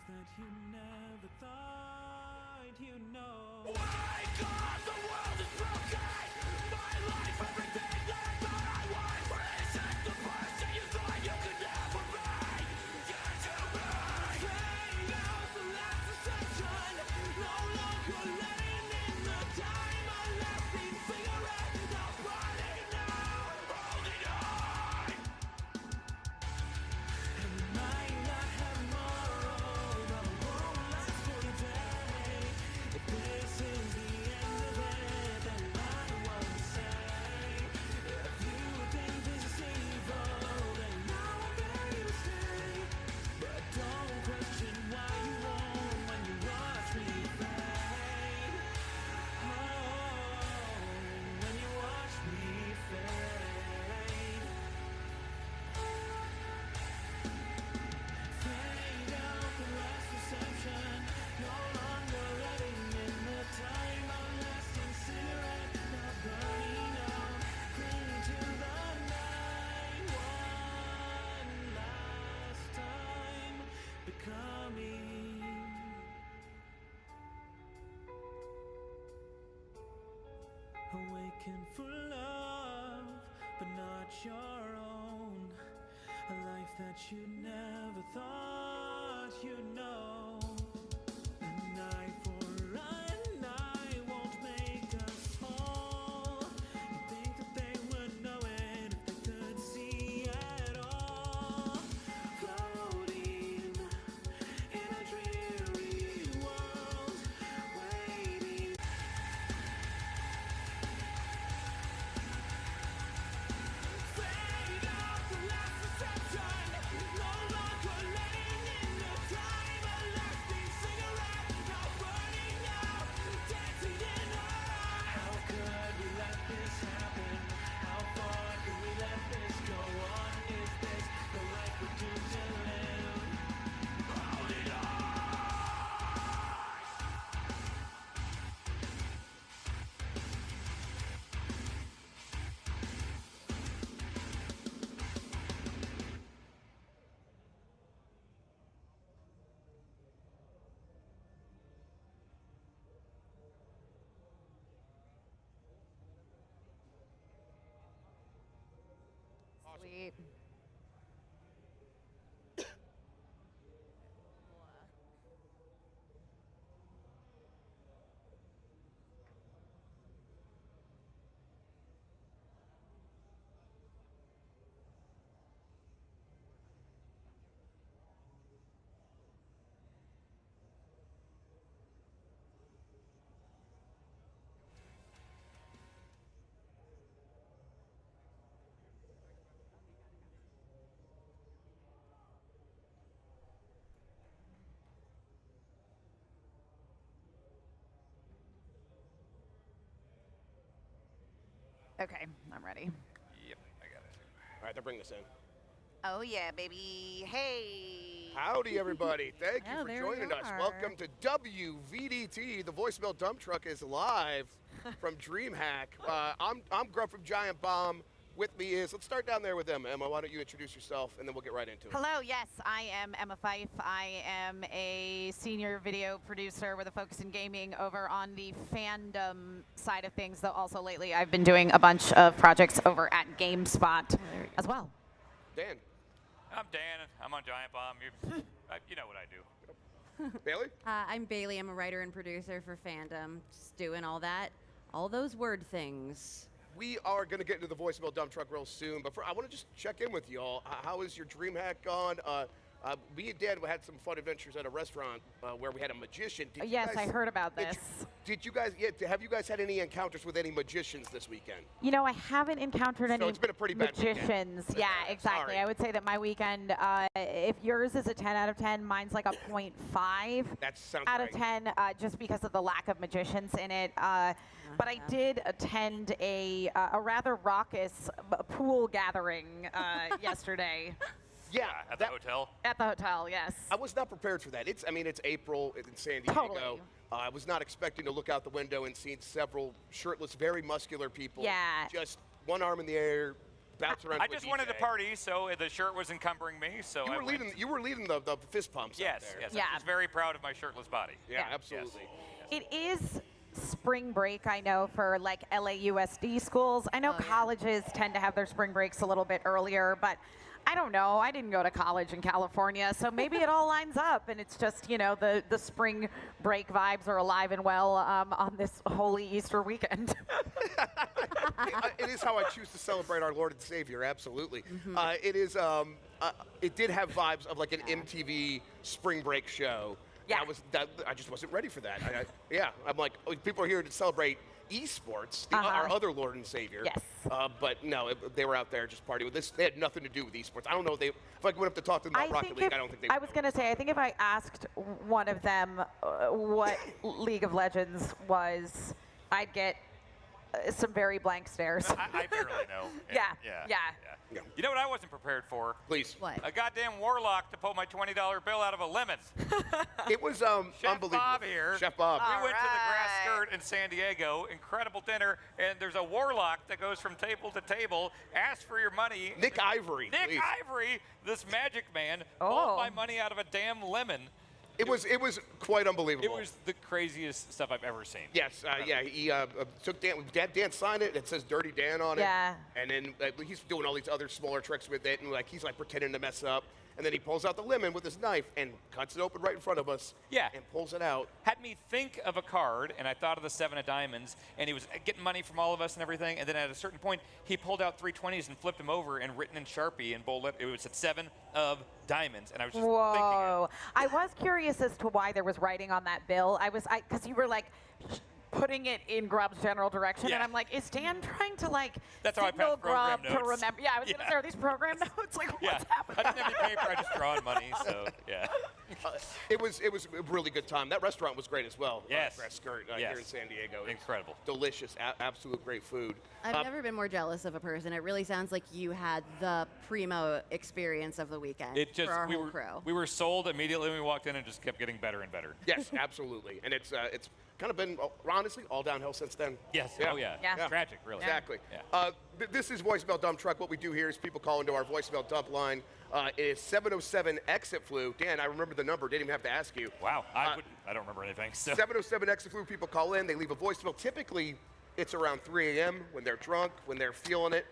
that you never thought you'd know. Wake up, the world is broken. My life, everything that I thought I was. Resist the person you thought you could never be. Get to me. Fade out the last deception. No longer letting in the time. A lasting cigarette, now burning now. Holding on. And we might not have tomorrow, but we won't last for today. If this is the end of it, then I won't say. If you think this is evil, then now I'm ready to stay. But don't question why you won't when you watch me fade. Oh, when you watch me fade. Fade out the last deception. No longer letting in the time. A lasting cigarette, not burning out. Clinging to the night. One last time. Becoming. Awaken for love, but not your own. A life that you never thought you'd know. An eye for an eye won't make us whole. You think that they would know it if they could see at all. Floating in a dreary world, waiting. Fade out the last deception. No longer letting in the time. A lasting cigarette, now burning out. Dancing in our eyes. How could we let this happen? How far could we let this go on? Is this the life we choose to live? Holding on. Sweet. Okay, I'm ready. Yep, I got it. All right, they'll bring this in. Oh yeah, baby. Hey. Howdy, everybody. Thank you Oh, for there joining you us. are. Welcome to WVDT. The voicemail dump truck is live from Dreamhack. I'm Grubb from Giantbomb. With me is, let's start down there with Emma. Emma, why don't you introduce yourself, and then we'll get right into it. Hello, yes, I am Emma Fyffe. I am a senior video producer with a focus in gaming over on the Fandom side of things, though also lately I've been doing a bunch of projects over at GameSpot as well. Dan. I'm Dan. I'm on Giantbomb. You know what I do. Bailey? I'm Bailey. I'm a writer and producer for Fandom. Just doing all those word things. We are going to get into the voicemail dump truck real soon, but I want to just check in with y'all. How is your Dreamhack gone? Me and Dan had some fun adventures at a restaurant where we had a magician. Did you Yes, guys- I heard about this. Did you guys? Have you guys had any encounters with any magicians this weekend? You know, I haven't encountered any it's been a pretty bad weekend. magicians. Yeah, exactly. Sorry. I would say that my weekend, if yours is a 10 out of 10, mine's like a 0.5 That sounds out right. of 10, just because of the lack of magicians in it. But I did attend a rather raucous pool gathering yesterday. Yeah, At the hotel. At the hotel, yes. I was not prepared for that. It's April in San Diego. Totally. I was not expecting to look out the window and see several shirtless, very muscular people. Yeah. Just one arm in the air, bounce around. I to a just wanted to DJ. party, so the shirt was encumbering me. So You I were went. leading. You were leading the fist pumps. out Yes, there. yes. Yeah. I was very proud of my shirtless body. Yeah, Yeah. absolutely. It is spring break, I know, for like LAUSD schools. I know Oh, yeah. colleges tend to have their spring breaks a little bit earlier, but I don't know. I didn't go to college in California, so maybe it all lines up, and it's just, you know, the spring break vibes are alive and well on this holy Easter weekend. It is how I choose to celebrate our Lord and Savior. Absolutely. Mm-hmm. It is. It did have vibes of like an MTV spring break show. Yeah. I just wasn't ready for that. Yeah. I'm like, oh, people are here to celebrate esports, our other Lord and Savior. Yes. But no, they were out there just partying with this. They had nothing to do with esports. I don't know if I went up to talk to them about Rocket League, I don't think they. I was going to say, I think if I asked one of them what League of Legends was, I'd get some very blank stares. I barely know. Yeah, Yeah. yeah. Yeah. You know what I wasn't prepared for? Please. What? A goddamn warlock to pull my $20 bill out of a lemon. It was Chef unbelievable. Bob here. Chef Bob. All We went to the Grass right. Skirt in San Diego. Incredible dinner. And there's a warlock that goes from table to table. Ask for your money. Nick Ivory. Nick please. Ivory, this magic man, Oh. pulled my money out of a damn lemon. It was quite unbelievable. It was the craziest stuff I've ever seen. Yes, yeah, he took Dan signed it. It says Dirty Dan on it. Yeah. And then he's doing all these other smaller tricks with it, and like he's like pretending to mess up. And then he pulls out the lemon with his knife and cuts it open right in front of us. Yeah. And pulls it out. Had me think of a card, and I thought of the 7 of diamonds, and he was getting money from all of us and everything, and then at a certain point, he pulled out 3 20s and flipped them over and written in Sharpie and bold it was at 7 of diamonds, and I was just thinking Whoa. I was curious as to why there was writing on that bill. Because you were like putting it in Grubb's general direction, Yeah. and I'm like, is Dan trying to like That's how I signal passed program Grubb to notes. remember? Yeah, I was gonna say, are these program notes? Like, Yeah, what's happening? I didn't have any paper, I just drawn money, so yeah. It was a really good time. That restaurant was great as well. Yes. Grass Skirt here Yes. in San Diego. It was Incredible. Delicious, absolute great food. I've never been more jealous of a person. It really sounds like you had the primo experience of the weekend It just for our we whole were crew. we were sold immediately when we walked in and just kept getting better and better. Yes, absolutely. And it's kind of been honestly all downhill since then. Yes. Yeah. Oh yeah. Yeah. Tragic, really. Exactly. Yeah. This is Voicemail Dump Truck. What we do here is people call into our voicemail dump line. It is 707 exit flu. Dan, I remember the number. Didn't even have to ask you. Wow. I don't remember anything. So 707 exit flu. People call in. They leave a voicemail. Typically, it's around 3 a.m. when they're drunk, when they're feeling it.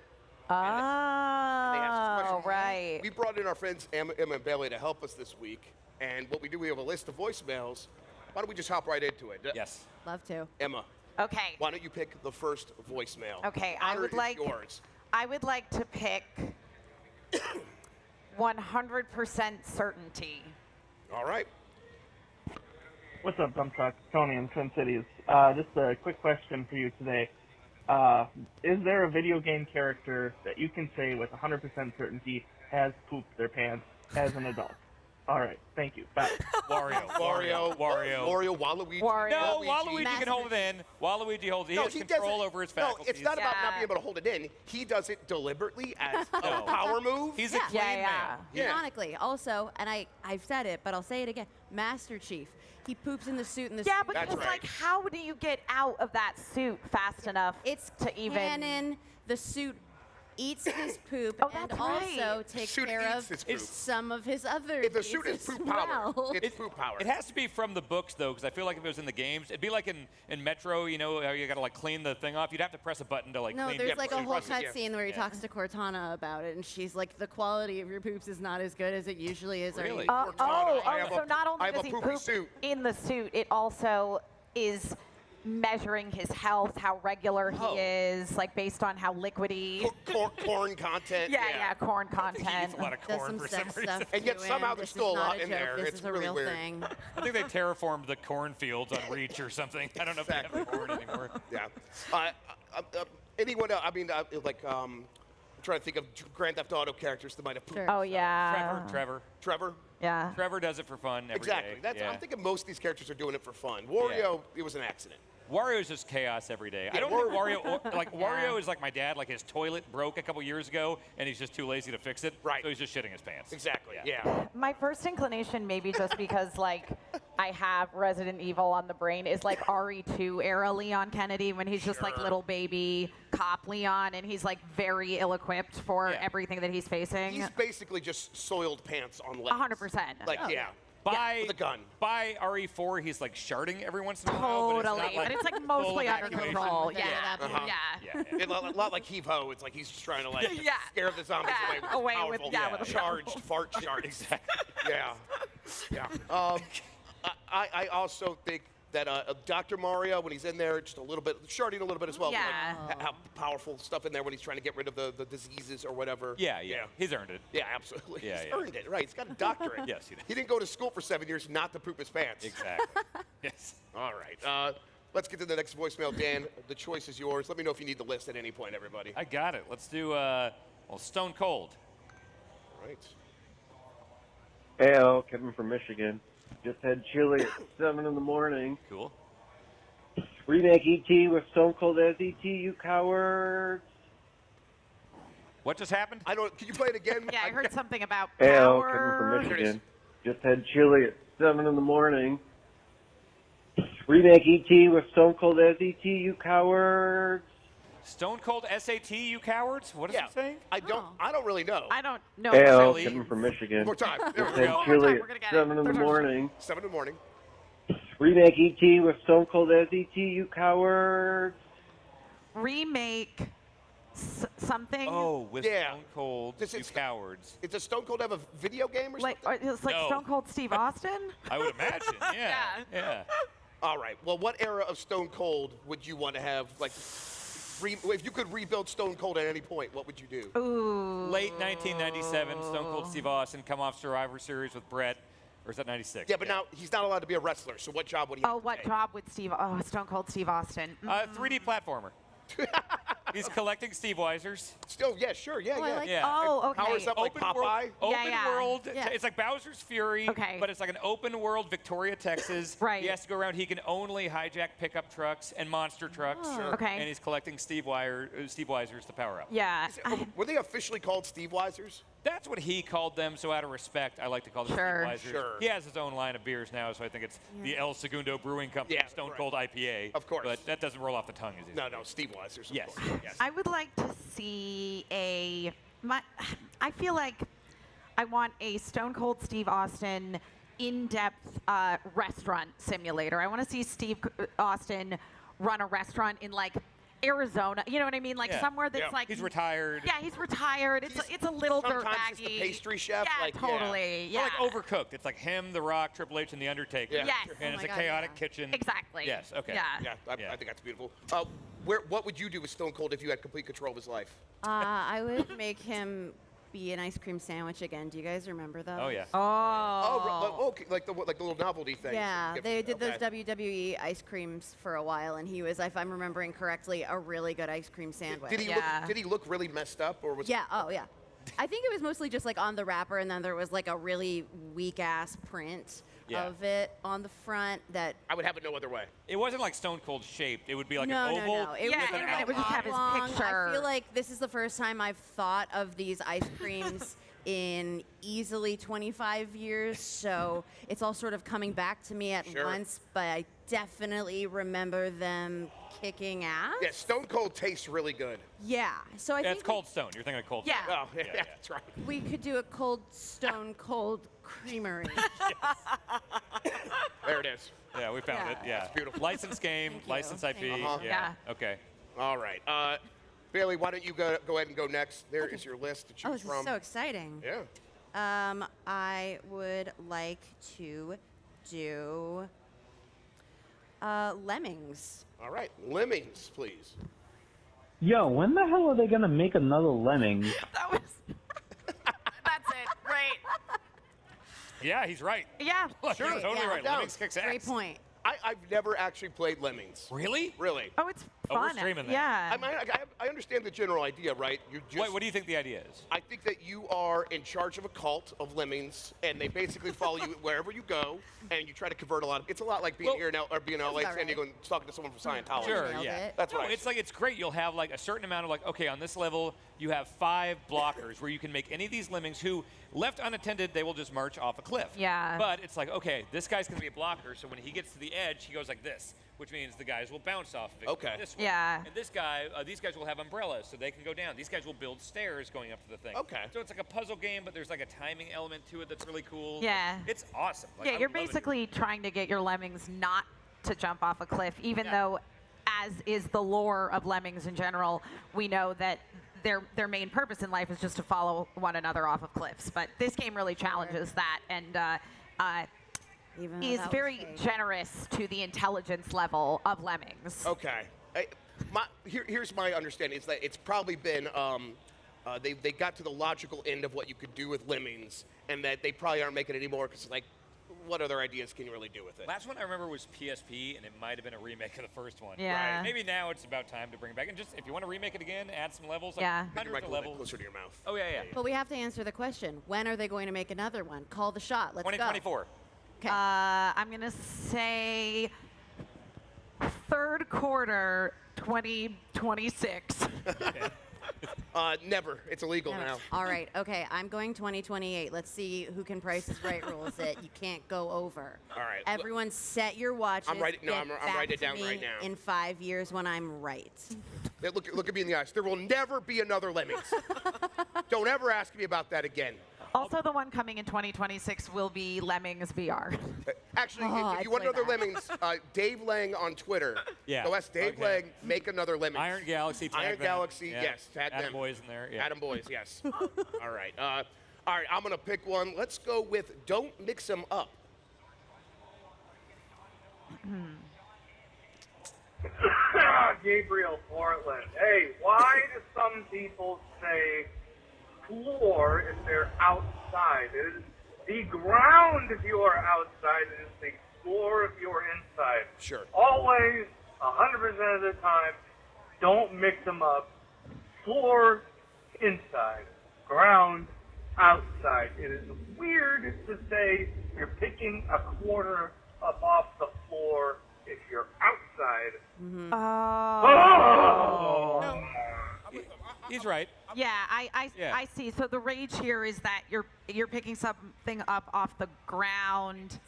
they have some Oh, questions. right. We brought in our friends Emma and Bailey to help us this week. And what we do, we have a list of voicemails. Why don't we just hop right into it? yes. Love to. Emma, Okay. why don't you pick the first voicemail? Okay, I Honor would is like yours. I would like to pick 100% certainty. All right. What's up, Dump Truck? Tony in Twin Cities. Just a quick question for you today. Is there a video game character that you can say with 100% certainty has pooped their pants as an adult? All right, thank you. Bye. Wario. Wario, Wario. Waluigi. Wario. No, Waluigi can hold it in. Waluigi holds it. He has control doesn't- over his No, faculties. it's not about not Yeah. being able to hold it in. He does it deliberately as a No. power move. He's a Yeah. clean Yeah, man. Yeah. Canonically, also, and I've said it, but I'll say it again. Master Chief, he poops in the suit in the Yeah, suit. but That's it's right. like, how do you get out of that suit fast enough It's to even? canon. The suit eats his poop Oh, and that's also right. takes Suit care eats of his poop. some of his other If the needs suit is as poop power, well. it's poop power. It has to be from the books, though, because I feel like if it was in the games, it'd be like in Metro, you know, how you got to, like, clean the thing off. You'd have to press a button to, like, No, clean there's yeah, like a clean whole process. yeah. cutscene where he Yeah. talks to Cortana about it, and she's like, "The quality of your poops is not as good as it usually is." Are you- Really? Cortana, I have so a- not I only have does a he poopy poop suit. in the suit, it also is measuring his health, how regular he Oh. is, like based on how liquidy. Corn content. Yeah, corn He content. eats a lot of Does corn some for some sex reason. stuff. And yet to somehow him. there's This still is a not lot in joke. there. This It's is a really real weird. thing. I think they terraformed the cornfields on Reach or something. I don't know if they have corn anymore. Yeah. Anyone else? I mean, I'm trying to think of Grand Theft Auto characters that might have pooped. Sure. Oh yeah. Trevor. Yeah. Trevor does it for fun every Exactly. day. That's. Yeah. I'm thinking most of these characters are doing it for fun. Wario, it was an accident. Wario's just chaos every day. I Yeah, don't think Wario, like Yeah. Wario is like my dad. Like his toilet broke a couple years ago, and he's just too lazy to fix it. Right. So he's just shitting his pants. Exactly. Yeah. My first inclination, maybe just because like I have Resident Evil on the brain is like RE2 era Leon Kennedy when he's just like little baby cop Leon and he's like very ill-equipped for everything that he's facing. He's basically just soiled pants on legs. 100%. Like, yeah. By With a gun. By RE4, he's like sharding every once in a while. Totally, but it's like mostly under evacuation. control. Yeah. Yeah, Uh-huh. yeah. Yeah. A lot like Heave-Ho. It's like he's just trying to like Yeah. scare the zombies Yeah. away Away with with- powerful, yeah, with a charged fart shards. Exactly. Yeah. Yeah. I also think that Dr. Mario, when he's in there, just a little bit, sharding a little bit as well. Yeah. Like, how powerful stuff in there when he's trying to get rid of the diseases or whatever. Yeah. He's earned it. Yeah, absolutely. Yeah, He's yeah. earned it, right. He's got a doctorate. Yes, he did. He didn't go to school for 7 years not to poop his pants. Exactly. Yes. All right. Let's get to the next voicemail, Dan. The choice is yours. Let me know if you need the list at any point, everybody. I got it. Let's do Stone Cold. All right. Hey, Al, Kevin from Michigan. Just had chili at 7 in the morning. Cool. Remake E.T. with Stone Cold as E.T., you cowards. What just happened? I don't. Can you play it again? Yeah, I heard something about Hey, Al, power. Kevin from Here it is. Michigan. Just had chili at 7 in the morning. Remake E.T. with Stone Cold as E.T., you cowards. Stone Cold SAT, you cowards? What is Yeah. he saying? I don't really know. I don't know. Hey, Al, Chili. Kevin from Michigan. One more time. There Just we had go. One more chili time, at we're gonna get it. 7 in the Third time. morning. 7 in the morning. Remake E.T. with Stone Cold as E.T., you cowards. Remake something. Oh, with Yeah. Stone Cold, This you is- cowards. Does Stone Cold have a video game or Like something? it's like No. Stone Cold Steve Austin. I would imagine. Yeah. All right. Well, what era of Stone Cold would you want to have? Like, if you could rebuild Stone Cold at any point, what would you do? Ooh. Late 1997, Stone Cold Steve Austin come off Survivor Series with Brett. Or is that 96? Yeah, but now he's not allowed to be a wrestler. So what job would he? Oh, have to what take? job would Steve? Oh, Stone Cold Steve Austin. 3D platformer. He's collecting Steve Weisers. Still, yeah, sure, yeah, Oh, I yeah. like Yeah. Oh, okay. Powers up like Open world, Popeye. open yeah. world. Yeah. It's like Bowser's Fury, Okay. but it's like an open world Victoria, Texas. Right. He has to go around. He can only hijack pickup trucks and monster trucks. Sure. Okay. And he's collecting Steve Weisers to power up. Yeah. Were they officially called Steve Weisers? That's what he called them. So out of respect, I like to call them Sure. Steve Weisers. Sure. He has his own line of beers now, so I think it's the El Segundo Brewing Company Yeah, Stone right. Cold IPA. Of course. But that doesn't roll off the tongue. Is it? No, Steve Weisers. of Yes. course. Yes. I would like to see I feel like I want a Stone Cold Steve Austin in-depth restaurant simulator. I want to see Steve Austin run a restaurant in like Arizona. You know what I mean? Like Yeah. somewhere that's Yeah. like He's retired. Yeah, he's retired. It's a little Sometimes dirtbaggy. he's the pastry chef, Yeah, like, yeah. totally. Or Yeah. like Overcooked. It's like him, The Rock, Triple H, and The Undertaker. Yeah. Yes. And Oh it's my a God, chaotic yeah. kitchen. Exactly. Yes. Okay. Yeah. Yeah, I Yeah. think that's beautiful. What would you do with Stone Cold if you had complete control of his life? I would make him be an ice cream sandwich again. Do you guys remember those? Oh yeah. Oh, okay, like the little novelty thing. Yeah, Give- they did those okay. WWE ice creams for a while, and he was, if I'm remembering correctly, a really good ice cream sandwich. Did he Yeah. look really messed up, or was? Yeah. Oh, yeah. I think it was mostly just like on the wrapper, and then there was like a really weak ass print Yeah. of it on the front that. I would have it no other way. It wasn't like Stone Cold shaped. It would be like no, an oval. no. It Yeah, was and like it would just have his oblong. picture. I feel like this is the first time I've thought of these ice creams in easily 25 years, so it's all sort of coming back to me at Sure. once, but I definitely remember them kicking ass. Yeah, Stone Cold tastes really good. Yeah, so I Yeah, think it's Cold Stone. You're thinking of Cold Yeah. Stone. Oh, yeah, yeah. that's right. we could do a cold Stone Cold creamery. There it is. Yeah, we found Yeah. it. Yeah. That's beautiful. License game, Thank you. license IP. Thank you. Uh-huh. Yeah. Okay. All right. Bailey, why don't you go ahead and go next? There is your list to choose Oh, this from. is so exciting. Yeah. I would like to do Lemmings. All right. Lemmings, please. Yo, when the hell are they gonna make another Lemmings? That was. That's it. Right. Yeah, he's right. Yeah. You're totally yeah. right. Down. Lemmings kicks ass. Great point. I've never actually played Lemmings. Really? Really. Oh, it's Oh, we're fun. streaming that. Yeah. I understand the general idea, right? You just. What do you think the idea is? I think that you are in charge of a cult of lemmings, and they basically follow you wherever you go, and you try to convert a lot of. It's a lot like being here in or being in LA, about San Diego, right. and talking to someone from Scientology. Sure, Nailed yeah. it. That's No, right. it's like it's great. You'll have like a certain amount of like, okay, on this level you have 5 blockers where you can make any of these lemmings who, left unattended, they will just march off a cliff. Yeah. But it's like, okay, this guy's gonna be a blocker, so when he gets to the edge, he goes like this, which means the guys will bounce off of it. Okay. This way. Yeah. And this guy, these guys will have umbrellas, so they can go down. These guys will build stairs going up to the thing. Okay. So it's like a puzzle game, but there's like a timing element to it that's really cool. Yeah. It's awesome. Like, Yeah, I you're love it. basically trying to get your lemmings not to jump off a cliff, even Yeah. though, as is the lore of lemmings in general, we know that their main purpose in life is just to follow one another off of cliffs. But this game really challenges that and Even is without very fake. generous to the intelligence level of lemmings. Okay. Here's my understanding is that it's probably been they got to the logical end of what you could do with lemmings, and that they probably aren't making it anymore because like, what other ideas can you really do with it? Last one I remember was PSP, and it might have been a remake of the first one. Yeah. Right. Maybe now it's about time to bring it back. And just if you want to remake it again, add some levels. Like Yeah. Bring your hundreds mic a of little bit levels. closer to your mouth. Oh yeah. But we have to answer the question: when are they going to make another one? Call the shot. Let's go. 2024. Okay. I'm gonna say third quarter 2026. Never. It's illegal now. All right. Okay. I'm going 2028. Let's see who can Price is Right rules it. You can't go over. All right. Everyone, set your watches. I'm writing- no, Get I'm back writing it to down me right now. In 5 years, when I'm right. Hey, look at me in the eyes. There will never be another Lemmings. Don't ever ask me about that again. Also, the one coming in 2026 will be Lemmings VR. Actually, Oh, if I'd you want play another that. Lemmings, Dave Lang on Twitter. Yeah, Go ask Dave okay. Lang, make another Lemmings. Iron Galaxy. Tag Iron them. Galaxy, Yeah. yes, tag Atom them. Boys in there. Yeah. Adam Boys, yes. All right. All right, I'm going to pick one. Let's go with Don't Mix Them Up. Gabriel Portland. Hey, why do some people say floor if they're outside? It is the ground if you are outside. It is the floor if you are inside. Sure. Always, 100% of the time, don't mix them up. Floor, inside. Ground, outside. It is weird to say you're picking a quarter up off the floor if you're outside. Oh. He's right. Yeah, I Yeah. see. So the rage here is that you're picking something up off the ground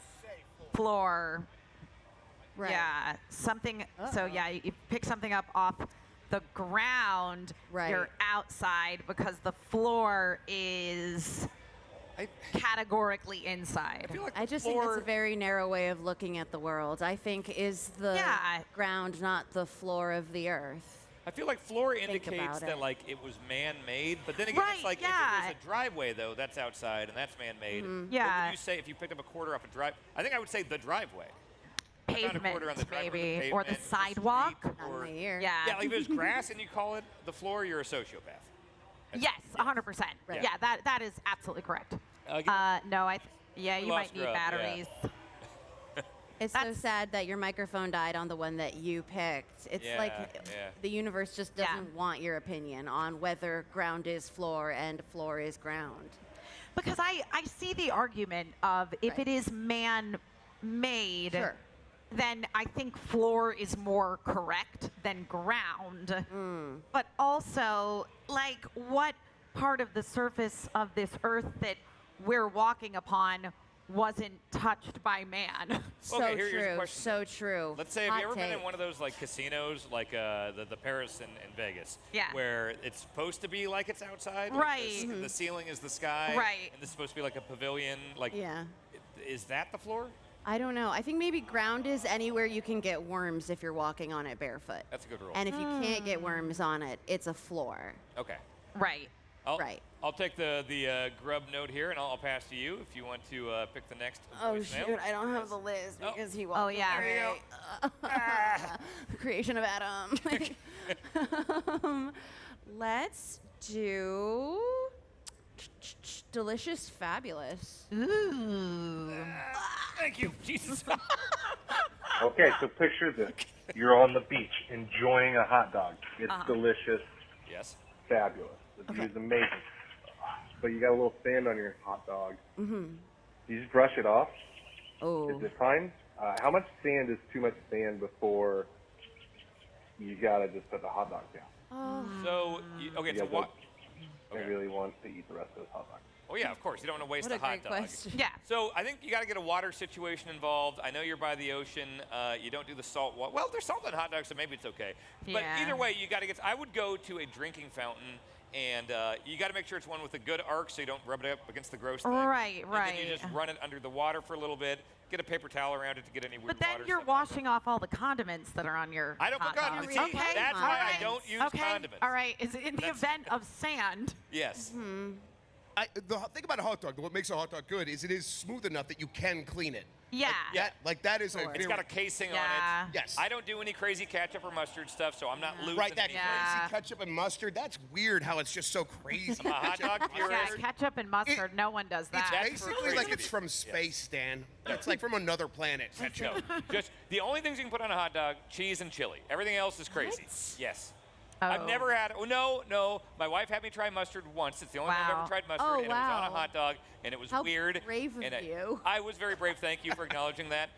floor. Right. Yeah, something. So yeah, you pick something up off the ground. Right. You're outside because the floor is categorically inside. I feel like I the just think floor, that's a very narrow way of looking at the world. I think is the Yeah. ground not the floor of the earth. I feel like floor Think indicates about that it. like it was man-made, but then again, Right, it's like yeah. if it was a driveway though, that's outside and that's man-made. What Yeah. would you say if you picked up a quarter off a drive? I think I would say the driveway. I found a Pavement, quarter on the driveway, maybe, the or the pavement, street, sidewalk. Not in or- my ear. Yeah. Yeah, like if it was grass and you call it the floor, you're a sociopath. Yes, 100%. Right. Yeah, that is absolutely correct. Give- No, yeah, We you lost might need Grubb, yeah. batteries. It's so That's- sad that your microphone died on the one that you picked. It's Yeah, like yeah. the universe just Yeah. doesn't want your opinion on whether ground is floor and floor is ground. Because I see the argument of if Right. it is man-made, Sure. then I think floor is more correct than ground. But also, like, what part of the surface of this earth that we're walking upon wasn't touched by man? So Okay, here's a true. question. So true. Let's say, have Hot you ever been in take. one of those like casinos, like the Paris in Vegas, Yeah. where it's supposed to be like it's outside, Right. The ceiling is the sky, Right. And this is supposed to be like a pavilion. Like, Yeah. is that the floor? I don't know. I think maybe ground is anywhere you can get worms if you're walking on it barefoot. That's a good rule. And if you can't get worms on it, it's a floor. Okay. Right. I'll take the Grubb note here, and I'll pass to you if you want to pick the next. voicemail. I don't have the list Oh. because he Oh, walked yeah. away. Creation of Adam. Let's do Delicious Fabulous. Ooh. Thank you, Jesus. Okay, so picture this. You're on the beach enjoying a hot dog. It's delicious, Yes. fabulous. The view's amazing. But you got a little sand on your hot dog. Mm-hmm. You just brush it off. Oh. Is it fine? How much sand is too much sand before you gotta just put the hot dog down? Oh. So, okay, so what? I really want to eat the rest of this hot dog. Oh yeah, of course. You don't want to waste What a a hot great dog. question. Yeah. So I think you got to get a water situation involved. I know you're by the ocean. You don't do the salt water. Well, there's salt in hot dogs, so maybe it's okay. But Yeah. either way, you got to get. I would go to a drinking fountain, and you got to make sure it's one with a good arc, so you don't rub it up against the gross thing. Right, And right. then you just run it under the water for a little bit. Get a paper towel around it to get any weird But then water you're stuff out. washing off all the condiments that are on your I don't hot put condiments. dog. See, Okay, that's all why right. I don't use okay. condiments. All right. Is it in the event of sand? Yes. The thing about a hot dog, what makes a hot dog good is it is smooth enough that you can clean it. Yeah. That is a Sure. It's very, got a casing Yeah. on it. Yes. I don't do any crazy ketchup or mustard stuff, so I'm not losing right, that any Yeah. crazy ketchup and mustard. That's weird how it's just so crazy. I'm a hot dog Yeah, purist. ketchup and mustard. No one does It's that. That's for basically like crazy it's from space, Stan. It's like from another planet. No, just the only things you can put on a hot dog: cheese and chili. Everything else is crazy. What? Yes. Oh. I've never had. Oh no. My wife had me try mustard once. It's the only time I've Wow. ever tried mustard, Oh, and it was on a wow. hot dog, and it was How weird. brave of and you. I was very brave. Thank you for acknowledging that.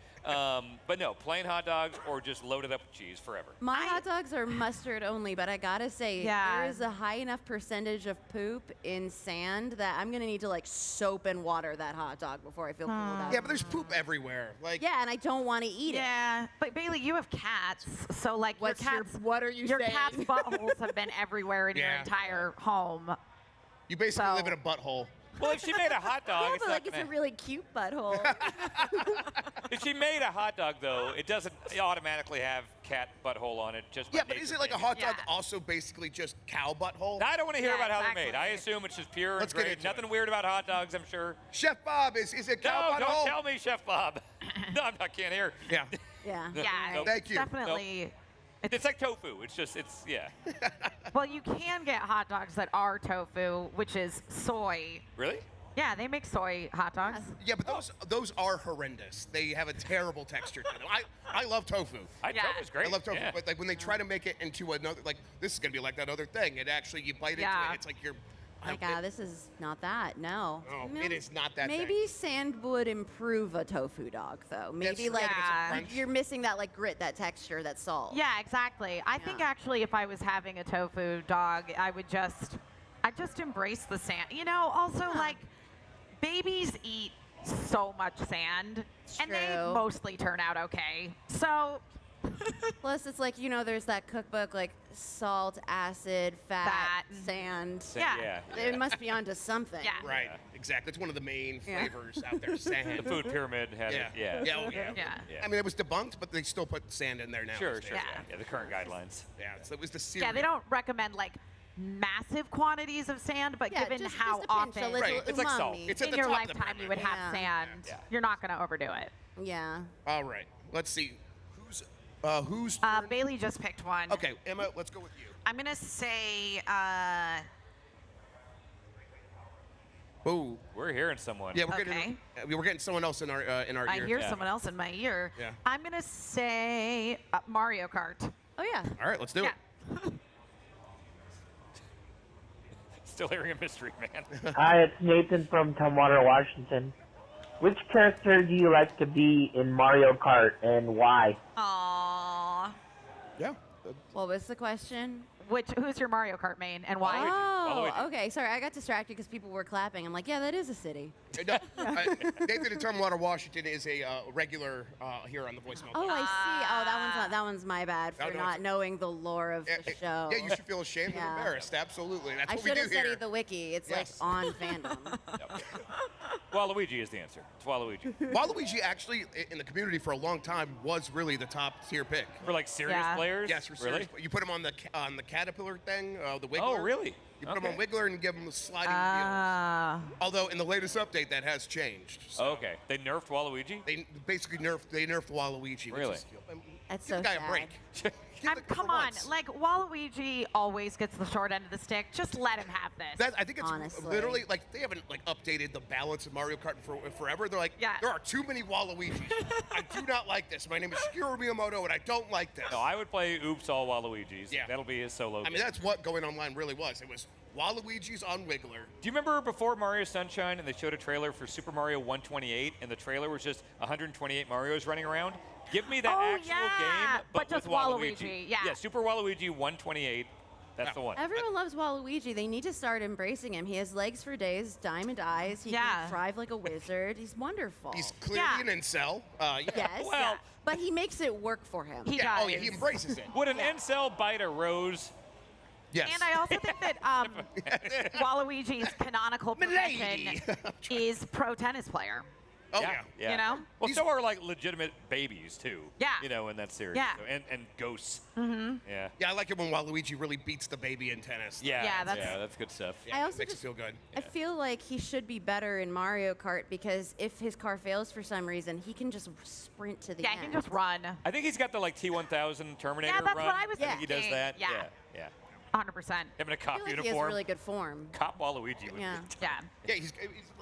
But no, plain hot dogs or just loaded up with cheese forever. My hot dogs are mustard only, but I gotta say, Yeah. there is a high enough percentage of poop in sand that I'm gonna need to like soap and water that hot dog before I feel cool about Yeah, it. but there's poop everywhere. Like, Yeah, and I don't want to eat it. Yeah, but Bailey, you have cats, so like What's your your- cats. what are you Your saying? cat's buttholes have been everywhere in your Yeah. entire home. you basically So- live in a butthole. Well, if she made a hot dog, Yeah, it's but not like it's a gonna- really cute butthole. If she made a hot dog, though, it doesn't automatically have cat butthole on it. Just by Yeah, but nature is it like a thing. hot dog Yeah. also basically just cow butthole? I don't want to hear Yeah, about how they're made. I exactly. assume it's just pure Let's and get great. into Nothing it. weird about hot dogs, I'm sure. Chef Bob, is it cow No, butthole? don't tell me, Chef Bob. No, I can't hear. Yeah. yeah. Yeah, Nope. Thank it's you. definitely. It's like tofu. Yeah. Well, you can get hot dogs that are tofu, which is soy. Really? Yeah, they make soy hot dogs. Yeah, but those are horrendous. They have a terrible texture to them. I love tofu. Yeah. Tofu's great. I love tofu, Yeah. but like when they try to make it into another, like this is gonna be like that other thing. It actually you bite Yeah. into it, it's like you're. Like, this is not that. No. No, No. it is not that Maybe thing. sand would improve a tofu dog, though. Maybe true. like Yeah. you're missing that like grit, that texture, that salt. Yeah, exactly. I think Yeah. actually, if I was having a tofu dog, I just embrace the sand. You know, also Yeah. like babies eat so much sand, and they True. mostly turn out okay. So Plus, it's like, there's that cookbook, like salt, acid, fat, Fat. sand. Yeah. It must be onto something. Yeah. Right, exactly. It's one of the main Yeah. flavors out there. Sand. The food pyramid had Yeah. it. Yeah. Yeah. Oh, yeah. yeah. Yeah. I mean, it was debunked, but they still put sand in there now. Sure. Yeah. Yeah, the current guidelines. Yeah. So it was the cereal. Yeah, they don't recommend like massive quantities of sand, but Yeah, given just how a pinch, a often little Right, it's like salt. umami. It's at in the your top of the lifetime you would pyramid. have Yeah. sand, Yeah. you're not going to overdo it. Yeah. All right. Let's see. Who's turn? Bailey just picked one. Okay, Emma. Let's go with you. I'm going to say Ooh. We're hearing someone. Yeah, we're Okay. getting someone else in our I ear. hear Yeah. someone else in my ear. Yeah. I'm going to say Mario Kart. Oh, yeah. All right, let's do Yeah. it. Still hearing a mystery, man. Hi, it's Nathan from Tumwater, Washington. Which character do you like to be in Mario Kart and why? Aww. Yeah. What was the question? Who's your Mario Kart main and why? Oh, Waluigi. okay. Sorry, I got distracted because people were clapping. I'm like, yeah, that is a city. No, Nathan in Tumwater, Washington is a regular here on the voicemail. Oh, I see. Oh, that one's my bad No, for no, not it's- knowing the lore of the show. Yeah, you should feel ashamed Yeah. and embarrassed. Absolutely. That's I what we should do have here. studied the wiki. It's Yes. like on Fandom. Waluigi is the answer. It's Waluigi. Waluigi actually, in the community for a long time, was really the top tier pick. For like serious Yeah. players? Yes, for really? serious. You put him on the caterpillar thing, the Wiggler. Oh, really? You put him Okay. on Wiggler and give him the sliding wheels. Ah. Although in the latest update, that has changed. So Okay. They nerfed Waluigi? They basically nerfed Waluigi. Really? Which is, That's Give so the guy sad. a break. Come on, like Waluigi always gets the short end of the stick. Just let him have this. I think it's Honestly. literally like they haven't like updated the balance of Mario Kart for forever. They're like, there are too many Waluigis. I do not like this. My name is Shigeru Miyamoto, and I don't like this. No, I would play Oops All Waluigis. Yeah. That'll be his solo. I mean, that's what Going Online really was. It was Waluigi's on Wiggler. Do you remember before Mario Sunshine and they showed a trailer for Super Mario 128 and the trailer was just 128 Marios running around? Give me that actual game, but just with Waluigi. Waluigi, yeah. Yeah, Super Waluigi 128. That's the one. Everyone loves Waluigi. They need to start embracing him. He has legs for days, diamond eyes. He can drive like a wizard. He's wonderful. He's clearly an incel. Yes. Well, but he makes it work for him. He does. Oh, yeah, he embraces it. Would an incel bite a rose? Yes. And I also think that Waluigi's canonical profession is pro tennis player. Oh, yeah. Yeah. You know? Well, so are like legitimate babies too. Yeah. You know, in that series. Yeah. So, and ghosts. Mm-hmm. Yeah. Yeah, I like it when Waluigi really beats the baby in tennis. Yeah. Yeah, that's good stuff. I also makes just- it feel good. I feel like he should be better in Mario Kart because if his car fails for some reason, he can just sprint to the end. Yeah, he can just run. I think he's got the like T1000 Terminator Yeah, that's run. what I was I think he does thinking. that. Yeah. Yeah. 100%. Him in a I cop feel like uniform. he has really good form. Cop Waluigi. would Yeah. be- Yeah. Yeah, he's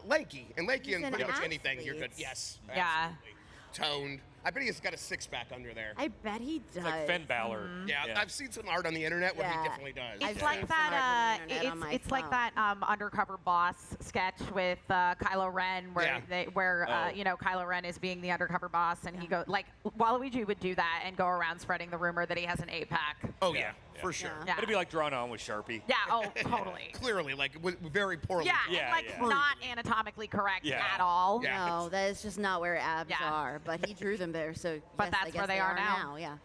lanky. And lanky He's in an pretty much anything, you're good. athlete. Yes. Yeah. Absolutely. Toned. I bet he's got a six-pack under there. I bet he does. It's like Finn Balor. Yeah, I've seen some art on the internet where he definitely does. It's I've like seen that. some art on the internet on my It's like phone. that undercover boss sketch with Kylo Ren, where Oh. you know, Kylo Ren is being the undercover boss, and he goes like Waluigi would do that and go around spreading the rumor that he has an 8-pack. Oh, yeah, for sure. Yeah. It'd be like drawn on with Sharpie. Yeah. Oh, totally. Clearly, like, very poorly. Yeah. drawn. And, like not anatomically correct Yeah. at all. Yeah. No, that is just not where abs Yeah. are. But he drew them there, so But yes, that's I guess where they are now. Yeah.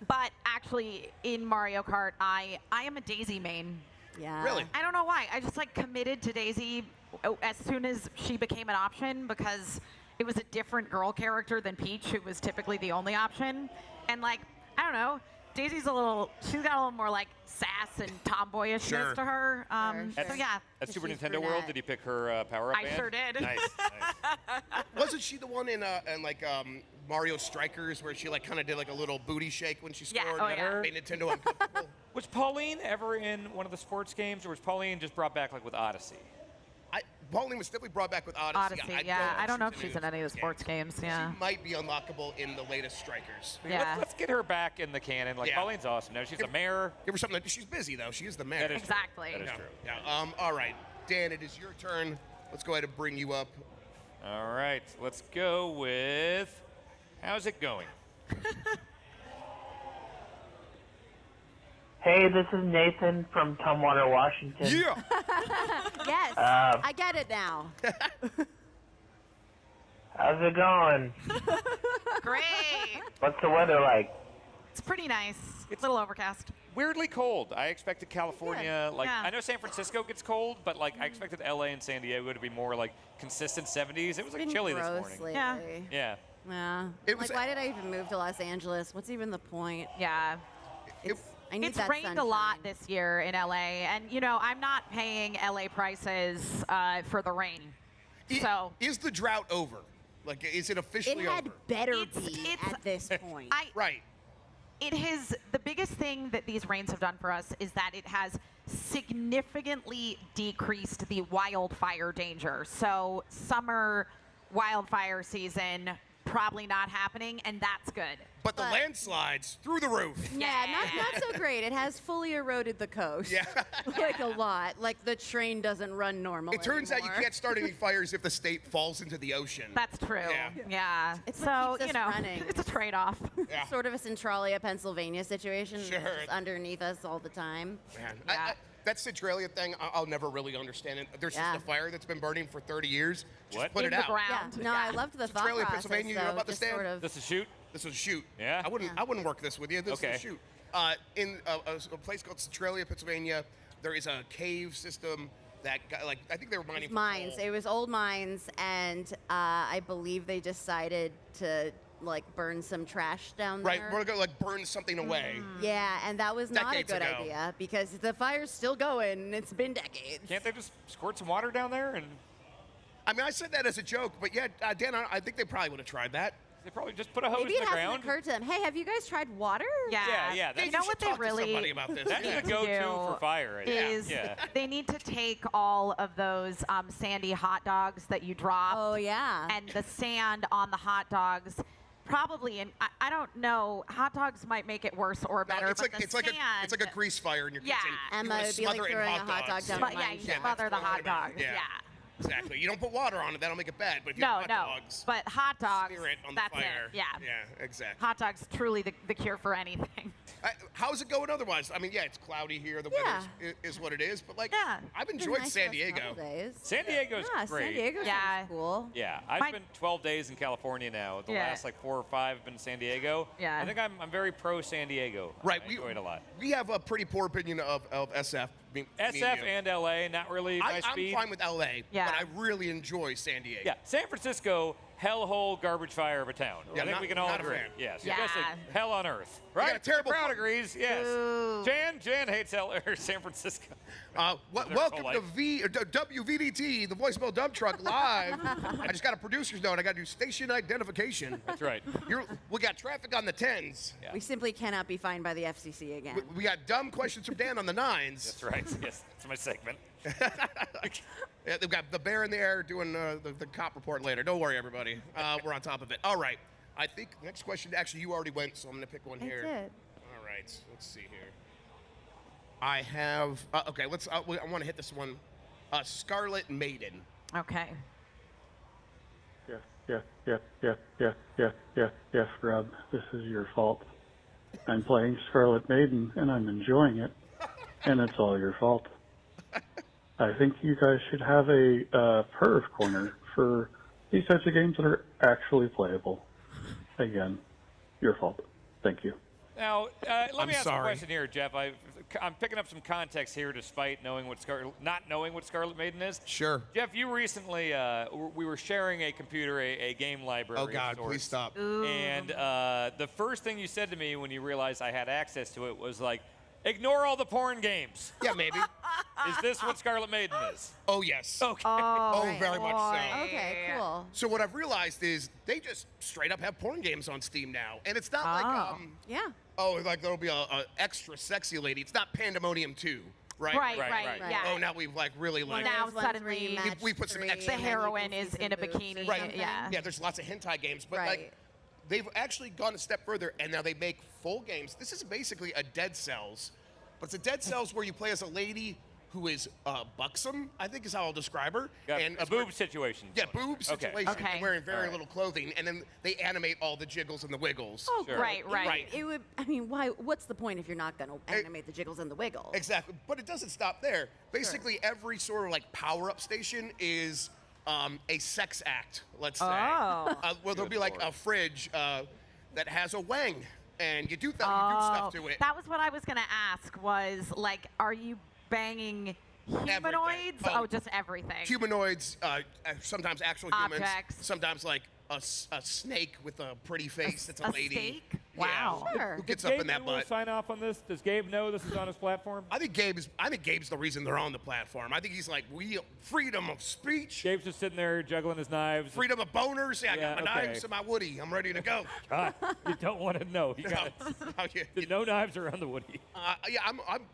But actually, in Mario Kart, I am a Daisy main. Yeah. Really? I don't know why. I just like committed to Daisy as soon as she became an option because it was a different girl character than Peach, who was typically the only option. And like, I don't know, Daisy's she's got a little more like sass and tomboyishness Sure. to her. So yeah. At Super She's Nintendo brunette. World, did you pick her power-up I band? sure did. Nice. Wasn't she the one in like Mario Strikers where she like kind of did like a little booty shake when she Yeah, scored? oh, yeah. Made Nintendo uncomfortable. Was Pauline ever in one of the sports games, or was Pauline just brought back like with Odyssey? Pauline was definitely brought back with Odyssey. Odyssey, I don't know if she's in any of the sports games. Yeah. She might be unlockable in the latest Strikers. Yeah. Let's get her back in the canon. Like, Yeah. Pauline's awesome. Now she's a mayor. Give her something. She's busy though. She is the mayor. That is Exactly. True. That is Yeah. true. Yeah. All right, Dan, it is your turn. Let's go ahead and bring you up. All right, let's go with how's it going? Hey, this is Nathan from Tumwater, Washington. Yes. Uh, I get it now. How's it going? Great. What's the weather like? It's pretty nice. It's a little overcast. Weirdly cold. I expected California, like Yeah. I know San Francisco gets cold, but like I expected LA and San Diego to be more like consistent 70s. It was like Been chilly this gross morning. lately. Yeah. Yeah. Yeah. It was- Like, why did I even move to Los Angeles? What's even the point? Yeah. I need It's that rained sunshine. a lot this year in LA, and you know I'm not paying LA prices for the rain. So Is the drought over? Like, is it It officially had over? better It's- be it's- at this point. Right. it has the biggest thing that these rains have done for us is that it has significantly decreased the wildfire danger. So summer wildfire season probably not happening, and that's good. But the landslides through the roof. Yeah, not so great. It has fully eroded the coast. Yeah. Like a lot. Like the train doesn't run normal It turns out you anymore. can't start any fires if the state falls into the ocean. That's true. Yeah. It's So what keeps you us know, running. it's a trade-off. Yeah. Sort of a Centralia, Pennsylvania situation. Sure. Just underneath us all the time. Man, Yeah. that Centralia thing, I'll never really understand it. There's Yeah. just a fire that's been burning for 30 years. Just What? put In it the out. ground. Yeah. No, I loved the thought Centralia, process. Pennsylvania, you know though, about the just stand? sort of. This is shoot. This was a shoot. Yeah? I wouldn't work this with you. This Okay. is a shoot. In a place called Centralia, Pennsylvania, there is a cave system that got, like, I think they were mining for Mines. coal. It was old mines, and I believe they decided to like burn some trash down Right, there. we're gonna like burn something away. Yeah, and that was not a Decades good ago. idea because the fire's still going and it's been decades. Can't they just squirt some water down there and I mean, I said that as a joke, but yeah, Dan, I think they probably would have tried that. They probably just put a hose Maybe in it the hasn't ground. occurred to them. Hey, have you guys tried water? Yeah. You know what they really somebody about this. That's Yeah. the go-to do for fire. I think. is Yeah. they need to take all of those sandy hot dogs that you drop. Oh, yeah. And the sand on the hot dogs. Probably, and I don't know. Hot dogs might make it worse or better. No, it's but like the it's like sand, a grease fire in your Yeah. kitchen. You Emma wanna would be like smother it in throwing a hot dog dogs. down But your yeah, mind. you Yeah, smother the that's hot what I meant. dogs. Yeah. Yeah. Exactly. You don't put water on it. That'll make it bad. But if you No, have no. hot dogs, But hot dogs. smear it on that's the fire. it. Yeah. Yeah, exactly. Hot dogs truly the cure for anything. How's it going otherwise? I mean, yeah, it's cloudy here. The Yeah. weather is what it is. But like, Yeah. I've It's been enjoyed nice San the last Diego. couple days. San Diego's Yeah, great. San Diego Yeah. sounds cool. Yeah, I've My- spent 12 days in California now. The Yeah. last like 4 or 5 have been in San Diego. Yeah. I think I'm very pro San Diego. Right. I enjoy it a lot. We have a pretty poor opinion of SF. Me and SF you. and LA, not really my I'm speed. fine with LA, Yeah. but I really enjoy San Diego. Yeah, San Francisco, hellhole, garbage fire of a town. Yeah, I think not- we can all not a agree. fan. Yes, Yeah. just like hell on earth. Right? got a terrible crowd fun- agrees. Yes. Ooh. Jan hates San Francisco. Welcome whole to life. WVDT, the voicemail dump truck live. I just got a producer's note. I got to do station identification. That's right. We got traffic on the 10s. Yeah. We simply cannot be fined by the FCC again. We got dumb questions from Dan on the 9s. That's right. Yes, that's my segment. Yeah, they've got the bear in the air doing the cop report later. Don't worry, everybody. We're on top of it. All right. I think next question, actually, you already went, so I'm going to pick one here. I did. All right. Let's see here. I have, okay, I want to hit this one. Scarlet Maiden. Okay. Yes, Grubb. This is your fault. I'm playing Scarlet Maiden, and I'm enjoying it, and it's all your fault. I think you guys should have a perv corner for these types of games that are actually playable. Again, your fault. Thank you. Now, let I'm me ask sorry. a question here, Jeff. I'm picking up some context here, despite not knowing what Scarlet Maiden is. Sure. Jeff, you recently we were sharing a computer, a game library. Oh, God, of sorts. please stop. And the first thing you said to me when you realized I had access to it was like, ignore all the porn games. Yeah, maybe. Is this what Scarlet Maiden is? Oh, yes. Okay. Oh, very much so. Okay, cool. So what I've realized is they just straight up have porn games on Steam now. And it's not like, Yeah. like there'll be a extra sexy lady. It's not Pandemonium 2, right? Right, Right. yeah. Oh, now we've like really like... now There's ones where suddenly you match we put some three extra- The and then you heroine can is see in a some boobs or bikini. Right. something. Yeah. there's lots of hentai games, but like Right. they've actually gone a step further, and now they make full games. This is basically a Dead Cells, but it's a Dead Cells where you play as a lady who is buxom, I think is how I'll describe her. Got and a boob situation. Yeah, boob situation. Okay. And wearing very All right. little clothing, and then they animate all the jiggles and the wiggles. Oh, Sure. Right. It would. I mean, why? What's the point if you're not going to animate the jiggles and the wiggles? Exactly, but it doesn't stop there. Basically, every sort of like power-up station is a sex act, let's say. Oh. Where there'll be like a fridge that has a wang, and you do stuff to it. That was what I was going to ask was, like, are you banging humanoids? Oh. Oh, just everything. Humanoids, sometimes actual humans, Objects. sometimes like a snake with a pretty face. It's a lady. Steak? Yeah. Wow. Sure. Who gets Gabe up in that will butt? sign off on this? Does Gabe know this is on his platform? I think Gabe's the reason they're on the platform. I think he's like, freedom of speech, Gabe's just sitting there juggling his knives. freedom of boners. Yeah, I got my okay. knives and my woody. I'm ready to go. God, you don't want to know. You got no knives around the Woody. Yeah,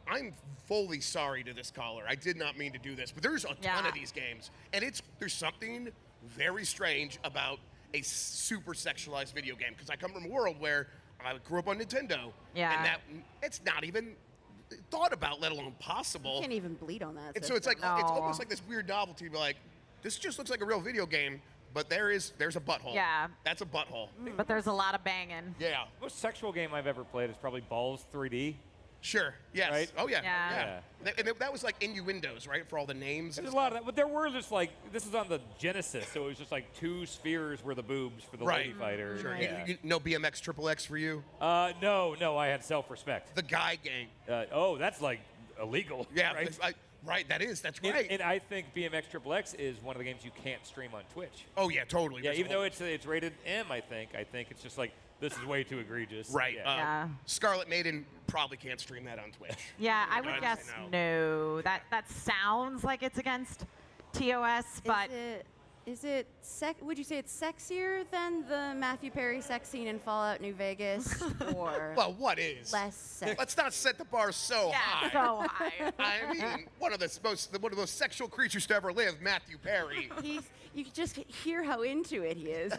I'm fully sorry to this caller. I did not mean to do this, but there's a ton Yeah. of these games, and there's something very strange about a super sexualized video game, because I come from a world where I grew up on Nintendo, Yeah. and that it's not even thought about, let alone possible. You can't even bleed on that. And so it's like system. it's No. almost like this weird novelty. Be like, this just looks like a real video game, but there's a butthole. Yeah. That's a butthole. But there's a lot of banging. Yeah. Most sexual game I've ever played is probably Balls 3D. Sure. Yes. Right? Oh yeah. Yeah. And that was like innuendos, right, for all the names. There's a lot of that, but there were just like, this is on the Genesis, so it was just like 2 spheres were the boobs for the lady fighter. Sure. Yeah. No BMX Triple X for you. No, I had self-respect. The Guy game. That's like illegal. Yeah. right? Right. That's And, right. and I think BMX Triple X is one of the games you can't stream on Twitch. Oh yeah, totally. Yeah, There's even a though whole- it's rated M, I think it's just like, this is way too egregious. right. Yeah. Yeah. Scarlet Maiden probably can't stream that on Twitch. Yeah, I No, would I'd guess say no. That sounds like it's against TOS, but Is it? Is it would you say it's sexier than the Matthew Perry sex scene in Fallout New Vegas, or Well, what is? less sexy? Let's not set the bar so high. So high. I mean, one of the most sexual creatures to ever live, Matthew Perry. You can just hear how into it he is.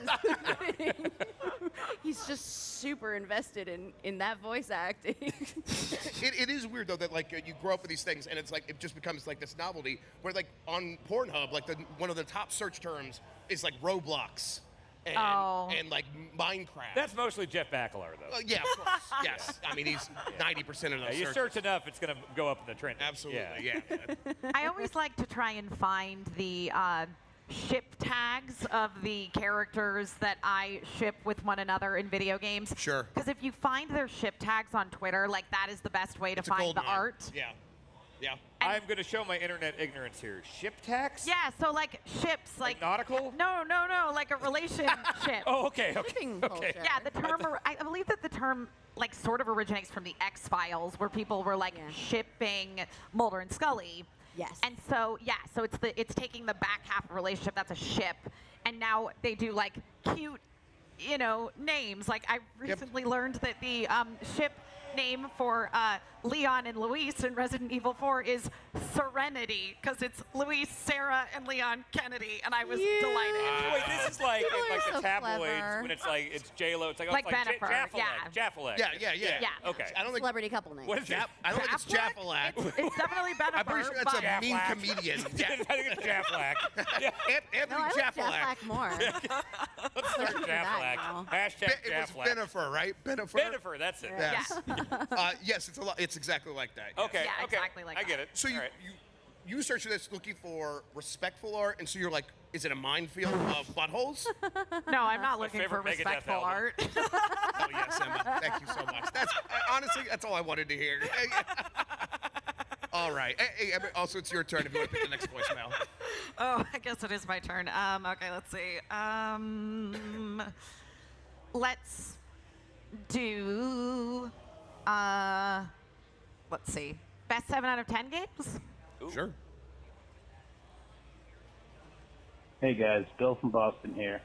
He's just super invested in that voice acting. It is weird though that like you grow up with these things and it's like it just becomes like this novelty where like on Pornhub like one of the top search terms is like Roblox and like Minecraft. That's mostly Jeff Bakalar, though. Yeah, of course. Yes. I mean, he's 90% of those You searches. search enough, it's going to go up in the trend. Absolutely, yeah. I always like to try and find the ship tags of the characters that I ship with one another in video games. Sure. Because if you find their ship tags on Twitter, like that is the best way to It's a find gold the mine. art. Yeah. Yeah. I'm going to show my internet ignorance here. Ship tax? Yeah, so like ships, like nautical? No, like a relationship. Oh, okay. Shipping Okay. culture. Yeah, the term. I believe that the term like sort of originates from the X-Files, where people were like shipping Mulder and Scully. Yes. And so so it's taking the back half of a relationship that's a ship, and now they do like cute, names. Like I recently learned that the ship name for Leon and Luis in Resident Evil 4 is Serenity, because it's Luis, Sarah, and Leon Kennedy, and I was delighted. Wait, this is like in like so the tabloids clever. when it's like it's J-Lo. It's like, Like Jaffaleg. Bennifer, Jaffaleg. Yeah. Okay. I don't think Celebrity couple name. What is it? I don't think it's Jaffalag. It's definitely Bennifer. I'm pretty sure that's but a mean Jaffalag. comedian. I think it's Jaffaleg. Yeah. Anthony No, I like Jaffalag. Jaffalag more. Let's start for that Jaffaleg. now. Hashtag It was Jaffaleg. Bennifer, right? Bennifer. Bennifer, that's it. Yes. Yes, it's a lot. It's exactly like that. yes. Okay. Yeah, okay. exactly like I that. get it. So All right. you search this looking for respectful art, and so you're like, is it a minefield of buttholes? No, I'm not looking for favorite Megadeth respectful album. art. Oh yes, Emma. Thank you so much. Honestly, that's all I wanted to hear. All right. Hey, Emma, also it's your turn if you want to pick the next voicemail. Oh, I guess it is my turn. Okay, let's see. Let's do. Let's see. Best 7 out of 10 games? Sure. Hey guys, Bill from Boston here.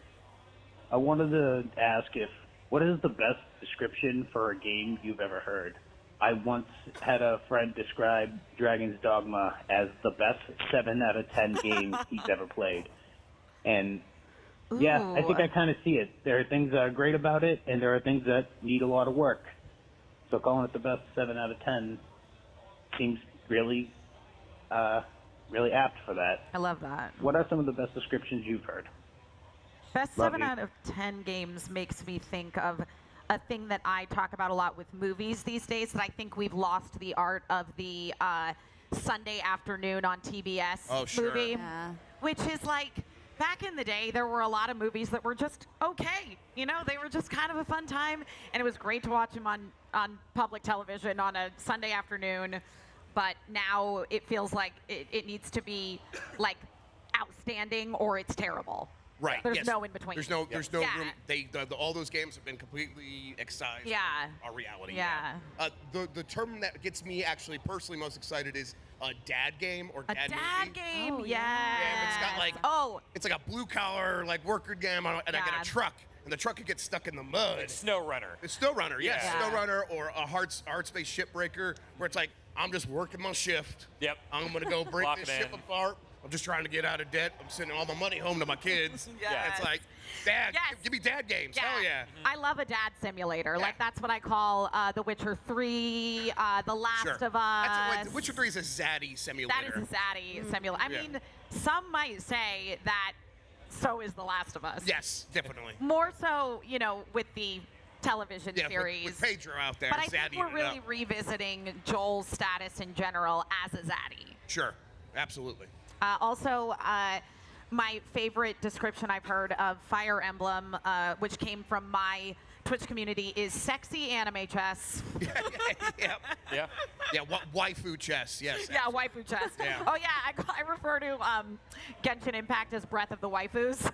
I wanted to ask what is the best description for a game you've ever heard? I once had a friend describe Dragon's Dogma as the best 7 out of 10 game he's ever played. And yeah, I think I kind of see it. There are things that are great about it, and there are things that need a lot of work. So calling it the best 7 out of 10 seems really apt for that. I love that. What are some of the best descriptions you've heard? Best Love 7 you. out of 10 games makes me think of a thing that I talk about a lot with movies these days, that I think we've lost the art of the Sunday afternoon on TBS movie. Yeah. Which is like, back in the day, there were a lot of movies that were just okay. They were just kind of a fun time, and it was great to watch them on public television on a Sunday afternoon. But now it feels like it needs to be like outstanding or it's terrible. Right. There's yes. no in between. There's no Yeah. room. All those games have been completely excised Yeah. from our reality. Yeah. The term that gets me actually personally most excited is a dad game or A dad dad movie. game, Oh, yeah. Yeah, it's got like it's like a blue collar like worker game, and I Yeah. get a truck, and the truck could get stuck in the mud. Snow Runner. It's Snow Runner, yes. Yeah. Snow Runner or a hard space shipbreaker where it's like, I'm just working my shift. Yep. I'm going to go break Lock this it ship in. apart. I'm just trying to get out of debt. I'm sending all my money home to my kids. Yes. It's like, Dad, Yes. give me dad games. Hell yeah. I love a dad simulator. Yeah. Like, that's what I call The Witcher 3, The Last Sure. of Us. Wait, Witcher 3 is a zaddy simulator. That is a zaddy simulator. I Yeah. mean, some might say that so is The Last of Us. Yes, definitely. More so, with the television Yeah, series. with Pedro out there, But I think zaddying we're it really up. revisiting Joel's status in general as a zaddy. Sure, absolutely. Also, my favorite description I've heard of Fire Emblem, which came from my Twitch community, is sexy anime chess. Yeah. Yeah. Yeah, waifu chess, yes. Yeah, waifu chess. Yeah. Oh yeah, I refer to Genshin Impact as Breath of the Waifus.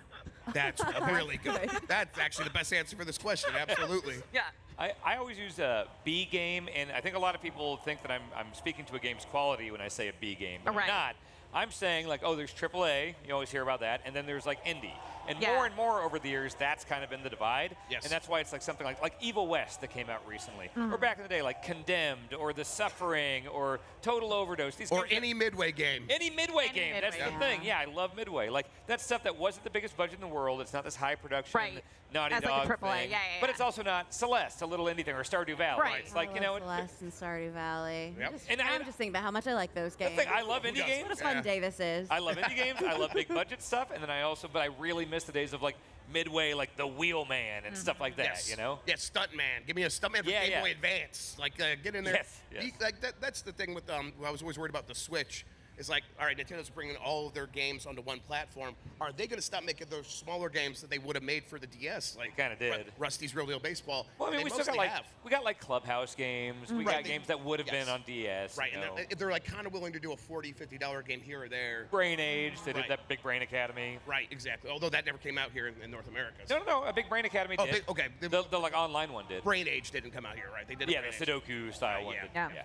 That's really good. That's actually the best answer for this question, absolutely. Yeah. I always use a B game, and I think a lot of people think that I'm speaking to a game's quality when I say a B game, but Right. I'm not. I'm saying like, oh, there's AAA. You always hear about that, and then there's like indie. And Yeah. more and more over the years, that's kind of been the divide. Yes. And that's why it's like something like Evil West that came out recently, Mm. or back in the day like Condemned, or The Suffering, or Total Overdose. These Or games that- any Midway game. Any Midway Any game, that's Midway, the thing. Yeah, I love Midway. Like, that's stuff that wasn't the biggest budget in the world. It's not this high production, Right. Naughty As Dog like a AAA, thing. yeah, But it's also not Celeste, a little indie thing, or Stardew Valley. Right. It's like, you know, Celeste and Stardew Valley. Yep. And I'm just thinking about how much I like those the games. thing, I love indie doesn't? games. What a fun day this is. I love indie games. I love big budget stuff. And then but I really miss the days of like Midway, like the Wheelman and stuff like that, Yes. you know? Yeah, Stuntman. Give me a Stuntman for Yeah, Game yeah. Boy Advance. Like, get in there. Yes, yes. Like that's the thing with I was always worried about the Switch. It's like, all right, Nintendo's bringing all of their games onto one platform. Are they going to stop making those smaller games that they would have made for the DS? Like, Kinda did. Rusty's Real Deal Baseball. Well, I mean, They we still got mostly like have. we got like Clubhouse games. We Right, got they- games that would have yes. been on DS. Right, you and know. they're like kind of willing to do a $40, $50 game here or there. Brain Age. They Right. did that Big Brain Academy. Right, exactly. Although that never came out here in North America. No. A Big Brain Academy Oh, did. okay. The like online one did. Brain Age didn't come out here, right? They did. Yeah, Brain the Age. Sudoku style one yeah. did. Yeah.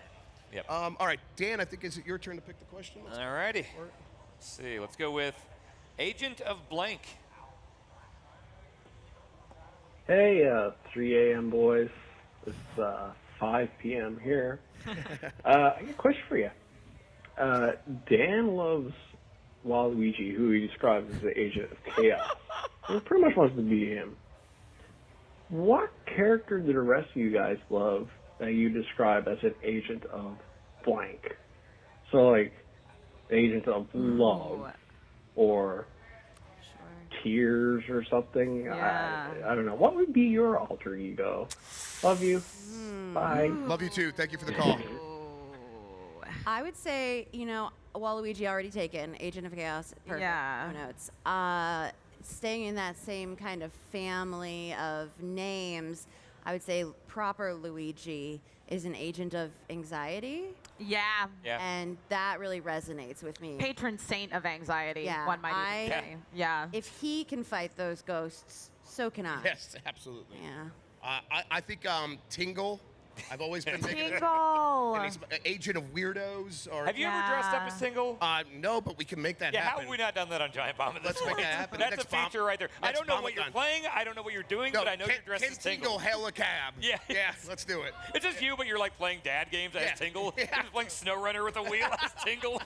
Yep. All right, Dan. I think is it your turn to pick the question? Alrighty. Let's see. Let's go with Agent of Blank. Hey, 3 a.m. boys. It's 5 p.m. here. I got a question for you. Dan loves Waluigi, who he describes as the agent of chaos. He pretty much wants to be him. What character do the rest of you guys love that you describe as an agent of blank? So, like, agent of love or tears or something. Yeah. I don't know. What would be your alter ego? Love you. Bye. Love you too. Thank you for the call. I would say, Waluigi already taken, Agent of Chaos. Perfect. Yeah. No notes. Staying in that same kind of family of names, I would say proper Luigi is an agent of anxiety. Yeah. Yeah. And that really resonates with me. Patron saint of anxiety, Yeah, one might even say. Yeah. If he can fight those ghosts, so can I. Yes, absolutely. Yeah. I think Tingle. I've always been big into Tingle. and he's an agent of weirdos. Or Have you ever dressed up as Tingle? No, but we can make that Yeah, how happen. have we not done that on Giant Bomb at this Let's make point? that happen. That's Next a feature bomb- right there. I next don't know bomb what you're done. playing. I don't know what you're doing, No, but I know you're dressed as Tingle, hail a cab. Yeah. Yeah, let's do it. It's just you, but you're like playing dad games Yeah. as Tingle. Yeah. You're just playing SnowRunner with a wheel as Tingle.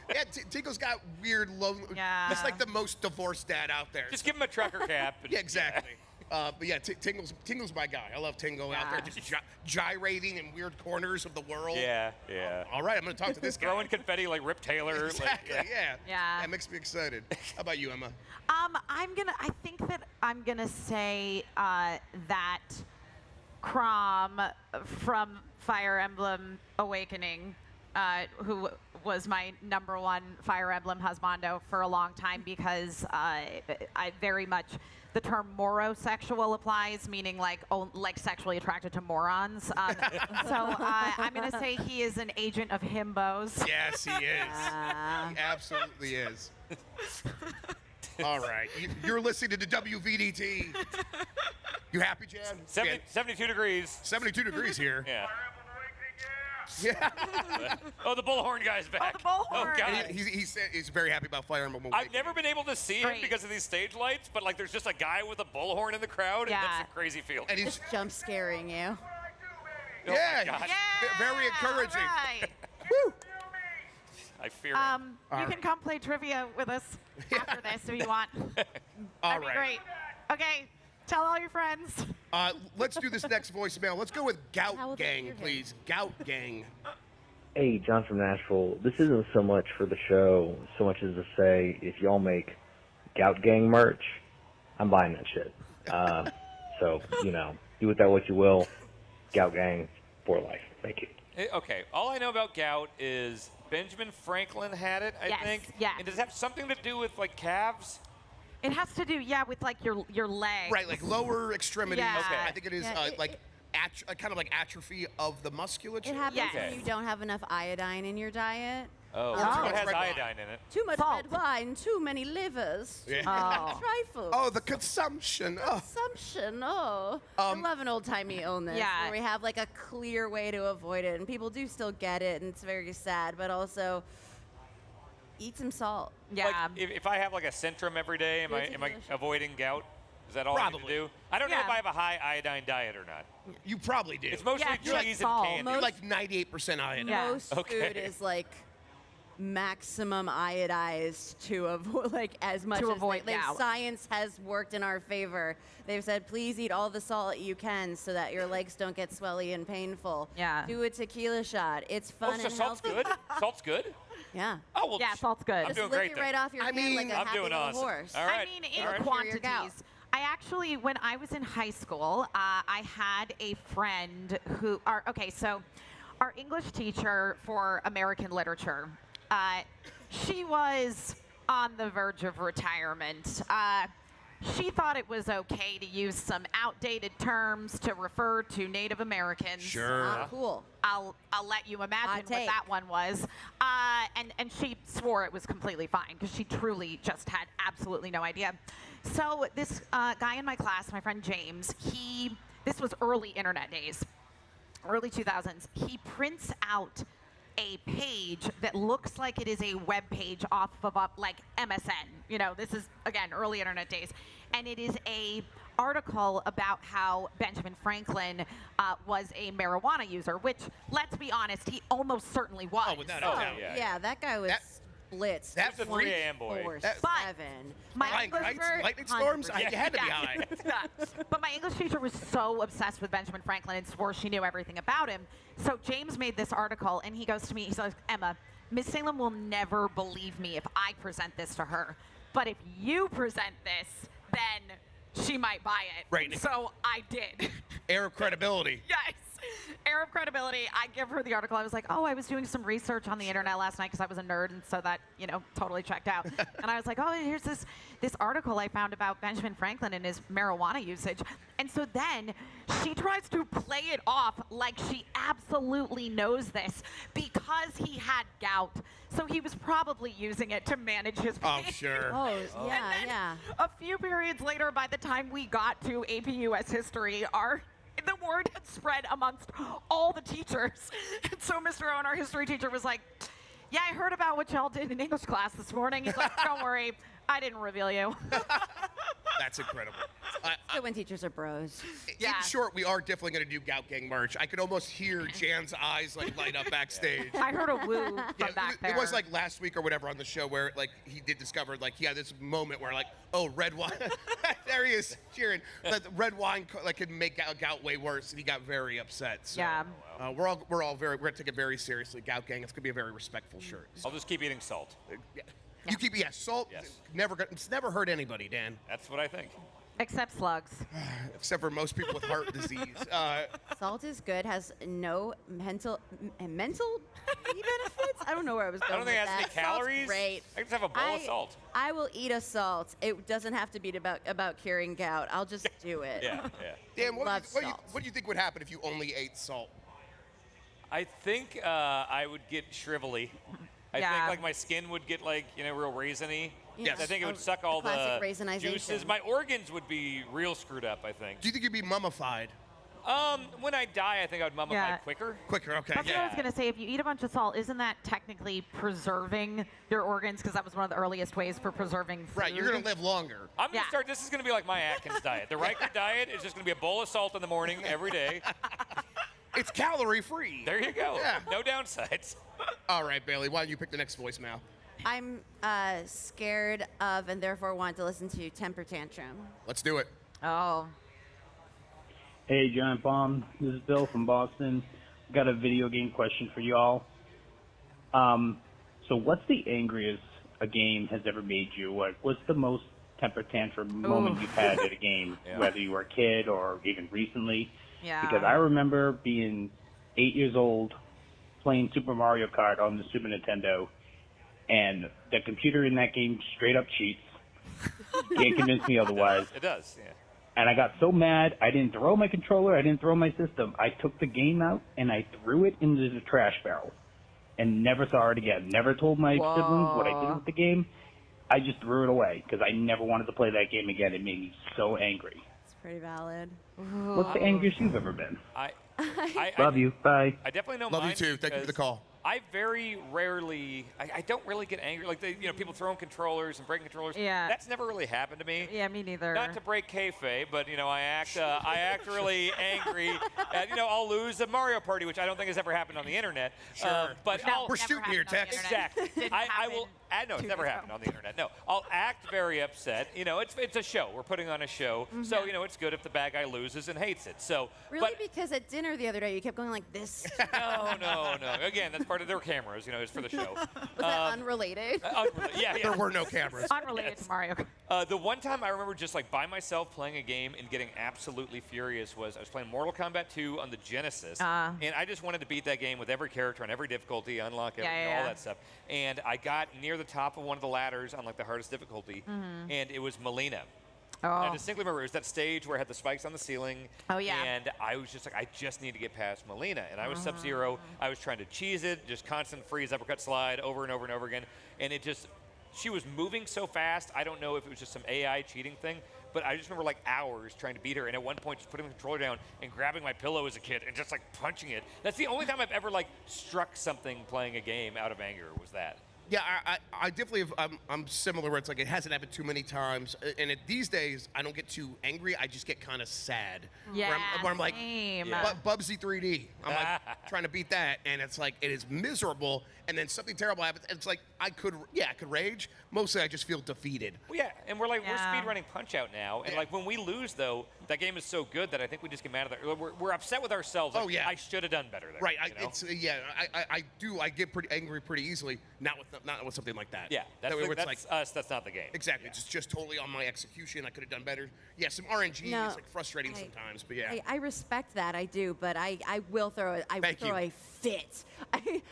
Yeah, Tingle's got weird, Yeah. It's like the most divorced dad out there. Just give him a trucker cap. and- Yeah, exactly. But yeah, Tingle's my guy. I love Tingle out there, just gyrating in weird corners of the world. Yeah, yeah. All right, I'm going to talk to this guy. Throwing confetti like Rip Taylor. Exactly. Like, Yeah. Yeah. That makes me excited. How about you, Emma? I think that I'm gonna say that Crom from Fire Emblem Awakening, who was my #1 Fire Emblem husbando for a long time, because I very much the term morosexual applies, meaning like sexually attracted to morons. So I'm gonna say he is an agent of himbos. Yes, he is. He absolutely is. All right. You're listening to the WVDT. You happy, Jan? 72 degrees. 72 degrees here. Yeah. Yeah. Oh, the bullhorn guy's back. the bullhorn. Oh, God. And he said he's very happy about Fire Emblem I've Awakening. never been able to see him Great. because of these stage lights, but like there's just a guy with a bullhorn in the crowd, Yeah. and that's a crazy feeling. And he's Just jump scaring you. Oh my yeah, gosh. very encouraging. All right. Woo. I fear him. You can come play trivia with us after this if you want. All That'd be right. great. Okay, tell all your friends. Let's do this next voicemail. Let's go with How will Gout they Gang, hear him? please. Gout Gang. Hey, John from Nashville. This isn't so much for the show, so much as to say, if y'all make Gout Gang merch, I'm buying that shit. So, do with that what you will. Gout Gang for life. Thank you. Okay, all I know about gout is Benjamin Franklin had it, I Yes, think. yes. And does it have something to do with like calves? It has to do, with like your legs. Right, like lower extremities. Yeah. Okay. I think it is Yeah, kind of like atrophy of the musculature. It happens Yes. when you don't have enough iodine in your diet. Oh, Or so too it much has red wine. iodine in it. Too much Salt. red wine, too many livers. Yeah. Oh. Trifles. Oh, the consumption. Oh. Consumption. I love an old-timey illness Yeah. where we have like a clear way to avoid it, and people do still get it, and it's very sad. But also, Eat some salt. Yeah. Like, if I have like a Centrum every day, am I avoiding gout? Is that all I need to do? I don't know if I have a high iodine diet or not. You probably do. It's mostly cheese and candy. You're like 98% iodine. Most food is like maximum iodized to avoid, like as much To as avoid like gout. science has worked in our favor. They've said, please eat all the salt you can so that your legs don't get swelly and painful. Yeah. Do a tequila shot. It's fun so and salt's healthy. good? Salt's good? Yeah. Oh, well, Yeah, salt's good. I'm Just doing lick great it then. right off your hand like a I'm happy doing little awesome. horse. All right. I mean, in All right. quantities. I actually, when I was in high school, I had a friend who, so our English teacher for American literature, she was on the verge of retirement. She thought it was okay to use some outdated terms to refer to Native Americans. Sure. Cool. I'll let you imagine what take. that one was. And she swore it was completely fine because she truly just had absolutely no idea. So this guy in my class, my friend James, this was early internet days, early 2000s. He prints out a page that looks like it is a web page off of like MSN. You know, this is, again, early internet days. And it is a article about how Benjamin Franklin was a marijuana user, which, let's be honest, he almost certainly was. Oh, without a doubt. Yeah, that guy was blitzed. That's a 3 a.m. boy. 24/7. My English lightning storms? 100%. You had to be high. But my English teacher was so obsessed with Benjamin Franklin and swore she knew everything about him. So James made this article, and he goes to me, he's like, Emma, Miss Salem will never believe me if I present this to her. But if you present this, then she might buy it. Right. So I did. Air of credibility. Yes. Air of credibility. I give her the article. I was like, oh, I was doing some research on the internet last night because I was a nerd, and so that, totally checked out. And I was like, oh, here's this article I found about Benjamin Franklin and his marijuana usage. And so then she tries to play it off like she absolutely knows this because he had gout. So he was probably using it to manage his pain. Oh, sure. Oh, And yeah, then yeah. a few periods later, by the time we got to AP US history, the word had spread amongst all the teachers. And so Mr. Owen, our history teacher, was like, yeah, I heard about what y'all did in English class this morning. He's like, don't worry, I didn't reveal you. That's incredible. Good when teachers are bros. Yeah. In short, we are definitely going to do Gout Gang merch. I could almost hear Jan's eyes like light up backstage. I heard a woo from back there. It was like last week or whatever on the show where like he did discover like he had this moment where like, oh, red wine. There he is cheering. The red wine could make gout way worse, and he got very upset. So, Yeah. we're gonna take it very seriously. Gout Gang. It's gonna be a very respectful shirt. I'll just keep eating salt. Yeah. You keep salt. Yes. It's never hurt anybody, Dan. That's what I think. Except slugs. Except for most people with heart disease. Salt is good, has no mental benefits? I don't know where I was going I don't think it with has any that. Salt's calories. great. I just have a bowl of salt. I will eat a salt. It doesn't have to be about curing gout. I'll just do it. Yeah. Dan, what Love do you salt. think would happen if you only ate salt? I think I would get shrivelly. I Yeah. think like my skin would get like real raisiny. Yes. I think it would Oh, suck all the classic raisinization. juices. My organs would be real screwed up, I think. Do you think you'd be mummified? When I die, I think I would mummify Yeah. quicker. Quicker, okay. That's what I was going to say. If you eat a bunch of salt, isn't that technically preserving your organs? Because that was one of the earliest ways for preserving food. Right, you're going to live longer. I'm going to start, this is going to be like my Atkins diet. The Ryckert diet is just going to be a bowl of salt in the morning every day. It's calorie free. There you go. Yeah. No downsides. All right, Bailey, why don't you pick the next voicemail? I'm scared of and therefore want to listen to Temper Tantrum. Let's do it. Oh. Hey, Giantbomb. This is Bill from Boston. Got a video game question for y'all. So what's the angriest a game has ever made you? What's the most temper tantrum moment you've had at a game, whether you were a kid or even recently? Yeah. Because I remember being 8 years old playing Super Mario Kart on the Super Nintendo, and the computer in that game straight up cheats. Can't convince me otherwise. It does, yeah. And I got so mad, I didn't throw my controller, I didn't throw my system. I took the game out and I threw it into the trash barrel and never saw it again. Never told my siblings what I did with the game. I just threw it away because I never wanted to play that game again. It made me so angry. It's pretty valid. What's the angriest you've ever been? I Love you. Bye. I definitely know Love mine you too. Thank you for the because call. I very rarely, I don't really get angry. Like, people throwing controllers and breaking controllers. Yeah. That's never really happened to me. Yeah, me neither. Not to break kayfabe, but, I act really angry. I'll lose a Mario Party, which I don't think has ever happened on the internet. Sure. But we're shooting here, Tex. Exactly. I will. No, it's never happened on the internet. No, I'll act very upset. It's a show. We're putting on a show, so it's good if the bad guy loses and hates it. So really, because at dinner the other day you kept going like this. No. Again, that's part of their cameras. It's for the show. Was that unrelated? Yeah. There were no cameras. Unrelated to Mario. The one time I remember just by myself playing a game and getting absolutely furious was I was playing Mortal Kombat 2 on the Genesis, and I just wanted to beat that game with every character on every difficulty, unlock all that stuff. And I got near the top of one of the ladders on the hardest difficulty, and it was Melina. Oh. I distinctly remember it was that stage where I had the spikes on the ceiling. Oh, yeah. And I was just I just need to get past Melina. And I was Sub-Zero. I was trying to cheese it, just constant freeze, uppercut, slide, over and over and over again. And she was moving so fast, I don't know if it was just some AI cheating thing, but I just remember hours trying to beat her, and at one point just putting the controller down and grabbing my pillow as a kid and just punching it. That's the only time I've ever struck something playing a game out of anger was that. Yeah, I definitely have, I'm similar where it's it hasn't happened too many times. And these days, I don't get too angry. I just get kind of sad. Yeah, where I'm like, same. Bubsy 3D. I'm trying to beat that. And it's it is miserable. And then something terrible happens. And it's I could rage. Mostly I just feel defeated. Well, yeah, and we're speedrunning Punch-Out now. And when we lose, though, that game is so good that I think we just get mad at that. We're upset with ourselves. I should have done better there. Right. I get pretty angry pretty easily. Not with something like that. Yeah, that's us. That's not the game. Exactly. Yeah. It's just totally on my execution. I could have done better. Yeah, some RNG is frustrating sometimes, but yeah. I respect that. I do, but I will throw a fit. I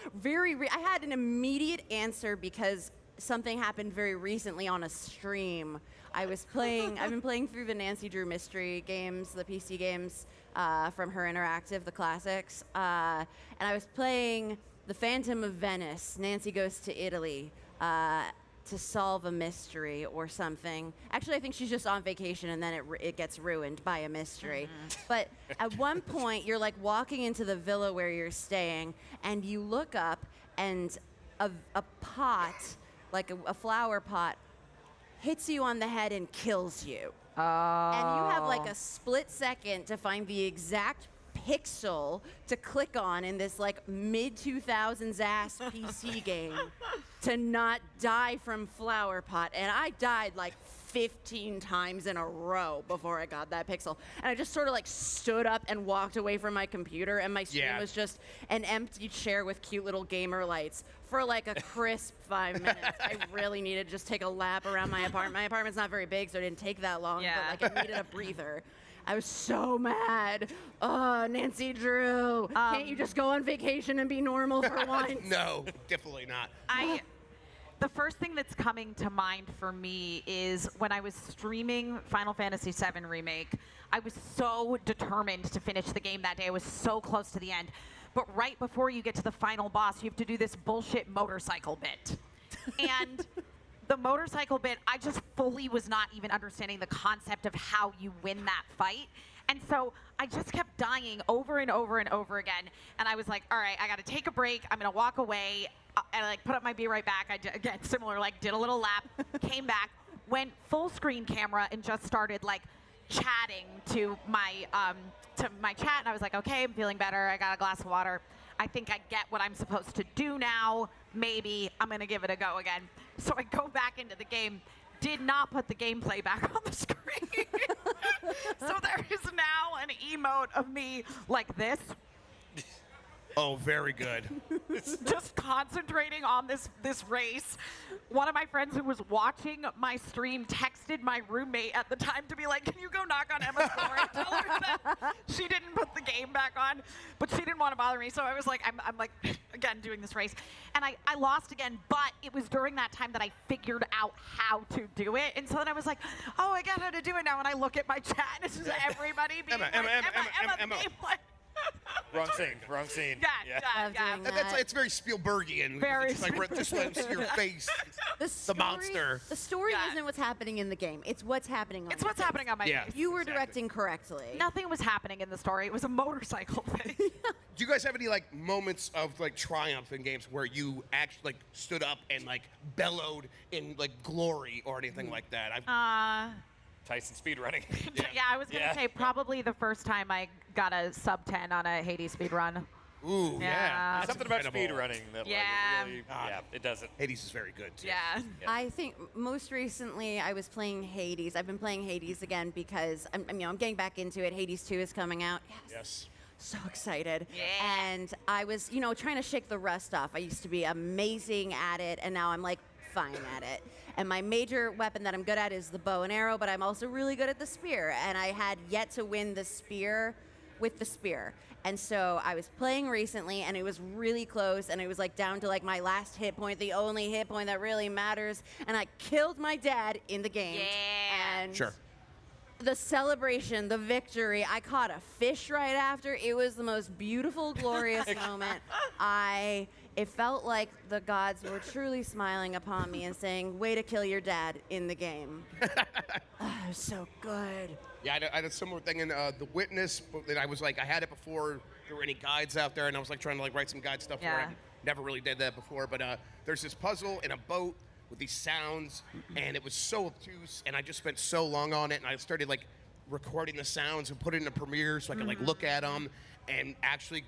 had an immediate answer because something happened very recently on a stream. I've been playing through the Nancy Drew mystery games, the PC games from Her Interactive, the classics, and I was playing The Phantom of Venice. Nancy goes to Italy to solve a mystery or something. Actually, I think she's just on vacation and then it gets ruined by a mystery. But at one point, you're walking into the villa where you're staying and you look up and a pot, a flower pot, hits you on the head and kills you. Oh. And you have a split second to find the exact pixel to click on in this mid-2000s ass PC game to not die from flower pot. And I died 15 times in a row before I got that pixel. And I just sort of stood up and walked away from my computer, and my screen was just an empty chair with cute little gamer lights for a crisp 5 minutes. I really needed to just take a lap around my apartment. My apartment's not very big, so it didn't take that long, but it needed a breather. I was so mad. Oh, Nancy Drew, can't you just go on vacation and be normal for once? No, definitely not. The first thing that's coming to mind for me is when I was streaming Final Fantasy VII Remake, I was so determined to finish the game that day. I was so close to the end. But right before you get to the final boss, you have to do this bullshit motorcycle bit. And the motorcycle bit, I just fully was not even understanding the concept of how you win that fight. And so I just kept dying over and over and over again. And I was like, all right, I got to take a break. I'm going to walk away. And I put up my be right back. I did, again, similar, did a little lap, came back, went full screen camera and just started chatting to my chat. And I was like, okay, I'm feeling better. I got a glass of water. I think I get what I'm supposed to do now. Maybe I'm going to give it a go again. So I go back into the game, did not put the gameplay back on the screen. So there is now an emote of me like this. Oh, very good. Just concentrating on this race. One of my friends who was watching my stream texted my roommate at the time to be like, can you go knock on Emma's door and tell her that she didn't put the game back on? But she didn't want to bother me. So I was like, I'm again, doing this race. And I lost again, but it was during that time that I figured out how to do it. And so then I was like, oh, I got how to do it now. And I look at my chat and it's just everybody being Emma, the gameplay. Wrong scene. Wrong scene. Love doing that. It's very Spielbergian. Very It's like just let him see your face. The monster. The story isn't what's happening in the game. It's what's happening on It's what's happening on my face. You were directing correctly. Nothing was happening in the story. It was a motorcycle thing. Do you guys have any like moments of like triumph in games where you actually like stood up and like bellowed in like glory or anything like that? Tyson speedrunning. Yeah, I was gonna say probably the first time I got a sub 10 on a Hades speedrun. Ooh, yeah. Something about speedrunning that Yeah. like, it really, it doesn't. Hades is very good, too. Yeah. I think most recently I was playing Hades. I've been playing Hades again because I'm getting back into it. Hades 2 is coming out. Yes. So excited. And I was, trying to shake the rust off. I used to be amazing at it, and now I'm like fine at it. And my major weapon that I'm good at is the bow and arrow, but I'm also really good at the spear. And I had yet to win the spear with the spear. And so I was playing recently, and it was really close, and it was like down to like my last hit point, the only hit point that really matters. And I killed my dad in the game. Yeah. And Sure. the celebration, the victory, I caught a fish right after. It was the most beautiful, glorious moment. It felt like the gods were truly smiling upon me and saying, way to kill your dad in the game. It was so good. Yeah, I had a similar thing in The Witness, but I was like, I had it before there were any guides out there, and I was like trying to like write some guide stuff for it. I never really did that before, but there's this puzzle in a boat with these sounds, and it was so obtuse, and I just spent so long on it, and I started like recording the sounds and put it in a Premiere so I could like look at them and actually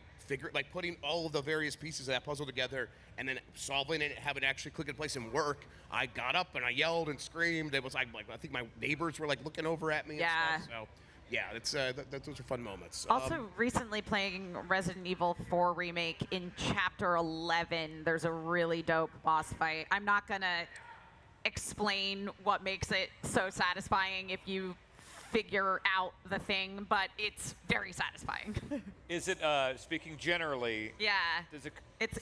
putting all of the various pieces of that puzzle together and then solving it, have it actually click in place and work. I got up and I yelled and screamed. It was like I think my neighbors were like looking over at me. Yeah. And stuff. So yeah, it's those are fun moments. Also, recently playing Resident Evil 4 Remake in Chapter 11, there's a really dope boss fight. I'm not going to explain what makes it so satisfying if you figure out the thing, but it's very satisfying. Is it, speaking generally? Yeah. Does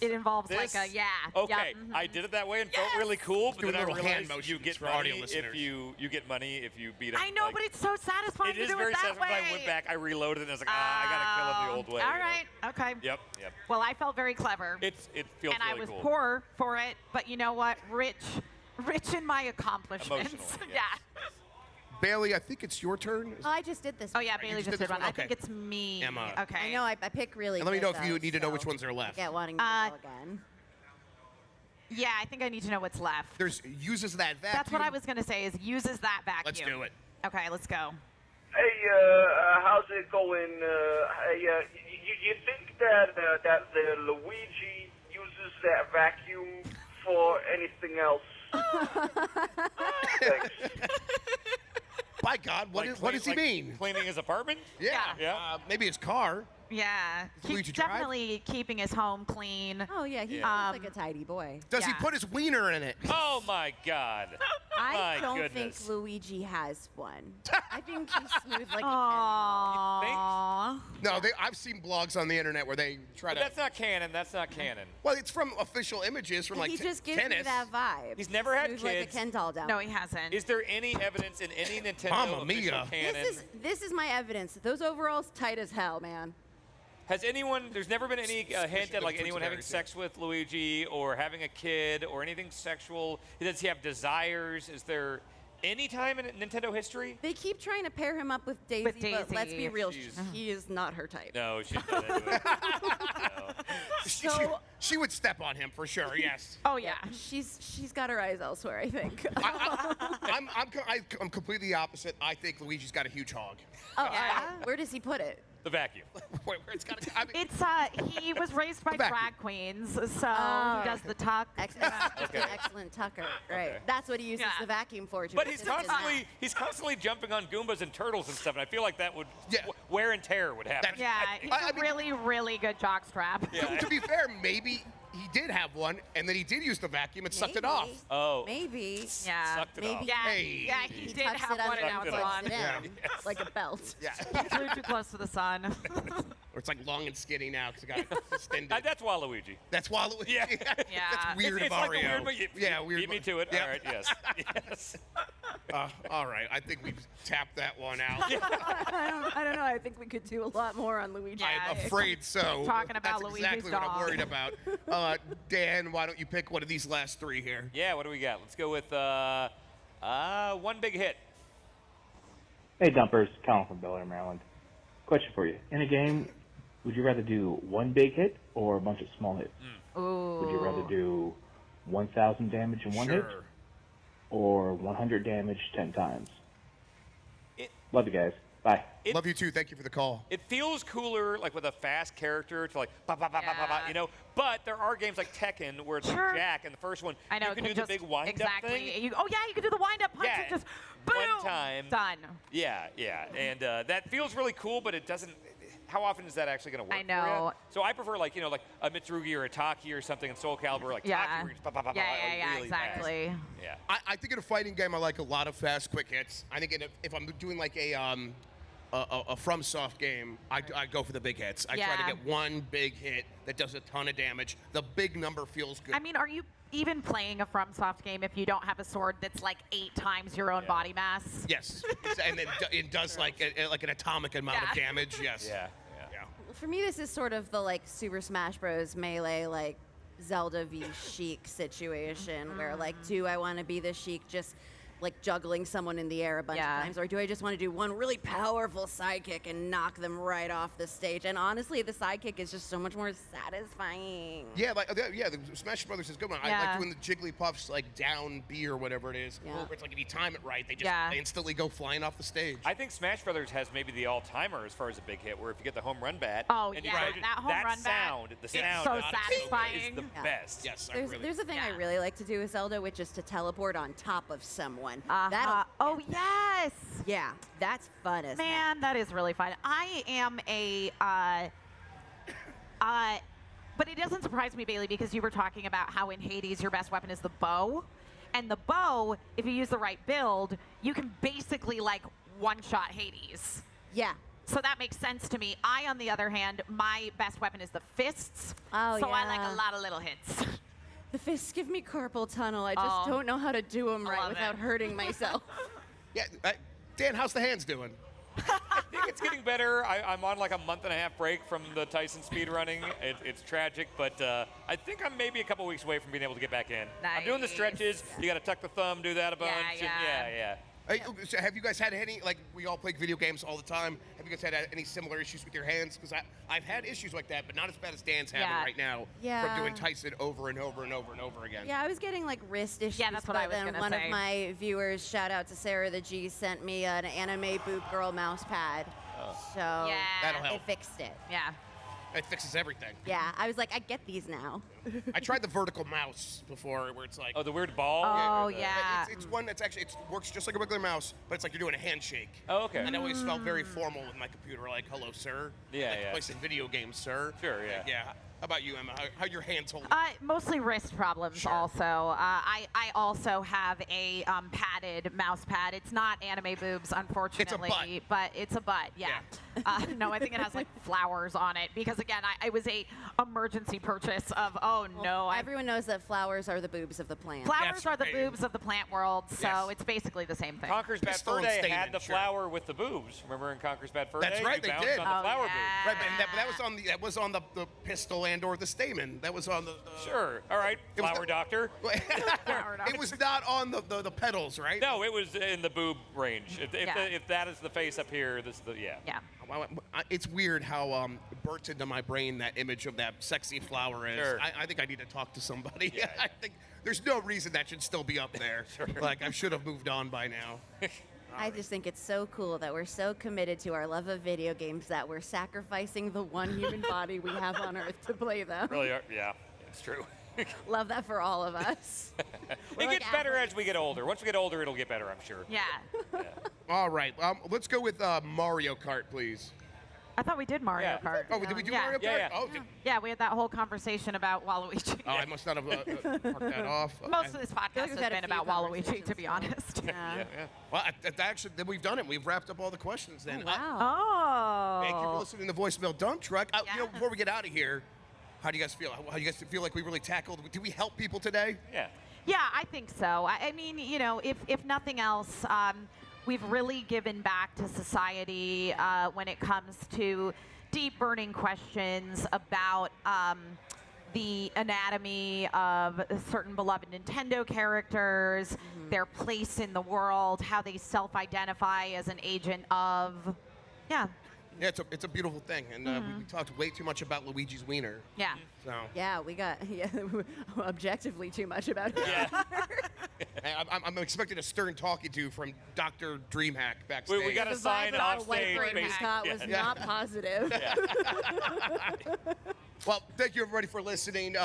it involves this? like a, yeah. Okay, Yep. I did it that way and felt really cool, but Doing then I little hand realized you motions get for audio money listeners. if you get money if you beat him. I know, like, but it's so satisfying it to is do very it that satisfying. way. I went back, I reloaded, and I was like, I gotta kill him the old way. All right, okay. Yep. Well, I felt very clever. It feels and really I was cool. poor for it, but you know what? Rich in my accomplishments. Emotionally, Yeah. Bailey, I think it's your turn. Oh, I just did this Oh, yeah, one. Bailey just just did did this one. one? I think Okay. it's me. Emma. Okay. I know, I pick really And let me know good, if you though, need to know so which ones are left. Get wanting to go again. Yeah, I think I need to know what's left. There's uses that vacuum. That's what I was going to say, is uses that vacuum. Let's do it. Okay, let's go. Hey, how's it going? You think that the Luigi uses that vacuum for anything else? Thanks. By God, what does he mean? Cleaning his apartment? Yeah. Yeah. Maybe his car. Yeah. Does Luigi He's drive? definitely keeping his home clean. Oh, yeah, he Yeah. looks like a tidy boy. Does he Yeah. put his wiener in it? Oh my God. I My don't goodness. think Luigi has one. I think he's smooth like a Aww. No, I've seen blogs on the internet where they try But to. that's not canon. That's not canon. Well, it's from official images from like He just gives tennis. me that vibe. He's never had Smooth like a kids. Ken doll down. No, he hasn't. Is there any evidence in any Nintendo Mamma official mia. canon? This is my evidence. Those overalls tight as hell, man. Has anyone? There's never been any hint at like the anyone having Twix sex with Luigi or having a kid or anything sexual. Does he have desires? Is there any time in Nintendo history? They keep trying to pair him up with Daisy, but let's be Daisy. real, She's- he is not her type. No, she's not into it. No. She would step on him for sure. Yes. Oh, yeah. She's got her eyes elsewhere, I think. I'm completely opposite. I think Luigi's got a huge hog. Oh, yeah? Where does he put it? The vacuum. Where it's got. I mean, It's he was raised by Vacuum. drag queens, so Oh. he does the tuck. Excellent tucker. Right. Okay. That's what he uses Yeah. the vacuum for. But he's constantly jumping on Goombas and turtles and stuff, and I feel like that would wear and tear would happen. Yeah, he's a really, really good jockstrap. to be fair, maybe he did have one, and then he did use the vacuum and sucked it off. Oh. Maybe. Yeah. Sucked it Maybe. off. Yeah, Hey. yeah, he did tucks have it one, and now under it's and on. plugs it in, Yes. like a belt. Yeah. He flew too close to the sun. Or it's like long and skinny now because it got extended. That's Waluigi. That's Waluigi. Yeah. Yeah. That's weird It's of like a Mario. weird, Yeah, weird. Beat me to it. Yeah. All right, yes. Yes. All right, I think we've tapped that one out. I don't know. I think we could do a lot more on Luigi. I'm afraid so. Talking about That's Luigi's exactly what I'm dog. worried about. Dan, why don't you pick one of these last three here? Yeah, what do we got? Let's go with one big hit. Hey, Dumpers. Colin from Bel Air, Maryland. Question for you. In a game, would you rather do one big hit or a bunch of small hits? Ooh. Would you rather do 1,000 damage in one hit or 100 damage 10 times? Love you guys. Bye. Love you too. Thank you for the call. It feels cooler, like with a fast character, to like, ba, ba, ba, ba, ba, ba, you know. But there are games like Tekken where it's like Jack in the first one. I know. You can do the big wind-up thing. You can do the wind-up punch and just boom. One time. Done. Yeah, yeah. And that feels really cool, but it doesn't. How often is that actually going to work? I know. For you? So I prefer like like a Mitsurugi or a Taki or something in Soul Calibur, like Taki, where you just ba, ba, ba, ba, really exactly. fast. Yeah. I think in a fighting game, I like a lot of fast, quick hits. I think if I'm doing like a FromSoft game, I go for the big hits. I try to get one big hit that does a ton of damage. The big number feels good. I mean, are you even playing a FromSoft game if you don't have a sword that's like 8 times your own body mass? Yes, and it does like an atomic amount of damage. Yes. Yeah. For me, this is sort of the like Super Smash Bros. Melee, like Zelda v Sheik situation, where like, do I want to be the Sheik just like juggling someone in the air a bunch of times, or do I just want to do one really powerful sidekick and knock them right off the stage? And honestly, the sidekick is just so much more satisfying. Yeah, the Smash Brothers is good one. I like doing the Jigglypuffs like down B or whatever it is. Where it's like if you time it right, they instantly go flying off the stage. I think Smash Brothers has maybe the all-timer as far as a big hit, where if you get the home run bat, that home run sound, bat, the sound, so satisfying. is the best. Yes, there's a thing I really like to do with Zelda, which is to teleport on top of someone. Oh yes. Yeah, that's fun as Man, that is really fun. I am a but it doesn't surprise me, Bailey, because you were talking about how in Hades your best weapon is the bow. And the bow, if you use the right build, you can basically like one-shot Hades. Yeah. So that makes sense to me. On the other hand, my best weapon is the fists. Oh, so I like a lot of little hits. The fists give me carpal tunnel. I just don't know how to do them right without hurting myself. Yeah, Dan, how's the hands doing? I think it's getting better. I'm on like a month-and-a-half break from the Tyson speed running. It's tragic, but I think I'm maybe a couple weeks away from being able to get back in. I'm doing the stretches. You got to tuck the thumb, do that a bunch. Yeah. So have you guys had any, like, we all play video games all the time. Have you guys had any similar issues with your hands? Because I've had issues like that, but not as bad as Dan's having right now from doing Tyson over and over and over and over again. Yeah, I was getting, like, wrist issues. Yeah, that's what I was going to say. One of my viewers, shout out to Sarah the G, sent me an anime boob girl mouse pad. So that'll help. it fixed it. Yeah. It fixes everything. Yeah, I was like, I get these now. I tried the vertical mouse before, where it's like... Oh, the weird ball? Oh, yeah. It's one that's actually, it works just like a regular mouse, but it's like you're doing a handshake. Oh, okay. And it always felt very formal with my computer, like, hello, sir. Yeah, like, play some video games, sir. Sure, yeah. Yeah. How about you, Emma? How your hands holding? Mostly wrist problems also. I also have a padded mouse pad. It's not anime boobs, unfortunately. But it's a butt, yeah. No, I think it has like flowers on it because, again, it was a emergency purchase of, Everyone knows that flowers are the boobs of the plant. Flowers are the boobs of the plant world, so it's basically the same thing. Conker's Bad Fur Day had the flower with the boobs. Remember in Conker's Bad Fur Day? That's right, you they did. on the flower boobs. Right, but that was on the pistol and or the stamen. That was on the... Sure. All right. Flower doctor. It was not on the petals, right? No, it was in the boob range. If that is the face up here, this is the... Yeah. It's weird how burnt into my brain that image of that sexy flower is. Sure. I think I need to talk to somebody. I think there's no reason that should still be up there. Sure. Like, I should have moved on by now. I just think it's so cool that we're so committed to our love of video games that we're sacrificing the one human body we have on Earth to play them. Really are. Yeah, it's true. Love that for all of us. It gets better as we get older. Once we get older, it'll get better, I'm sure. Yeah. All right. Let's go with Mario Kart, please. I thought we did Mario Kart. Oh, did we do Mario Kart? Yeah. Oh, yeah, we had that whole conversation about Waluigi. Oh, I must not have parked that off. Most of this podcast has been about Waluigi, to be honest. Yeah. Well, actually, then we've done it. We've wrapped up all the questions then. Wow. Thank you for listening to the Voicemail Dump Truck. Before we get out of here, how do you guys feel? How do you guys feel like we really tackled? Did we help people today? Yeah. Yeah, I think so. I mean, you know, if nothing else, we've really given back to society when it comes to deep burning questions about the anatomy of certain beloved Nintendo characters, their place in the world, how they self-identify as an agent of, yeah. Yeah, it's a beautiful thing, and we talked way too much about Luigi's wiener. Yeah. So. Yeah, we got objectively too much about it. Yeah. Hey, I'm expecting a stern talking to from Dr. Dreamhack backstage. We got a sign off stage. Scott was not positive. Well, thank you everybody for listening.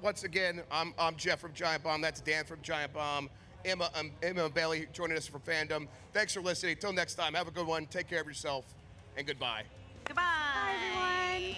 Once again, I'm Jeff from Giantbomb. That's Dan from Giantbomb. Emma and Bailey joining us for Fandom. Thanks for listening. Till next time, have a good one. Take care of yourself, and goodbye. Goodbye. Bye, everyone.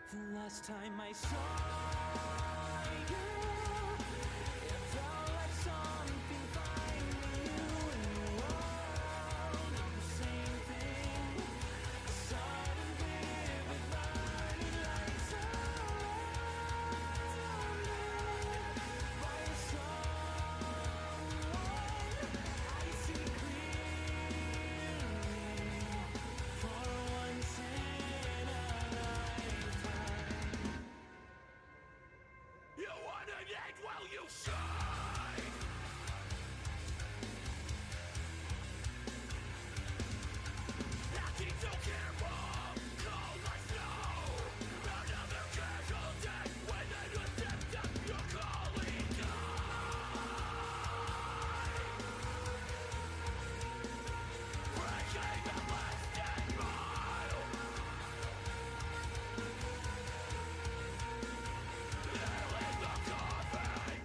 The last time I saw you, it felt like something finding you in the world of the same thing. Sudden vivid burning lights surrounded by someone I see clearly for once in a lifetime. You wanna end while you shine. Acting so careful, cold like snow. Another casualty when they attempt up your calling die. Breaking the lasting mile. Nailing the coffin.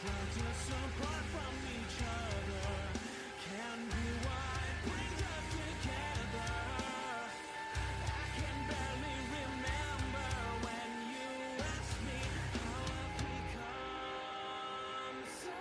Dragged us apart from each other. Can be what brings us together. I can barely remember when you asked me how I've become so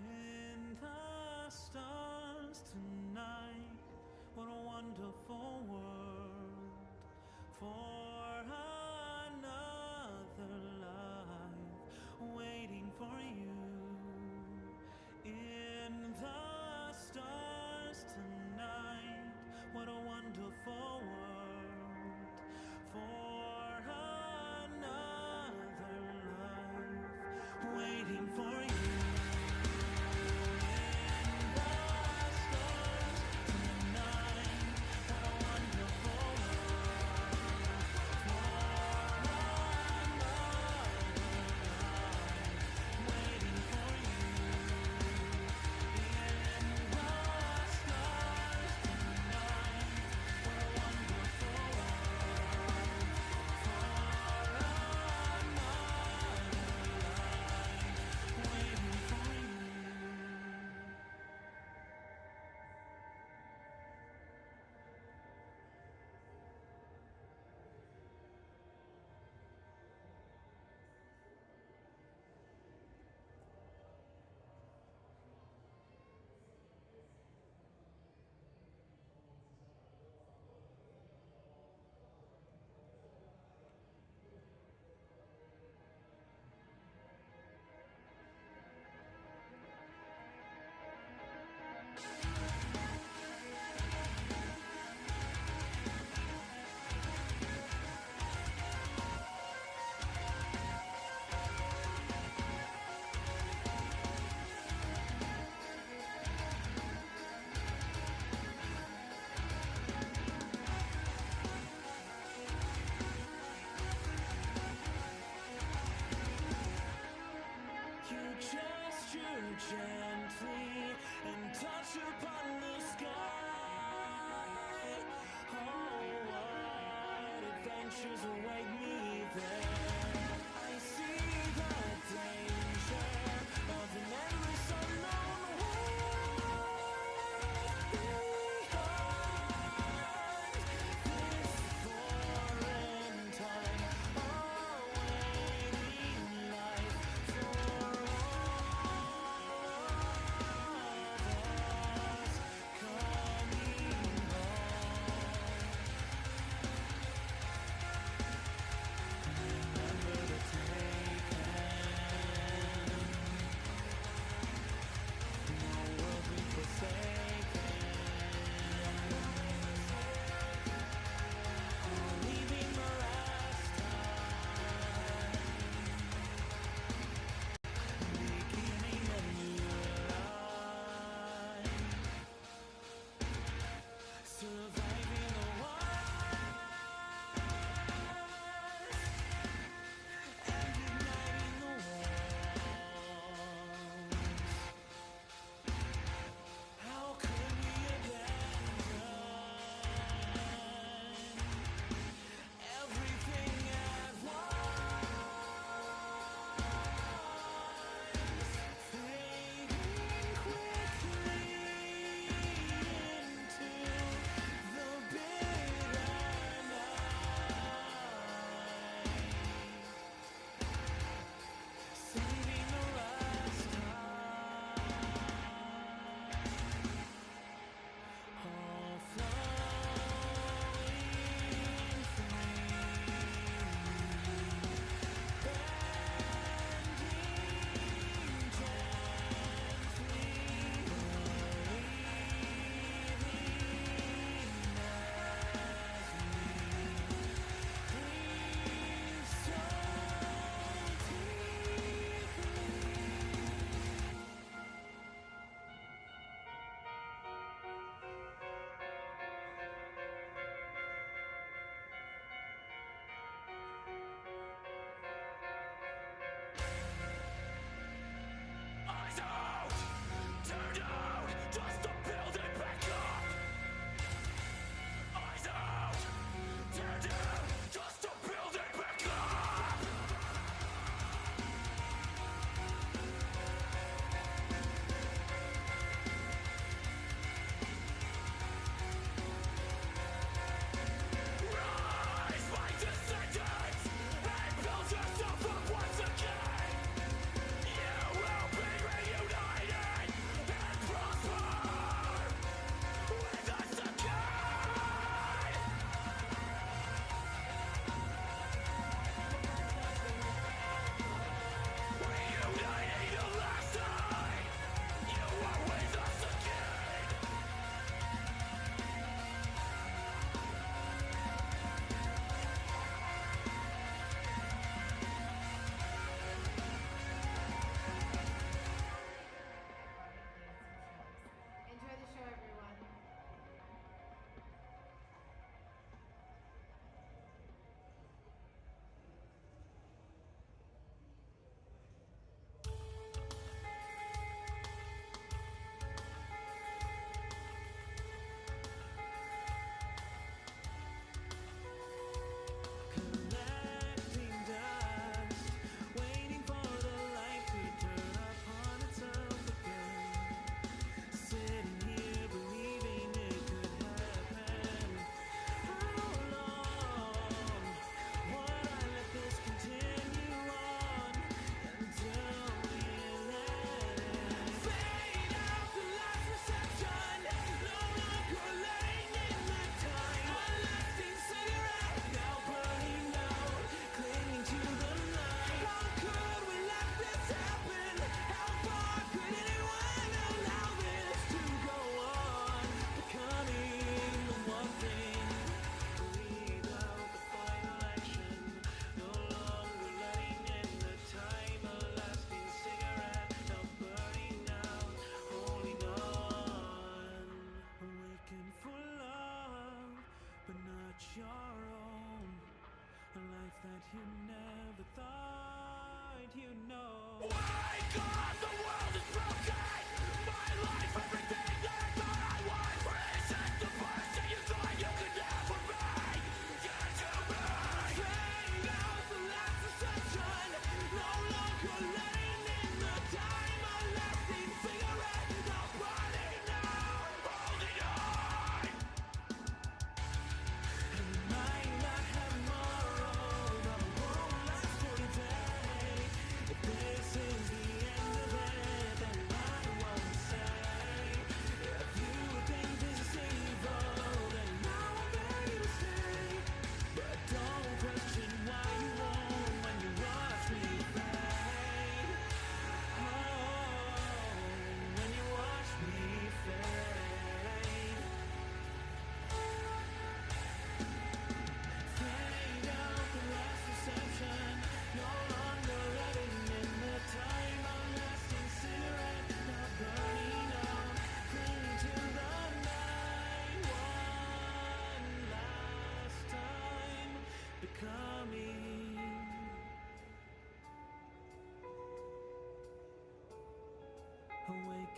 in the stars tonight. What a wonderful world for another life waiting for you. In the stars tonight. What a wonderful world for another life waiting for you. You gesture gently and touch upon the sky. Oh, what adventures await me there. I see the danger of an endless unknown world behind this foreign time. Awaiting life for coming home.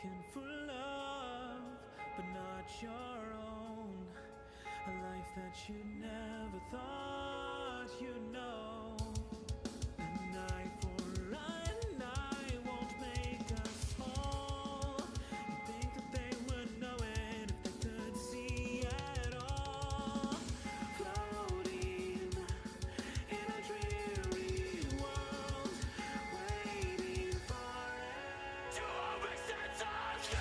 looking for love, but not your own. A life that you never thought you'd know. An eye for an eye won't make us whole. You think that they would know it if they could see at all. Floating in a dreary world, waiting for it to make sense of you.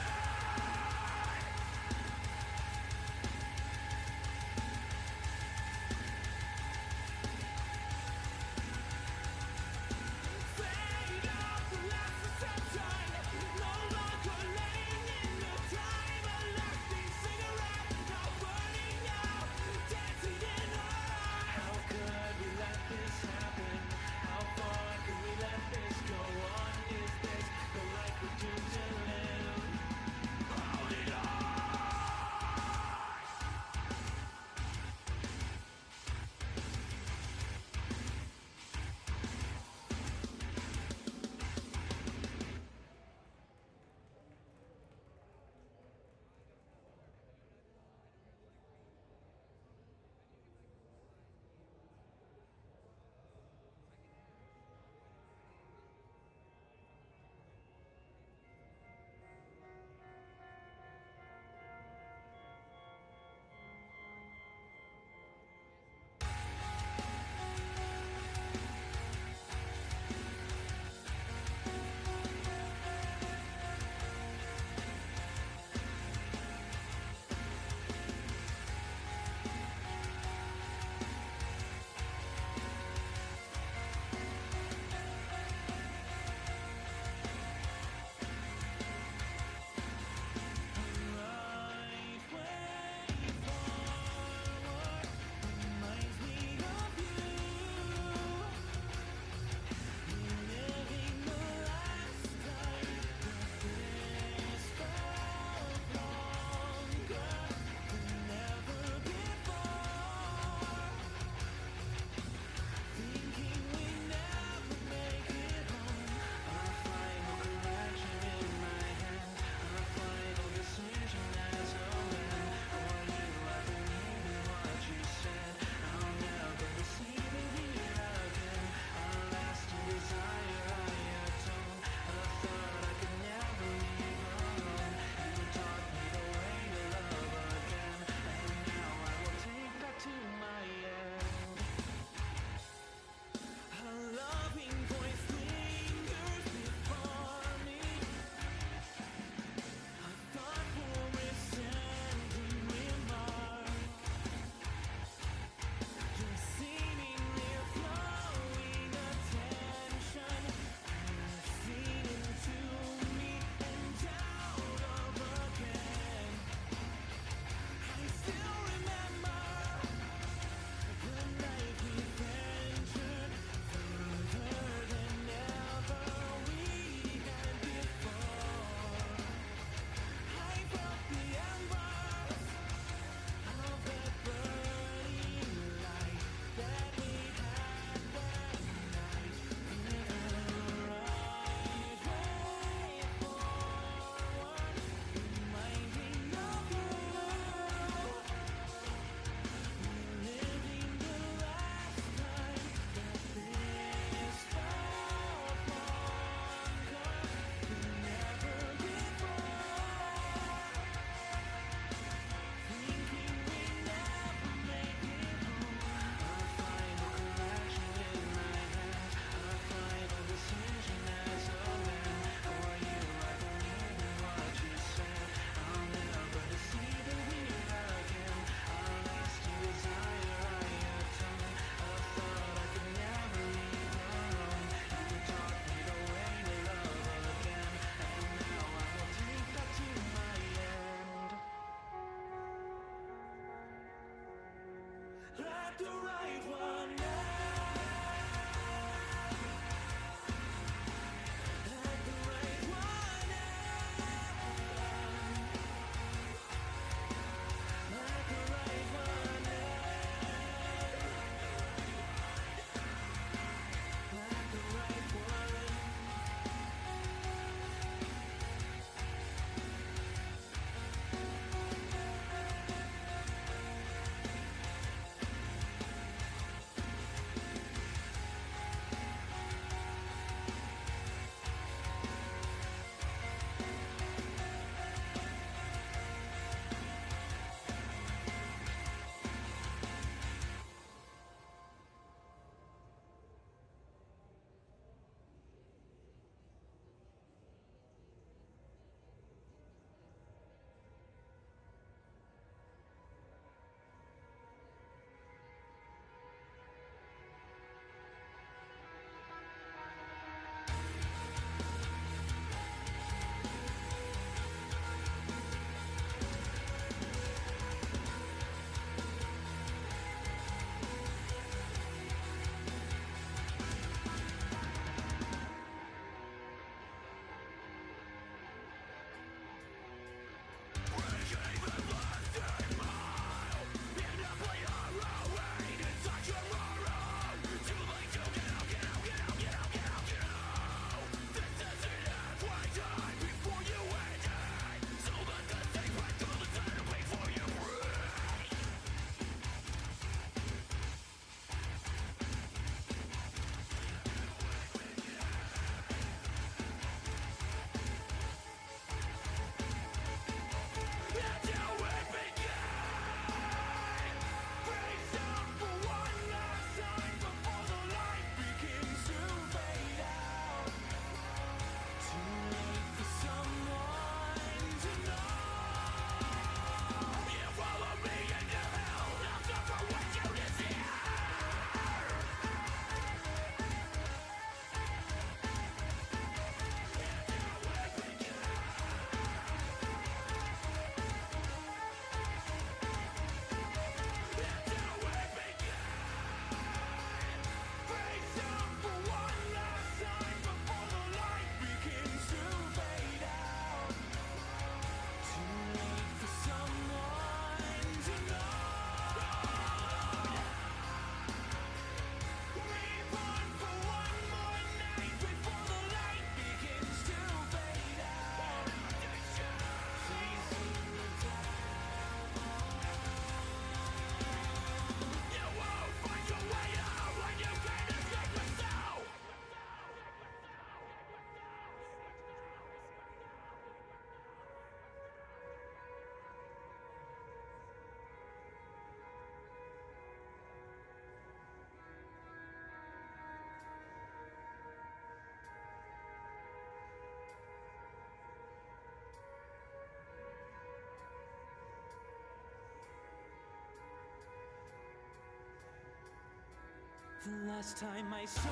The last time I saw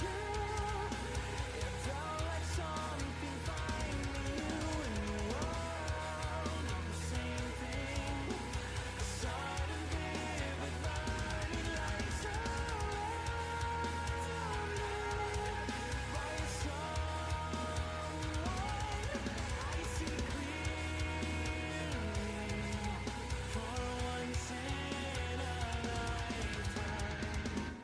you, it felt like something finally you and the world are the same thing. Sudden vivid burning lights surrounded by someone I see clearly for once in a lifetime.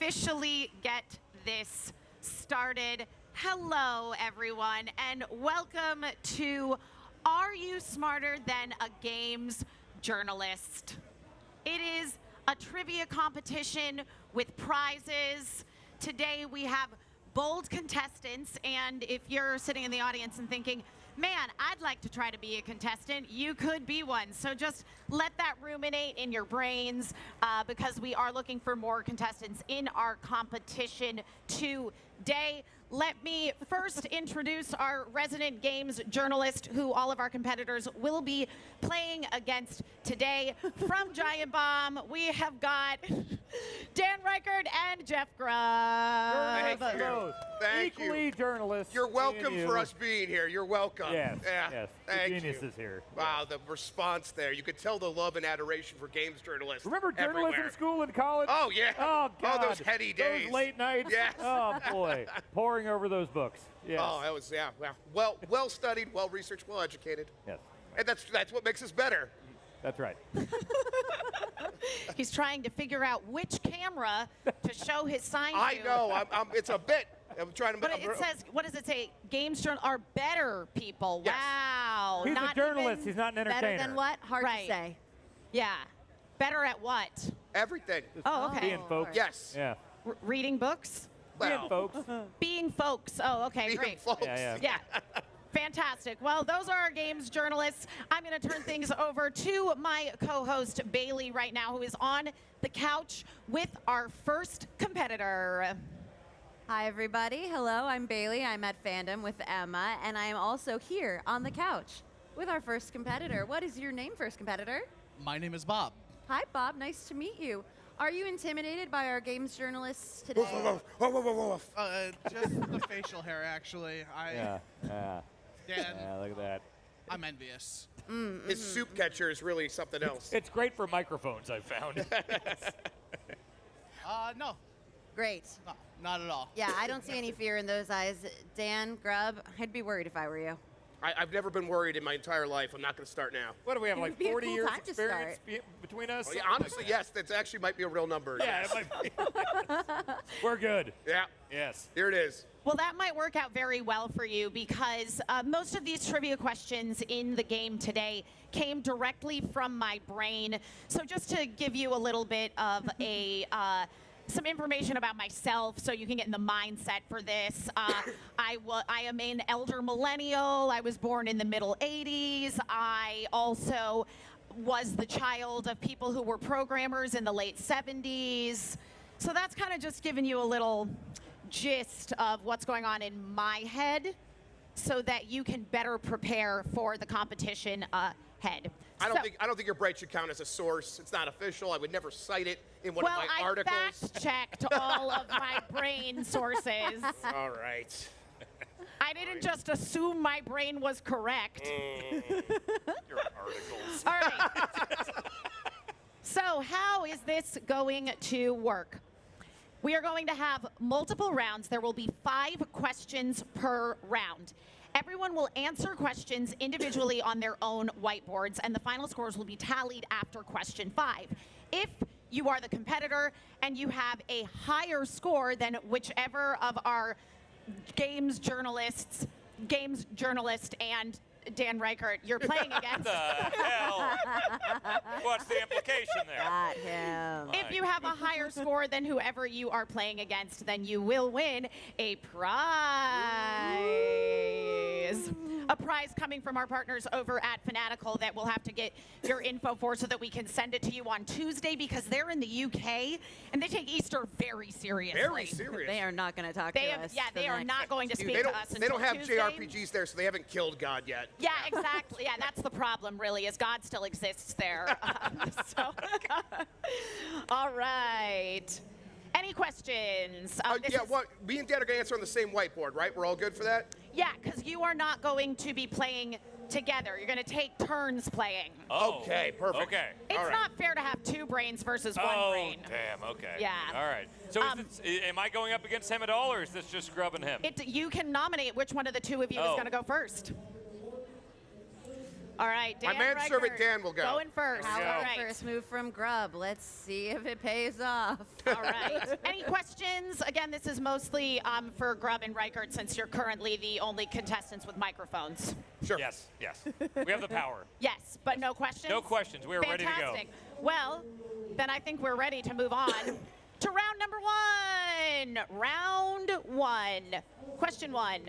officially get this started. Hello, everyone, and welcome to Are You Smarter Than a Games Journalist? It is a trivia competition with prizes. Today we have bold contestants, and if you're sitting in the audience and thinking, man, I'd like to try to be a contestant, you could be one. So just let that ruminate in your brains because we are looking for more contestants in our competition today. Let me first introduce our resident games journalist who all of our competitors will be playing against today. From Giantbomb, we have got Dan Ryckert and Jeff Grubb. Thank you. Thank Equally you. journalist. You're welcome me and for you. us being here. You're welcome. Yes, Yeah. yes. Thank The genius you. is here. Wow, the response there. You could tell the love and adoration for games journalists. Remember journalism everywhere. school in college? Oh, yeah. Oh, God. Oh, those heady days. Those late nights. Yes. Oh, boy. Poring over those books. Yes. Oh, that was, yeah. Well studied, well researched, well educated. Yes. And that's what makes us better. That's right. He's trying to figure out which camera to show his sign to. I know. It's a bit. I'm trying to. But it says, what does it say? Games journal are better people. Yes. Wow. He's not a journalist. even He's not an entertainer. Better than what? Hard Right. to say. Yeah. Better at what? Everything. Oh, okay. Being folks. Yes. Yeah. Reading books? Being folks. Being folks. Oh, okay, Being great. folks. Yeah. Yeah. Fantastic. Well, those are our games journalists. I'm going to turn things over to my co-host, Bailey, right now, who is on the couch with our first competitor. Hi, everybody. Hello, I'm Bailey. I'm at Fandom with Emma, and I'm also here on the couch with our first competitor. What is your name, first competitor? My name is Bob. Hi, Bob. Nice to meet you. Are you intimidated by our games journalists today? Just the facial hair, actually. Yeah. Dan, Yeah, look at that. I'm envious. His soup catcher is really something else. It's great for microphones, I've found. No, Great. no, not at all. Yeah, I don't see any fear in those eyes. Dan, Grubb, I'd be worried if I were you. I've never been worried in my entire life. I'm not going to start now. What do we have, It like would be a 40 cool years time to experience start. between us? Oh, yeah, honestly, yes. That actually might be a real number. Yeah, yes. it might be. We're good. Yeah. Yes. Here it is. Well, that might work out very well for you because most of these trivia questions in the game today came directly from my brain. So just to give you a little bit of a some information about myself so you can get in the mindset for this. I am an elder millennial. I was born in the middle 80s. I also was the child of people who were programmers in the late 70s. So that's kind of just giving you a little gist of what's going on in my head so that you can better prepare for the competition ahead. I don't think your brain should count as a source. It's not official. I would never cite it in one of my I articles. fact-checked all of my brain sources. All right. I didn't just assume my brain was correct. Your articles. All right. So how is this going to work? We are going to have multiple rounds. There will be 5 questions per round. Everyone will answer questions individually on their own whiteboards, and the final scores will be tallied after question 5. If you are the competitor and you have a higher score than whichever of our games journalist and Dan Ryckert you're playing against. The hell? What's the implication there? Got him. If you have a higher score than whoever you are playing against, then you will win a prize. A prize coming from our partners over at Fanatical that we'll have to get your info for so that we can send it to you on Tuesday because they're in the UK and they take Easter very seriously. Very serious. They are not going to talk to us. Yeah, they are not going to speak They to us don't until have Tuesday. JRPGs there, so they haven't killed God yet. Yeah, exactly. Yeah, that's the problem, really, is God still exists there. All right. Any questions? Me and Dad are going to answer on the same whiteboard, right? We're all good for that? Yeah, because you are not going to be playing together. You're going to take turns playing. Oh, okay, perfect. Okay. It's all right. not fair to have 2 brains versus 1 brain. Damn. Okay. Yeah. All right. So am I going up against him at all, or is this just grubbing him? You can nominate which one of the 2 of you is going to go first. All right, Dan My manservant Ryckert, Dan will go. Going first. How All about right. first move from Grubb? Let's see if it pays off. All right. Any questions this is mostly for Grubb and Ryckert, since you're currently the only contestants with microphones. Sure. Yes. We have the power. Yes, but no questions? No questions. We are ready to go. Fantastic. Well, then I think we're ready to move on to round number 1. Round 1. Question 1.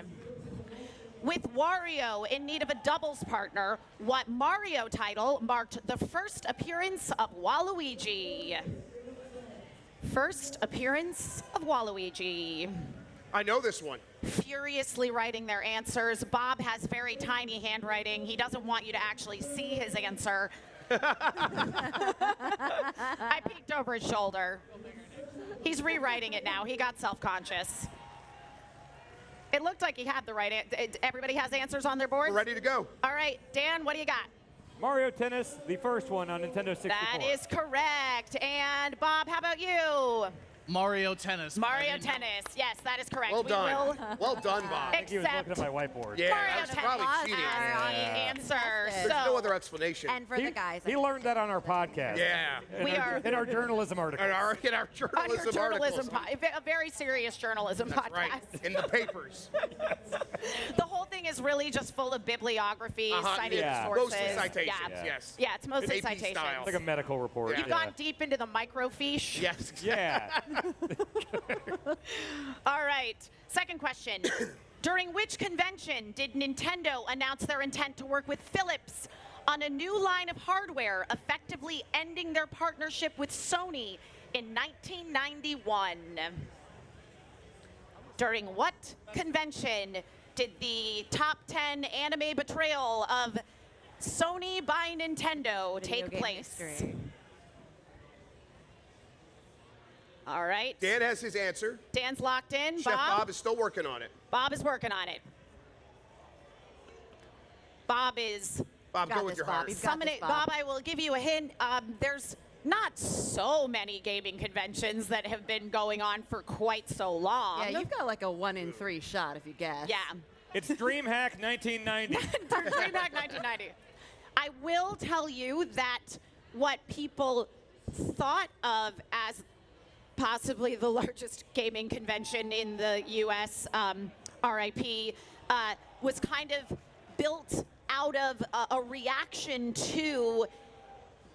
With Wario in need of a doubles partner, what Mario title marked the first appearance of Waluigi? First appearance of Waluigi. I know this one. Furiously writing their answers. Bob has very tiny handwriting. He doesn't want you to actually see his answer. I peeked over his shoulder. He's rewriting it now. He got self-conscious. It looked like he had the right answer. Everybody has answers on their boards? We're ready to go. All right, Dan, what do you got? Mario Tennis, the first one on Nintendo 64. That is correct. And Bob, how about you? Mario Tennis. Mario Tennis. Yes, that is correct. Well We done. will Well done, Bob. I think he was looking at my whiteboard. Yeah, Mario that's Tennis probably cheating. as the answer. There's no other explanation. And for the guys. He learned that on our podcast. Yeah. In our journalism article. In our On your journalism journalism, articles. a very serious journalism That's podcast. right. In the papers. The whole thing is really just full of bibliography, citing Yeah. sources. Mostly citations, Yeah. yes. Yeah, it's mostly In AP citations. style. It's like a medical report. You've gone deep into the microfiche. Yes. Yeah. All right. Second question. During which convention did Nintendo announce their intent to work with Philips on a new line of hardware, effectively ending their partnership with Sony in 1991? During what convention did the top 10 anime betrayal of Sony by Nintendo take place? All right. Dan has his answer. Dan's locked in. Chef Bob is still working on it. Bob is working on it. Bob, go with your heart. Bob, I will give you a hint. There's not so many gaming conventions that have been going on for quite so long. Yeah, you've got like a 1 in 3 shot if you guess. Yeah. It's Dreamhack 1990. Dreamhack 1990. I will tell you that what people thought of as possibly the largest gaming convention in the U.S., RIP, was kind of built out of a reaction to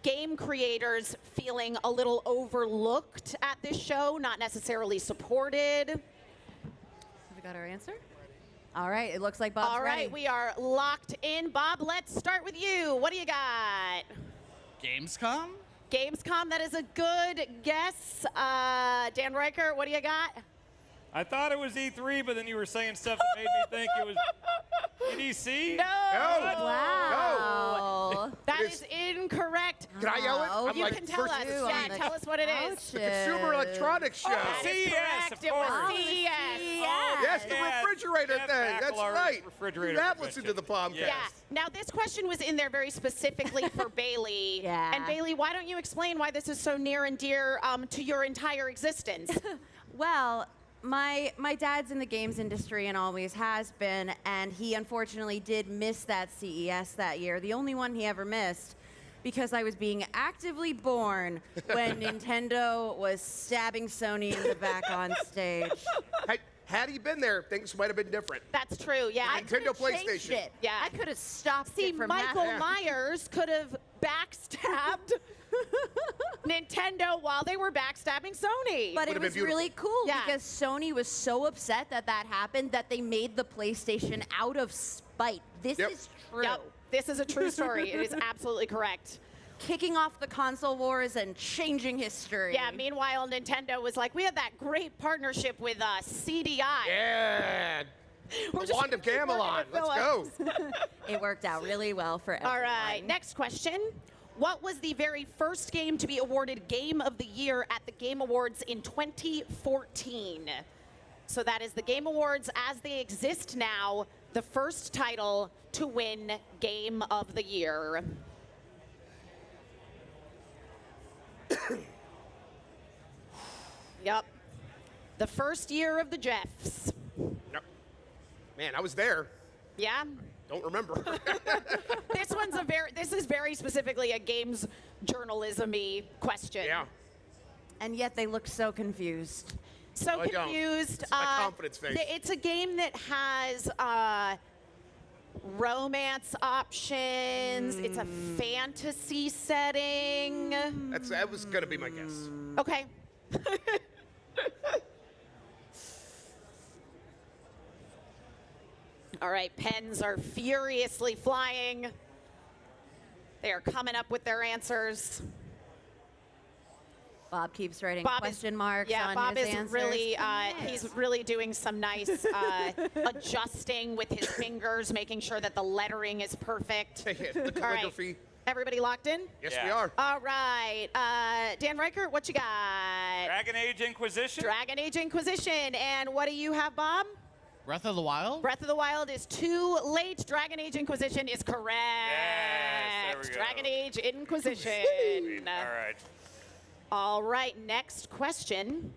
game creators feeling a little overlooked at this show, not necessarily supported. Have we got our answer? All right, it looks like Bob's All right, ready. we are locked in. Bob, let's start with you. What do you got? Gamescom? Gamescom, that is a good guess. Dan Ryckert, what do you got? I thought it was E3, but then you were saying stuff that made me think it was EDC. No. Wow. That is incorrect. Can I yell it? I'm You like, can tell us. first- Yeah, tell us what it is. The Consumer Electronics Show. That is CES, correct. of It was course. CES. Yes, the refrigerator Jeff thing. That's Bachelor's right. refrigerator You have convention. listened to the podcast. Yeah. Now, this question was in there very specifically for Bailey. Yeah. And Bailey, why don't you explain why this is so near and dear to your entire existence? Well, my dad's in the games industry and always has been, and he unfortunately did miss that CES that year, the only one he ever missed, because I was being actively born when Nintendo was stabbing Sony in the back on stage. Had he been there, things might have been different. That's true, yeah. I Nintendo Changed PlayStation. it. Yeah. I could have stopped See, it from Michael happening. Myers could have backstabbed Nintendo while they were backstabbing Sony. But it was really cool Yeah. because Sony was so upset that happened that they made the PlayStation out of spite. This is true. Yep. This is a true story. It is absolutely correct. Kicking off the console wars and changing history. Yeah, meanwhile, Nintendo was like, we had that great partnership with CDI. Yeah. We're The Wand of Gamelon. Let's go. It worked out really well for everyone. All right, next question. What was the very first game to be awarded Game of the Year at the Game Awards in 2014? So that is the Game Awards as they exist now, the first title to win Game of the Year. Yep. The first year of the Jeffs. Yep. Man, I was there. Yeah? Don't remember. This is very specifically a games journalism-y question. Yeah. And yet they look so confused. So I don't. confused. This is my confidence face. It's a game that has romance options. It's a fantasy setting. That was gonna be my guess. Okay. All right, pens are furiously flying. They are coming up with their answers. Bob keeps writing Bob question is, marks yeah, on Bob his is answers. really, he's really doing some nice adjusting with his fingers, making sure that the lettering is perfect. the calligraphy. All right. Everybody locked in? Yes, we are. All right. Dan Ryckert, what you got? Dragon Age Inquisition. Dragon Age Inquisition. And what do you have, Bob? Breath of the Wild? Breath of the Wild is too late. Dragon Age Inquisition is correct. Yes, there we go. Dragon Age Inquisition. All right. All right, next question.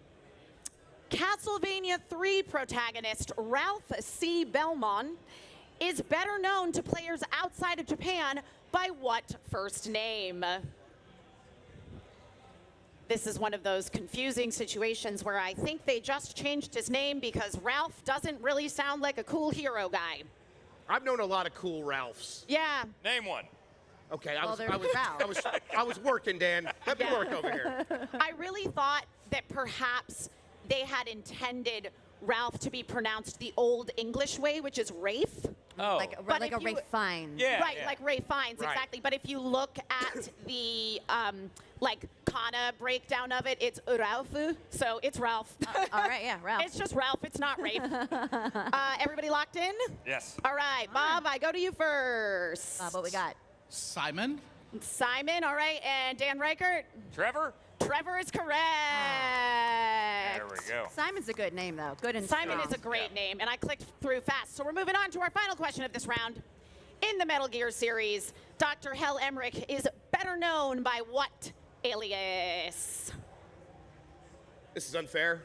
Castlevania 3 protagonist Ralph C. Belmont is better known to players outside of Japan by what first name? This is one of those confusing situations where I think they just changed his name because Ralph doesn't really sound like a cool hero guy. I've known a lot of cool Ralphs. Yeah. Name one. Okay, Well, there's Ralph. I was working, Dan. Let me work over here. I really thought that perhaps they had intended Ralph to be pronounced the old English way, which is Rafe. Oh. Like a Ray Fiennes. Yeah, Right, yeah. like Ray Fiennes, Right. exactly. But if you look at the like kana breakdown of it, it's Ralph, so it's Ralph. All right, yeah, Ralph. It's just Ralph. It's not Rafe. Everybody locked in? Yes. All right, Bob, I go to you first. What we got? Simon? Simon, all right, and Dan Ryckert? Trevor. Trevor is correct. There we go. Simon's a good name, though. Good and Simon strong. is a great name, and I clicked through fast. So we're moving on to our final question of this round. In the Metal Gear series, Dr. Hell Emmerich is better known by what alias? This is unfair.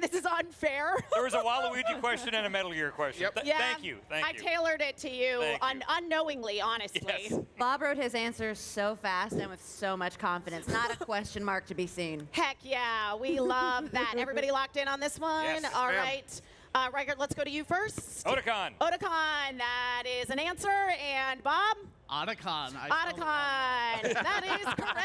This is unfair. There was a Waluigi question and a Metal Gear question. Yep. Yeah, Thank you. Thank I you. tailored it to you, Thank you. unknowingly, honestly. Yes. Bob wrote his answers so fast and with so much confidence. Not a question mark to be seen. Heck yeah, we love that. Everybody locked in on this one? Yes, All ma'am. right. Ryckert, let's go to you first. Otakon. Otakon, that is an answer. And Bob? Otacon. Otacon. That is correct.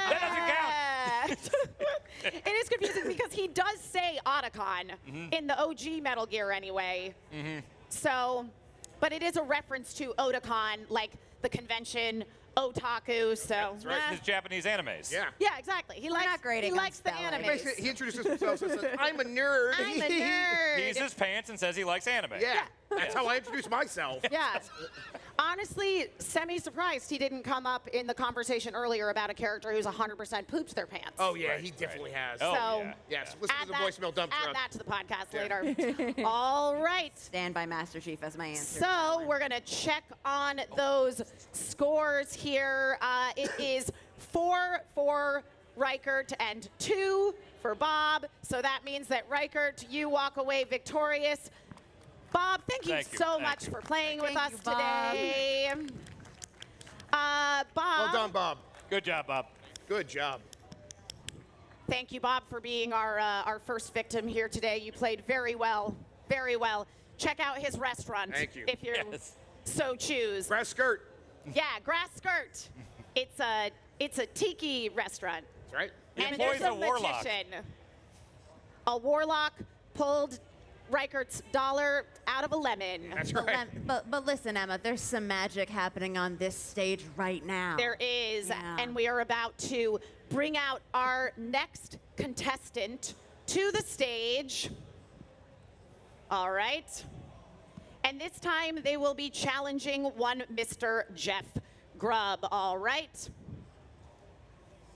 That doesn't count. It is confusing because he does say Otacon in the OG Metal Gear anyway. So, but it is a reference to Otakon, like the convention, otaku. So, That's right. His Japanese animes. Yeah. yeah, exactly. He likes, not grading he on likes the spelling. anime. Basically, he introduces himself and says, I'm a nerd. I'm a nerd. Pees his pants and says he likes anime. Yeah, that's how I introduce myself. Yeah. Honestly, semi-surprised he didn't come up in the conversation earlier about a character who's 100% pooped their pants. Oh, yeah, Right, he right. definitely has. Oh, So- yeah. Yes, listen to Add the that- voicemail dump Add truck. that to the podcast Yeah. later. All right. Stand by Master Chief as my answer. So we're going to check on those scores here. It is 4 for Ryckert and 2 for Bob. So that means that Ryckert, you walk away victorious. Bob, thank you Thank you, so thank much you. for playing with Thank us you, Bob. today. Bob. Well done, Bob. Good job, Bob. Good job. Thank you, Bob, for being our first victim here today. You played very well, very well. Check out his restaurant Thank you. if you Yes. so choose. Grass skirt. Yeah, Grass Skirt. It's a tiki restaurant. That's right. He And employs there's a warlock. magician. A warlock pulled Rykert's dollar out of a lemon. That's But, right. but listen, Emma, there's some magic happening on this stage right now. There is, Yeah. and we are about to bring out our next contestant to the stage. All right. And this time they will be challenging one Mr. Jeff Grubb. All right.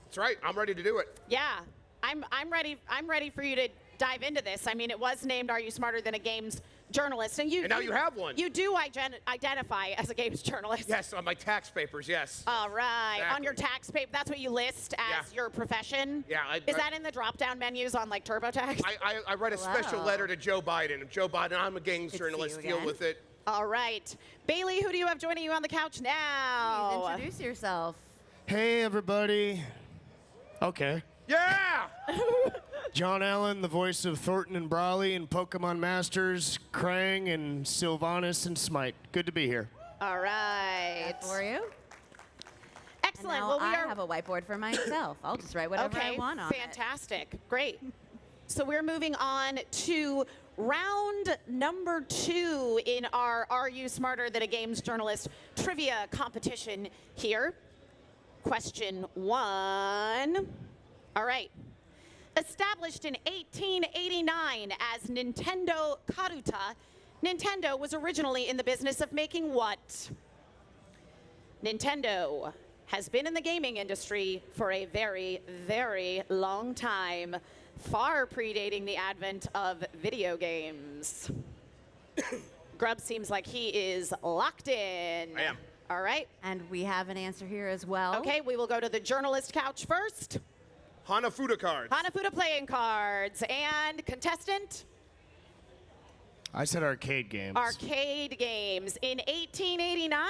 That's right. I'm ready to do it. Yeah, I'm ready. I'm ready for you to dive into this. I mean, it was named "Are You Smarter Than a Games Journalist?" and now you have one. You do identify as a games journalist. Yes, on my tax papers, yes. All right. On your Exactly. tax paper, that's what you list as Yeah. your profession. Yeah, Is that in the drop-down menus on like TurboTax? I write a special Wow. letter to Joe Biden. Joe Biden, I'm a games journalist. Deal with it. All right, Bailey, who do you have joining you on the couch now? Please introduce yourself. Hey, everybody. Okay. Yeah! John Allen, the voice of Thornton and Brawley in Pokemon Masters, Krang and Sylvanas and Smite. Good to be here. All right. That for you. Excellent. And now Well, we I are have a whiteboard for myself. I'll just write whatever I want on it. Fantastic. Great. So we're moving on to round number 2 in our Are You Smarter Than a Games Journalist trivia competition here. Question 1. All right. Established in 1889 as Nintendo Karuta, Nintendo was originally in the business of making what? Nintendo has been in the gaming industry for a very, very long time, far predating the advent of video games. Grubb seems like he is locked in. I am. All right. And we have an answer here as well. Okay, we will go to the journalist couch first. Hanafuda cards. Hanafuda playing cards. And contestant? I said arcade games. Arcade games. In 1889?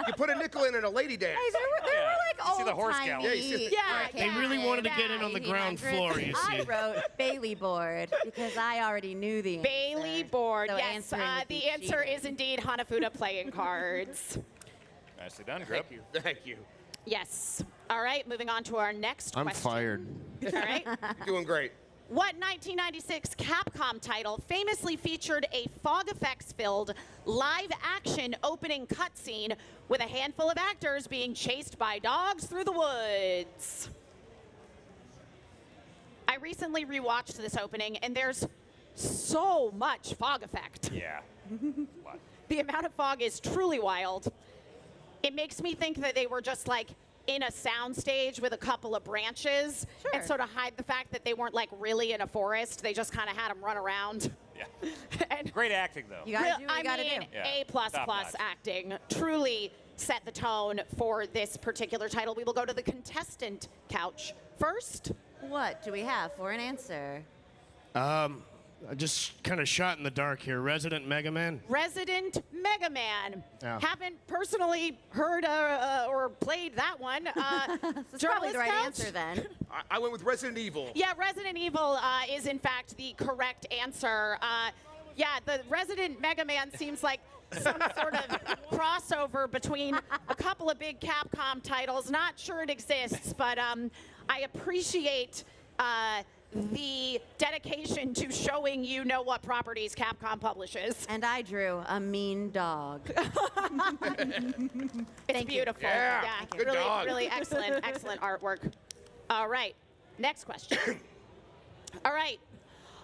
You put a nickel in and a lady dance. Hey, they were like You see the horse old-timey gallop. Yeah, They really wanted to get in on the ground floor, you I see. wrote Bailey board because I already knew the answer. Bailey board. So Yes, answering would be the answer cheating. is indeed Hanafuda playing cards. Nicely done, Grubb. Thank you. Thank you. Yes. All right, moving on to our next I'm question. fired. All right. You're doing great. What 1996 Capcom title famously featured a fog effects-filled live-action opening cutscene with a handful of actors being chased by dogs through the woods? I recently rewatched this opening, and there's so much fog effect. Yeah. The amount of fog is truly wild. It makes me think that they were just like in a soundstage with a couple of branches and sort of hide the fact that they weren't like really in a forest. They just kind of had them run around. Yeah. Great acting, though. You gotta do what you gotta do. Yeah. A plus Top plus notch. acting truly set the tone for this particular title. We will go to the contestant couch first. What do we have for an answer? I just kind of shot in the dark here. Resident Mega Man. Resident Mega Man. Yeah. Haven't personally heard or played that one. That's probably the right Couch? answer then. I went with Resident Evil. Yeah, Resident Evil is in fact the correct answer. Yeah, the Resident Mega Man seems like some sort of crossover between a couple of big Capcom titles. Not sure it exists, but I appreciate the dedication to showing you know what properties Capcom publishes. And I drew a mean dog. It's beautiful. Yeah, good really, dog. really excellent, excellent artwork. All right, next question. All right,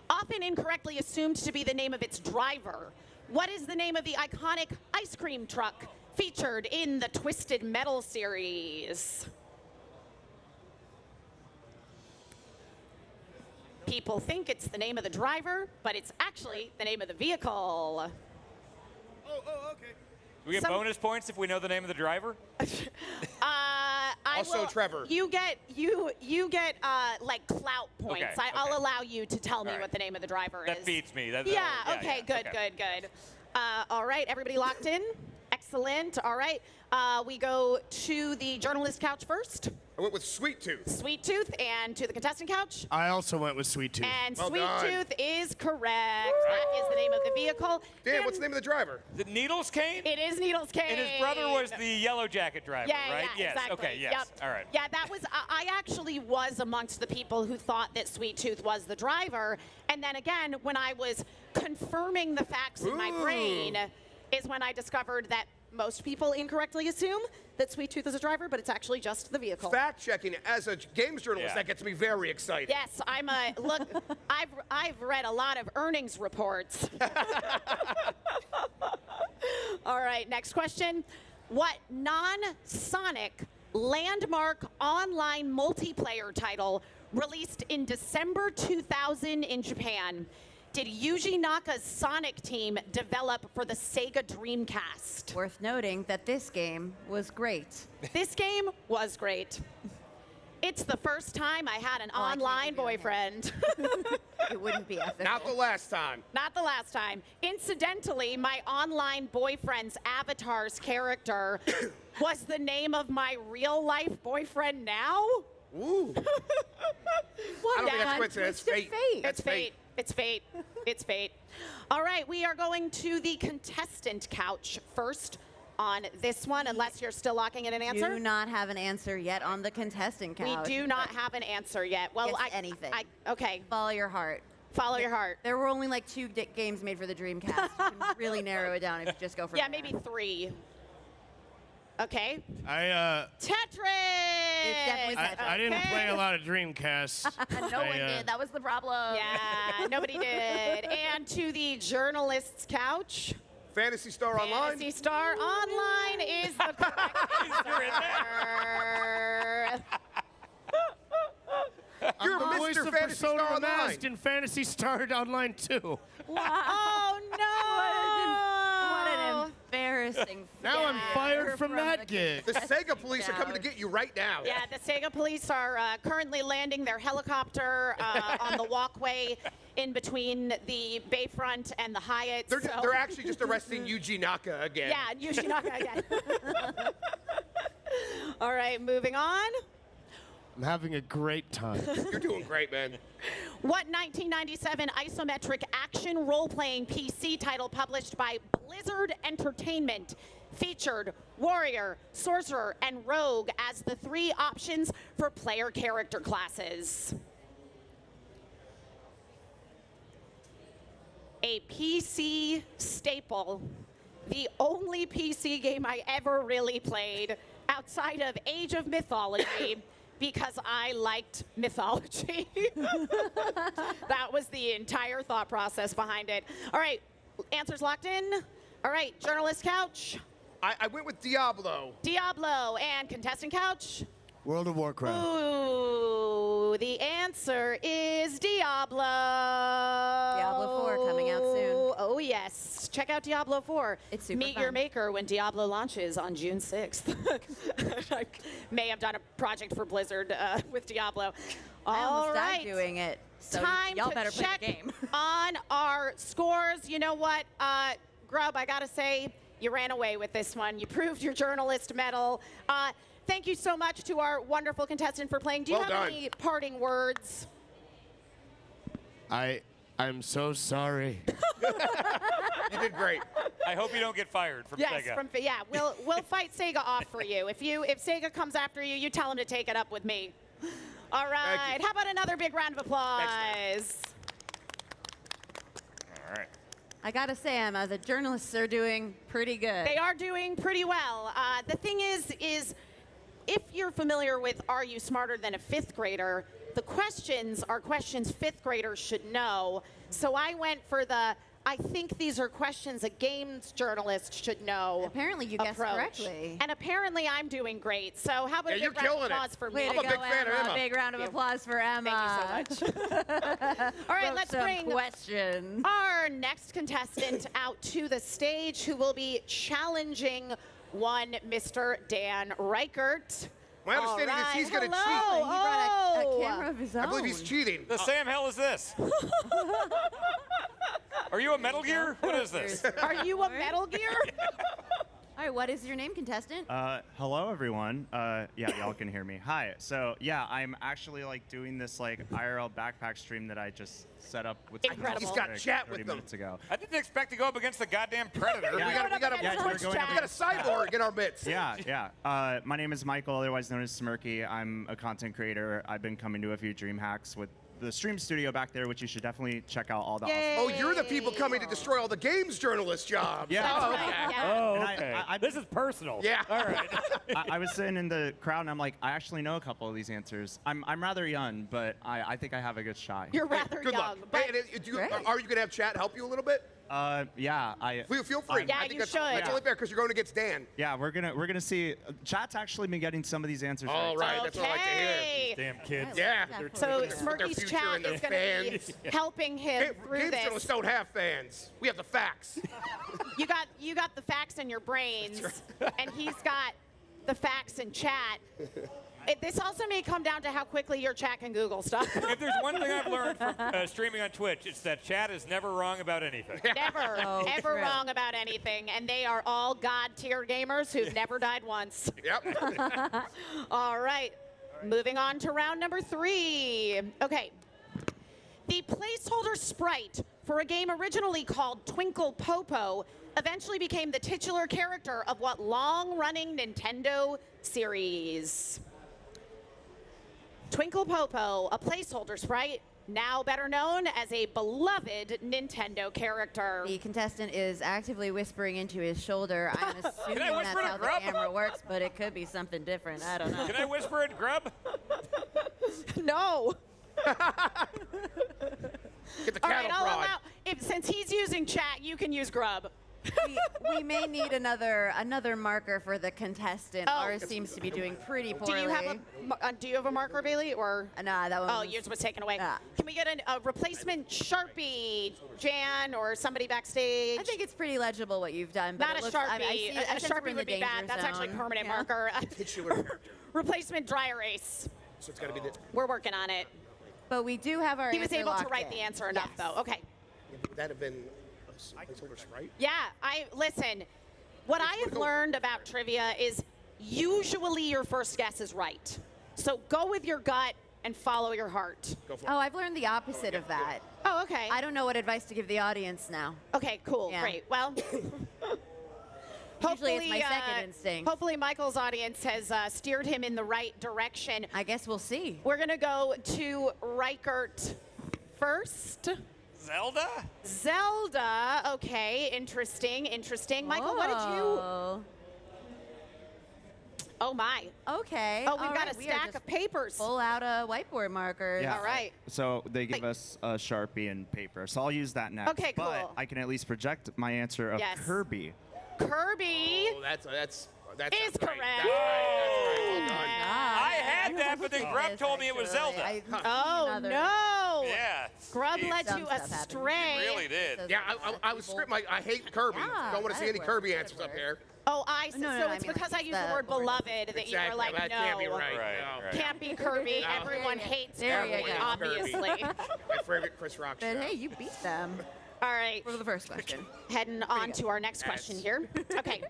often incorrectly assumed to be the name of its driver. What is the name of the iconic ice cream truck featured in the Twisted Metal series? People think it's the name of the driver, but it's actually the name of the vehicle. Oh, okay. Do we get bonus points if we know the name of the driver? Also Trevor. You get like clout points. Okay, I'll allow you to tell me what the name of the driver is. That beats me. Yeah, okay, good. All right, everybody locked in? Excellent. All right, we go to the journalist couch first. I went with Sweet Tooth. Sweet Tooth, and to the contestant couch. I also went with Sweet Tooth. And Well Sweet done. Tooth is correct. That is the name of the vehicle. Dan, what's the name of the driver? The Needles Cane? It is Needles Cane. And his brother was the Yellow Jacket driver, Yeah, right? yeah, Yes. exactly. Okay, yes. Yep. All right. Yeah, that was, I actually was amongst the people who thought that Sweet Tooth was the driver. And then again, when I was confirming the facts in my brain, is when I discovered that most people incorrectly assume that Sweet Tooth is a driver, but it's actually just the vehicle. Fact checking as a games journalist, that gets me very excited. Yes, I'm a look. I've read a lot of earnings reports. All right, next question. What non-Sonic landmark online multiplayer title released in December 2000 in Japan did Yuji Naka's Sonic team develop for the Sega Dreamcast? Worth noting that this game was great. This game was great. It's the first time I had an online boyfriend. It wouldn't be ethical. Not the last time. Not the last time. Incidentally, my online boyfriend's avatar's character was the name of my real life boyfriend now. Ooh. I don't think that's coincidence. That's fate. It's fate. It's fate. It's fate. All right, we are going to the contestant couch first on this one, unless you're still locking in an answer. Do not have an answer yet on the contestant couch. We do not have an answer yet. Well, anything. Okay. Follow your heart. Follow your heart. There were only like 2 games made for the Dreamcast. You can really narrow it down if you just go for Yeah, maybe 3. Okay. Tetris! It's definitely Tetris. I didn't play a lot of Dreamcasts. No one did. That was the problem. Yeah, nobody did. And to the journalist's couch. Phantasy Star Online. Phantasy Star Online is the correct answer. You're I'm the voice Mr. of Phantasy Star Persona Online. Masked in Phantasy Star Online 2. Oh, no. What an embarrassing Now I'm fired from the that gig. The Sega police are coming to get you right now. Yeah, the Sega police are currently landing their helicopter on the walkway in between the Bayfront and the Hyatt. They're actually just arresting Yuji Naka again. Yeah, Yuji Naka again. All right, moving on. I'm having a great time. You're doing great, man. What 1997 isometric action role-playing PC title published by Blizzard Entertainment featured Warrior, Sorcerer, and Rogue as the 3 options for player character classes? A PC staple, the only PC game I ever really played outside of Age of Mythology. Because I liked mythology. That was the entire thought process behind it. All right, answers locked in. All right, journalist couch. I went with Diablo. Diablo and contestant couch. World of Warcraft. Ooh, the answer is Diablo. Diablo 4 coming out soon. Oh, yes. Check out Diablo 4. It's super Meet fun. your maker when Diablo launches on June 6th. I may have done a project for Blizzard with Diablo. I All almost right. died doing it. So Time y'all to better play check the game. on our scores. You know what, Grubb, I got to say, you ran away with this one. You proved your journalist medal. Thank you so much to our wonderful contestant for playing. Do you Well have done. any parting words? I'm so sorry. You did great. I hope you don't get fired from Yes, Sega. we'll fight Sega off for you. If Sega comes after you, you tell them to take it up with me. All right. How about another big round of applause? All right. I gotta say, Emma, the journalists are doing pretty good. They are doing pretty well. The thing is if you're familiar with Are You Smarter Than a Fifth Grader, the questions are questions fifth graders should know. So I went for I think these are questions a games journalist should know. Apparently you guessed approach. correctly. And apparently I'm doing great. So how about Yeah, a you're big round of killing it. applause for Way me? to I'm a go, big fan of Emma. Big round of applause for Emma. Thank you so much. All right, Wrote let's some bring questions. our next contestant out to the stage who will be challenging one Mr. Dan Ryckert. My understanding is he's going to cheat. Hello. He brought a camera of his own. I believe he's cheating. The Sam hell is this? Are you a Metal Gear? What is this? Are you a Metal Gear? All right, what is your name, contestant? Hello, everyone. Yeah, y'all can hear me. Hi. So, yeah, I'm actually doing this IRL backpack stream that I just set up with Incredible. He's got chat 30 with them. minutes ago. I didn't expect to go up against the goddamn Predator. We got a cyborg in our midst. Yeah. My name is Michael, otherwise known as Smirky. I'm a content creator. I've been coming to a few Dreamhacks with the stream studio back there, which you should definitely check out all the awesome. Oh, you're the people coming to destroy all the games journalist jobs. Yeah. Oh, That's okay. right, yeah. Oh, And okay. This is personal. Yeah. All right. I was sitting in the crowd, and I'm like, I actually know a couple of these answers. I'm rather young, but I think I have a good shot. You're rather Good young. luck. But Hey, and are you going to have chat help you a little bit? Yeah. Feel free. Yeah, I think you that's, should. That's only fair because you're going against Dan. Yeah, we're gonna see. Chat's actually been getting some of these answers. All right, that's what I like to hear. Okay. Damn kids. Yeah. So Their Smirky's future chat and their is going to fans. be helping him Hey, through games this. journalists don't have fans. We have the facts. You got the facts in your brains, and he's got the facts in chat. This also may come down to how quickly your chat can Google stuff. If there's one thing I've learned from streaming on Twitch, it's that chat is never wrong about anything. Never, ever wrong about anything. And they are all God tier gamers who've never died once. Yep. All right. moving on to round number 3. Okay. The placeholder sprite for a game originally called Twinkle Popo eventually became the titular character of what long-running Nintendo series? Twinkle Popo, a placeholder sprite, now better known as a beloved Nintendo character. The contestant is actively whispering into his shoulder. I'm assuming Can I that's whisper how to the Grubb? camera works, but it could be something different. I don't know. Can I whisper it, Grubb? No. Get the All right, cattle I'll prod. allow, since he's using chat, you can use Grubb. We may need another marker for the contestant. Oh. Ours seems to be doing pretty Do poorly. you have a marker, Bailey, or? Nah, that one. Oh, yours was taken away. Can we get a replacement Sharpie, Jan, or somebody backstage? I think it's pretty legible what you've done. But Not it a looks, Sharpie. I see, A I sense we're Sharpie in the would be bad. danger That's actually zone. permanent Yeah. marker. Titular. Replacement dry erase. So it's got to be the. We're working on it. But we do have our He was answer able to locked write in. the answer enough, though. Okay. Would that have been a placeholder sprite? Yeah, listen. What I have learned about trivia is usually your first guess is right. So go with your gut and follow your heart. Go for Oh, I've learned the opposite of that. Oh, okay. I don't know what advice to give the audience now. Okay, cool, Yeah. great. Well, Usually it's my second instinct. Hopefully Michael's audience has steered him in the right direction. I guess we'll see. We're going to go to Ryckert first. Zelda, okay, interesting. Michael, what did you? Oh my. Okay. Oh, we've all got right, a we are stack just of papers. Pull out a whiteboard marker. Yeah. All right. So they give us a Sharpie and paper. So I'll use that next. Okay, But cool. I can at least project my answer of Yes. Kirby. Kirby Oh, that's is right. correct. That's right. Well done. I had that, but then Grubb told me it was Zelda. Oh no! Yeah. Grubb Jeez. led you astray. He really did. Yeah, I was scripting. I hate Kirby. Yeah, Don't want to see that any works. Kirby answers up here. Oh, so No, it's I mean, because like, I used the the word board. beloved that you were Exactly. like, That no. can't be right. Right, No. right. Can't be Kirby. No. Everyone hates There you Kirby, go. obviously. My favorite Chris Rock show. But hey, you beat them. All right. For the first question. Heading on to our next question here. Okay.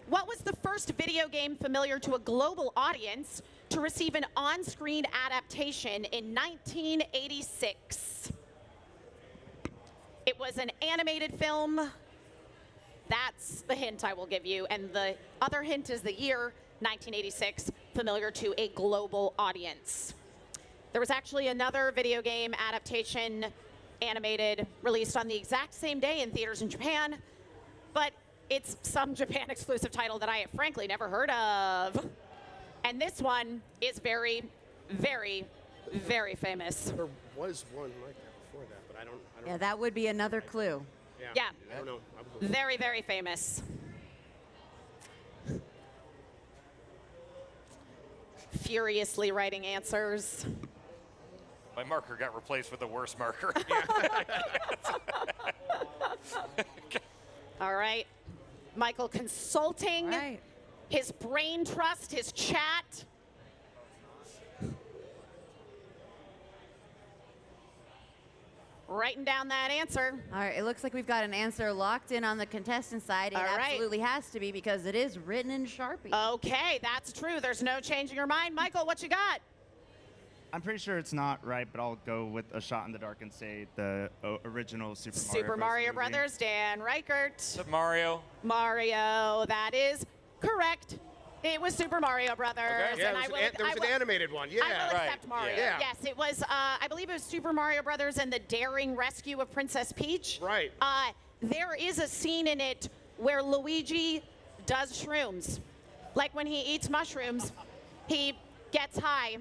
What was the first video game familiar to a global audience to receive an on-screen adaptation in 1986? It was an animated film. That's the hint I will give you. And the other hint is the year, 1986, familiar to a global audience. There was actually another video game adaptation, animated, released on the exact same day in theaters in Japan, but it's some Japan exclusive title that I have frankly never heard of. And this one is very, very, very famous. There was one like that before that, but I don't. Yeah, that would be another clue. Yeah. I don't know. I would- Very, very famous. Furiously writing answers. My marker got replaced with a worse marker. All right. Michael consulting Right. his brain trust, his chat. Writing down that answer. All right, it looks like we've got an answer locked in on the contestant side. It All right. absolutely has to be because it is written in Sharpie. Okay, that's true. There's no changing your mind. Michael, what you got? I'm pretty sure it's not right, but I'll go with a shot in the dark and say the original Super Mario Super Mario movie. Brothers, Dan Ryckert. Super Mario. Mario, that is correct. It was Super Mario Brothers. Okay. Yeah, and there was an animated one. Yeah. I will accept Mario. Yeah. Yes, it was, I believe it was Super Mario Brothers and the Daring Rescue of Princess Peach. Right. There is a scene in it where Luigi does shrooms. Like when he eats mushrooms, he gets high,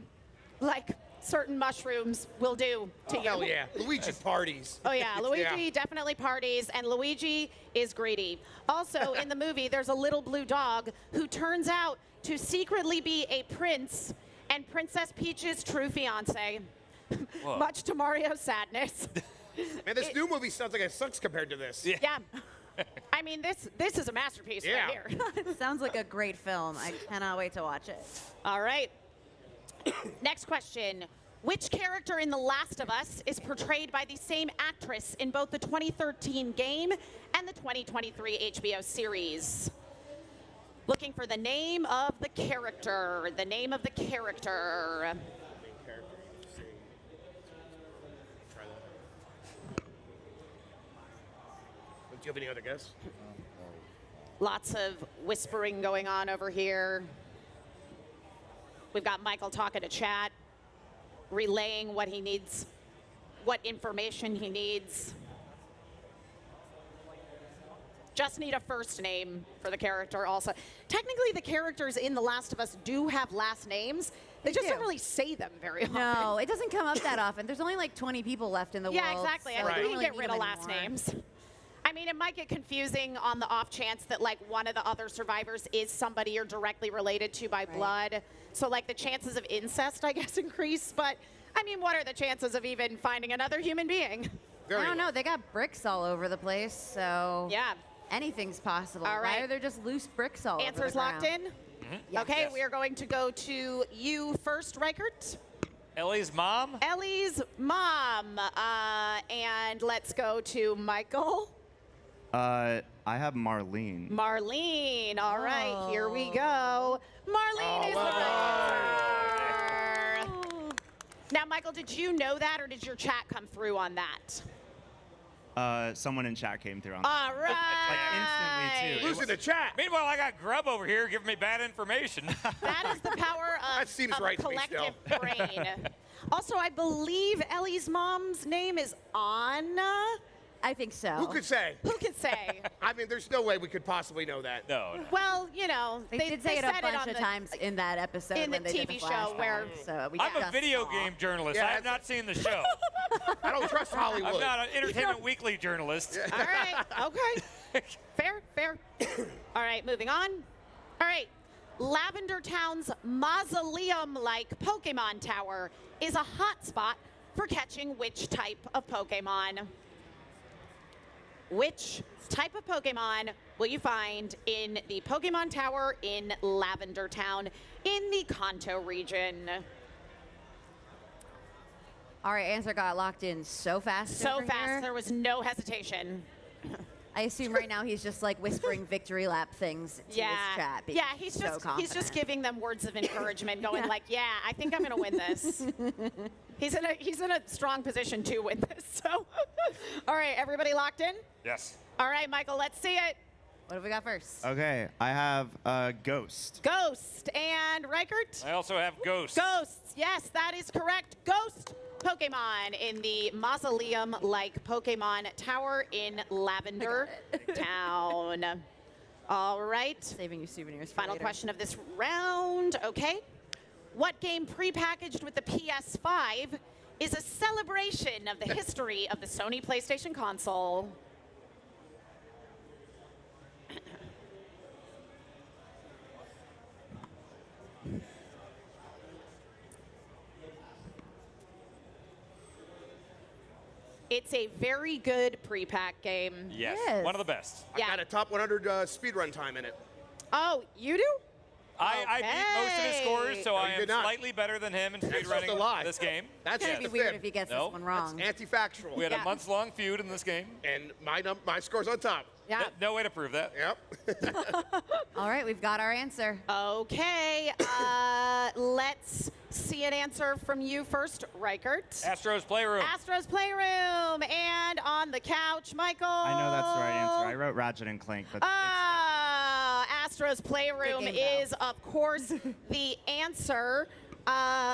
like certain mushrooms will do to you. Hell yeah. Luigi parties. Oh yeah, Luigi definitely parties, and Luigi is greedy. Also, in the movie, there's a little blue dog who turns out to secretly be a prince and Princess Peach's true fiance, much to Mario's sadness. Man, this new movie sounds like it sucks compared to this. Yeah. I mean, this is a masterpiece right here. It sounds like a great film. I cannot wait to watch it. All right. Next question. Which character in The Last of Us is portrayed by the same actress in both the 2013 game and the 2023 HBO series? Looking for the name of the character. The name of the character. Do you have any other guess? Lots of whispering going on over here. We've got Michael talking to chat, relaying what he needs, what information he needs. Just need a first name for the character also. Technically, the characters in The Last of Us do have last names. They just don't really say them very often. No, it doesn't come up that often. There's only like 20 people left in the world. Yeah, exactly. I so think we don't can really get rid need of them last anymore. names. I mean, it might get confusing on the off chance that like one of the other survivors is somebody you're directly related to by blood. So like the chances of incest, I guess, increase. But I mean, what are the chances of even finding another human being? I don't know. They got bricks all over the place, so yeah, anything's possible. All right. Why are there just loose bricks all over the Answers locked ground? in? Yes. Okay, Yes. we are going to go to you first, Ryckert. Ellie's mom? Ellie's mom. And let's go to Michael. I have Marlene. Marlene. All right, here we go. Marlene is the right answer. Now, Michael, did you know that, or did your chat come through on that? Someone in chat came through on All right. like instantly too. Who's in the chat? Meanwhile, I got Grubb over here giving me bad information. That is the power That seems of right to me collective still. brain. Also, I believe Ellie's mom's name is Anna. I think so. Who could say? Who could say? I mean, there's no way we could possibly know that. No. Well, you know, They did say it a bunch of times in that episode in when the they did TV the show where so we I'm a just video saw. game journalist. Yeah, I have not seen the show. I don't trust Hollywood. I'm not an Entertainment Weekly journalist. All right. Okay. Fair. Fair. All right. Moving on. All right. Lavender Town's mausoleum-like Pokemon Tower is a hotspot for catching which type of Pokemon? Which type of Pokemon will you find in the Pokemon Tower in Lavender Town in the Kanto region? All right, answer got locked in so fast. So over fast, here. there was no hesitation. I assume right now he's just like whispering victory lap things to Yeah, his chat. yeah, because he's so just confident. giving them words of encouragement, going like, "Yeah, I think I'm gonna win this." He's in a strong position to win this. So, all right, everybody locked in? Yes. All right, Michael, let's see it. What have we got first? Okay, I have Ghost. Ghost and Ryckert. I also have Ghost. Ghosts. Yes, that is correct. Ghost Pokemon in the mausoleum-like Pokemon Tower in Lavender Town. All right. Saving you souvenirs for Final later. question of this round. Okay. What game prepackaged with the PS5 is a celebration of the history of the Sony PlayStation console? It's a very good pre-pack game. Yes. Yes. One of the best. Yeah. I got a top 100 speedrun time in it. Oh, you do? I beat most of his scores, so No, I you am did not. slightly better than him in That's just a speedrunning lie. this game. That's It's just gonna a be weird fib. if he gets No, this one wrong. Anti-factual. We had Yeah. a month-long feud in this game. And my score's on top. Yeah. No way to prove that. Yep. All right, we've got our answer. Okay. Let's see an answer from you first, Ryckert. Astro's Playroom. Astro's Playroom. And on the couch, Michael. I know that's the right answer. I wrote Ratchet and Clank, but Astro's Playroom Good game, is, of course, the answer.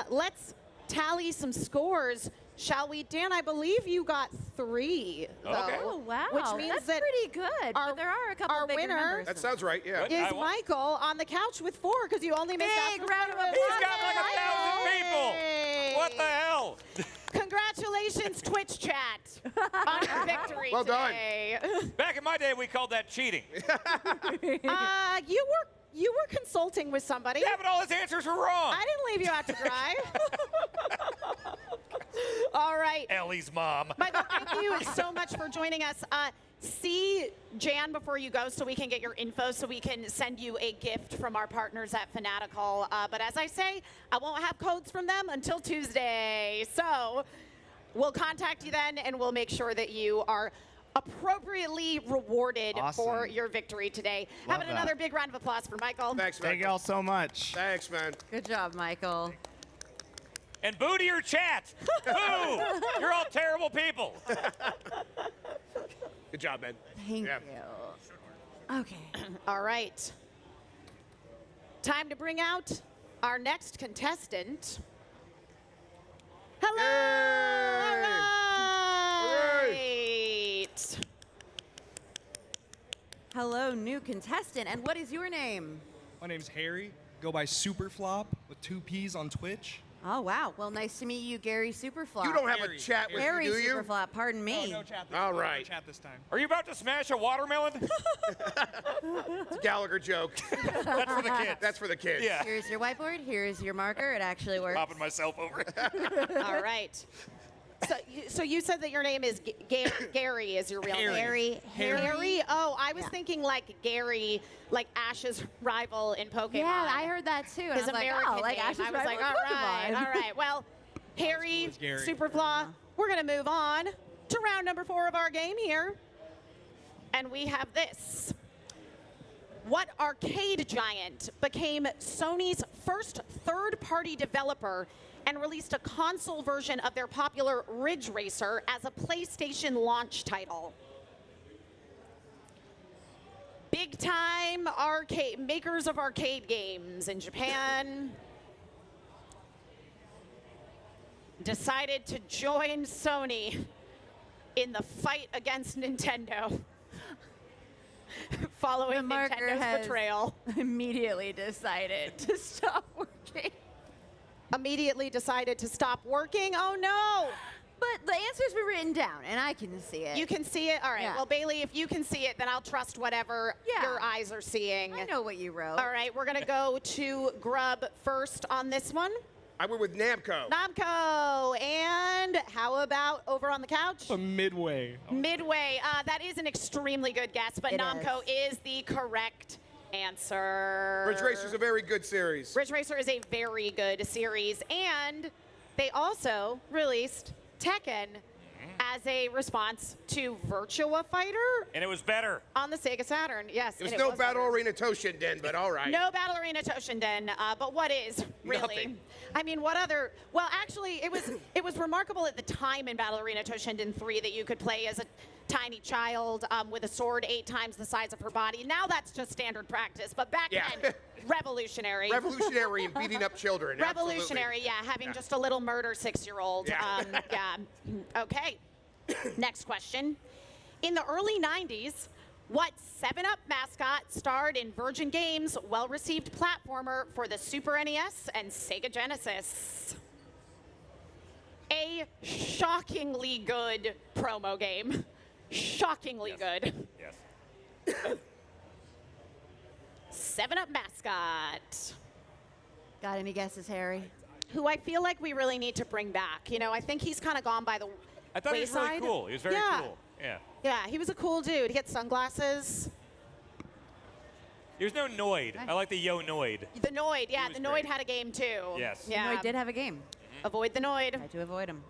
Let's tally some scores, shall we? Dan, I believe you got 3. Okay. though, Oh, wow. Which means That's that pretty good. our- but there are a couple our bigger winner numbers. That sounds right, yeah. Good. is I won. Michael on the couch with 4 because you only missed Big Astro's round of Playroom. applause. He's got like 1,000 people. Yay. What the hell? Congratulations, Twitch chat, on your victory Well done. today. Back in my day, we called that cheating. You were consulting with somebody. Yeah, but all his answers were wrong. I didn't leave you out to dry. All right. Ellie's mom. Michael, thank you so much for joining us. See Jan before you go so we can get your info so we can send you a gift from our partners at Fanatical. But as I say, I won't have codes from them until Tuesday. So we'll contact you then and we'll make sure that you are appropriately rewarded Awesome. for your victory today. Love Have that. another big round of applause for Michael. Thanks, Thank Michael. you all so much. Thanks, man. Good job, Michael. And boo to your chat. Boo! You're all terrible people. Good job, man. Thank Yeah. you. Okay. All right. Time to bring out our next contestant. Hello! All right. Hello, new contestant. And what is your name? My name's Harry. Go by Superflop with 2 P's on Twitch. Oh, wow. Well, nice to meet you, Gary Superflop. You don't have a chat with Harry me, do you? Superflop, pardon me. Oh, no chat this All time. right. No chat this time. Are you about to smash a watermelon? It's a Gallagher joke. That's for the kids. That's for the kids. Yeah. Here's your whiteboard. Here's your marker. It actually works. Popping myself over. All right. So you said that your name is Gary is your real Harry. name. Harry. Oh, I was thinking like Gary, like Ash's rival in Pokemon. Yeah, I heard that too. And His I was American like, oh, like name. Ash's I was rival like, in all right, Pokemon. all right. Well, Harry, was Gary. Superflaw, we're gonna move on to round number 4 of our game here, and we have this. What arcade giant became Sony's first third-party developer and released a console version of their popular Ridge Racer as a PlayStation launch title? Big-time arcade makers of arcade games in Japan decided to join Sony in the fight against Nintendo. Following The marker Nintendo's has betrayal. immediately decided to stop working. Immediately decided to stop working? Oh no! But the answers were written down, and I can see it. You can see it? All right. Yeah. Well, Bailey, if you can see it, then I'll trust whatever your eyes are seeing. I know what you wrote. All right, we're going to go to Grubb first on this one. I went with Namco. Namco. And how about over on the couch? Midway. Midway. That is an extremely good guess, but It Namco is the correct answer. Ridge Racer's a very good series. Ridge Racer is a very good series, and they also released Tekken as a response to Virtua Fighter And it was better. on the Sega Saturn. Yes, There's and no it was Battle Arena Toshinden, but all right. no Battle Arena Toshinden, but what is really? Nothing. I mean, what other? Well, actually, it was remarkable at the time in Battle Arena Toshinden 3 that you could play as a tiny child with a sword 8 times the size of her body. Now that's just standard practice, but back then, revolutionary. Revolutionary in beating up children. Revolutionary, absolutely. yeah, having just a little murder 6-year-old. Yeah. Yeah. Okay. Next question. In the early 90s, what 7-Up mascot starred in Virgin Games' well-received platformer for the Super NES and Sega Genesis? A shockingly good promo game. Shockingly good. Yes. 7-Up mascot. Got any guesses, Harry? Who I feel like we really need to bring back. You know, I think he's kind of gone by the I thought he was really wayside. cool. He was very Yeah. cool. Yeah. Yeah, he was a cool dude. He had sunglasses. He was no Noid. I like the Yo Noid. The Noid, yeah, was the Noid great. had a game too. Yes. Yeah. Noid did have a game. Avoid the Noid. Tried to avoid him.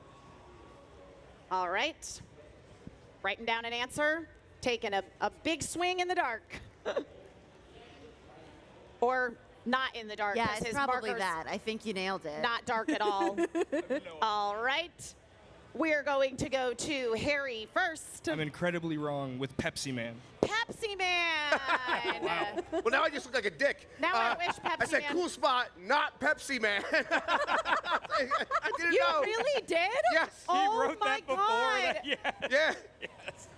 All right. Writing down an answer. Taking a big swing in the dark. Or not in the dark. Yeah, 'cause it's his probably marker's that. I think you nailed it. Not dark at all. All right. We're going to go to Harry first. I'm incredibly wrong with Pepsi Man. Pepsi Man. Well, now I just look like a dick. Now I wish Pepsi I said Man- cool spot, not Pepsi Man. I didn't You know. really did? Yes. Oh wrote my that before God. that. Yeah.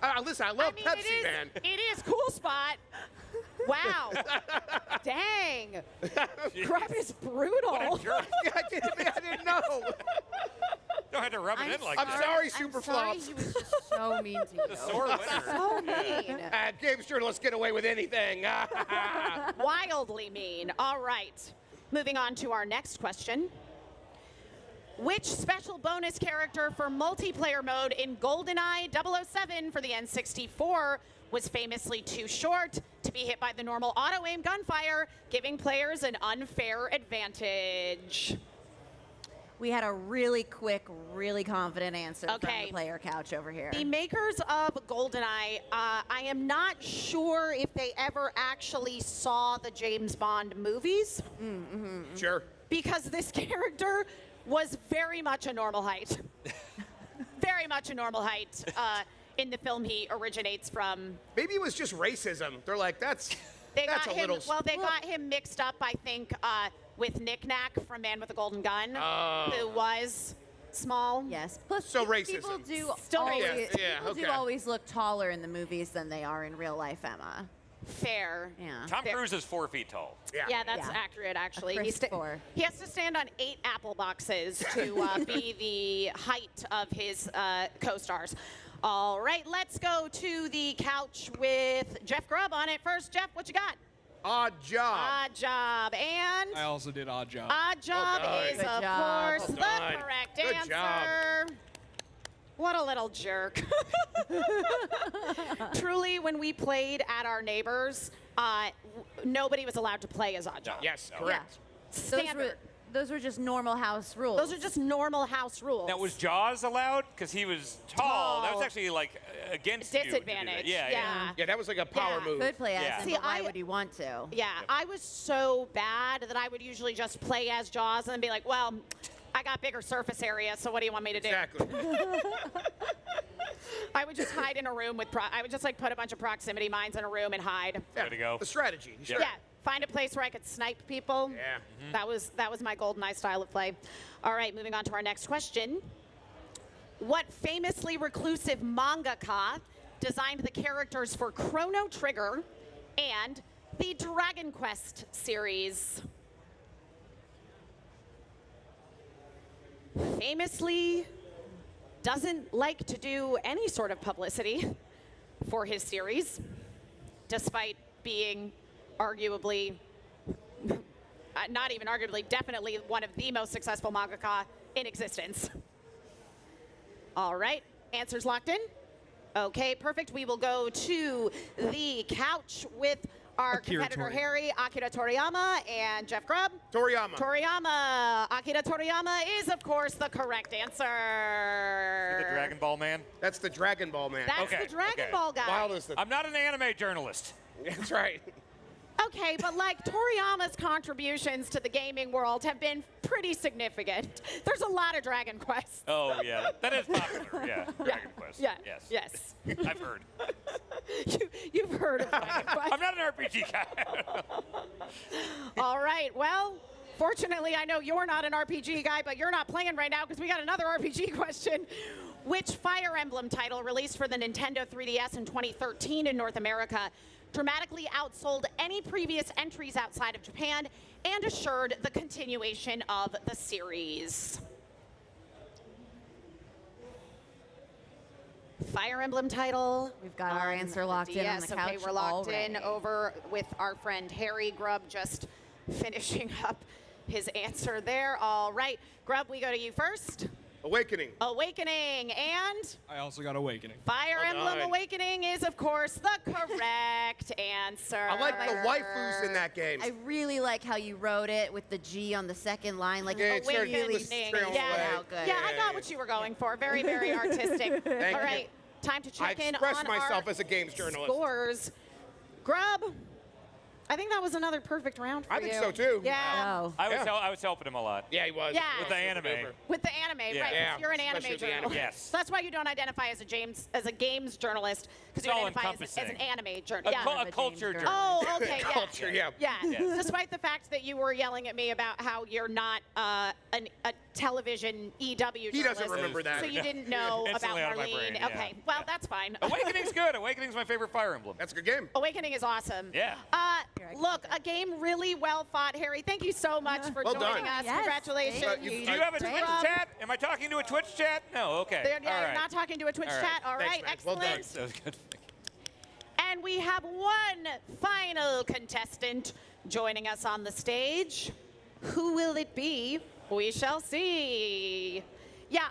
Yeah. Listen, I love I mean, Pepsi Man. It is cool spot. Wow. Dang. Grubb is brutal. What a jerk. Yeah, I didn't know. Don't have to rub it in like I'm that. sorry, I'm Super sorry Flops. he was just so mean to you. The sore winner. So mean. Games journalists get away with anything. Wildly mean. All right. Moving on to our next question. Which special bonus character for multiplayer mode in GoldenEye 007 for the N64 was famously too short to be hit by the normal auto-aim gunfire, giving players an unfair advantage? We had a really quick, really confident answer from Okay. the player couch over here. The makers of GoldenEye, I am not sure if they ever actually saw the James Bond movies. Sure. Because this character was very much a normal height. Very much a normal height in the film he originates from. Maybe it was just racism. They're like, that's They that's got a him. little. Well, they got him mixed up, I think, with Knick Knack from Man with a Golden Gun, Oh. who was small. Yes. Plus, So people racism. do Still always, racist. people do always look taller in the movies than they are in real life, Emma. Fair. Yeah. Tom Fair. Cruise is 4 feet tall. Yeah, that's accurate, actually. crisp He 4. he has to stand on 8 apple boxes to be the height of his co-stars. All right, let's go to the couch with Jeff Grubb on it first. Jeff, what you got? Odd job. Odd job. And I also did odd job. odd job done. is, Good of job. course, Well the done. correct Good answer. job. What a little jerk. Truly, when we played at our neighbors, nobody was allowed to play as odd job. Yes, correct. Standard. Those were just normal house rules. Those are just normal house rules. Now, was Jaws allowed? Because he was tall. That was actually like against you to do that. Disadvantage. Yeah. Yeah, that was like a power move. Could play as Yeah. him, See, but why would he want to? Yeah, I was so bad that I would usually just play as Jaws and then be like, well, I got bigger surface area, so what do you want me to do? Exactly. I would just hide in a room with, I would just like put a bunch of proximity mines in a room and hide. Yeah, Way to go. The strategy. Yeah. Find a place where I could snipe people. Yeah. That was my GoldenEye style of play. All right, moving on to our next question. What famously reclusive mangaka designed the characters for Chrono Trigger and the Dragon Quest series? Famously doesn't like to do any sort of publicity for his series, despite being arguably, not even arguably, definitely one of the most successful mangaka in existence. All right, answers locked in? Okay, perfect. We will go to the couch with our Akira competitor Toriyama. Harry, Akira Toriyama, and Jeff Grubb. Toriyama. Toriyama. Akira Toriyama is, of course, the correct answer. The Dragon Ball man? That's the Dragon Ball man. That's the Dragon Ball guy. Wild is the. I'm not an anime journalist. That's right. Okay, but like Toriyama's contributions to the gaming world have been pretty significant. There's a lot of Dragon Quest. Oh, yeah. That is popular. Yeah. Dragon Quest. Yeah. Yes. Yes. I've heard. You've heard of Dragon Quest. I'm not an RPG guy. All right. Well, fortunately, I know you're not an RPG guy, but you're not playing right now because we got another RPG question. Which Fire Emblem title released for the Nintendo 3DS in 2013 in North America dramatically outsold any previous entries outside of Japan and assured the continuation of the series? Fire Emblem title. We've got our answer locked in on the couch Okay, we're locked in already. over with our friend Harry. Grubb just finishing up his answer there. All right, Grubb, we go to you first. Awakening. Awakening and I also got Awakening. Fire Well Emblem done. Awakening is, of course, the correct answer. I like the waifus in that game. I really like how you wrote it with the G on the second line. Like, Yeah, it's really Awakening. trail Yeah, away. out good. yeah, I got what you were going for. Very, very artistic. Thank All you. right, time to I check in express on myself our as a games journalist. scores. Grubb, I think that was another perfect round for I you. think so too. Yeah. Oh. I was helping him a lot. Yeah, he was. Yeah. With the anime. With the anime, Yeah. right? 'cause Yeah, You're an anime especially with the journalist. anime. Yes. That's why you don't identify as a games journalist, because It's you all identify as an encompassing. anime A, journalist. a culture journal. Oh, okay, yeah. Culture, yeah. Yeah. Yes. Despite the fact that you were yelling at me about how you're not a television EW journalist. He doesn't remember that. So you didn't know about Instantly out of my Marlene. brain, yeah. Okay, well, Yeah. that's fine. Awakening's good. Awakening's my favorite Fire Emblem. That's a good game. Awakening is awesome. Yeah. Look, a game really well fought, Harry. Thank you so much for Well joining done. us. Yes, Congratulations. thank you. Do you have a Great. Twitch chat? Am I talking to a Twitch chat? No, okay. Yeah, All you're right. not talking to a Twitch All right. chat. All Thanks, right, man. Well excellent. done. That was good. And we have one final contestant joining us on the stage. Who will it be? We shall see. Yeah,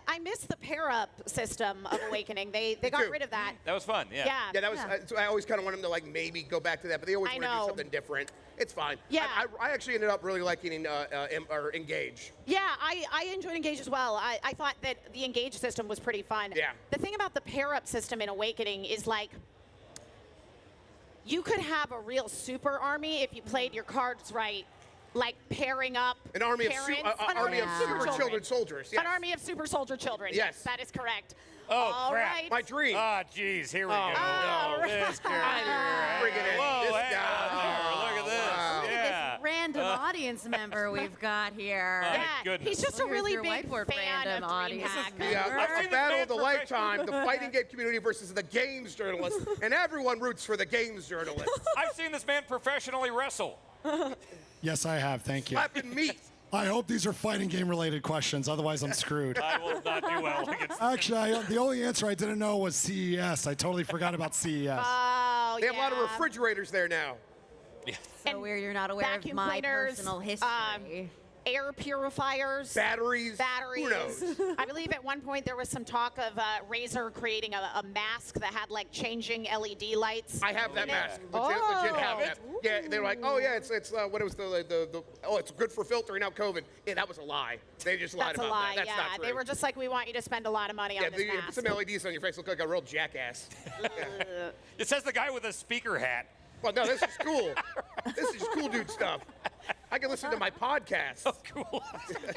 I missed the pair-up system of Awakening. They got rid of that. That was fun, yeah. Yeah, that was. So I always kind of want them to like maybe go back to that, but they always I want to do know. something different. It's fine. Yeah. I actually ended up really liking or Engage. Yeah, I enjoyed Engage as well. I thought that the Engage system was pretty fun. Yeah. The thing about the pair-up system in Awakening is like, you could have a real super army if you played your cards right, like pairing up An army of parents, an army of super children soldiers. Yes. An army of super soldier children. Yes. That is correct. Oh, All crap. right. My dream. Ah, jeez, here we Oh, go. no. Oh, this guy. Bring it in. Whoa, This hang guy. on there. Look at this. Wow. Look at this random audience member we've got here. My Yeah, goodness. he's just a Here's really your big whiteboard fan random of audience DreamHack. member. A battle of the lifetime, the fighting game community versus the games journalists, and everyone roots for the games journalists. I've seen this man professionally wrestle. Yes, I have. Thank you. Slapping meat. I hope these are fighting game related questions. Otherwise, I'm screwed. I will not do well against Actually, the only answer I didn't know was CES. I totally forgot about CES. Oh, They have a lot of refrigerators there now. So weird you're not aware of Vacuum my cleaners, personal history. Air purifiers, Batteries. batteries. Who knows? I believe at one point there was some talk of Razer creating a mask that had like changing LED lights. I have that in it. mask. Legit have that. Yeah, they were like, oh yeah, it's what was the oh, it's good for filtering out COVID. Yeah, that was a lie. They just lied That's a about lie. that. That's yeah, not true. they were just like, we want you to spend a lot of money yeah, on this you put mask. some LEDs on your face, look like a real jackass. It says the guy with a speaker hat. Well, no, this is cool. This is cool dude stuff. I can listen to my podcast. Oh, cool.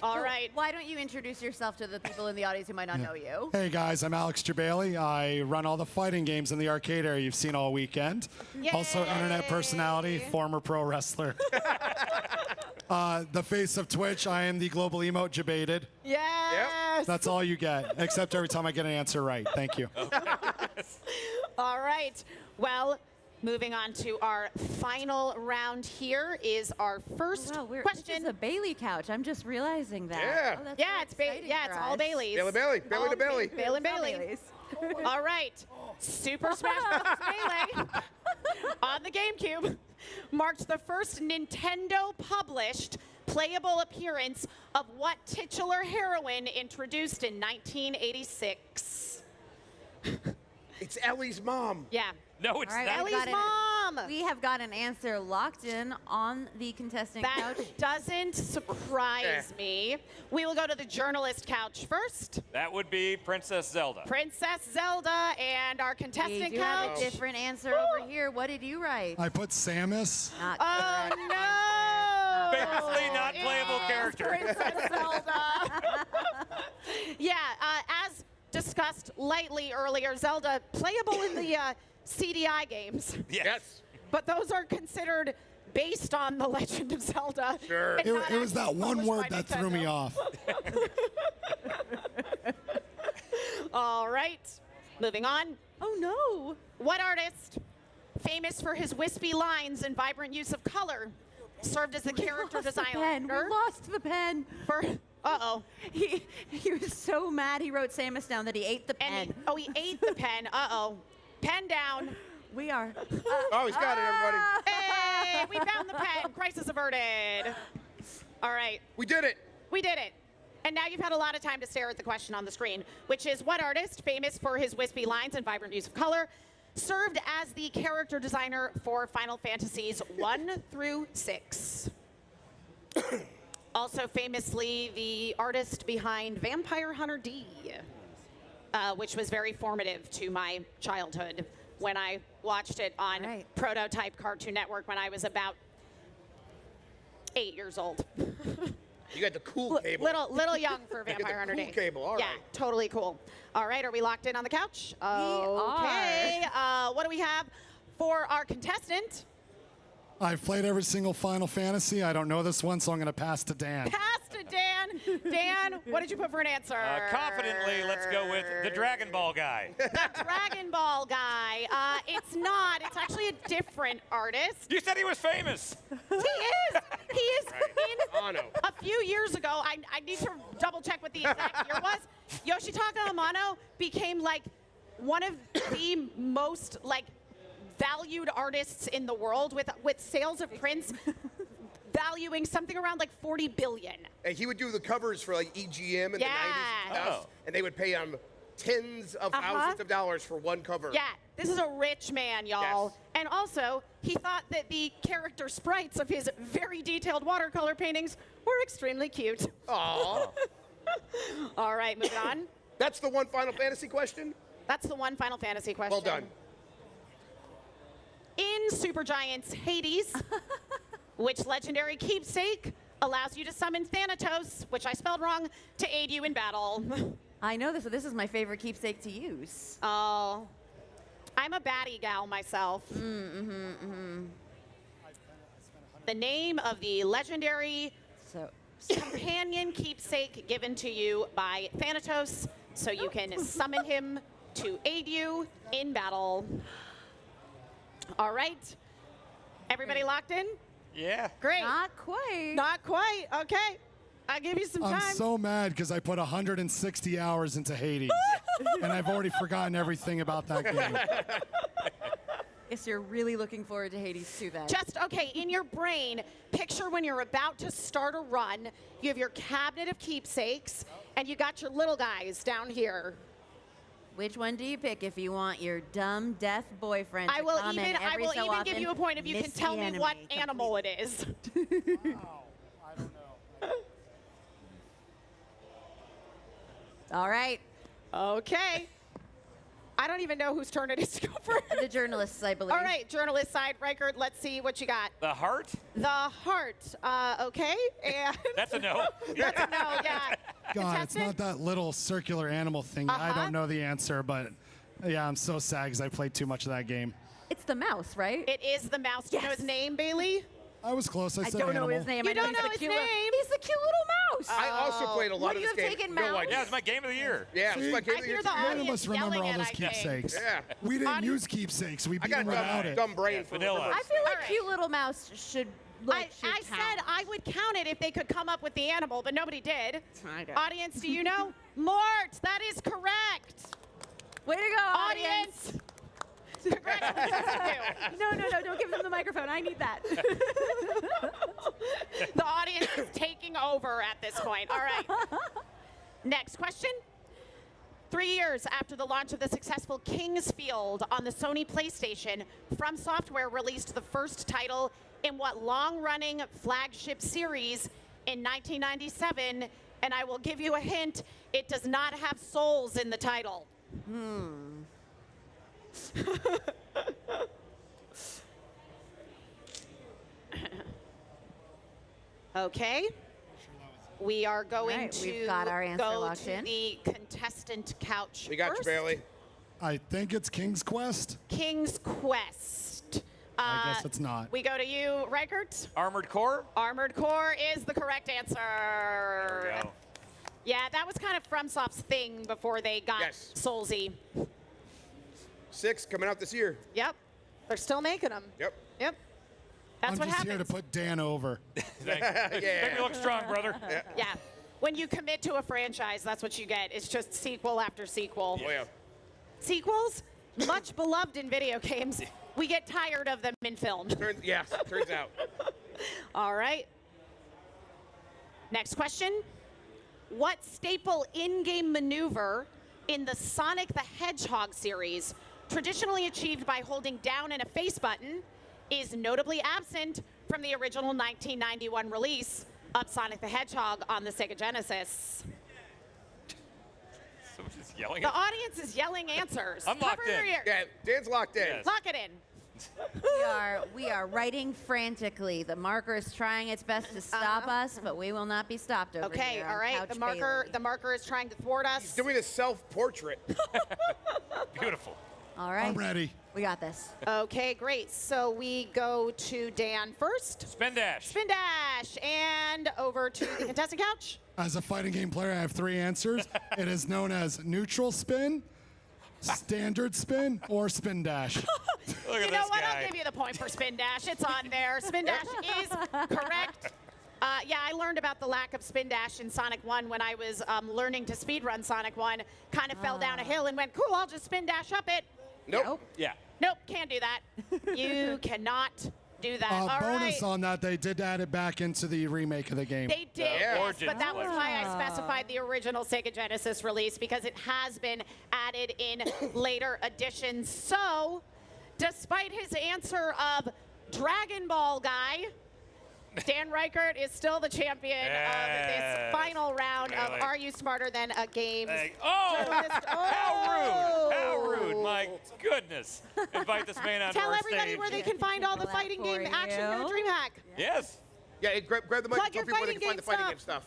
All right. Why don't you introduce yourself to the people in the audience who might not know you? Hey guys, I'm Alex Bailey. I run all the fighting games in the arcade area you've seen all weekend. Also, internet personality, former pro wrestler. The face of Twitch. I am the global emote Jabated. Yes. That's all you get, except every time I get an answer right. Thank you. All right. Well, moving on to our final round here is our first This question. is a Bailey couch. I'm just realizing that. Yeah. Oh, that's Yeah, so it's exciting yeah, for it's all us. Baileys. Bailey, Bailey, Bailey to Bailey. Bailey and It's all Bailey. Baileys. All right. Super Smash Bros. Melee on the GameCube marked the first Nintendo-published playable appearance of what titular heroine introduced in 1986? It's Ellie's mom. Yeah. No, it's All right, not. we've Ellie's got mom. We have got an answer locked in on the contestant That couch. doesn't surprise me. We will go to the journalist couch first. That would be Princess Zelda. Princess Zelda and our We contestant do have couch. a different answer over here. What did you write? I put Samus. Not Oh correct. no! Famously not playable character. Princess Zelda. Yeah, as discussed lightly earlier, Zelda playable in the CDI games, Yes. but those are considered based on the Legend of Zelda. Sure. and not It was that actually one published word by that threw me Nintendo. off. All right, moving on. Oh no! What artist, famous for his wispy lines and vibrant use of color, served as the character lost the designer pen. We lost the pen. for? Uh-oh. He was so mad he wrote Samus down that he ate the pen. And he ate the pen. Uh-oh. Pen down. We are. Oh, he's got it, everybody. Hey, we found the pen. Crisis averted. All right. We did it. We did it. And now you've had a lot of time to stare at the question on the screen, which is what artist, famous for his wispy lines and vibrant use of color, served as the character designer for Final Fantasies 1 through 6? Also famously the artist behind Vampire Hunter D, which was very formative to my childhood when I watched it on Prototype Cartoon Network when I was about 8 years old. You got the cool cable. Little young for You got Vampire the Hunter cool D. cable, all yeah, right. totally cool. All right, are we locked in on the couch? are. Okay. What do we have for our contestant? I've played every single Final Fantasy. I don't know this one, so I'm going to pass to Dan. Pass to Dan. Dan, what did you put for an answer? Confidently, let's go with the Dragon Ball guy. The Dragon Ball guy. It's not. It's actually a different artist. You said he was famous. He is. He is. Ano. A few years ago, I need to double check what the exact year was. Yoshitaka Amano became like one of the most like valued artists in the world with sales of prints valuing something around like 40 billion. And he would do the covers for like EGM in the 90s and stuff, and they would pay him tens of thousands of dollars for one cover. Yeah, this is a rich man, y'all. And also, he thought that the character sprites of his very detailed watercolor paintings were extremely cute. Aww. All right, moving on. That's the one Final Fantasy question? That's the one Final Fantasy question. Well done. In Supergiant's Hades, which legendary keepsake allows you to summon Thanatos, which I spelled wrong, to aid you in battle? I know this, but this is my favorite keepsake to use. Oh. I'm a baddie gal myself. The name of the legendary companion keepsake given to you by Thanatos, so you can summon him to aid you in battle. All right. Everybody locked in? Yeah. Great. Not quite. Not quite. Okay. I'll give you some time. I'm so mad because I put 160 hours into Hades, and I've already forgotten everything about that game. Guess you're really looking forward to Hades too, then. Just, okay, in your brain, picture when you're about to start a run, you have your cabinet of keepsakes, and you got your little guys down here. Which one do you pick if you want your dumb, deaf boyfriend I to will come in even every so give often, you a point if you can miss tell the me enemy what animal it is. All right. Okay. I don't even know whose turn it is to go first. The journalists, I believe. All right, journalist side, Ryckert, let's see what you got. The heart? The heart, okay. And That's a no. That's a no, yeah. God, it's not that little circular animal thing. I don't know the answer, but yeah, I'm so sad because I played too much of that game. It's the mouse, right? It is the mouse. Do you know his name, Bailey? I was close. I said don't know animal. his name. You I know don't he's know the his cute name? He's the cute little mouse. I also played a lot Would of you this have game. taken No mouse? idea. Yeah, it's my game of the year. Yeah, it's my game of the year. hear the too. None of audience us remember yelling all it, those I think. keepsakes. Yeah. We didn't use keepsakes. We I beat got them a without it. dumb brain for vanilla. remembering. I feel like All right. cute little mouse should I said I would count it if they could come up with the animal, but nobody did. I don't. Audience, do you know? Mort, that is correct. Way to go, audience. Congratulations to you. No, don't give them the microphone. I need that. The audience is taking over at this point. All right. Next question. 3 years after the launch of the successful Kingsfield on the Sony PlayStation, From Software released the first title in what long-running flagship series in 1997, and I will give you a hint, it does not have souls in the title. Okay. We are going right, to we've got our answer go locked to in. the contestant couch We got first. you, Bailey. I think it's King's Quest. King's Quest. I guess it's not. We go to you, Ryckert. Armored Core? Armored Core is the correct answer. There we go. Yeah, that was kind of FromSoft's thing before they got Soulsy. 6 coming out this year. Yep. They're still making them. Yep. Yep. That's I'm what just happens. here to put Dan over. Make me look strong, brother. Yeah. When you commit to a franchise, that's what you get. It's just sequel after sequel. Oh, yeah. Sequels, much beloved in video games. We get tired of them in film. Turns out. All right. Next question. What staple in-game maneuver in the Sonic the Hedgehog series, traditionally achieved by holding down and a face button, is notably absent from the original 1991 release of Sonic the Hedgehog on the Sega Genesis? Someone's just yelling The at audience is yelling answers. I'm locked Cover your in. ears. Yeah, Dan's locked in. Yes. Lock it in. We are writing frantically. The marker is trying its best to stop us, but we will not be stopped over Okay, here. all on right. Couch The marker is trying to thwart us. He's doing a self-portrait. Beautiful. All right. I'm ready. We got this. Okay, great. So we go to Dan first. Spin dash. Spin dash. And over to the contestant couch. As a fighting game player, I have 3 answers. It is known as neutral spin, standard spin, or spin dash. Look at You know this what? guy. I'll give you the point for spin dash. It's on there. Spin dash is correct. Yeah, I learned about the lack of spin dash in Sonic 1 when I was learning to speedrun Sonic 1. Kind of fell down a hill and went, cool, I'll just spin dash up it. Nope. Yeah. Nope, can't do that. You cannot do that. All bonus right. on that, they did add it back into the remake of the game. They did, yes, but that was why I specified the original Sega Genesis release, because it has been added in later editions. So, despite his answer of Dragon Ball guy, Dan Ryckert is still the champion of this final round of Are You Smarter Than a Game? Journalist. How rude. My goodness. Invite this man onto Tell our everybody stage. where they can find all the fighting game action here at Dreamhack. Yes. Yeah, grab the mic Plug and tell your people where they can find the fighting game stuff.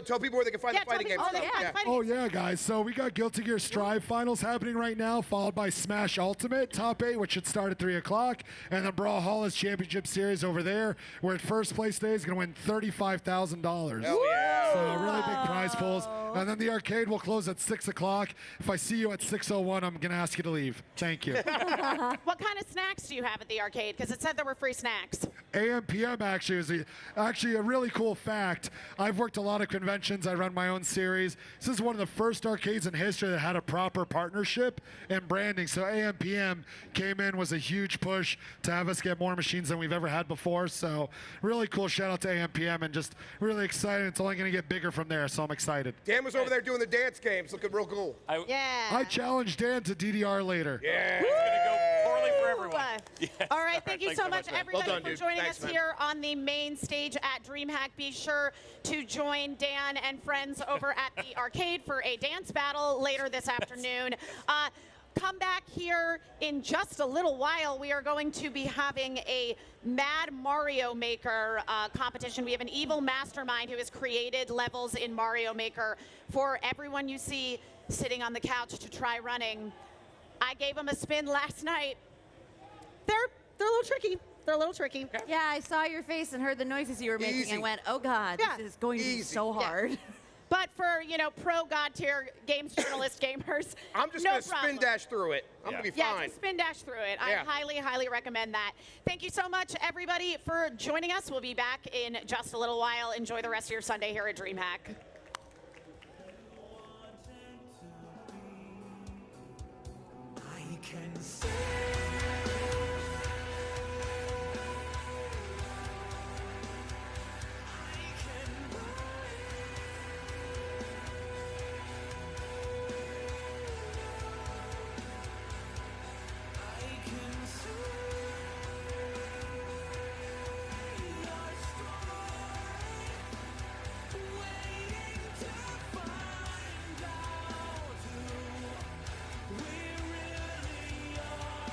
Tell people where they can find the fighting game stuff. Oh, yeah, guys. So we got Guilty Gear Strive finals happening right now, followed by Smash Ultimate, top 8, which should start at 3 o'clock. And then Brawlhalla's Championship Series over there, where at first place today is going to win $35,000. Hell yeah. So really big prize pools. And then the arcade will close at 6 o'clock. If I see you at 6:01, I'm going to ask you to leave. Thank you. What kind of snacks do you have at the arcade? Because it said there were free snacks. AM/PM actually is actually a really cool fact. I've worked a lot of conventions. I run my own series. This is one of the first arcades in history that had a proper partnership and branding. So AM/PM came in, was a huge push to have us get more machines than we've ever had before. So really cool shout out to AM/PM, and just really excited. It's only going to get bigger from there, so I'm excited. Dan was over there doing the dance games, looking real cool. I challenged Dan to DDR later. Yeah. It's going to go poorly for everyone. All right, thank you Thanks so much, man. everybody, Well done, for dude. joining Thanks, us man. here on the main stage at Dreamhack. Be sure to join Dan and friends over at the arcade for a dance battle later this afternoon. Come back here in just a little while. We are going to be having a Mad Mario Maker competition. We have an evil mastermind who has created levels in Mario Maker for everyone you see sitting on the couch to try running. I gave them a spin last night. They're a little tricky. They're a little tricky. Yeah, I saw your face and heard the noises you were making and went, oh God, this is going to be so hard. Yeah. But for, pro God tier games journalist gamers, I'm just no going to spin problem. dash through it. I'm going to be Yeah, fine. just spin dash through it. Yeah. I highly, highly recommend that. Thank you so much, everybody, for joining us. We'll be back in just a little while. Enjoy the rest of your Sunday here at Dreamhack. I can say we really are.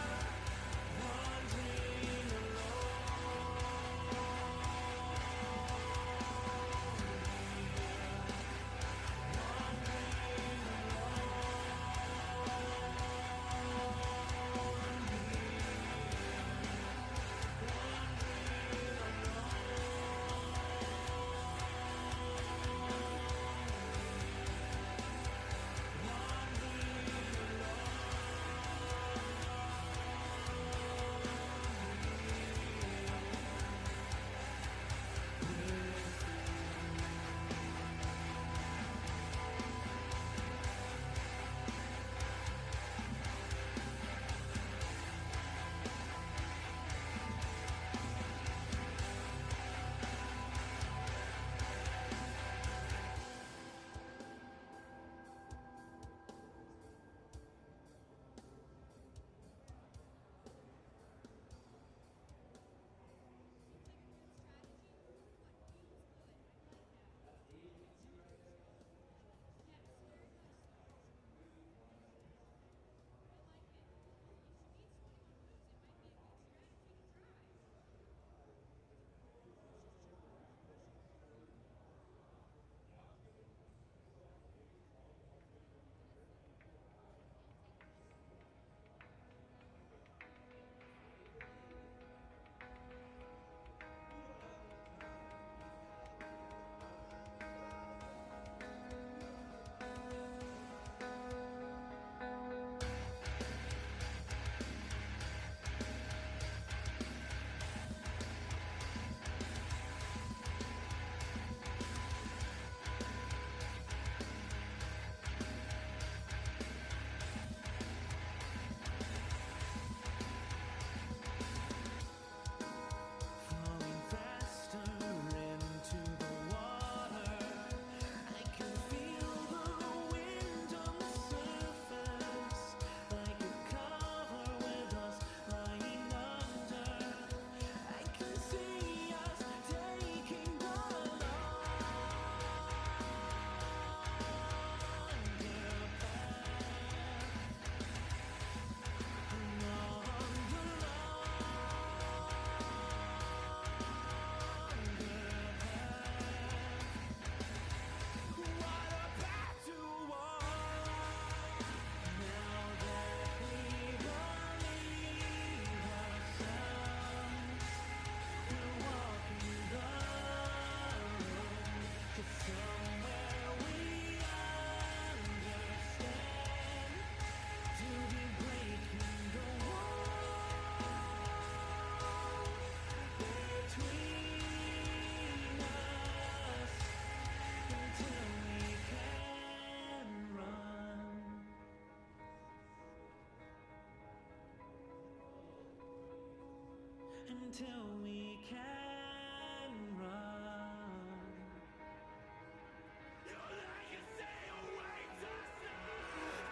until we can run.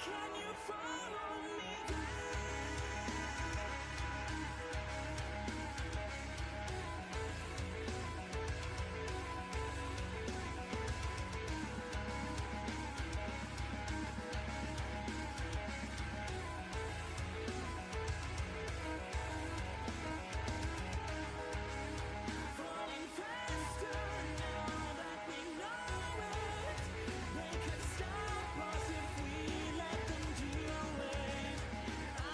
Can you follow me? Falling faster now that we know it. They could stop us if we let them do it. I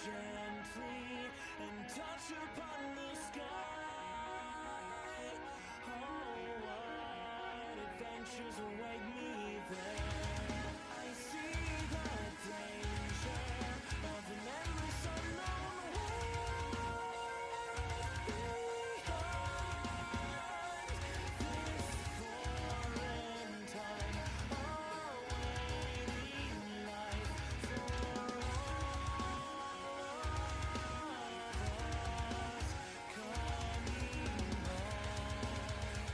gently and touch upon the sky. Oh, what adventures await me there. I see the danger of an endless unknown world behind this foreign time, awaiting life for all of us coming home.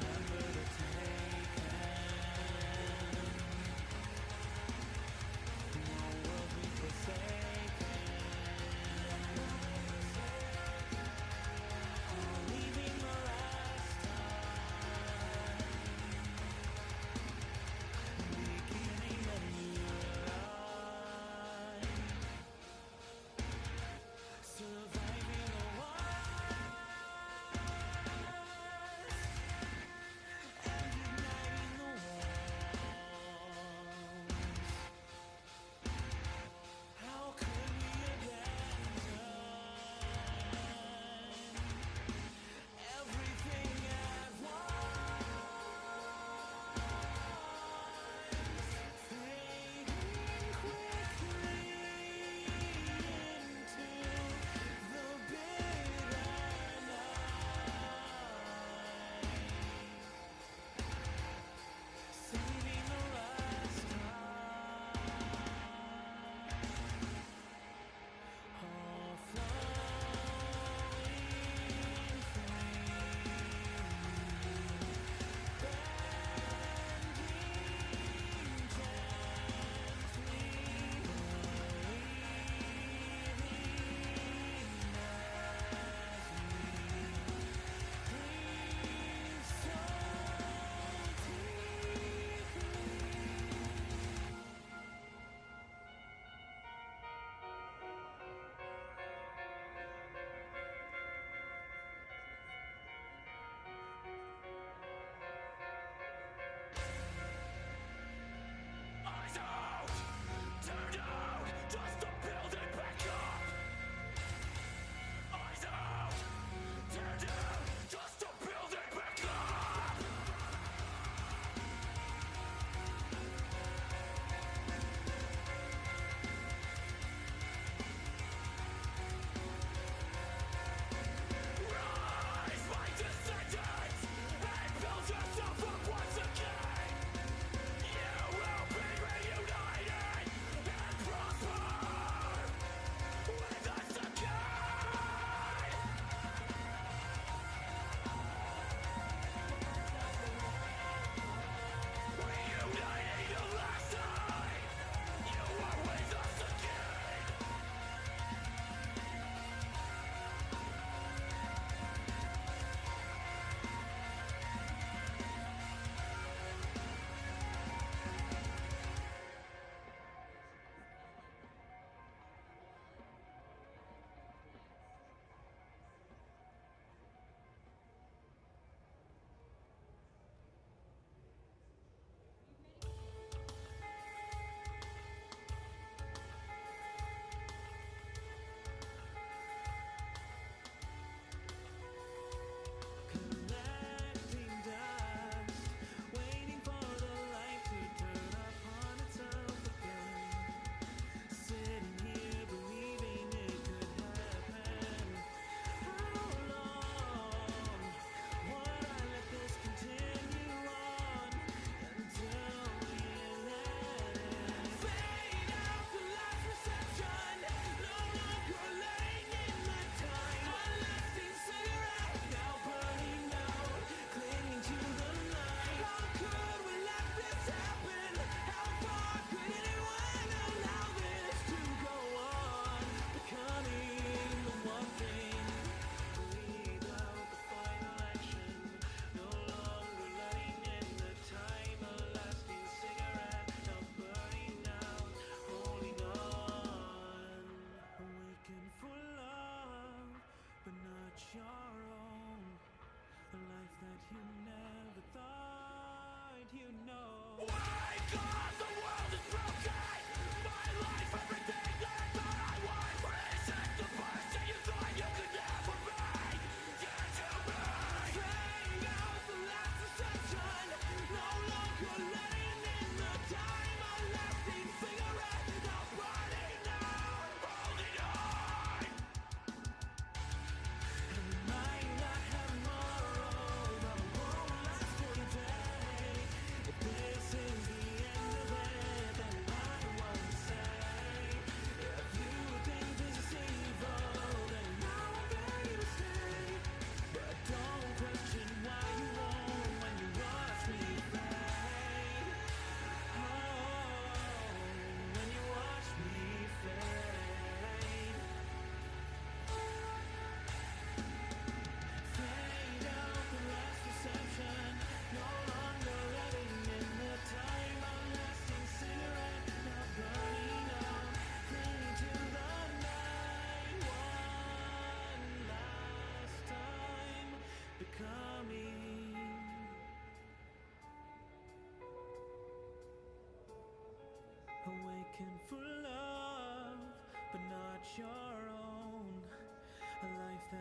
And the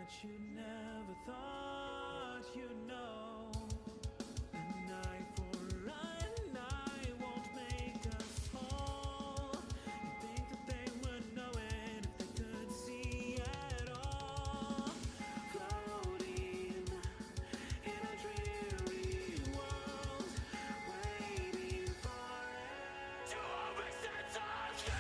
that you never thought you'd know. An eye for an eye won't make us whole. You think that they would know it if they could see at all. Floating in a dreary world, waiting for it to make sense of you.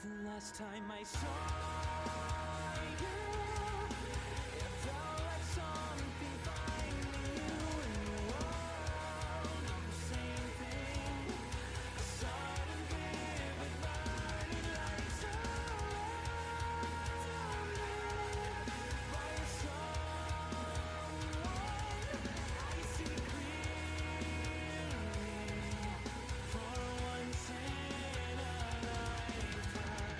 The last time I saw you, it felt like something finding you in the world of the same thing. A sudden vivid burning lights around me by someone I see clearly for once in a lifetime.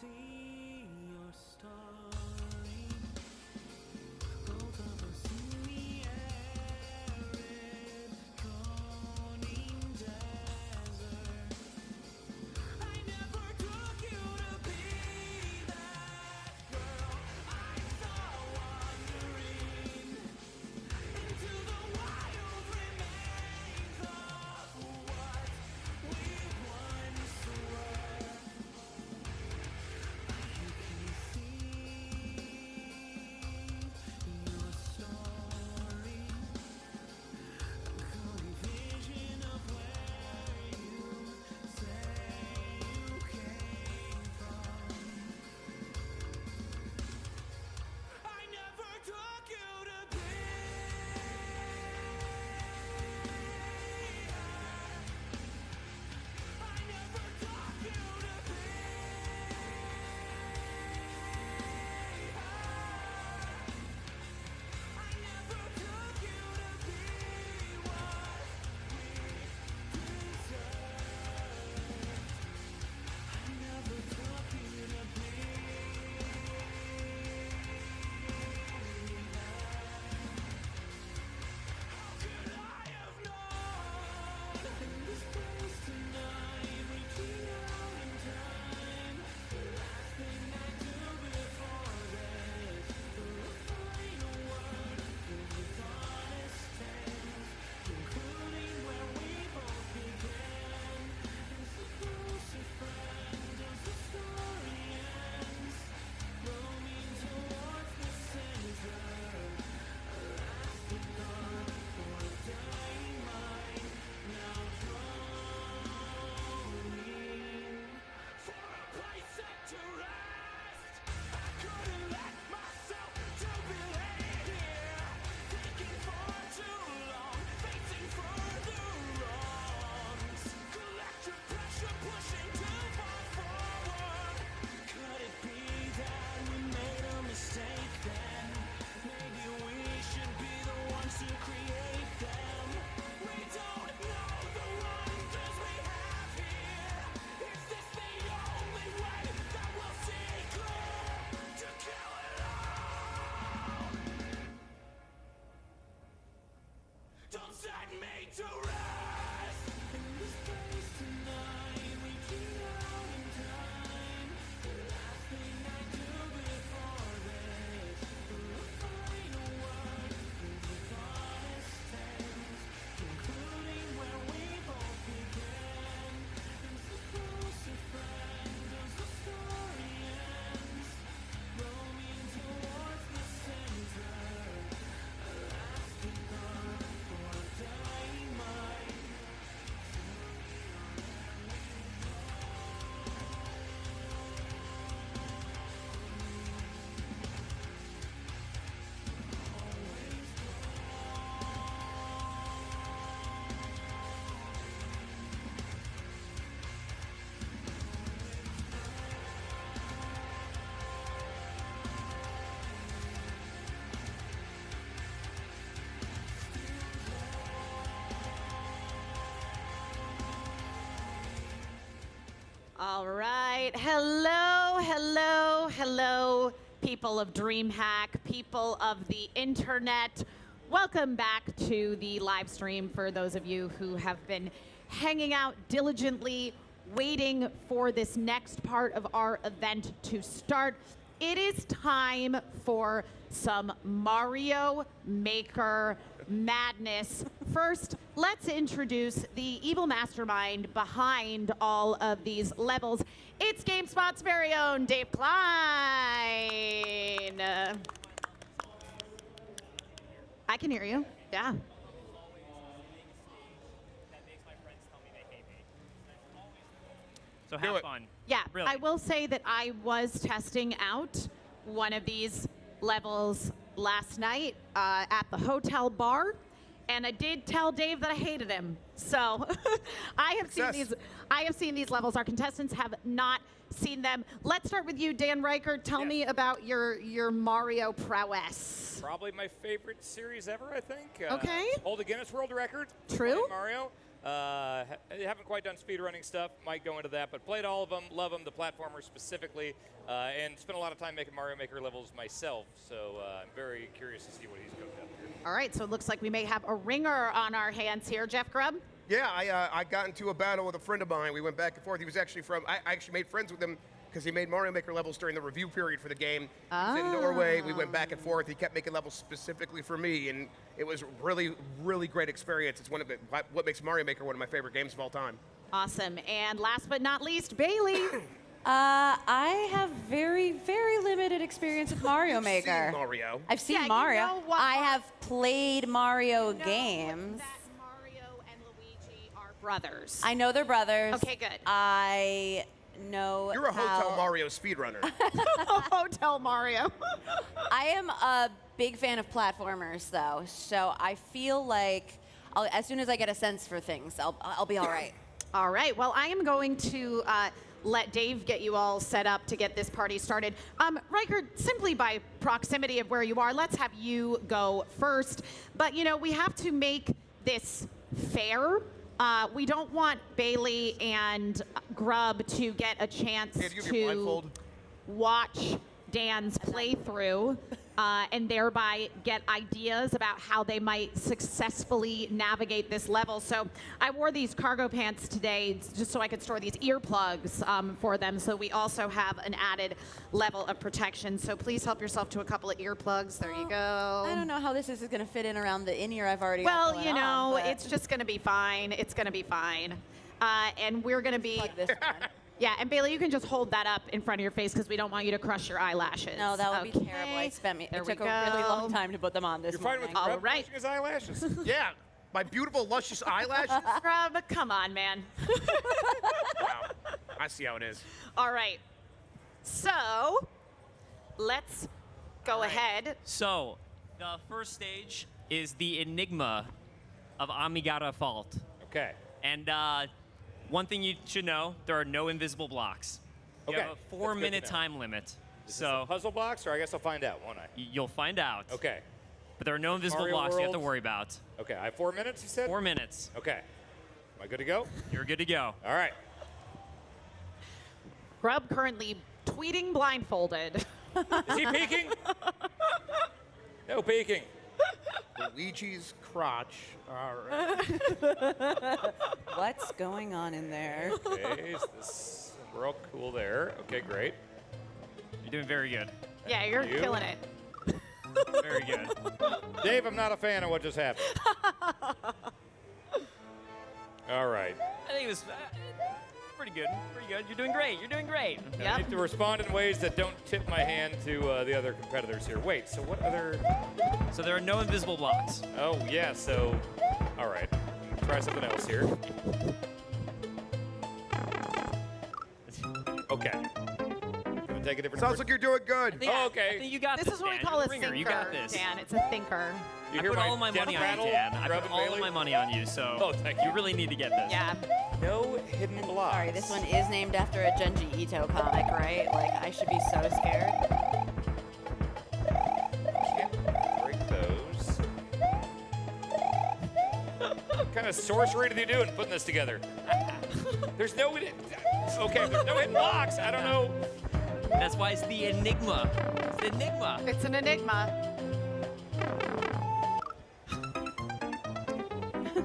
see your story. Both of us in the arid, groaning desert. I never took you to be that girl I saw wandering into the wild remains of what we once were. You can see your story, a colored vision of where you say you came from. I never took you to be. I never took you to be. I never took you to be what we deserve. I never took you to be. How could I have known in this place tonight we keep out in time? The last thing I do before this, the final word is with honest tales, including where we both began. And so close a friend as the story ends, roaming towards the center, a lasting thought for a dying mind, now droning for a place set to rest. I couldn't let myself to be laid here, thinking for too long, facing further wrongs. Collective pressure pushing too far forward. Could it be that we made a mistake then? Maybe we should be the ones to create them. We don't know the wonders we have here. Is this the only way that we'll see clear to kill it all? Don't set me to rest. In this place tonight we keep out in time. The last thing I do before this, the final word is with honest tales, including where we both began. And so close a friend as the story ends, roaming towards the center, a lasting thought for a dying mind. All right. Hello, hello, hello, people of Dreamhack, people of the internet. Welcome back to the live stream for those of you who have been hanging out diligently, waiting for this next part of our event to start. It is time for some Mario Maker madness. First, let's introduce the evil mastermind behind all of these levels. It's GameSpot's very own Dave Klein. I can hear you. Yeah. So have fun. Yeah, Really. I will say that I was testing out one of these levels last night at the hotel bar, and I did tell Dave that I hated him. So I have seen these. I have seen these levels. Our contestants have not seen them. Let's start with you, Dan Ryckert. Tell me about your Mario prowess. Probably my favorite series ever, I think. Okay. Hold a Guinness World Record. True. Mario. Haven't quite done speedrunning stuff. Might go into that, but played all of them. Love them. The platformers specifically, and spent a lot of time making Mario Maker levels myself. So I'm very curious to see what he's cooked up here. All right, so it looks like we may have a ringer on our hands here. Jeff Grubb? Yeah, I got into a battle with a friend of mine. We went back and forth. He was actually from, I actually made friends with him because he made Mario Maker levels during the review period for the game. He's in Norway. We went back and forth. He kept making levels specifically for me, and it was really, really great experience. It's what makes Mario Maker one of my favorite games of all time. Awesome. And last but not least, Bailey. I have very, very limited experience with Mario Maker. Seen Mario. I've seen Mario. I have played Mario games. Brothers. I know they're brothers. Okay, good. I know You're a Hotel Mario speedrunner. Hotel Mario. I am a big fan of platformers, though, so I feel like as soon as I get a sense for things, I'll be all right. All right. Well, I am going to let Dave get you all set up to get this party started. Ryckert, simply by proximity of where you are, let's have you go first. But, you know, we have to make this fair. We don't want Bailey and Grubb to get a chance to watch Dan's playthrough and thereby get ideas about how they might successfully navigate this level. So I wore these cargo pants today just so I could store these earplugs for them. So we also have an added level of protection. So please help yourself to a couple of earplugs. There you go. I don't know how this is going to fit in around the in-ear I've already got Well, going you know, on, it's just going to be fine. It's going to be fine. And we're going to be... Plug this one. Yeah, and Bailey, you can just hold that up in front of your face because we don't want you to crush your eyelashes. No, that would be terrible. It took a really long time to put them on this You're fine with morning. Grubb crushing his eyelashes? Yeah, my beautiful, luscious eyelashes. Grubb, come on, man. Wow, I see how it is. All right. So, let's go ahead. So, the first stage is the Enigma of Amigata Fault. Okay. And one thing you should know, there are no invisible blocks. You Okay. have a 4-minute time limit. Is this So a puzzle blocks, or I guess I'll find out, won't I? You'll find out. Okay. But there are no invisible Mario blocks you have to World. worry about. Okay, I have 4 minutes, you said? 4 minutes. Okay. Am I good to go? You're good to go. All right. Grubb currently tweeting blindfolded. Is he peeking? No peeking. Luigi's crotch. All right. What's going on in there? Okay, is this real cool there? Okay, great. You're doing very good. Yeah, you're You? killing it. Very good. Dave, I'm not a fan of what just happened. All right. I think it was pretty good. Pretty good. You're doing great. You're doing great. I need to respond in ways that don't tip my hand to the other competitors here. Wait, so what other... So there are no invisible blocks. Oh, yeah, so... All right. Try something else here. Okay. Gonna take a different... Sounds like you're doing good. Oh, okay. I think you got This this, is what we Dan. call You're a the ringer. thinker, You got this. Dan. It's a thinker. You I hear put my all my death money on rattle, you, Dan. I Grubb put and all Bailey? of my money on you, so Oh, thank you. you really need to get this. Yeah. No hidden blocks. Sorry, this one is named after a Junji Ito comic, right? Like, I should be so scared. Can't break those. What kind of sorcery did you do in putting this together? There's no... Okay, there's no hidden blocks. I don't know. That's why it's the Enigma. It's the Enigma. It's an enigma.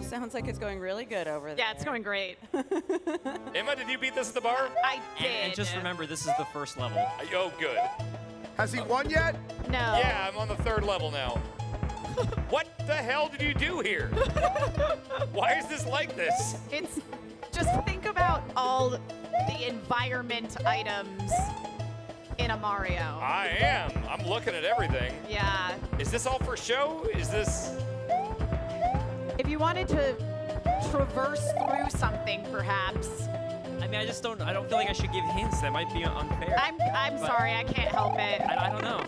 Sounds like it's going really good over there. Yeah, it's going great. Emma, did you beat this at the bar? I did. And just remember, this is the first level. Oh, good. Has he won yet? No. Yeah, I'm on the 3rd level now. What the hell did you do here? Why is this like this? It's just think about all the environment items in a Mario. I am. I'm looking at everything. Yeah. Is this all for show? Is this... If you wanted to traverse through something, perhaps. I mean, I don't feel like I should give hints. That might be unfair. I'm sorry, I can't help it. I don't know.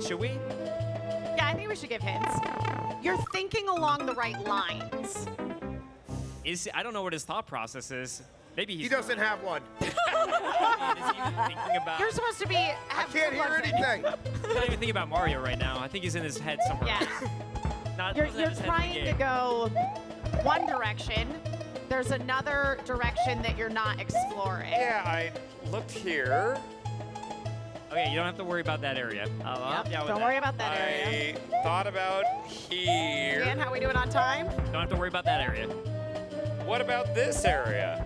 Should we? Yeah, I think we should give hints. You're thinking along the right lines. I don't know what his thought process is. Maybe He doesn't have one. Is he thinking about? You're supposed to be. I can't hear anything. He's not even thinking about Mario right now. I think he's in his head somewhere. Yeah. Not, You're doesn't have his head in the trying to game. go one direction, There's another direction that you're not exploring. Yeah, I looked here. Okay, you don't have to worry about that area. I'll help you out with Don't that. worry about that area. I thought about here. Dan, how we doing on time? Don't have to worry about that area. What about this area?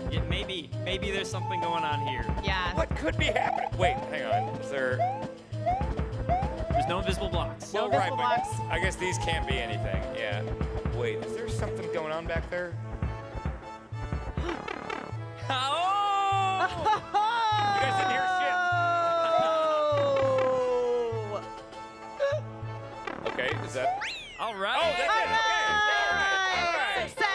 Yeah, maybe there's something going on here. Yeah. What could be happening? Wait, hang on. Is there? There's no invisible blocks. Well, right, but I guess these can't be anything. Yeah. Wait, is there something going on back there? Oh! You guys didn't hear shit. Okay, is that? All right. Oh, that's it. Okay.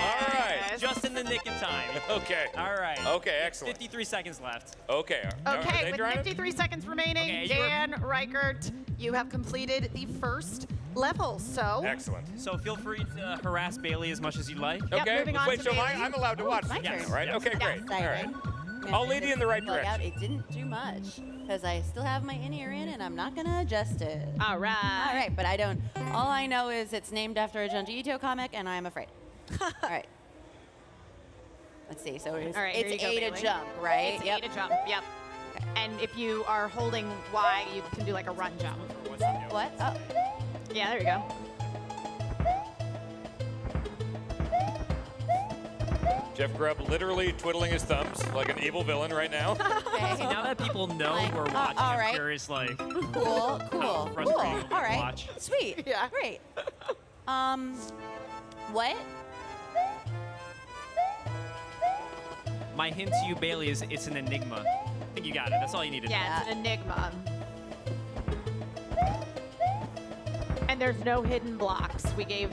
All right. Just in the nick of time. Okay. All right. Okay, excellent. 53 seconds left. Okay. Okay, with 53 seconds remaining, Okay, Dan Ryckert, you have completed the first level, so. Excellent. So feel free to harass Bailey as much as you like. Yep, Okay. moving on Wait, to so Bailey. I'm allowed to watch my this now, turn. right? Okay, great. All right. Exciting. I'll lead you in the right Plug out. direction. It didn't do much because I still have my in-ear in and I'm not gonna adjust it. All right. All right, but I don't. All I know is it's named after a Junji Ito comic and I'm afraid. All right. Let's see. So it's, All right, here it's you go, A to Bailey. jump, right? It's Yep. A to jump, yep. And if you are holding Y, you can do like a run jump. What? Oh. Yeah, there you go. Jeff Grubb literally twiddling his thumbs like an evil villain right now. Okay. See, now that people know we're watching, all I'm right. curious, like, Cool, cool, frustrating cool. it is to All right, watch. sweet, Yeah. great. What? My hint to you, Bailey, is it's an enigma. I think you got it. That's all you needed. Yeah, it's an enigma. And there's no hidden blocks. We gave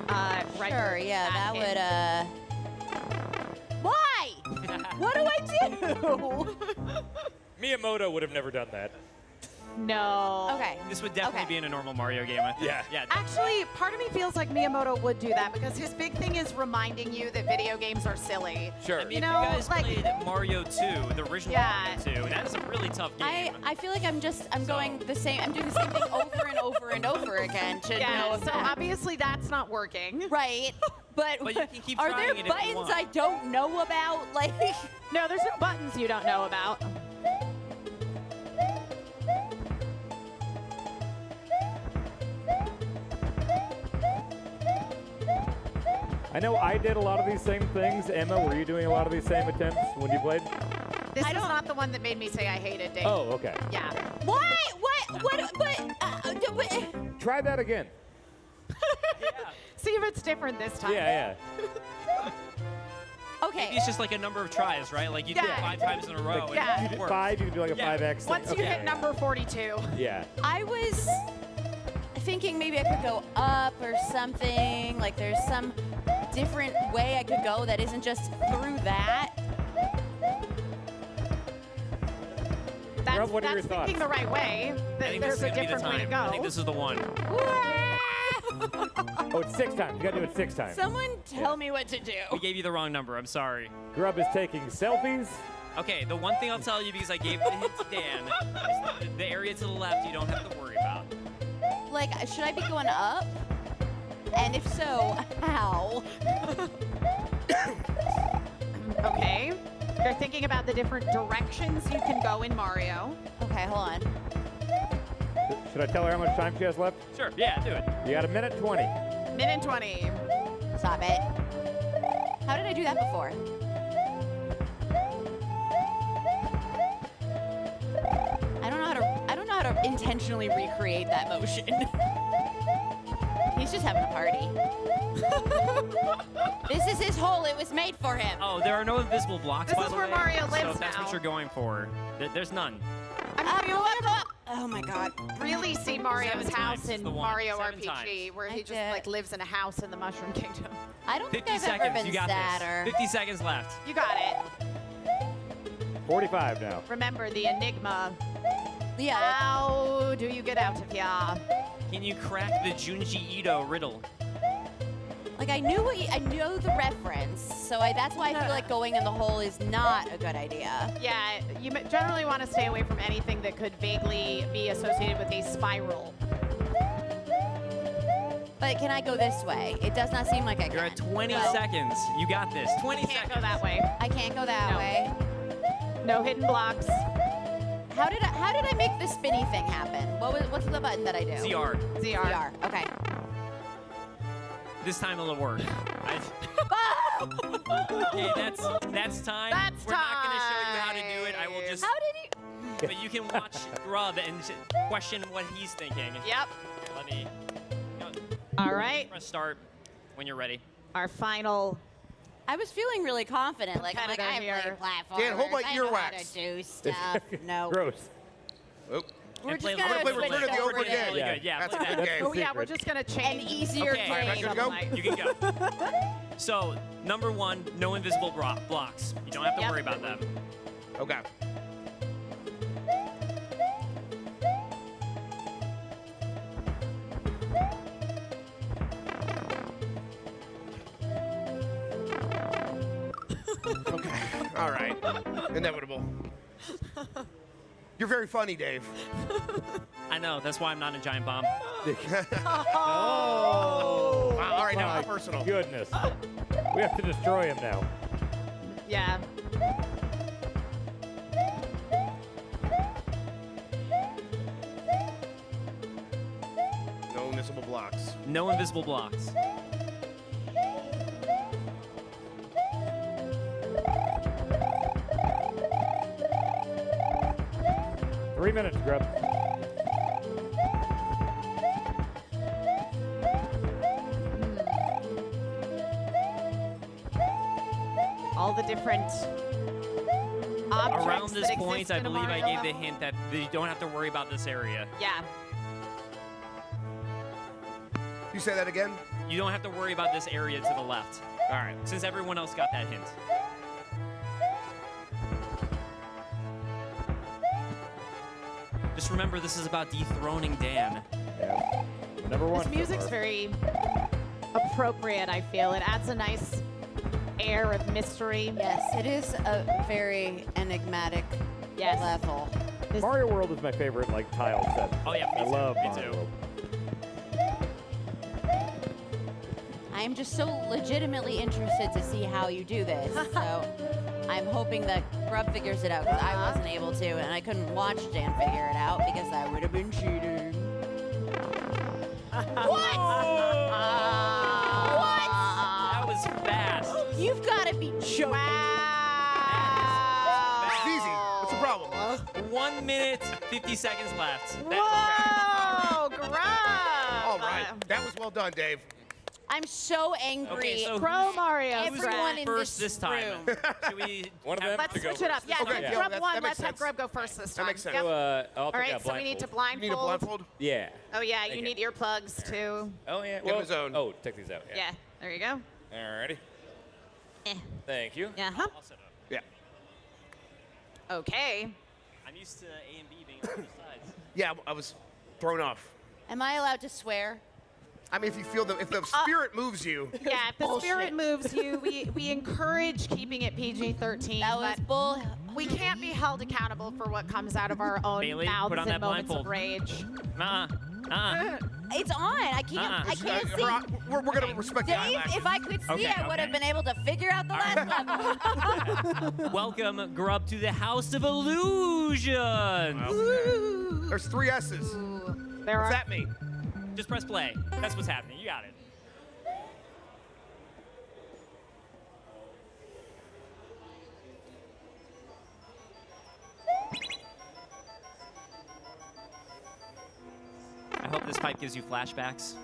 Ryckert Sure, yeah, that hint. would, Why? What do I do? Miyamoto would have never done that. No. Okay. This would definitely be in a normal Mario game, I think. Yeah. Yeah. Actually, part of me feels like Miyamoto would do that because his big thing is reminding you that video games are silly. Sure. I mean, You if know, you guys like- played Mario 2, the original Yeah. Mario 2, that is a really tough game. I feel like I'm going the same. I'm doing the same thing over and over and over again to Yeah, know if so that- obviously that's not working. Right. But But you can keep are trying there it if you buttons want. I don't know about? Like, No, there's no buttons you don't know about. I know I did a lot of these same things. Emma, were you doing a lot of these same attempts when you played? This is not the one that made me say I hated Dave. Oh, okay. Yeah. what? But Try that again. See if it's different this time. Yeah. Okay. Maybe it's just like a number of tries, right? Like you do it Yeah. 5 times in a row. Like, and you it did works. 5, you can do like a Yeah. 5x. Once you okay. hit number 42. Yeah. I was thinking maybe I could go up or something. Like there's some different way I could go that isn't just through that. That's, Grubb, what are your that's thinking thoughts? the right way. I think this There's is a gonna be the different way to time. go. I think this is the one. Oh, it's 6 times. You gotta do it 6 times. Someone tell me what to do. We gave you the wrong number. I'm sorry. Grubb is taking selfies. Okay, the one thing I'll tell you, because I gave the hint to Dan, is the area to the left you don't have to worry about. Like, should I be going up? And if so, how? Okay. You're thinking about the different directions you can go in Mario. Okay, hold on. Should I tell her how much time she has left? Sure, yeah, do it. You got 1:20. Minute 20. Stop it. How did I do that before? I don't know how to intentionally recreate that motion. He's just having a party. This is his hole. It was made for him. Oh, there are no invisible blocks, This by is the where way. Mario So lives if that's now. what you're going for. There's none. Oh my God. Really see Mario's 7 house times is in the one. Mario 7 RPG, times. where I he just did. like lives in a house in the Mushroom Kingdom. I don't think 50 I've seconds. ever been You got sadder. this. 50 seconds left. You got it. 45 now. Remember the enigma. Yeah. How do you get out of here? Can you crack the Junji Ito riddle? Like I knew the reference, so that's why I feel like going in the hole is not a good idea. Yeah, you generally want to stay away from anything that could vaguely be associated with a spiral. But can I go this way? It does not seem like I can. You're at 20 but seconds. You got this. 20 Can't seconds. go that way. I can't go that No. way. No hidden blocks. How did I make the spinny thing happen? What's the button that I do? ZR. ZR. Okay. This time it'll work. Okay, that's time. That's We're not gonna show you how to do it. I will just. How did he? But you can watch Grubb and question what he's thinking. Yep. Let me. All right. Press start when you're ready. Our final. I was feeling really confident. Like, I'm like, competitor I play here. platforms. Dan, hold my I know how earwax. to do stuff. No. Gross. Oh. We're And play just I'm gonna gonna play switch Return of the over Ogre to again. Really good. Yeah, That's a play good that. game. Oh yeah, we're just gonna change an easier Okay. game. Good to go? You can go. So, number one, no invisible blocks. You don't have to Yep. worry about them. Okay. Okay. All right. Inevitable. You're very funny, Dave. I know. That's why I'm not a Giantbomb. Oh! Wow, all right, now My personal. goodness. We have to destroy him now. Yeah. No missable blocks. No invisible blocks. Three minutes, Grubb. All the different objects Around this that point, exist I in a believe I Mario gave the level. hint that you don't have to worry about this area. Yeah. You say that again? You don't have to worry about this area to the left. All right. Since everyone else got that hint. Just remember, this is about dethroning Dan. Yeah. Number one. This so music's far. very appropriate, I feel. It adds a nice air of mystery. Yes, it is a very enigmatic level. Mario World is my favorite tile set. Oh yeah, I love me Mario too. World. I am just so legitimately interested to see how you do this. So I'm hoping that Grubb figures it out because I wasn't able to, and I couldn't watch Dan figure it out because that would have been cheating. What? What? That was fast. You've got to be joking. It's easy. What's the problem? 1 minute, 50 seconds left. Whoa, Grubb! All right. That was well done, Dave. I'm so angry. Okay, so Pro Mario. Everyone in first this time? room. Should we? One of have- them Let's to go switch it up. first. Yeah, Okay, no, yeah, Grubb that won. makes Let's have sense. Grubb go first this time. That makes sense. Yep. So, I'll All take right, a so we need to blindfold. You need a blindfold? Yeah. Oh yeah, you Take need it. earplugs too. Oh yeah. Get in the zone. Oh, check these out. Yeah, there you go. Alrighty. Eh. Thank you. Yeah. Huh? I'll set it up. Yeah. Okay. I'm used to A and B being on both sides. Yeah, I was thrown off. Am I allowed to swear? I mean, if you feel if the spirit moves you. Yeah, if the Bullshit. spirit moves you, we encourage keeping it PG-13. That was but bull. we can't be held accountable for what comes out of our own Bailey, mouths put on in that moments of blindfold. rage. It's on. I can't. I can't see. We're going to respect the Dave, eyelashes. if I could see, Okay, I would have okay. been able to figure out the last level. Welcome, Grubb, to the House of Illusion. There's 3 S's. There What's are that mean? Just press play. That's what's happening. You got it. I hope this pipe gives you flashbacks.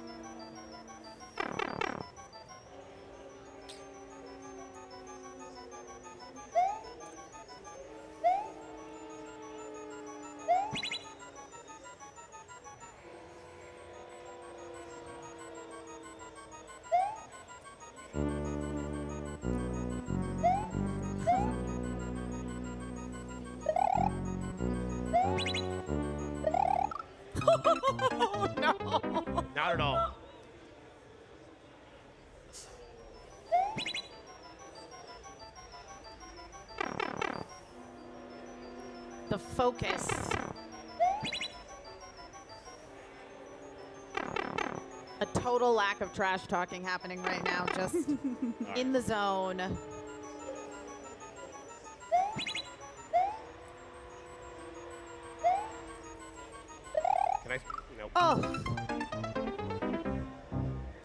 no. Not at all. The focus. A total total lack of trash talking happening right now. Just in the zone. Can I? No. Oh.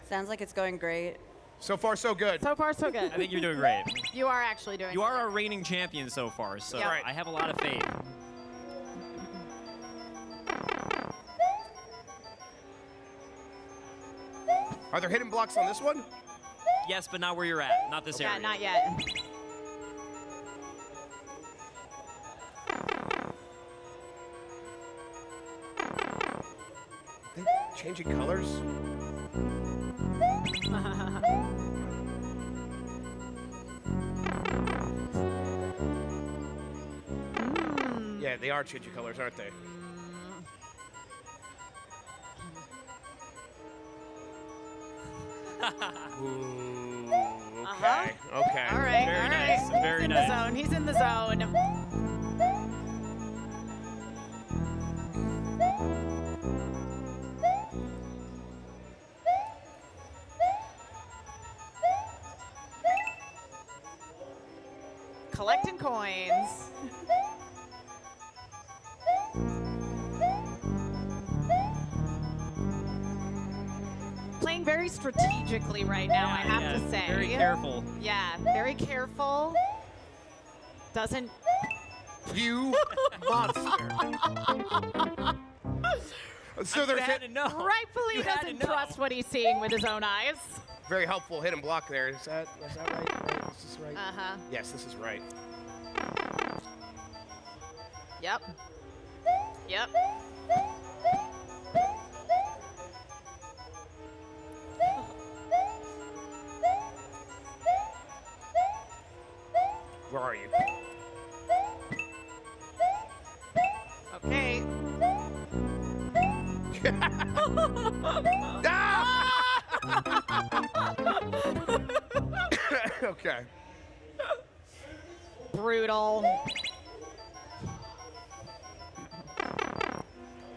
Sounds like it's going great. So far, so good. So far, so good. I think you're doing great. You are actually doing You are our reigning champion so far, so Yep. I have a lot of faith. Are there hidden blocks on this one? Yes, but not where you're at. Not this Yeah, area. not yet. They changing colors? Yeah, they are changing colors, aren't they? Ooh, okay, okay. All right, Very all nice, right. very He's in nice. the zone. He's in the zone. Collecting coins. Playing very strategically right now, I have to say. Very careful. Yeah, very careful. Doesn't. You monster. So there's Rightfully You had to doesn't know. trust what he's seeing with his own eyes. very helpful hidden block there. Is that right? Is this right? Uh-huh. Yes, this is right. Yep. Yep. Where are you? Okay. Okay. Brutal.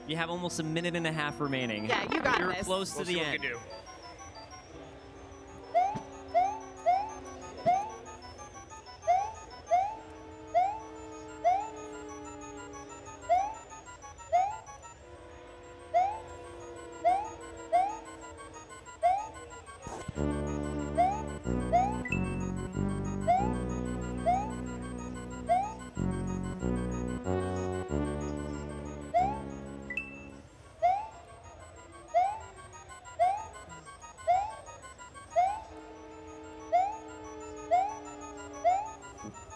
You have almost a minute and a half remaining. Yeah, you got You're this. close to We'll the see what end. we can do.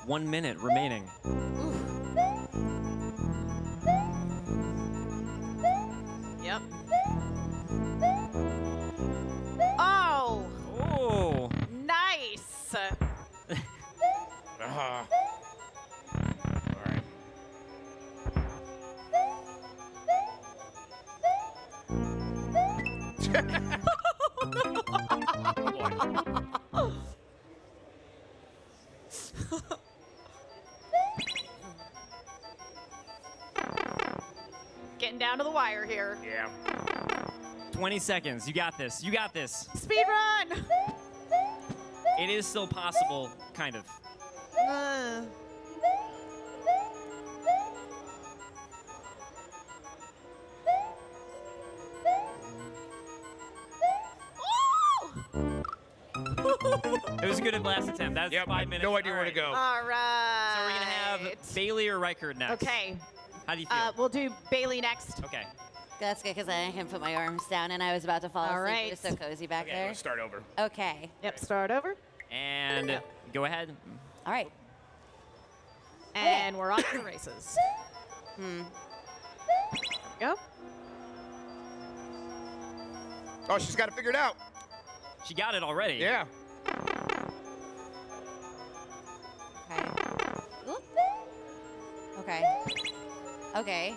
One minute remaining. Yep. Oh! Oh! Nice! Uh-huh. All right. Getting down to the wire here. Yeah. 20 seconds. You got this. You got this. Speed run! It is still possible, kind of. It was a good last attempt. That's Yep, 5 minutes. no idea All where to right. go. All right. So we're going to have Bailey or Ryckert next. Okay. How do you feel? We'll do Bailey next. Okay. That's good because I can put my arms down and I was about to fall All asleep. right. It was so cozy back Okay, there. let's start over. Okay. Yep, start over. And go ahead. All right. And we're off to the races. Go. Oh, she's got it figured out. She got it already. Yeah. Okay. Oop. Okay. Okay.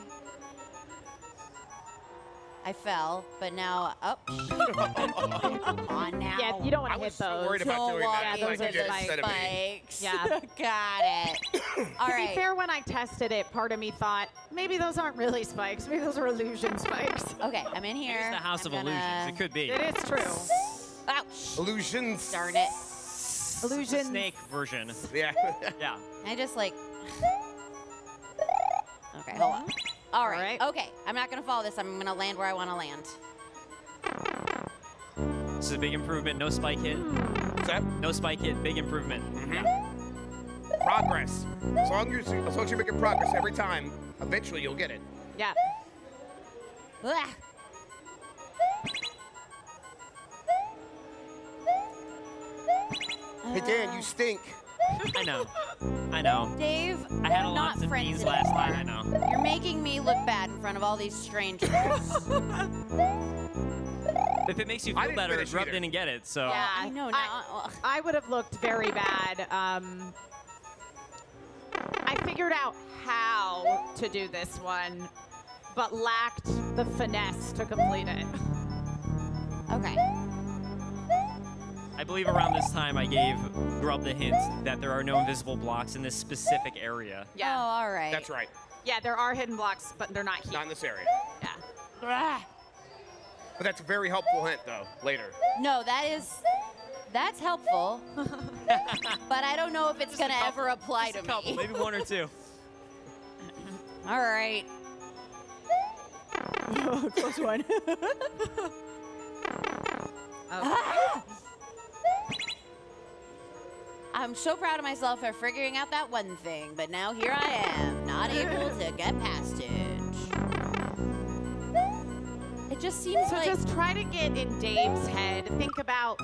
I fell, but now up. Come on now. Yeah, you don't want I to was hit so those. worried about doing that. Yeah, those Like are you did spikes. instead of me. Spikes. Yeah. Got it. All to right. be fair, when I tested it, part of me thought, maybe those aren't really spikes. Maybe those are illusion spikes. Okay, I'm in here. It's the House I'm of gonna- Illusions. It could be. It is true. Ouch. Illusions. Darn it. Illusion. Snake version. Yeah. Yeah. I just like. Okay, hold on. All right. Okay, I'm not gonna follow this. I'm gonna land where I want to land. This is a big improvement. No spike hit. What's that? No spike hit. Big improvement. Yeah. Progress. As long as you're making progress every time, eventually you'll get it. Yeah. Ah. Hey Dan, you stink. I know. I know. Dave, I had we're lots not of friends beans last anymore. night. I know. You're making me look bad in front of all these strangers. If it makes you I feel didn't better, finish Grubb either. didn't get it. So. Yeah, I know now. I would have looked very bad. I figured out how to do this one, but lacked the finesse to complete it. Okay. I believe around this time I gave Grubb the hint that there are no invisible blocks in this specific area. Yeah. Oh, all right. That's right. Yeah, there are hidden blocks, but they're not here. Not in this area. Yeah. Ah. But that's a very helpful hint, though, later. No, that's helpful. But I don't know if it's gonna ever apply to me. Maybe one or two. All right. Close one. Ah! I'm so proud of myself for figuring out that one thing, but now here I am, not able to get past it. It just seems So like just try to get in Dave's head. Think about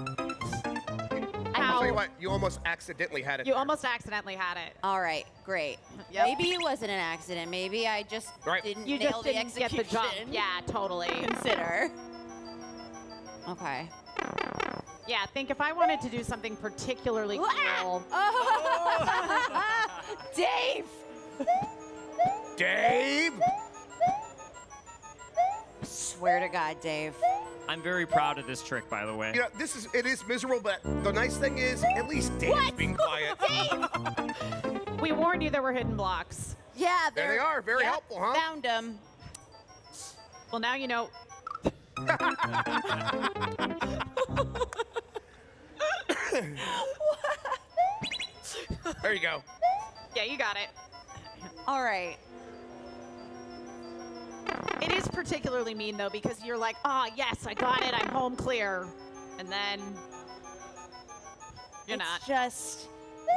I'll tell you what, you almost accidentally had it. you almost accidentally had it. all right, great. Yep. Maybe it wasn't an accident. Maybe I just didn't You nail just the didn't get execution. the jump. Yeah, totally. Consider. Okay. Yeah, think if I wanted to do something particularly cool. Dave! Dave! Swear to God, Dave. I'm very proud of this trick, by the way. You know, it is miserable, but the nice thing is, at least Dave's being quiet. We warned you there were hidden blocks. Yeah, There they are. Very yep, helpful, huh? Found them. Well, now you know. There you go. Yeah, you got it. All right. It is particularly mean, though, because you're like, oh, yes, I got it. I'm home clear. And then you're not. It's just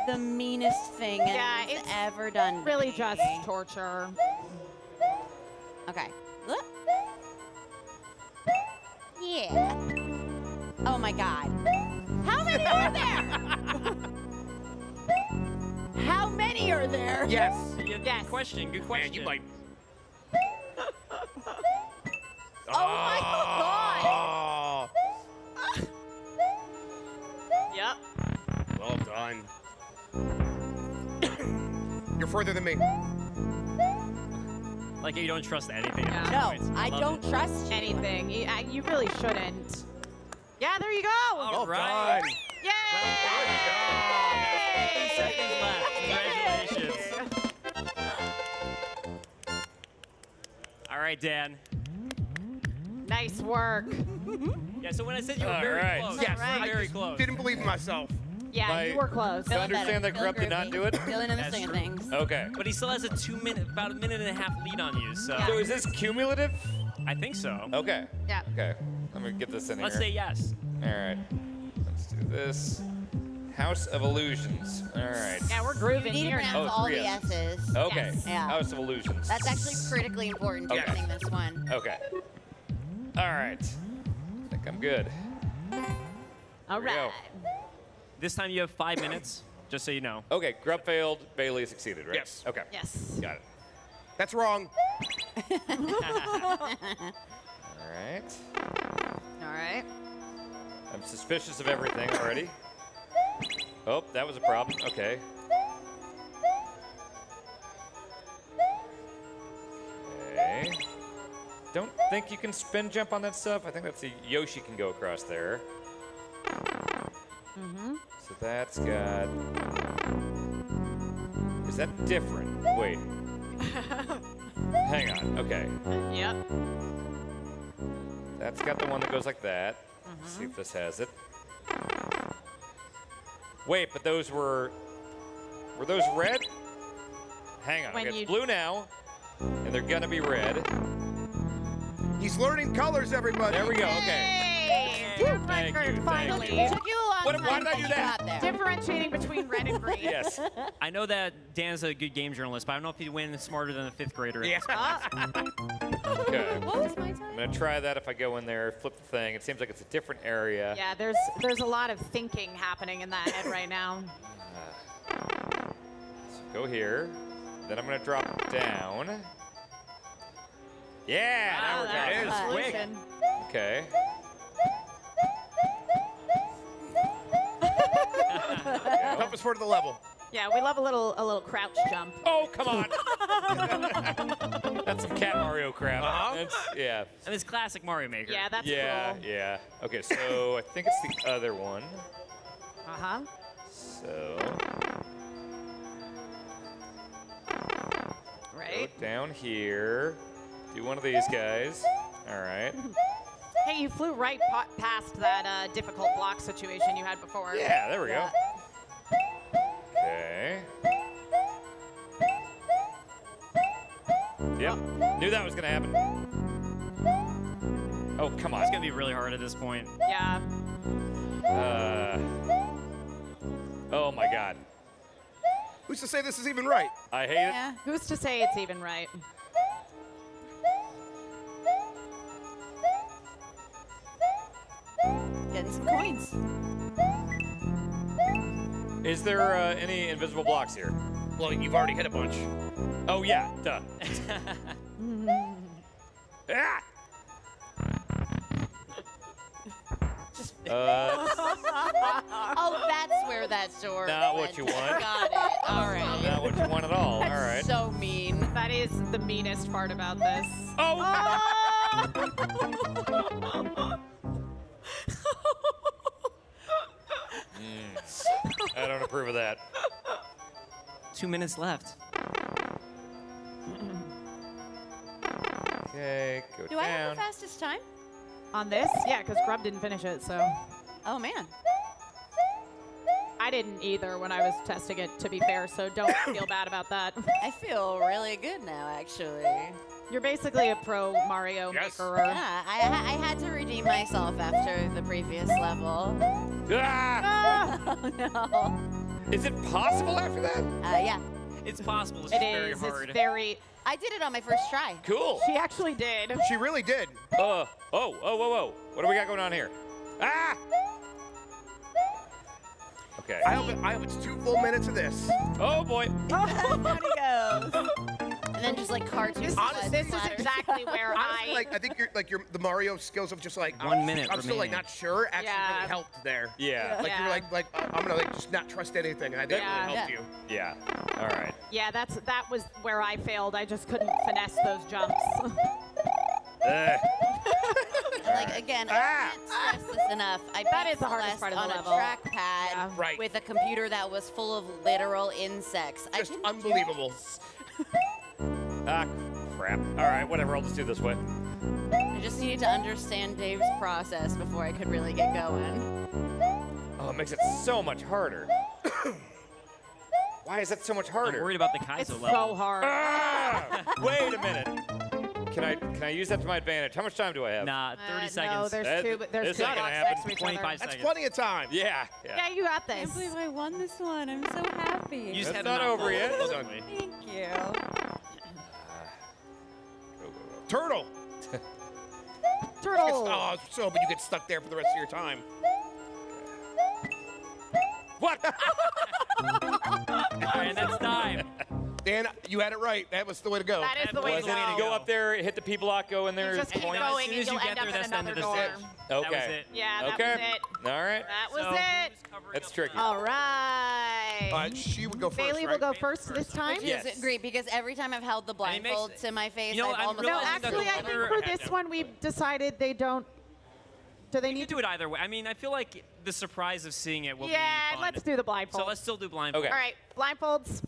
the meanest thing Yeah, anyone's it's ever done to Really me. just torture. Okay. Look. Yeah. Oh my God. How many are there? How many are there? Yes. Good question. Good question. Man, you might. Oh my God. Oh, Yep. well done. You're further than me. Like you don't trust anything. at this No, point. I love don't it. trust you. Anything. You really shouldn't. Yeah, there you go. All Well right. done. Yay! 10 seconds left. Congratulations. All right, Dan. Nice work. Yeah, so when I said you were All very right. close, Yes, you were I very just close. didn't believe in myself. Yeah, My- you were close. Do you understand that Grubb did not do it? Feeling in the That's swing of true. things. Okay. But he still has about a minute and a half lead on you, so So is this cumulative? I think so. Okay. Yeah. Okay. Let me get this in Let's here. say yes. All right. Let's do this. House of Illusions. All right. Yeah, we're grooving You need to here pronounce now. all three the S's. S's. Okay. Yes. Yeah. House of Illusions. That's actually critically important to Okay. winning this one. Okay. All right. I think I'm good. All Here we go. right. This time you have 5 minutes, just so you know. Okay. Grubb failed. Bailey succeeded, right? Yes. Okay. Yes. Got it. That's wrong. All right. All right. I'm suspicious of everything already. Oh, that was a problem. Okay. Okay. Don't think you can spin jump on that stuff. I think that's a Yoshi can go across there. Mm-hmm. So that's got. Is that different? Wait. Hang on. Okay. Yep. That's got the one that goes like that. Let's see if this has it. Wait, but those were those red? Hang on. When Okay, you- it's blue now, and they're gonna be red. He's learning colors, everybody. There we go. Okay. Hey, Ryckert, finally. Took you a long Why time, did I but do you that? got there. Differentiating between red and green. Yes. I know that Dan's a good game journalist, but I don't know if he'd win smarter than a 5th grader. Yeah. Okay. What was my time? I'm gonna try that if I go in there, flip the thing. It seems like it's a different area. Yeah, there's a lot of thinking happening in that head right now. So go here. Then I'm gonna drop down. Yeah, now we're that's going. the solution. Okay. Toughest part of the level. Yeah, we love a little crouch jump. Oh, come on. That's some Cat Mario crap. That's, yeah. And it's classic Mario Maker. Yeah, that's Yeah, cool. yeah. Okay, so I think it's the other one. Uh-huh. So. Right. Go down here. Do one of these guys. All right. Hey, you flew right past that difficult block situation you had before. Yeah, there we go. Okay. Yep. Knew that was gonna happen. Oh, come on. It's going to be really hard at this point. Yeah. Oh my God. Who's to say this is even right? I hate Yeah. Who's to say it's even right? Getting some coins. it. Is there any invisible blocks here? Well, you've already hit a bunch. Oh yeah, duh. Ah! Oh, that's where that door Not what went. you want. Got it. All right. Not what you want at all. All That's right. so mean. That is the meanest part about this. Oh! I don't approve of that. 2 minutes left. Okay, go Do I have down. the fastest time? On this? Yeah, because Grubb didn't finish it, so. Oh, man. I didn't either when I was testing it, to be fair, so don't feel bad about that. I feel really good now, actually. You're basically a pro Mario maker. Yeah, I had to redeem myself after the previous level. Ah! Oh, no. Is it possible after that? Yeah. It's possible. It's It just very is. hard. It's very. I did it on my first try. Cool. She actually did. She really did. Whoa. What do we got going on here? Ah! Okay. I hope it's 2 full minutes of this. Oh boy. Down he goes. And then just like cartoon. This is exactly where Honestly, I think the Mario skills of just like 1 minute I'm still like remaining. not sure. Actually, Yeah. really helped there. Yeah. Like you're like I'm gonna like just not trust anything. And I think Yeah. it really helped you. Yeah. All right. Yeah, that was where I failed. I just couldn't finesse those jumps. Like again, I can't stress this enough. I That beat is the hardest Celeste part of the on level. a trackpad Right. with a computer that was full of literal insects. Just I can unbelievable. Ah, crap. All right, whatever. I'll just do this way. I just needed to understand Dave's process before I could really get going. Oh, it makes it so much harder. Why is that so much I'm harder? worried about the It's Kaizo level. so hard. Ah! Wait a minute. Can I use that to my advantage? How much time do I have? Nah, 30 No, seconds. there's That- two. There's this two ain't gonna blocks happen. next to each 25 other. That's seconds. plenty of time. Yeah. Yeah, you got I can't this. believe I won this one. I'm so happy. You just That's had not enough over yet. balls. Hold on. Thank you. Go. Turtle. Turtle. Oh, but you get stuck there for the rest of your time. What? All right, that's time. Dan, you had it right. That was the way to go. That is the way to Was it go. go up there, hit the P block, go in there? You just keep point? going As soon and as you you'll get end up there, at that's the end another of the door. stage. Okay. That was it. Yeah, that Okay. was it. All right. That was So, it. who's covering That's up tricky. All right. She would go first, Bailey will right? go first this time. Which Yes. is great because every time I've held the And it makes- blindfold to my face, You know, I've I'm almost No, realizing fallen that actually, I asleep. think whoever- for this one we've decided they don't. Do they You need can do it either way. I mean, I feel like the surprise of seeing it will Yeah, be fun. let's do the blindfold. So let's still do blindfold. Okay. All right, blindfolds.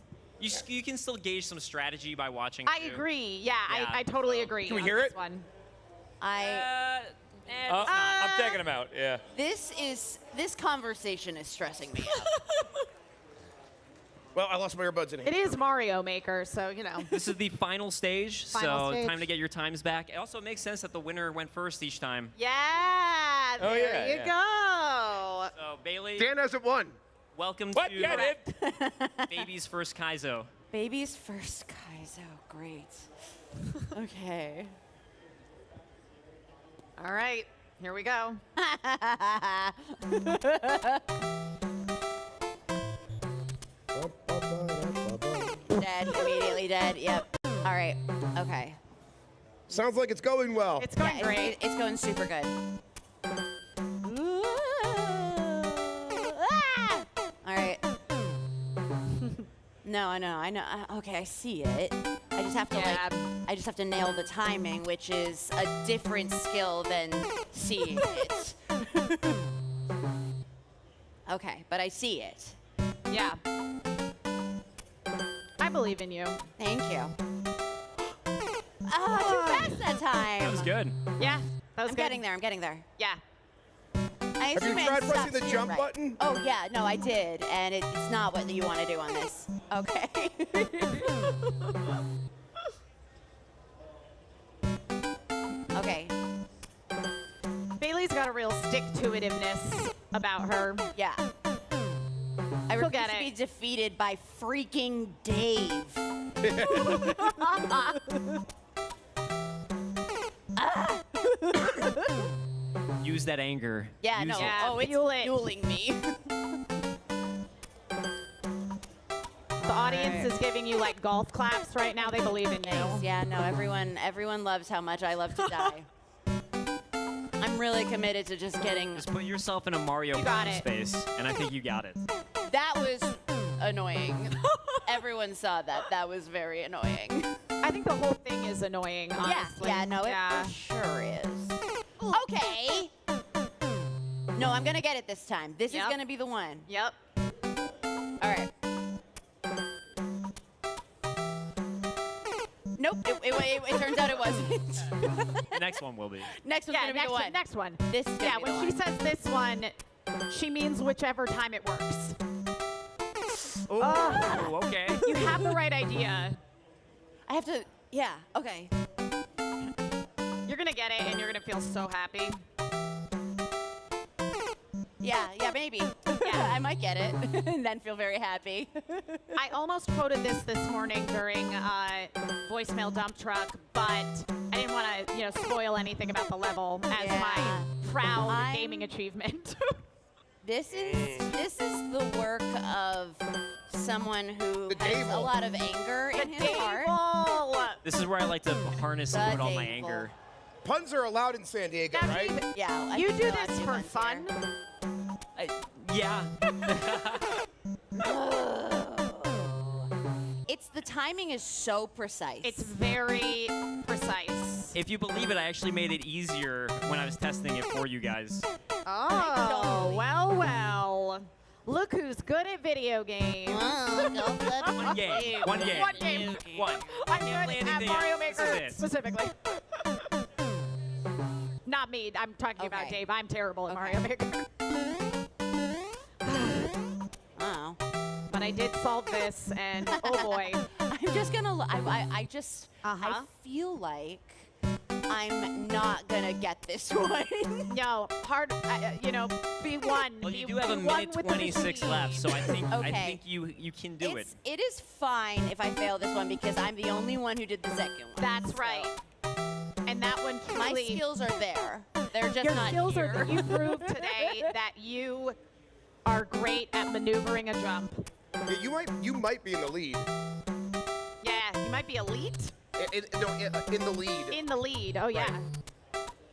You can still gauge some strategy by watching. I too. agree. Yeah, Yeah, I totally agree. Can we on hear this it? One. I'm taking him out. Yeah. This conversation is stressing me out. Well, I lost my earbuds in here. It is Mario Maker, so you know. This is the final stage, Final so stage. time to get your times back. It also makes sense that the winner went first each time. Yeah, Oh, there yeah, you yeah. go. So Bailey, Dan hasn't won. welcome What? to Yeah, I did. Baby's first Kaizo. Baby's first Kaizo. Great. Okay. All right, here we go. Dead. Immediately dead. Yep. All right. Okay. Sounds like it's going well. It's going great. It's going super good. All right. No, I know. Okay, I see it. I just have to I just have to nail the timing, which is a different skill than seeing it. Okay, but I see it. Yeah. I believe in you. Thank you. Oh, too fast that time. That was good. Yeah, that was I'm good. getting there. I'm getting there. Yeah. I Have you assume it tried pressing stops the here, jump right? button? Oh yeah, no, I did, and it's not what you want to do on this. Okay. Okay. Bailey's got a real stick-to-itiveness about her. Yeah. I She'll refuse get to it. be defeated by freaking Dave. Use that anger. Yeah, Use no. it. Oh, it's fuel it. fueling me. The audience is giving you like golf claps right now. They believe in you. Thanks. Yeah, no, everyone loves how much I love to die. I'm really committed to just getting. Just put yourself in a Mario You got Kart it. space, and I think you got it. That was annoying. Everyone saw that. That was very annoying. I think the whole thing is annoying, honestly. Yeah, no, it for sure is. Okay. No, I'm gonna get it this time. This is Yep. gonna be the one. Yep. All right. Nope. It turns out it wasn't. The next one will be. Next one's Yeah, gonna be next the one. next one. This is gonna Yeah, be the when she one. says this one, she means whichever time it works. Oh, okay. You have the right idea. I have to. Yeah. Okay. You're gonna get it, and you're gonna feel so happy. Yeah, maybe. Yeah, I might get it, and then feel very happy. I almost quoted this morning during voicemail dump truck, but I didn't want to, spoil anything about the level as my proud gaming achievement. This is the work of someone who has a lot of anger in his heart. This is where I like to harness and put all my anger. Puns are allowed in San Diego, right? Yeah. You do this for fun. Yeah. It's the timing is so precise. It's very precise. If you believe it, I actually made it easier when I was testing it for you guys. Oh, well. Look who's good at video games. One game. One game. One game. One. I'm Can't good play at anything Mario else. This is Maker it. specifically. Not me. I'm talking about Dave. I'm terrible at Mario Maker. Oh. But I did solve this, and oh boy. I'm just gonna. I feel like I'm not gonna get this one. No, hard. Be one. Well, be, you do have a be one minute with the 26 machine. left, so I think Okay. you can do it. It is fine if I fail this one because I'm the only one who did the second one. That's right. And that one My truly. skills are there. They're just Your not skills here. are. You proved today that you are great at maneuvering a jump. Yeah, you might be in the lead. Yeah, you might be elite. In the lead. In the lead. Oh yeah.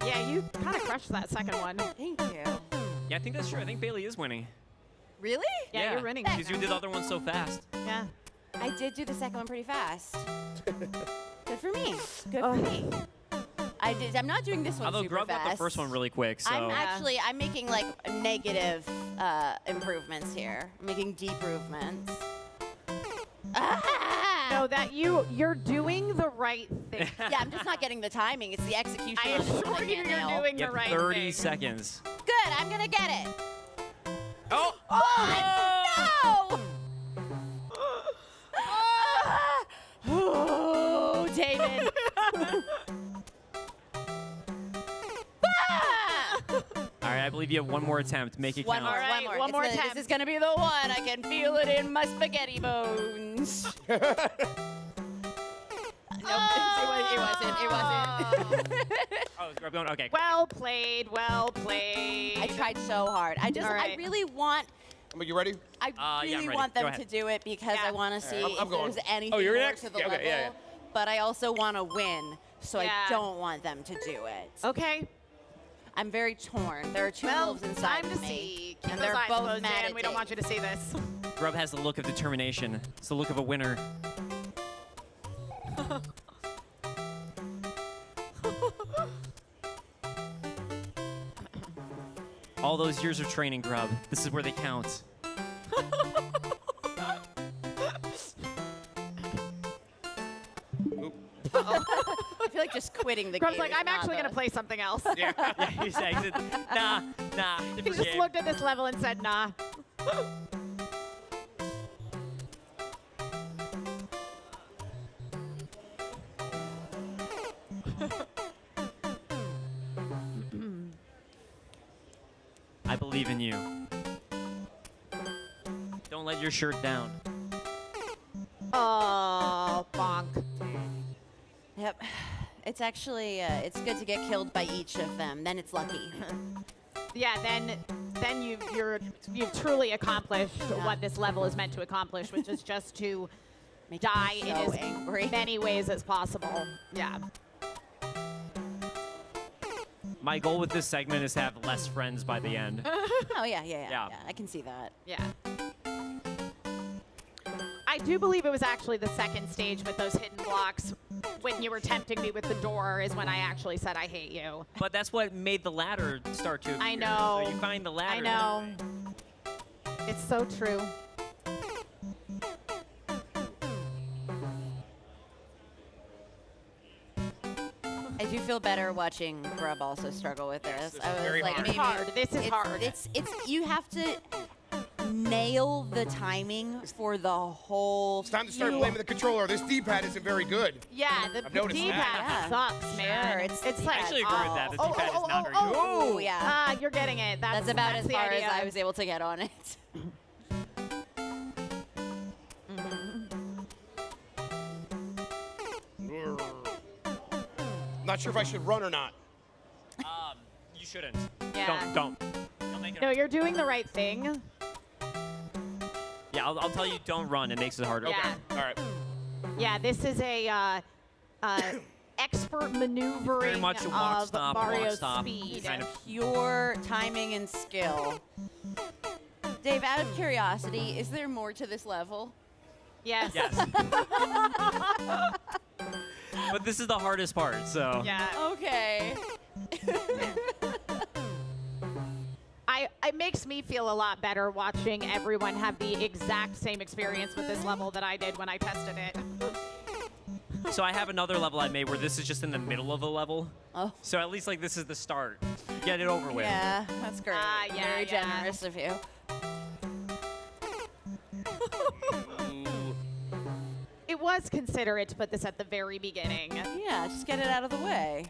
Yeah, you kind of crushed that second one. Thank you. Yeah, I think that's true. I think Bailey is winning. Really? Yeah, you're winning. Because you did the other one so fast. Yeah. I did do the second one pretty fast. Good for me. Good for me. I'm not doing this one Although super Grubb fast. got the first one really quick, so. I'm making like negative improvements here. I'm making deep-movements. Ah! No, that you're doing the right thing. Yeah, I'm just not getting the timing. It's the execution. I on it that assure I you, can't you're nail. doing You the have right 30 thing. seconds. Good, I'm gonna get it. Oh! Oh! No! Oh, David. All right, I believe you have one more attempt. Make it One count. more, All right, one more. one more It's gonna- attempt. This is gonna be the one. I can feel it in my spaghetti bones. No, it wasn't. Oh, it's Grubb going. Okay. Well played. Well played. I tried so hard. I right. really want. Are you ready? I yeah, I'm really ready. want Go them ahead. to do it because I want to see I'm if going. there's anything Oh, you're more next? to the Yeah, okay, level. yeah. But I also want to win, so Yeah. I don't want them to do it. Okay. I'm very torn. There are two Well, wolves inside time of to me, see. Keep and those they're eyes both closed, mad Dan. at We don't Dave. want you to see this. Grubb has the look of determination. It's the look of a winner. All those years of training, Grubb. This is where they count. I feel like just quitting the Grubb's game. like, is I'm not actually the- going to play something else. Yeah, he said, nah, He different just game. looked at this level and said, nah. I believe in you. Don't let your shirt down. Oh, bonk. Yep. It's actually it's good to get killed by each of them. Then it's lucky. Yeah, then you've truly accomplished what this level is meant to accomplish, which is just to die in so as angry. many ways as possible. Yeah. My goal with this segment is to have less friends by the end. Oh yeah. I can see that. Yeah. I do believe it was actually the second stage with those hidden blocks. When you were tempting me with the door is when I actually said I hate you. But that's what made the ladder start to appear. I know. So you find the ladder. I know. It's so true. I do feel better watching Grubb also struggle with this. I was very like, hard. maybe Hard. This is it's, hard. It's you have to nail the timing for the whole. It's time to start blaming the controller. This D-pad isn't very good. Yeah, the I've noticed D-pad that. sucks, man. Sure, it's it's the like I actually agree with that. The D-pad is not very good. Oh, yeah. Ah, you're getting it. That's about as the far as idea. I was able to get on it. Not sure if I should run or not. You shouldn't. Yeah. Don't make it. No, you're doing the right thing. Yeah, I'll tell you, don't run. It makes it harder. Yeah. All right. Yeah, this is a expert maneuvering Very much a walk, of stop, Mario's walk, stop. speed. Kind of. Pure timing and skill. Dave, out of curiosity, is there more to this level? Yes. Yes. But this is the hardest part, so. Yeah. Okay. It makes me feel a lot better watching everyone have the exact same experience with this level that I did when I tested it. So I have another level I made where this is just in the middle of a level. Oh. So at least like this is the start. Get it over with. Yeah, that's great. Yeah, Very yeah. generous of you. It was considerate to put this at the very beginning. Yeah, just get it out of the way.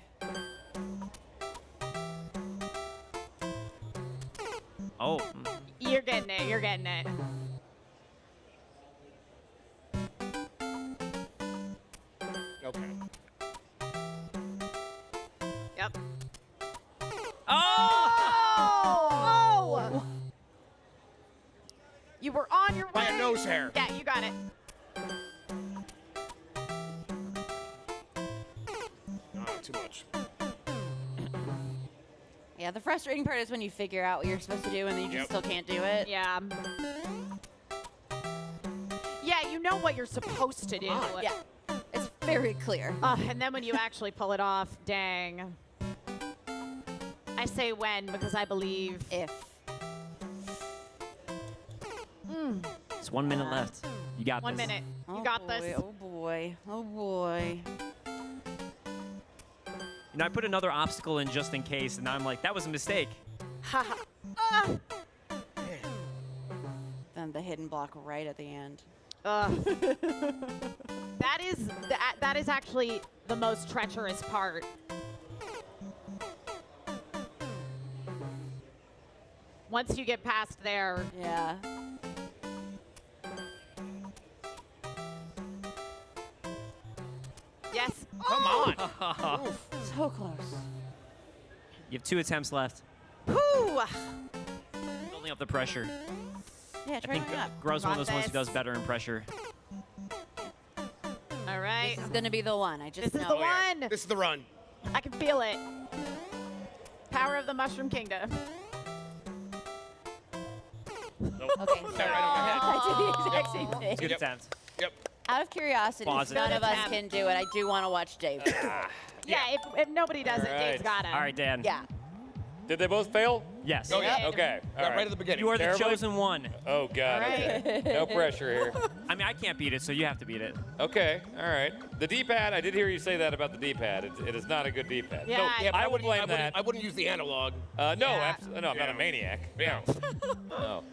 Oh. You're getting it. You're getting it. Okay. Yep. Oh! You were on your way. By a nose hair. Yeah, you got it. Too much. Yeah, the frustrating part is when you figure out what you're supposed to do and then you just still can't do it. Yeah. Yeah, you know what you're supposed to do. Yeah, it's very clear. And then when you actually pull it off, dang. I say when because I believe if. It's seconds. 1 minute left. You got 1 this. minute. You Oh got boy, this. Oh boy. Oh boy. You know, I put another obstacle in just in case, and now I'm like, that was a mistake. Haha. Then the hidden block right at the end. That is actually the most treacherous part. Once you get past there. Yeah. Yes. Come on. So close. You have 2 attempts left. Whew. Building up the pressure. Yeah, I try think it up. Grubb's one of Got those ones who this. does better in pressure. All right. This is gonna be the one. I just This is know. the one. This is the run. I can feel it. Power of the Mushroom Kingdom. Okay. So I did the exact same thing. Good attempt. Yep. Out of curiosity, Pause if it. none of us Attempt. can do it, I do want to watch Dave. Yeah, if nobody does it, All Dave's right. got it. All right, Dan. Yeah. Did they both fail? Yes. Oh, yeah. Okay. All Right at the beginning. You are the Terribly? chosen one. Oh, God. All right. Okay. No pressure here. I mean, I can't beat it, so you have to beat it. Okay. All right. The D-pad, I did hear you say that about the D-pad. It is not a good D-pad. Yeah, No, Yeah, but I would blame wouldn't- that. I wouldn't use the analog. No, Yeah. no, I'm not Yeah. a maniac. Yeah. No.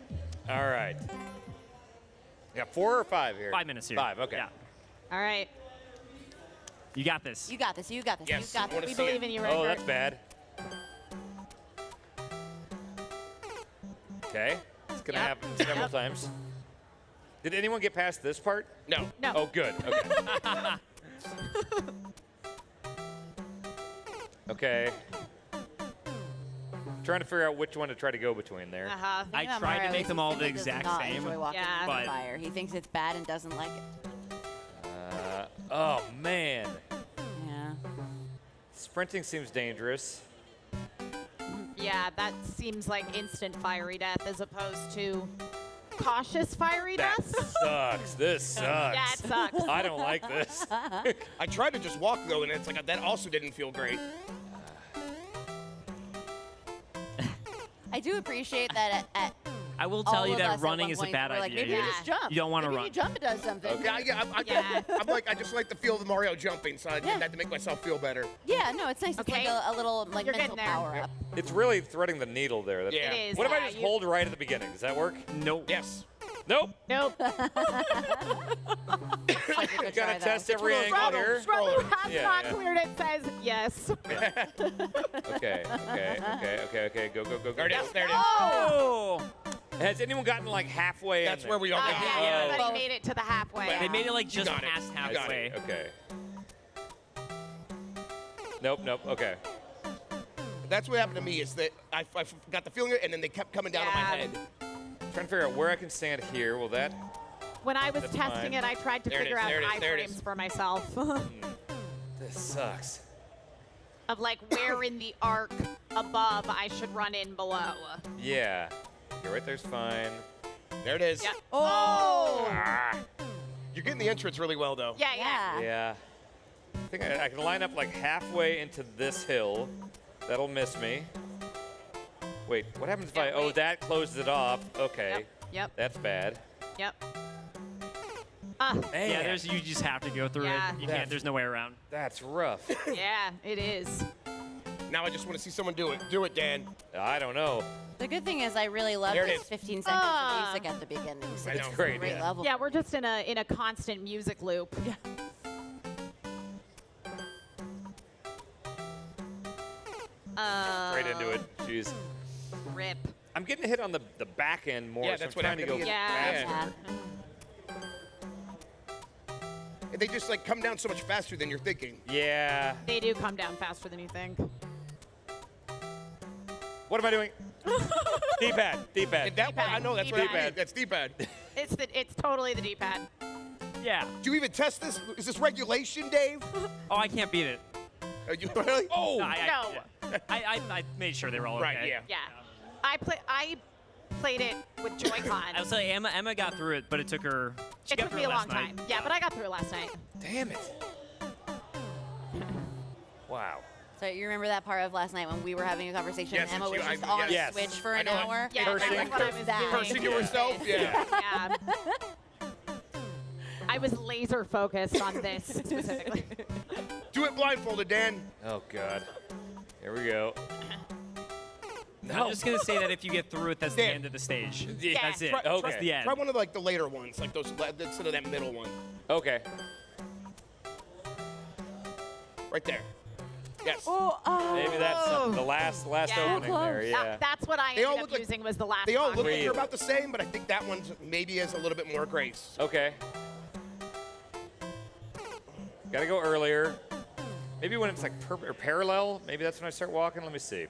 All right. Yeah, 4 or 5 here? 5 minutes here. 5, okay. Yeah. All right. You got this. You got this. You got this. Yes. You got Wanna this. We see believe it. in you, Oh, Ryckert. that's bad. Okay. It's going to Yep. happen several times. Did anyone get past this part? No. No. Oh, good. Okay. Okay. Trying to figure out which one to try to go between there. Uh-huh. I Thing about tried to Mario make is them he all the simply does exact not same. enjoy walking Yeah. through the But- fire. He thinks it's bad and doesn't like it. Oh, man. Yeah. Sprinting seems dangerous. Yeah, that seems like instant fiery death as opposed to cautious fiery That death. sucks. This sucks. Yeah, it sucks. I don't like this. I tried to just walk though, and it's like that also didn't feel great. I do appreciate that at I will all tell you of us that at running one is a point bad we're like, idea. maybe you just jump. You don't want to Maybe run. If you jump, it does something. Okay, I just like the feel of the Mario jumping, so I did that to make myself feel better. Yeah, no, it's nice. Okay. It's like a little like You're mental getting there. power up. It's really threading the needle there. That's- Yeah. It is. What if I yeah, just you- hold right at the beginning? Does that work? Nope. Yes. Nope. Nope. Such a good Gotta try, test though. every angle Scrubble, here. Scrubble has Yeah, not yeah. cleared it, says yes. Okay. Go. There it is. There it is. Oh! Has anyone gotten like halfway That's in where we all got. Yeah, Oh. everybody made it to the halfway. They made it like You just got it. past You got it. halfway. Okay. Nope. Okay. That's what happened to me. Is that I got the feeling, and then they kept coming down on my Yeah. head. Trying to figure out where I can stand here. Will that? When I was That's testing fine. it, I tried to There it figure is, out there it is, there it iframes is. for myself This sucks. of like where in the arc above I should run in below. Yeah. Okay, right there's fine. There it is. Yeah. Oh! Ah. You're getting the entrance really well, though. Yeah. Yeah. I think I can line up like halfway into this hill. That'll miss me. Wait, what happens if Oh, that closes it off. Okay. Yep. That's bad. Yep. Yeah, you just have to go through Yeah. it. You can't. There's no way around. That's rough. Yeah, it is. Now I just want to see someone do it. Do it, Dan. I don't know. The good thing is I really love There it this is. 15 seconds of music at the beginning. So I it's know. a Great, great yeah. level. Yeah, we're just in a constant music loop. Right into it. Jeez. Rip. I'm getting hit on the back end more. Yeah, so that's I'm what trying to happened go to me. faster. And they just like come down so much faster than you're thinking. Yeah. They do come down faster than you think. What am I doing? D-pad. And that one, I know that's what I D-pad. mean. That's D-pad. It's totally the D-pad. Yeah. Do you even test this? Is this regulation, Dave? Oh, I can't beat it. Are you really? Oh! No. I made sure they were all okay. Right, yeah. Yeah. I played it with Joy-Con. I was saying Emma got through it, but it took her. She It got took through me it a last long night. time. Yeah, but I got through it last night. Damn it. Wow. So you remember that part of last night when we were having a conversation Yes, and Emma was and just she- on yes. Switch for I an know. hour? Yeah, that's what I was doing. Cursing to herself? Yeah. Yeah. I was laser focused on this specifically. Do it blindfolded, Dan. Oh, God. Here we go. I'm just gonna say that if you get through it, that's the Dan. end of the stage. Yeah. That's it. Try, That's the end. Try one of the later ones, like those instead of that middle one. Okay. Right there. Yes. Maybe that's the last opening there. Yeah. That's what I They all ended up look like- using was the last They all box. look like they're about the same, but I think that one maybe has a little bit more grace. Okay. Gotta go earlier. Maybe when it's like or parallel. Maybe that's when I start walking. Let me see.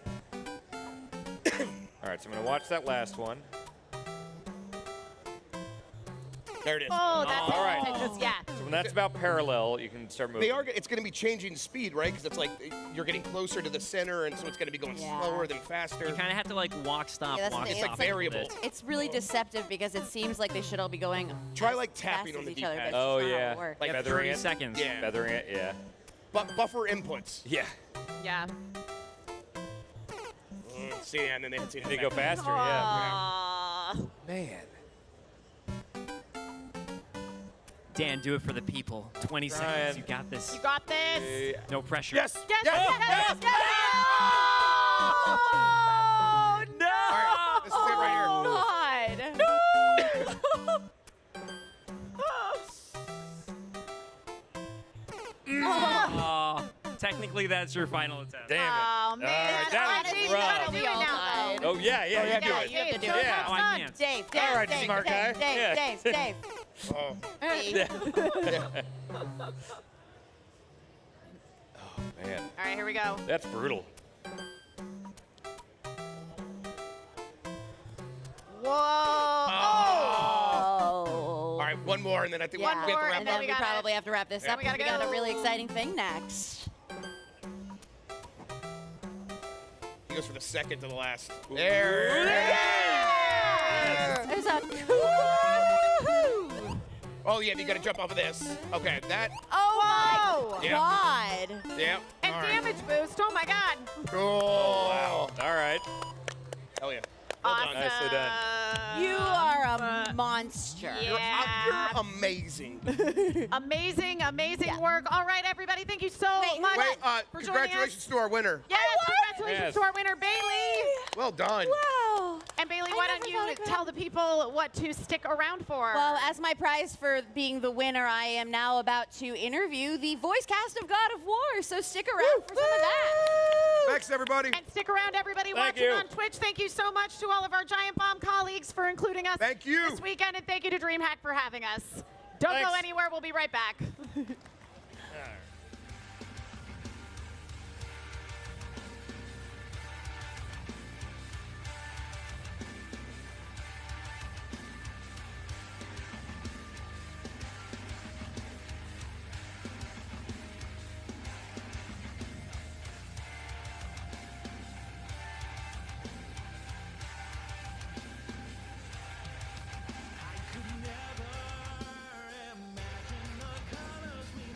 All right, so I'm gonna watch that last one. There it is. Oh, that's all right. Yeah. So when that's about parallel, you can start moving. They are. It's going to be changing speed, right? Because it's like you're getting closer to the center, and so it's going to be going slower than faster. You kind of have to like walk, stop, Yeah, that's walk, the thing. stop. It's like- variable. It's really deceptive because it seems like they should all be going. Try as like tapping fast on the as each other, D-pad. but Oh it's not how yeah, it works. Like feathering 30 it. seconds. Yeah. Feathering it. Yeah. Buffer inputs. Yeah. Yeah. See, and then they had to They go faster. Yeah. Man. Dan, do it for the people. 20 Ryan. seconds. You got this. You got this. No pressure. Yes. Yes. Yes. Yes. Yes. Yes. All right, this is it right here. Oh, technically, that's your final attempt. Damn it. Oh, man. All right, that Honestly, is you gotta rough. do it now, though. Oh yeah, yeah, you do it. You have to do Show it. us how Oh, it's I done. can't. Dave, All right, Dave, smart guy. Dave, Yeah. Dave, Dave. Oh. Oh man, All right, here we go. that's brutal. Whoa. All right, one more, and then I think Yeah. we have to wrap And then up. we gotta- probably have to wrap this Yeah. up. We because gotta We got a go. really exciting thing next. He goes for the second to the last. There. There's a Oh yeah, you got to jump off of this. Okay, that. Oh my Yeah. God. Yeah. And all right. damage boost. Oh my God. Oh wow. All right. Hell yeah. Awesome. Nicely done. You are a monster. Yeah. You're amazing. Amazing, amazing work. All right, everybody, thank you so much Wait, for joining congratulations us. to our winner. Yes, congratulations Yes. to our winner, Bailey. Well done. Wow. And Bailey, I why never don't thought you I could tell the people what to stick around for? Well, as my prize for being the winner, I am now about to interview the voice cast of God of War. So stick around for some of that. Thanks, everybody. And stick around, everybody Thank watching you. on Twitch. Thank you so much to all of our Giantbomb colleagues for including us Thank you. this weekend, and thank you to Dreamhack for having us. Don't go Thanks. anywhere. We'll be right back. I could never imagine the colors we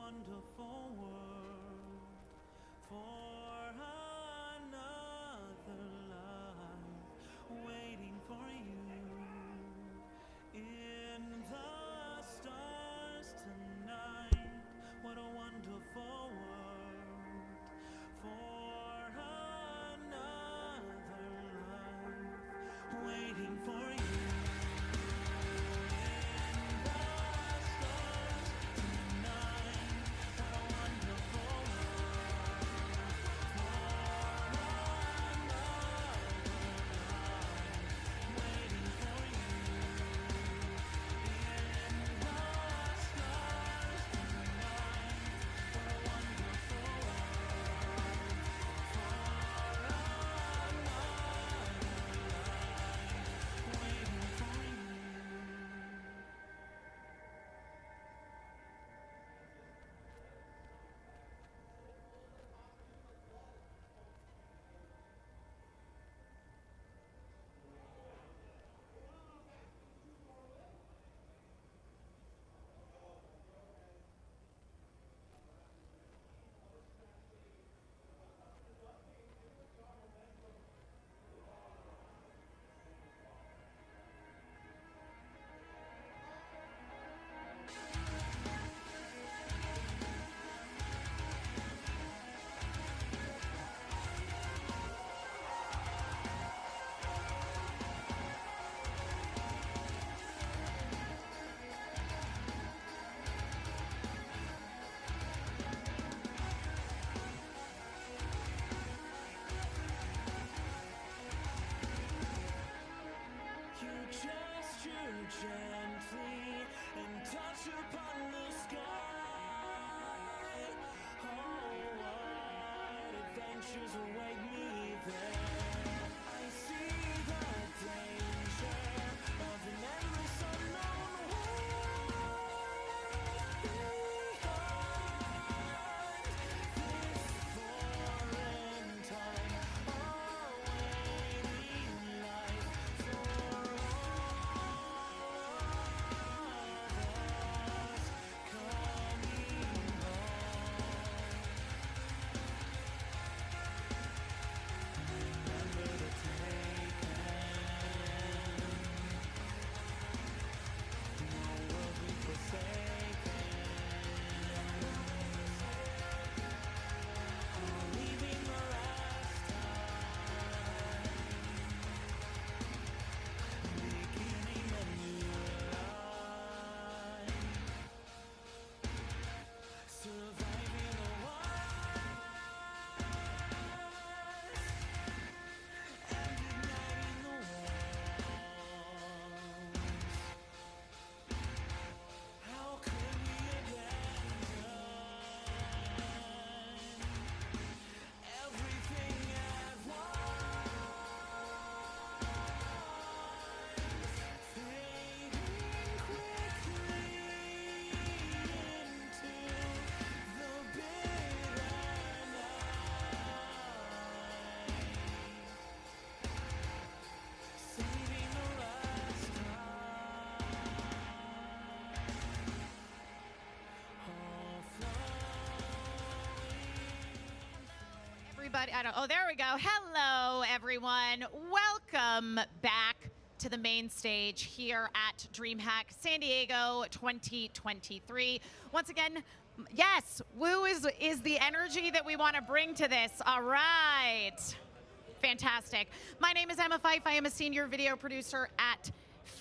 wonderful world, for another life waiting for you in the stars tonight. What a wonderful world, for another life waiting for you. Gently and touch upon the sky. Oh, what adventures await me there. I see the danger of an endless unknown world behind this foreign time, awaiting life for everybody. Oh, there we go. Hello, everyone. Welcome back to the main stage here at Dreamhack San Diego 2023. Once again, yes, woo is the energy that we want to bring to this. All right. Fantastic. My name is Emma Fyffe. I am a senior video producer at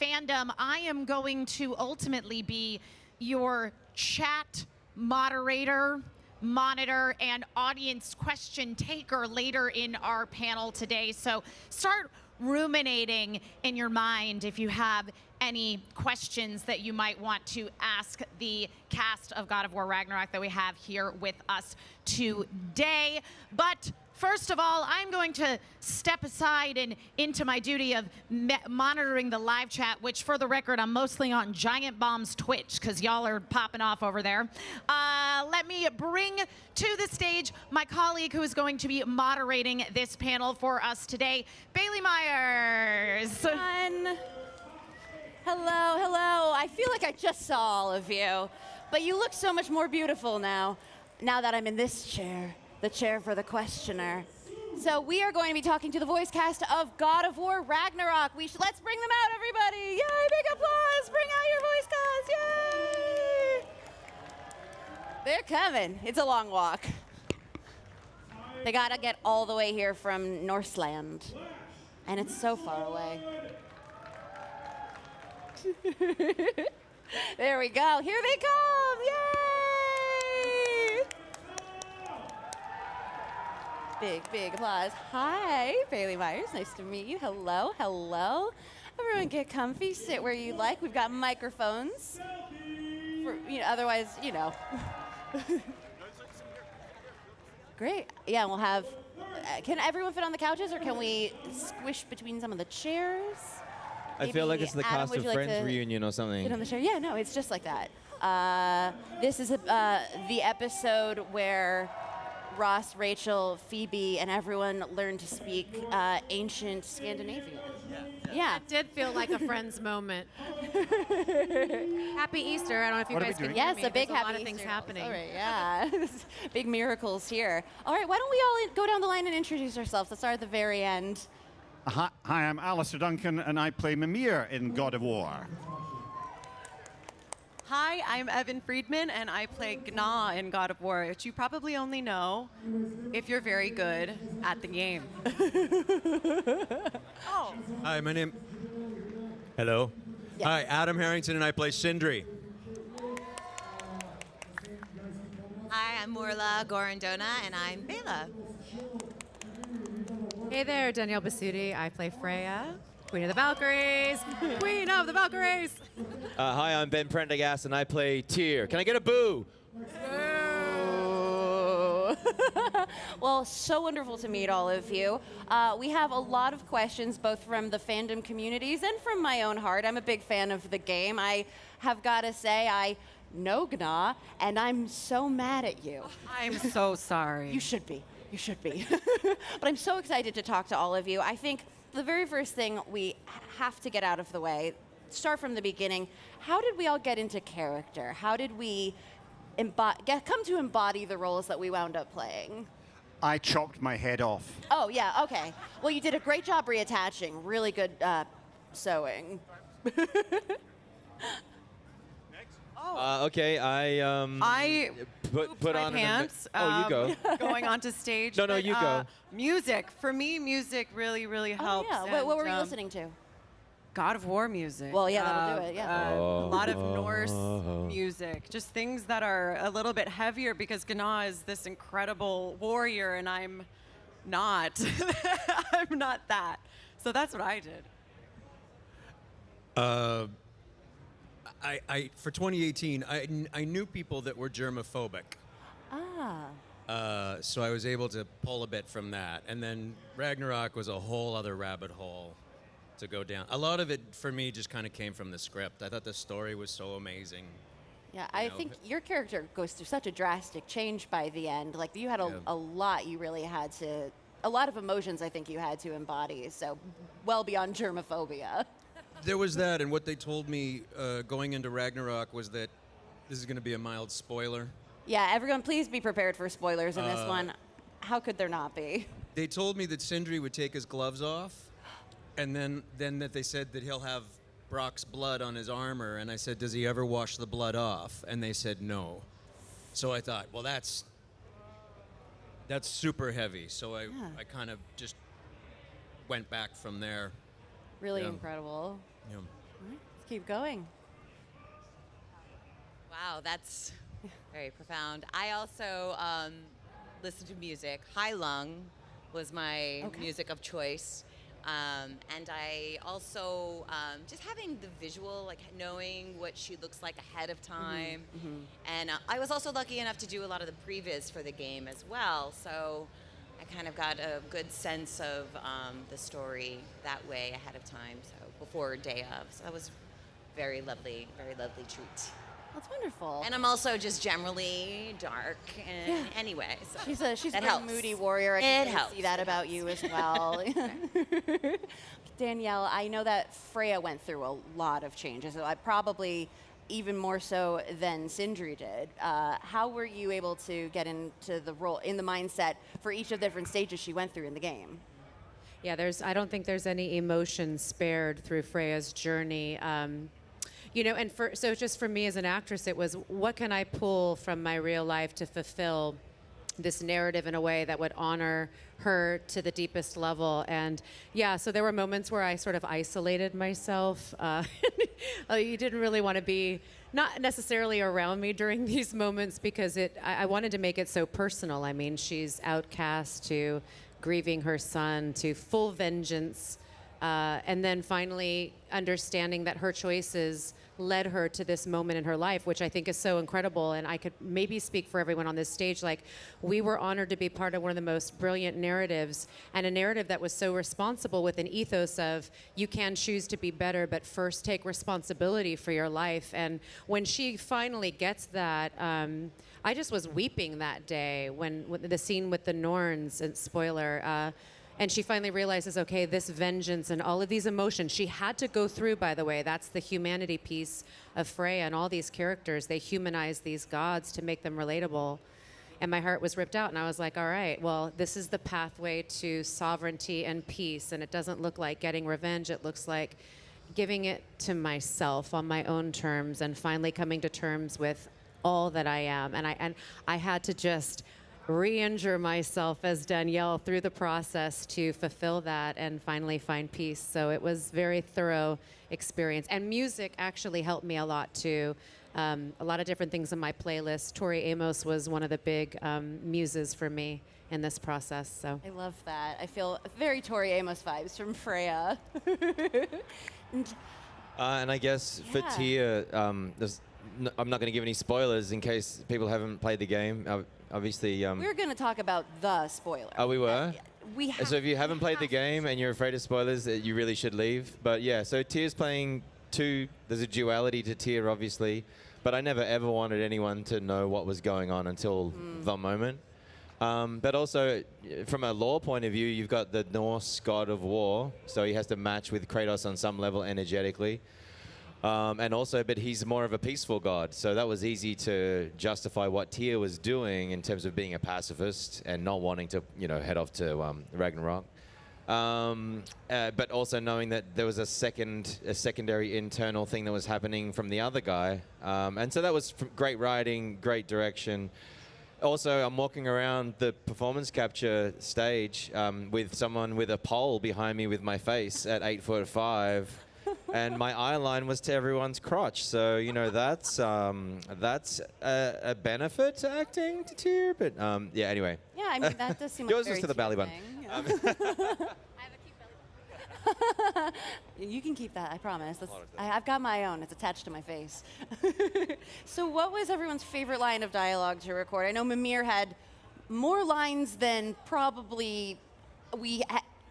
Fandom. I am going to ultimately be your chat moderator, monitor, and audience question taker later in our panel today. So start ruminating in your mind if you have any questions that you might want to ask the cast of God of War Ragnarok that we have here with us today. But first of all, I'm going to step aside and into my duty of monitoring the live chat, which for the record, I'm mostly on Giantbomb's Twitch because y'all are popping off over there. Let me bring to the stage my colleague who is going to be moderating this panel for us today, Bailey Meyers. Hello, hello. I feel like I just saw all of you. But you look so much more beautiful now that I'm in this chair, the chair for the questioner. So we are going to be talking to the voice cast of God of War Ragnarok. Let's bring them out, everybody. Yay, big applause. Bring out your voice cast. Yay. They're coming. It's a long walk. They got to get all the way here from Norseland. And it's so far away. There we go. Here they come. Yay! Big applause. Hi, Bailey Meyers. Nice to meet you. Hello, hello. Everyone get comfy. Sit where you like. We've got microphones. Otherwise, Great. Yeah, we'll have... can everyone fit on the couches, or can we squish between some of the chairs? I feel like it's the Adam, Cast would of you like Friends to reunion or something. Sit on the chair. Yeah, no, it's just like that. This is the episode where Ross, Rachel, Phoebe, and everyone learned to speak ancient Scandinavian. Yeah. That did feel like a Friends moment. Happy Easter. I don't know if you guys can hear Yes, me. a big There's happy a lot of things Easter. happening. All right, yeah. Big miracles here. All right, why don't we all go down the line and introduce ourselves? Let's start at the very end. Hi, I'm Alistair Duncan, and I play Mimir in God of War. Hi, I'm Evan Friedman, and I play Gna in God of War, which you probably only know if you're very good at the game. Oh. Hi, my name... Hello. Yeah. Hi, Adam Harrington, and I play Sindri. Hi, I'm Morla Gorondona, and I'm Bela. Hey there, Danielle Basutti. I play Freya, Queen of the Valkyries. Queen of the Valkyries. Hi, I'm Ben Prendergast, and I play Tyr. Can I get a boo? Well, so wonderful to meet all of you. We have a lot of questions, both from the fandom communities and from my own heart. I'm a big fan of the game. I have got to say, I know Gna, and I'm so mad at you. I'm so sorry. You should be. You should be. But I'm so excited to talk to all of you. I think the very first thing we have to get out of the way, start from the beginning. How did we all get into character? How did we come to embody the roles that we wound up playing? I chopped my head off. Oh, yeah, okay. Well, you did a great job reattaching. Really good sewing. Okay, I put my on pants. Oh, you go. Going onto stage. No, but, you go. Music. For me, music really helps. Oh, yeah. What were we listening to? God of War music. Well, yeah, that'll do it, yeah. A lot of Norse music. Just things that are a little bit heavier, because Gna is this incredible warrior, and I'm not. I'm not that. So that's what I did. For 2018, I knew people that were germophobic. So I was able to pull a bit from that. And then Ragnarok was a whole other rabbit hole to go down. A lot of it, for me, just kind of came from the script. I thought the story was so amazing. Yeah, I think your character goes through such a drastic change by the end. Like, you had a lot you really had to, a lot of emotions I think you had to embody, so well beyond germophobia. There was that, and what they told me going into Ragnarok was that this is going to be a mild spoiler. Yeah, everyone please be prepared for spoilers in this one. How could there not be? They told me that Sindri would take his gloves off, and then that they said that he'll have Brock's blood on his armor, and I said, does he ever wash the blood off? And they said no. So I thought, well, that's super heavy. So I kind of just went back from there. Really incredible. Yeah. All right, let's keep going. Wow, that's very profound. I also listen to music. High Lung was my music of choice. And I also, just having the visual, like knowing what she looks like ahead of time. And I was also lucky enough to do a lot of the previs for the game as well. So I kind of got a good sense of the story that way ahead of time, so before day of. So that was very lovely treat. That's wonderful. And I'm also just generally dark anyway. So She's that a helps. moody warrior. I It can helps. see that about you as well. Danielle, I know that Freya went through a lot of changes. So I probably even more so than Sindri did. How were you able to get into the role, in the mindset for each of the different stages she went through in the game? Yeah, I don't think there's any emotion spared through Freya's journey. You know, and so just for me as an actress, it was, what can I pull from my real life to fulfill this narrative in a way that would honor her to the deepest level? And yeah, so there were moments where I sort of isolated myself. You didn't really want to be not necessarily around me during these moments, because I wanted to make it so personal. I mean, she's outcast to grieving her son to full vengeance, and then finally understanding that her choices led her to this moment in her life, which I think is so incredible. And I could maybe speak for everyone on this stage, like, we were honored to be part of one of the most brilliant narratives, and a narrative that was so responsible, with an ethos of, you can choose to be better, but first take responsibility for your life. And when she finally gets that, I just was weeping that day when the scene with the Norns, and spoiler, and she finally realizes, okay, this vengeance and all of these emotions she had to go through, by the way. That's the humanity piece of Freya and all these characters. They humanize these gods to make them relatable. And my heart was ripped out, and I was like, all right, well, this is the pathway to sovereignty and peace, and it doesn't look like getting revenge. It looks like giving it to myself on my own terms, and finally coming to terms with all that I am. And I had to just re-injure myself as Danielle through the process to fulfill that and finally find peace. So it was very thorough experience. And music actually helped me a lot too. A lot of different things in my playlist. Tori Amos was one of the big muses for me in this process. So I love that. I feel very Tori Amos vibes from Freya. And I guess for Tyr, I'm not going to give any spoilers in case people haven't played the game. Obviously, we're going to talk about the spoiler. Oh, we were? We have, so if you haven't played the game and you're afraid of spoilers, you really should leave. But yeah, so Tyr's playing two. There's a duality to Tyr, obviously. But I never, ever wanted anyone to know what was going on until the moment. But also, from a lore point of view, you've got the Norse god of war. So he has to match with Kratos on some level energetically. And also, but he's more of a peaceful god, so that was easy to justify what Tyr was doing in terms of being a pacifist and not wanting to, head off to Ragnarok. But also knowing that there was a secondary internal thing that was happening from the other guy, and so that was great writing, great direction. Also, I'm walking around the performance capture stage with someone with a pole behind me with my face at 8'5". And my eye line was to everyone's crotch, so that's a benefit to acting to Tyr. But yeah, anyway. Yeah, I mean that does seem like yours is to the belly button. I have a cute belly button. You can keep that, I promise. I've got my own. It's attached to my face. So, what was everyone's favorite line of dialogue to record? I know Mimir had more lines than probably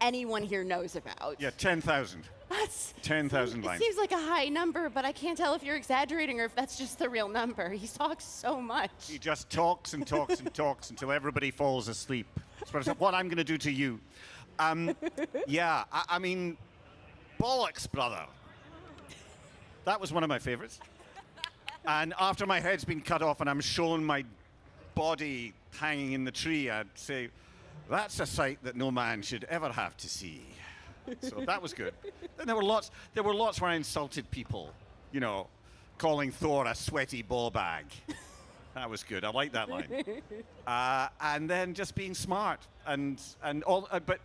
anyone here knows about. Yeah, 10,000. That's 10,000 lines. It seems like a high number, but I can't tell if you're exaggerating or if that's just the real number. He talks so much. He just talks and talks and talks until everybody falls asleep. That's what I'm going to do to you. Yeah, I mean, bollocks, brother. That was one of my favorites. And after my head's been cut off and I'm shown my body hanging in the tree, I'd say, that's a sight that no man should ever have to see. So that was good. Then there were lots where I insulted people, calling Thor a sweaty ball bag. That was good. I like that line. And then just being smart and all. But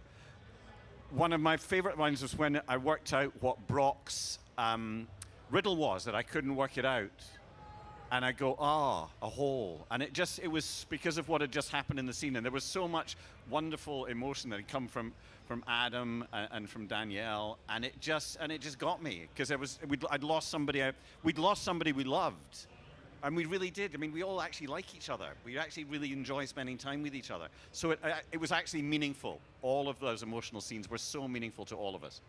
one of my favorite lines was when I worked out what Brock's riddle was, that I couldn't work it out. And I go, a hole. And it was because of what had just happened in the scene. And there was so much wonderful emotion that had come from Adam and from Danielle. And it just got me. Because I'd lost somebody. We'd lost somebody we loved. And we really did. I mean, we all actually like each other. We actually really enjoy spending time with each other. So it was actually meaningful. All of those emotional scenes were so meaningful to all of us.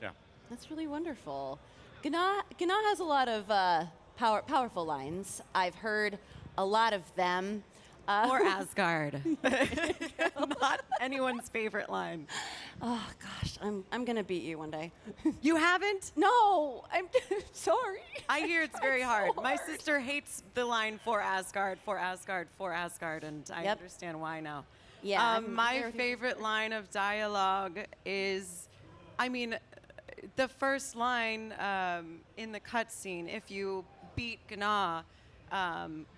Yeah. That's really wonderful. Gná has a lot of powerful lines. I've heard a lot of them. Or Asgard. Not anyone's favorite line. Oh gosh, I'm gonna beat you one day. You haven't? No, I'm sorry. I hear it's very hard. My sister hates the line for Asgard, for Asgard, for Asgard, and I understand why now. Yeah. My favorite line of dialogue is, I mean, the first line in the cutscene, if you beat Gna,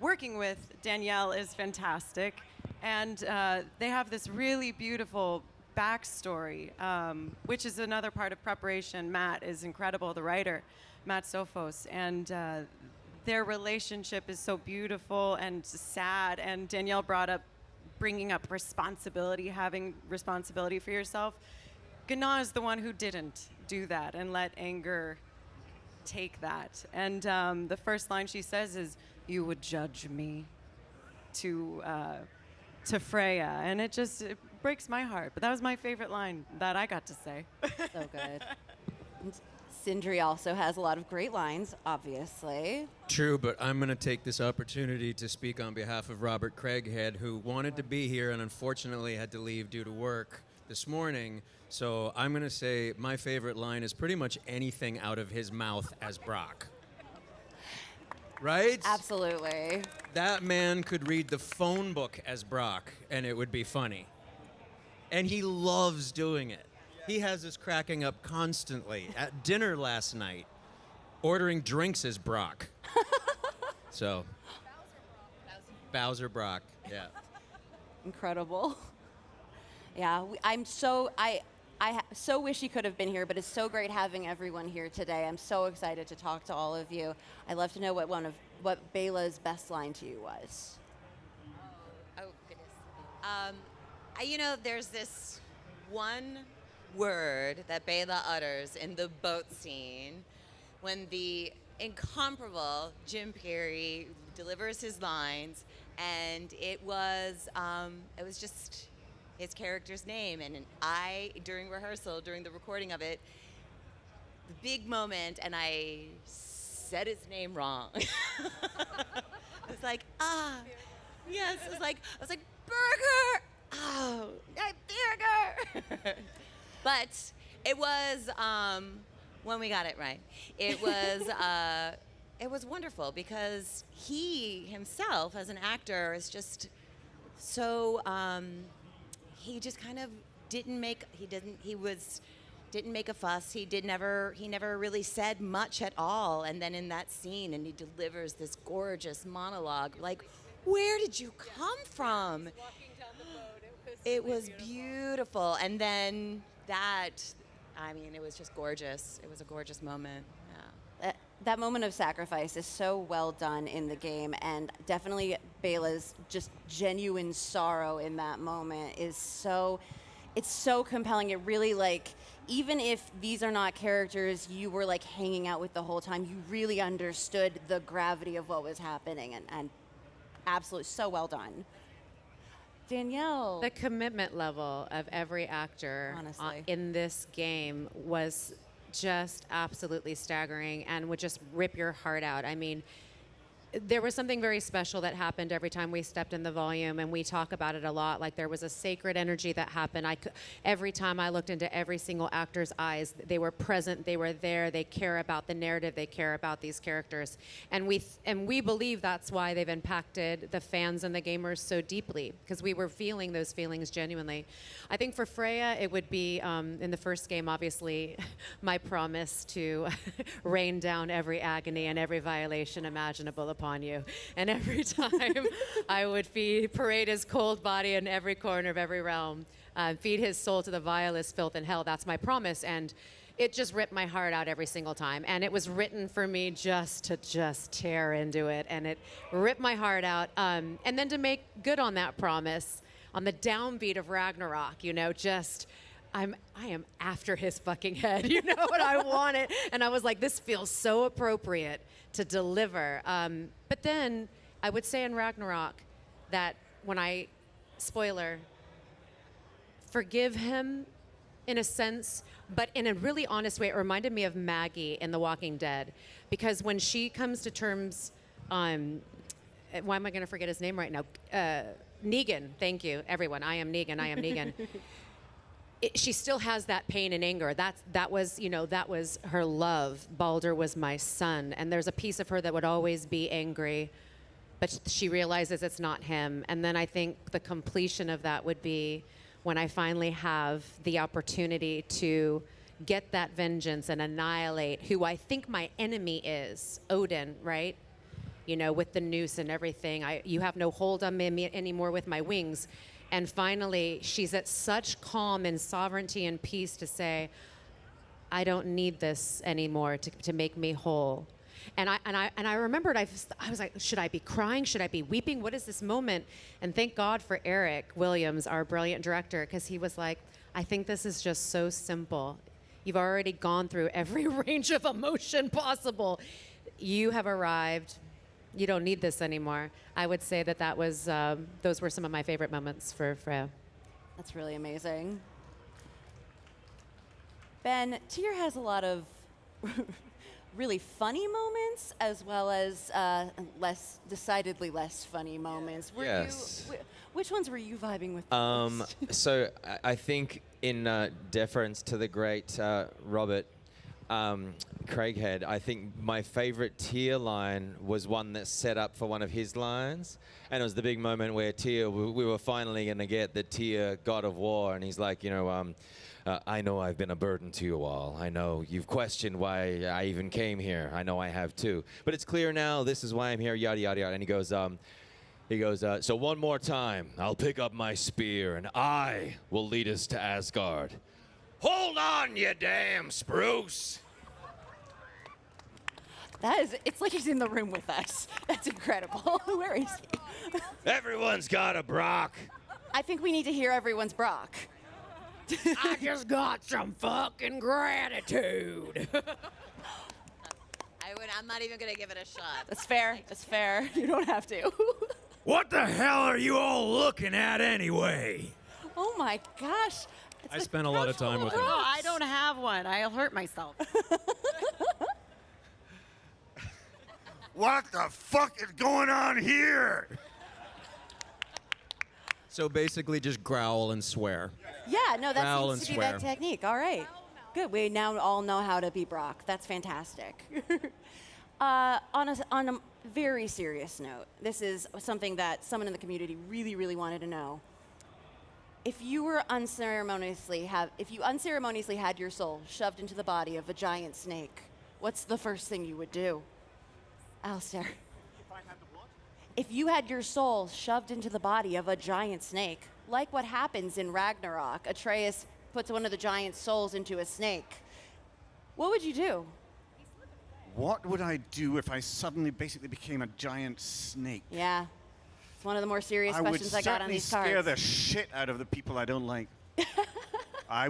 working with Danielle is fantastic. And they have this really beautiful backstory, which is another part of preparation. Matt is incredible, the writer, Matt Sophos. And their relationship is so beautiful and sad. And Danielle brought up bringing up responsibility, having responsibility for yourself. Gna is the one who didn't do that and let anger take that. And the first line she says is, "You would judge me," to Freya. And it breaks my heart. But that was my favorite line that I got to say. So good. And Sindri also has a lot of great lines, obviously. True, but I'm going to take this opportunity to speak on behalf of Robert Craighead, who wanted to be here and unfortunately had to leave due to work this morning. So I'm going to say my favorite line is pretty much anything out of his mouth as Brock. Right? Absolutely. That man could read the phone book as Brock, and it would be funny. And he loves doing it. He has us cracking up constantly. At dinner last night, ordering drinks as Brock. So, Bowser Brock, yeah. Incredible. Yeah, I so wish he could have been here, but it's so great having everyone here today. I'm so excited to talk to all of you. I'd love to know what Bela's best line to you was. Oh, goodness. You know, there's this one word that Bela utters in the boat scene when the incomparable Jim Perry delivers his lines, and it was just his character's name. And I, during rehearsal, during the recording of it, the big moment, and I said his name wrong. I was like, yes. I was like, Burger. Oh, not Burger. But it was when we got it right. It was wondeful because he himself, as an actor, is just so. He just kind of didn't make a fuss. He never really said much at all. And then in that scene, and he delivers this gorgeous monologue. Like, where did you come from? It was beautiful. And then it was just gorgeous. It was a gorgeous moment. Yeah. That moment of sacrifice is so well done in the game, and definitely Bela's just genuine sorrow in that moment is so compelling. It really, like, even if these are not characters you were like hanging out with the whole time, you really understood the gravity of what was happening, and absolutely so well done. Danielle. The commitment level of every actor in this game was just absolutely staggering and would just rip your heart out. I mean, there was something very special that happened every time we stepped in the volume, and we talk about it a lot. Like, there was a sacred energy that happened. Every time I looked into every single actor's eyes, they were present, they were there, they care about the narrative, they care about these characters. And we believe that's why they've impacted the fans and the gamers so deeply, because we were feeling those feelings genuinely. I think for Freya, it would be, in the first game, obviously, my promise to rain down every agony and every violation imaginable upon you. And every time I would parade his cold body in every corner of every realm, feed his soul to the vilest filth in hell. That's my promise. And it just ripped my heart out every single time. And it was written for me just to tear into it. And it ripped my heart out. And then to make good on that promise, on the downbeat of Ragnarok, you know, I am after his fucking head, you know, and I want it. And I was like, this feels so appropriate to deliver. But then I would say in Ragnarok that spoiler, forgive him in a sense, but in a really honest way. It reminded me of Maggie in The Walking Dead, because when she comes to terms, why am I going to forget his name right now? Negan, thank you, everyone. I am Negan. she still has that pain and anger. That was her love. Baldur was my son, and there's a piece of her that would always be angry, but she realizes it's not him. And then I think the completion of that would be when I finally have the opportunity to get that vengeance and annihilate who I think my enemy is, Odin, right? With the noose and everything. You have no hold on me anymore with my wings. And finally, she's at such calm and sovereignty and peace to say, I don't need this anymore to make me whole. And I remembered, I was like, should I be crying? Should I be weeping? What is this moment? And thank God for Eric Williams, our brilliant director, because he was like, I think this is just so simple. You've already gone through every range of emotion possible. You have arrived. You don't need this anymore. I would say that was those were some of my favorite moments for Freya. That's really amazing. Ben, Tyr has a lot of really funny moments as well as decidedly less funny moments. Yes. Which ones were you vibing with the most? So I think in deference to the great Robert Craighead, I think my favorite Tyr line was one that's set up for one of his lines. And it was the big moment where Tyr, we were finally going to get the Tyr God of War. And he's like, I know I've been a burden to you all. I know you've questioned why I even came here. I know I have too. But it's clear now, this is why I'm here, yada, yada, yada. And he goes, so one more time, I'll pick up my spear and I will lead us to Asgard. Hold on, you damn spruce! It's like he's in the room with us. That's incredible. Where is he? Everyone's got a Brock. I think we need to hear everyone's Brock. I just got some fucking gratitude. I'm not even going to give it a shot. That's fair. That's fair. You don't have to. What the hell are you all looking at anyway? Oh my gosh. I spent a lot of time with him. Oh, I don't have one. I'll hurt myself. What the fuck is going on here? So basically just growl and swear. Yeah, no, that Growl seems to and be swear. that technique. All right. Good. We now all know how to be Brock. That's fantastic. On a very serious note, this is something that someone in the community really, really wanted to know. If you unceremoniously had your soul shoved into the body of a giant snake, what's the first thing you would do? Alistair. If you had your soul shoved into the body of a giant snake, like what happens in Ragnarok, Atreus puts one of the giant souls into a snake, what would you do? What would I do if I suddenly basically became a giant snake? Yeah. It's one of the more serious questions I got on these cards. I would certainly scare the shit out of the people I don't like. I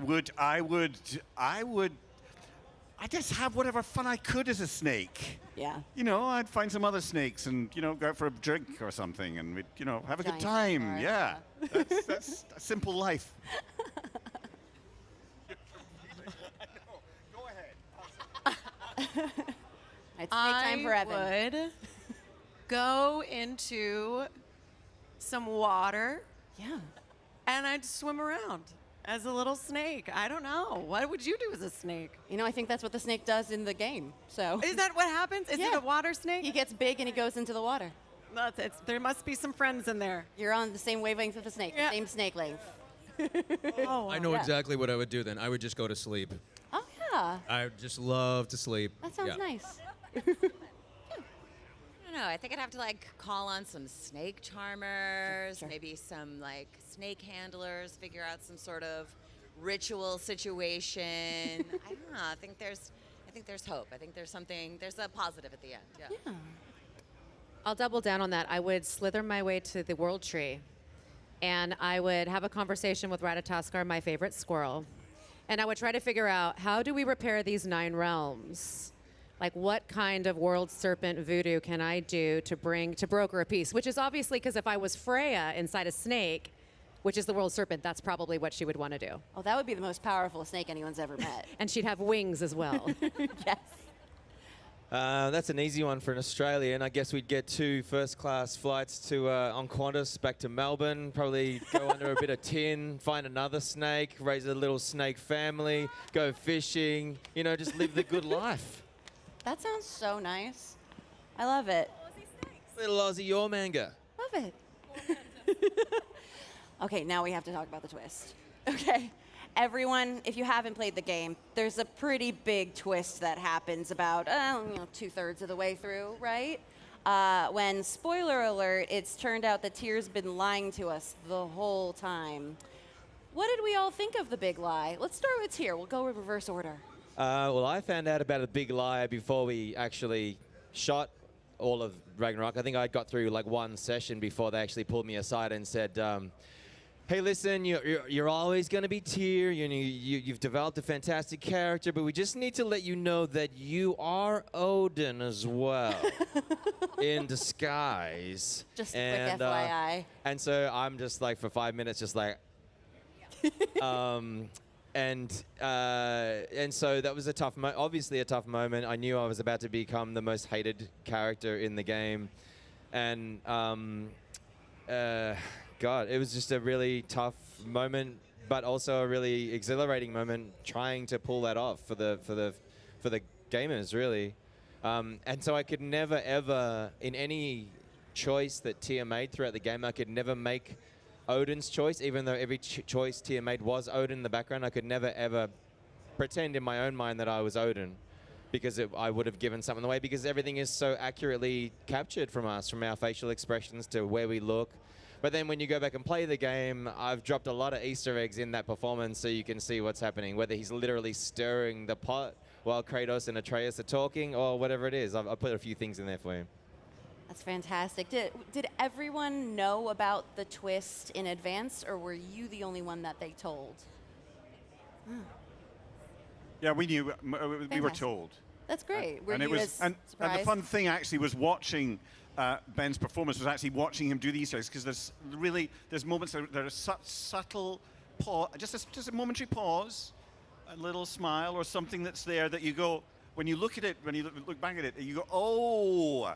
just have whatever fun I could as a snake. Yeah. I'd find some other snakes and, go out for a drink or something and we'd, have a good time. Yeah. That's a simple life. Go ahead. It's time for Evan. I would go into some water. Yeah. And I'd swim around as a little snake. I don't know. What would you do as a snake? I think that's what the snake does in the game. So. Is that what happens? Is it a water snake? He gets big and he goes into the water. There must be some friends in there. You're on the same wavelength with the snake, the same snake length. I know exactly what I would do then. I would just go to sleep. Oh, yeah. I would just love to sleep. That sounds nice. I don't know. I think I'd have to call on some snake charmers, maybe some snake handlers, figure out some sort of ritual situation. I don't know. I think there's hope. I think there's a positive at the end. Yeah. I'll double down on that. I would slither my way to the World Tree, and I would have a conversation with Ratatoskar, my favorite squirrel, and I would try to figure out, how do we repair these 9 realms? What kind of world serpent voodoo can I do to broker a peace? Which is obviously, because if I was Freya inside a snake, which is the world serpent, that's probably what she would want to do. Oh, that would be the most powerful snake anyone's ever met. And she'd have wings as well. Yes. That's an easy one for an Australian. I guess we'd get 2 first-class flights to on Qantas back to Melbourne, probably go under a bit of tin, find another snake, raise a little snake family, go fishing, you know, just live the good life. That sounds so nice. I love it. Little Aussie your manga. Love it. Okay, now we have to talk about the twist. Okay. Everyone, if you haven't played the game, there's a pretty big twist that happens about 2/3 of the way through, right? When, spoiler alert, it's turned out that Tyr's been lying to us the whole time. What did we all think of the big lie? Let's start with Tyr. We'll go in reverse order. Well, I found out about a big lie before we actually shot all of Ragnarok. I think I got through like 1 session before they actually pulled me aside and said, hey, listen, you're always going to be Tyr. You've developed a fantastic character, but we just need to let you know that you are Odin as well, in disguise. Just a quick FYI. And so I'm just like, for 5 minutes, just like, and so that was a tough, obviously a tough moment. I knew I was about to become the most hated character in the game, and God, it was just a really tough moment, but also a really exhilarating moment trying to pull that off for the gamers, really. And so I could never ever, in any choice that Tyr made throughout the game, I could never make Odin's choice, even though every choice Tyr made was Odin in the background. I could never ever pretend in my own mind that I was Odin, because I would have given something away, because everything is so accurately captured from us, from our facial expressions to where we look. But then when you go back and play the game, I've dropped a lot of Easter eggs in that performance so you can see what's happening, whether he's literally stirring the pot while Kratos and Atreus are talking, or whatever it is. I've put a few things in there for you. That's fantastic. Did everyone know about the twist in advance, or were you the only one that they told? Yeah, we knew. We were told. That's great. Were and you it was, and the fun thing actually was watching Ben's performance, was actually watching him do these things, because there's moments there are such subtle pause, just a momentary pause, a little smile or something that's there that you go, when you look at it, when you look back at it, you go, oh,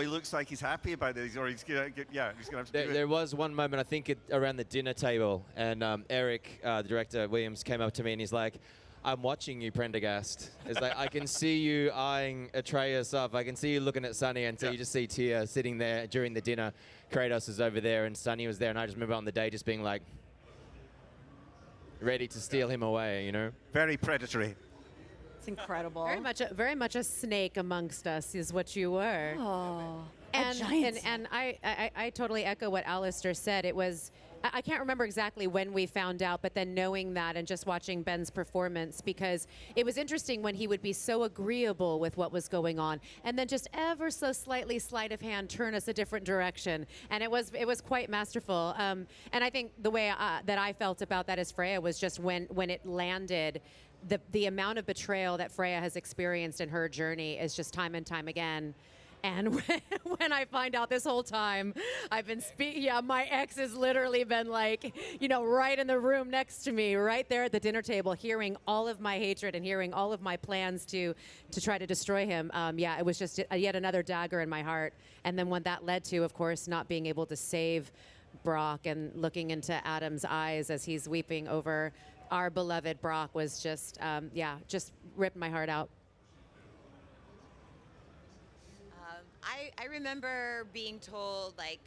he looks like he's happy about this, or he's gonna he's gonna have to do it. There was one moment, I think, around the dinner table, and Eric, the director, Williams, came up to me and he's like, I'm watching you, Prendergast. It's like, I can see you eyeing Atreus up. I can see you looking at Sunny, and so you just see Tyr sitting there during the dinner. Kratos is over there, and Sunny was there, and I just remember on the day just being like, ready to steal him away, you know? Very predatory. It's incredible. Very much a snake amongst us is what you were. Oh, and I totally echo what Alistair said. It was, I can't remember exactly when we found out, but then knowing that and just watching Ben's performance, because it was interesting when he would be so agreeable with what was going on, and then just ever so slightly sleight of hand turn us a different direction, and it was quite masterful. And I think the way that I felt about that as Freya was just when it landed. The amount of betrayal that Freya has experienced in her journey is just time and time again. And when I find out this whole time, I've been my ex has literally been like, right in the room next to me, right there at the dinner table, hearing all of my hatred and hearing all of my plans to try to destroy him. It was just yet another dagger in my heart. And then what that led to, of course, not being able to save Brock and looking into Adam's eyes as he's weeping over our beloved Brock was just, just ripped my heart out. I remember being told, like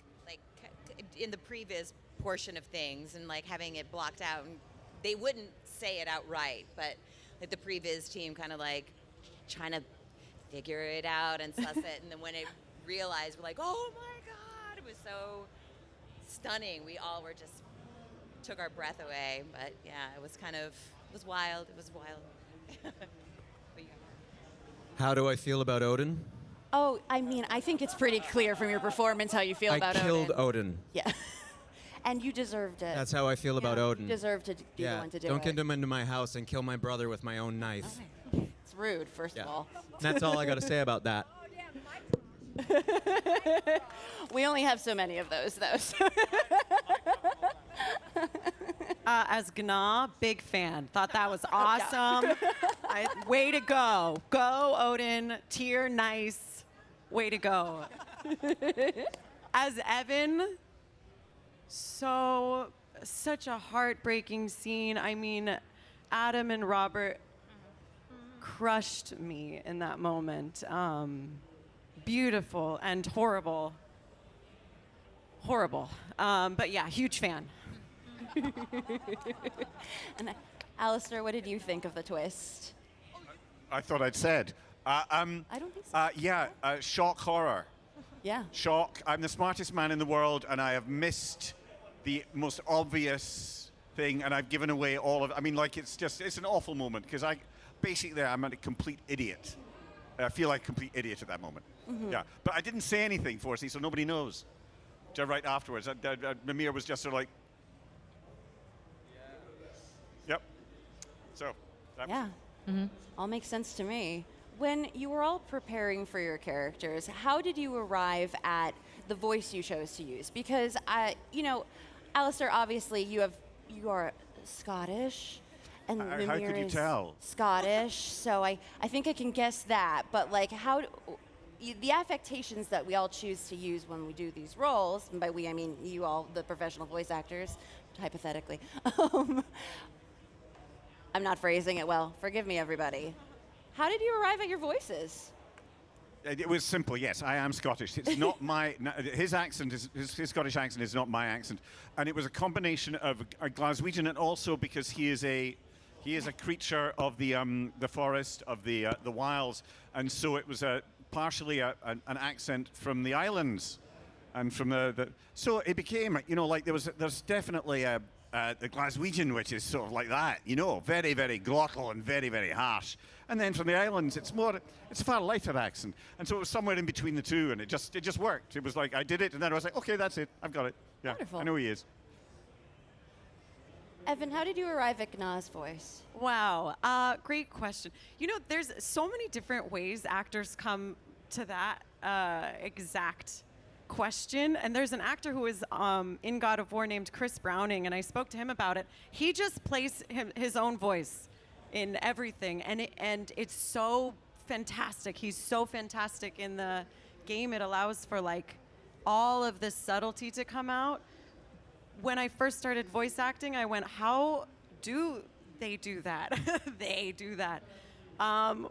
in the previous portion of things, and like having it blocked out, and they wouldn't say it outright, but like the previous team kind of like trying to figure it out and suss it, and then when it realized, we're like, oh my God, it was so stunning. We all were just took our breath away, but yeah, it was wild. It was wild. How do I feel about Odin? Oh, I mean, I think it's pretty clear from your performance how you feel about Odin. I killed Odin. Yeah. And you deserved it. That's how I feel about Odin. You deserve to be the one to do it. Don't get him into my house and kill my brother with my own knife. Okay. It's rude, first of all. That's all I got to say about that. We only have so many of those, though. So As Gna, big fan. Thought that was awesome. Way to go. Go, Odin. Tier, nice. Way to go. As Evan, such a heartbreaking scene. I mean, Adam and Robert crushed me in that moment. Beautiful and horrible. Horrible. But yeah, huge fan. And Alistair, what did you think of the twist? I thought I'd said. I don't think so. Shock horror. Yeah. Shock. I'm the smartest man in the world, and I have missed the most obvious thing, and I've given away all of it. I mean, like, it's an awful moment, because I'm a complete idiot. I feel like a complete idiot at that moment. Mm-hmm. Yeah. But I didn't say anything, Forsey, so nobody knows. Right afterwards. Mimir was just sort of like, yep. So, yeah. All makes sense to me. When you were all preparing for your characters, how did you arrive at the voice you chose to use? Because Alistair, obviously you are Scottish, and Mimir how could you is tell? Scottish. So I think I can guess that. But like, the affectations that we all choose to use when we do these roles, and by we I mean you all, the professional voice actors, hypothetically. I'm not phrasing it well. Forgive me, everybody. How did you arrive at your voices? It was simple, yes. I am Scottish. It's not my... His accent, his Scottish accent is not my accent. And it was a combination of a Glaswegian, and also because he is a creature of the forest, of the wilds. And so it was partially an accent from the islands. And from so it became, like there's definitely the Glaswegian, which is sort of like that, very, very glottal and very, very harsh. And then from the islands, it's a far lighter accent. And so it was somewhere in between the two, and it just worked. It was like, I did it, and then I was like, okay, that's it, I've got it. Yeah, Wonderful. I know he is. Evan, how did you arrive at Gna's voice? Wow, great question. There's so many different ways actors come to that exact question, and there's an actor who is in God of War named Chris Browning, and I spoke to him about it. He just plays his own voice in everything, and it's so fantastic. He's so fantastic in the game. It allows for like all of this subtlety to come out. When I first started voice acting, I went, how do they do that? They do that.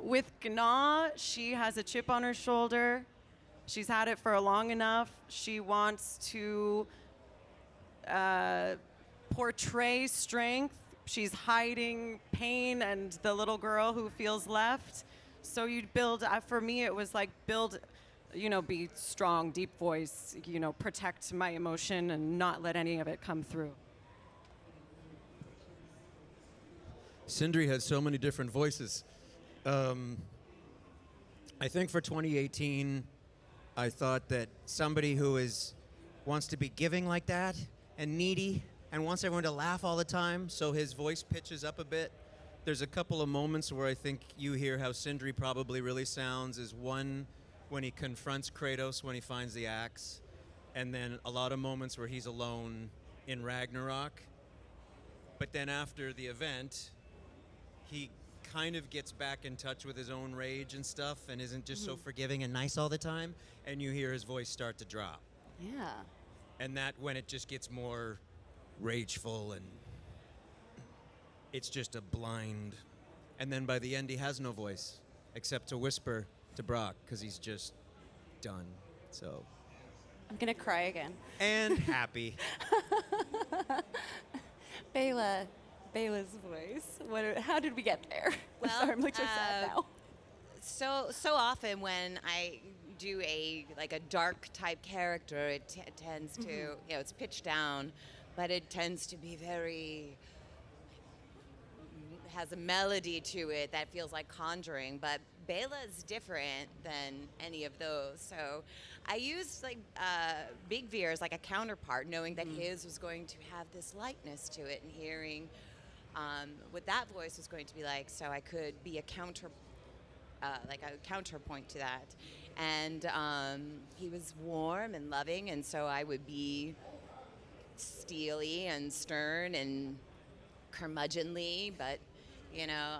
With Gna, she has a chip on her shoulder. She's had it for long enough. She wants to portray strength. She's hiding pain and the little girl who feels left. So you build, for me, it was like be strong, deep voice, protect my emotion and not let any of it come through. Sindri has so many different voices. I think for 2018, I thought that somebody who wants to be giving like that and needy and wants everyone to laugh all the time, so his voice pitches up a bit. There's a couple of moments where I think you hear how Sindri probably really sounds, is one when he confronts Kratos when he finds the axe, and then a lot of moments where he's alone in Ragnarok. But then after the event, he kind of gets back in touch with his own rage and stuff and isn't just so forgiving and nice all the time, and you hear his voice start to drop. Yeah. And that when it just gets more rageful and it's just a blind, and then by the end he has no voice except to whisper to Brock because he's just done. So I'm gonna cry again. And happy. Bela's voice. How did we get there? Well, Sorry, I'm like so sad now. So often when I do a dark type character, it tends to it's pitched down, but it tends to be very has a melody to it that feels like conjuring. But Bela is different than any of those, so I used Big Veer as like a counterpart, knowing that his was going to have this lightness to it, and hearing what that voice was going to be like, so I could be a counterpoint to that. And he was warm and loving, and so I would be steely and stern and curmudgeonly, but you know,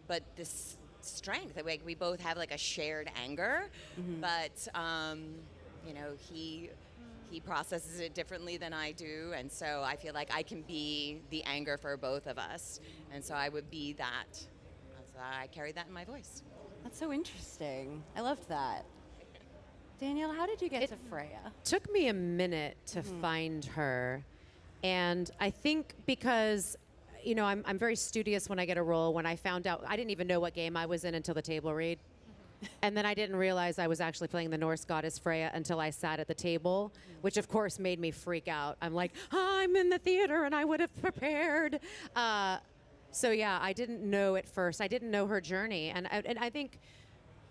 but this strength. Like we both have like a shared anger, but you know, he processes it differently than I do, and so I feel like I can be the anger for both of us, and so I would be that. So I carry that in my voice. That's so interesting. I loved that. Danielle, how did you get to Freya? Took me a minute to find her, and I think because, you know, I'm very studious when I get a role. When I found out, I didn't even know what game I was in until the table read. And then I didn't realize I was actually playing the Norse goddess Freya until I sat at the table, which of course made me freak out. I'm like, I'm in the theater and I would have prepared. So yeah, I didn't know at first. I didn't know her journey. And I think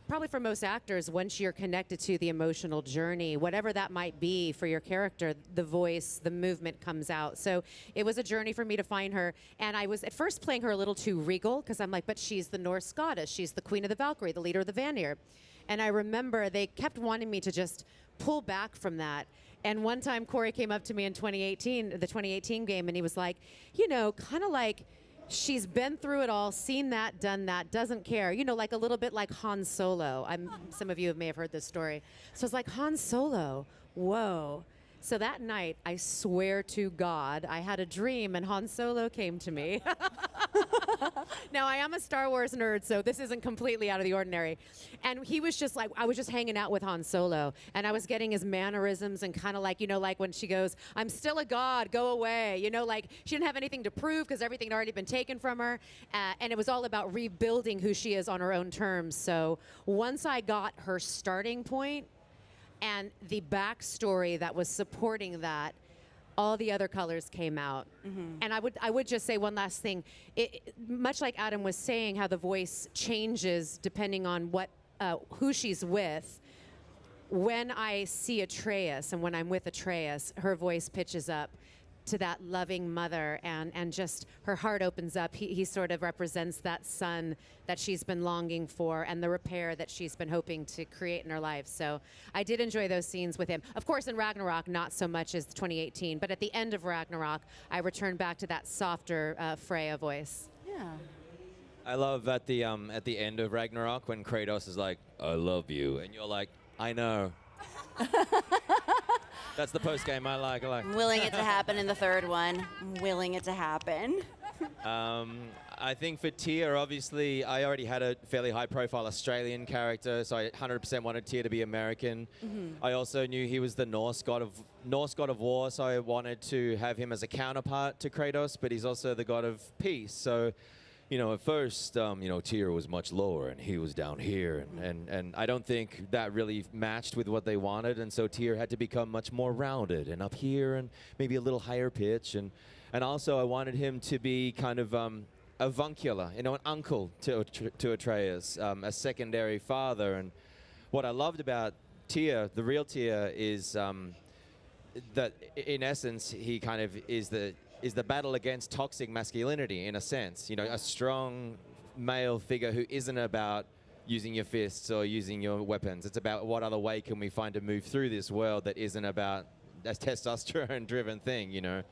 probably for most actors, once you're connected to the emotional journey, whatever that might be for your character, the voice, the movement comes out. So it was a journey for me to find her. And I was at first playing her a little too regal because I'm like, but she's the Norse goddess. She's the queen of the Valkyrie, the leader of the Vanir. And I remember they kept wanting me to just pull back from that. And one time Corey came up to me in 2018, the 2018 game, and he was like, you know, kind of like, she's been through it all, seen that, done that, doesn't care. You know, like a little bit like Han Solo. Some of you may have heard this story. So it's like, Han Solo, whoa. So that night, I swear to God, I had a dream and Han Solo came to me. Now, I am a Star Wars nerd, so this isn't completely out of the ordinary. And he was just like, I was just hanging out with Han Solo, and I was getting his mannerisms and kind of like, you know, like when she goes, I'm still a god, go away. You know, like she didn't have anything to prove because everything had already been taken from her. And it was all about rebuilding who she is on her own terms. So once I got her starting point, and the backstory that was supporting that, all the other colors came out. And I would just say one last thing. Much like Adam was saying, how the voice changes depending on who she's with. When I see Atreus and when I'm with Atreus, her voice pitches up to that loving mother, and just her heart opens up. He sort of represents that son that she's been longing for and the repair that she's been hoping to create in her life. So I did enjoy those scenes with him. Of course, in Ragnarok, not so much as 2018, but at the end of Ragnarok, I returned back to that softer Freya voice. Yeah. I love at the end of Ragnarok when Kratos is like, I love you, and you're like, I know. That's the post game I like. I'm willing it to happen in the third one. I'm willing it to happen. I think for Tyr, obviously, I already had a fairly high-profile Australian character, so I 100% wanted Tyr to be American. I also knew he was the Norse god of war, so I wanted to have him as a counterpart to Kratos, but he's also the god of peace. So, you know, at first, you know, Tyr was much lower and he was down here, and I don't think that really matched with what they wanted, and so Tyr had to become much more rounded and up here and maybe a little higher pitch, and also I wanted him to be kind of avuncular, you know, an uncle to Atreus, a secondary father. And what I loved about Tyr, the real Tyr, is that in essence he kind of is the battle against toxic masculinity, in a sense. You know, a strong male figure who isn't about using your fists or using your weapons. It's about what other way can we find to move through this world that isn't about a testosterone-driven thing, you know.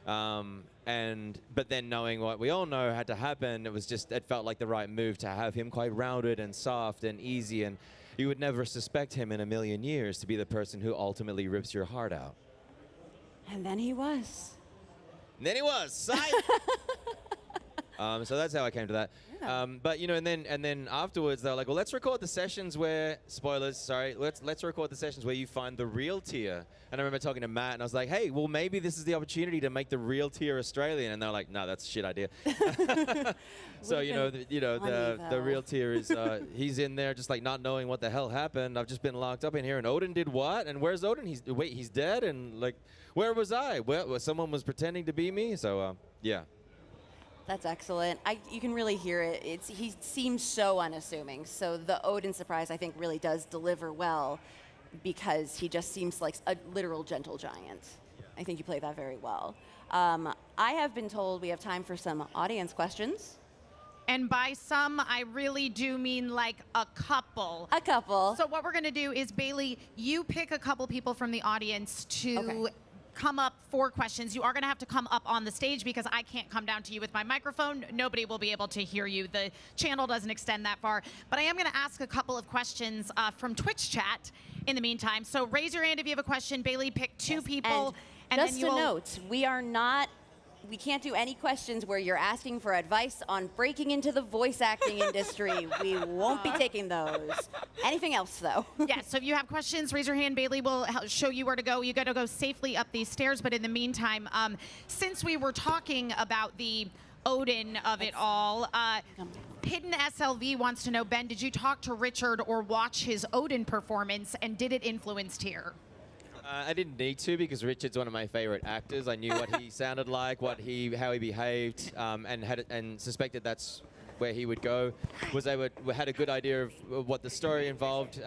But then knowing what we all know had to happen, it felt like the right move to have him quite rounded and soft and easy, and you would never suspect him in a million years to be the person who ultimately rips your heart out. And then he was. So that's how I came to that. Yeah. But you know, and then afterwards they're like, well, let's record the sessions where, spoilers, sorry, let's record the sessions where you find the real Tyr. And I remember talking to Matt, and I was like, hey, well, maybe this is the opportunity to make the real Tyr Australian. And they're like, no, that's a shit idea. So the real Tyr is he's in there just like not knowing what the hell happened. I've just been locked up in here, and Odin did what? And where's Odin? He's dead. And like, where was I? Well, someone was pretending to be me. So yeah. That's excellent. You can really hear it. He seems so unassuming. So the Odin surprise, I think, really does deliver well, because he just seems like a literal gentle giant. Yeah. I think you play that very well. I have been told we have time for some audience questions. And by some, I really do mean like a couple. A couple. So what we're going to do is, Bailey, you pick a couple people from the audience to come up for questions, you are going to have to come up on the stage because I can't come down to you with my microphone. Nobody will be able to hear you. The channel doesn't extend that far. But I am going to ask a couple of questions from Twitch chat in the meantime. So raise your hand if you have a question. Bailey, pick two people. And just then you a will note, we can't do any questions where you're asking for advice on breaking into the voice acting industry. We won't be taking those. Anything else, though? Yeah, so if you have questions, raise your hand. Bailey will show you where to go. You got to go safely up these stairs. But in the meantime, since we were talking about the Odin of it all, Hidden SLV wants to know, Ben, did you talk to Ryckert or watch his Odin performance, and did it influence Tyr? I didn't need to because Richard's one of my favorite actors. I knew what he sounded like, how he behaved, and suspected that's where he would go. Had a good idea of what the story involved.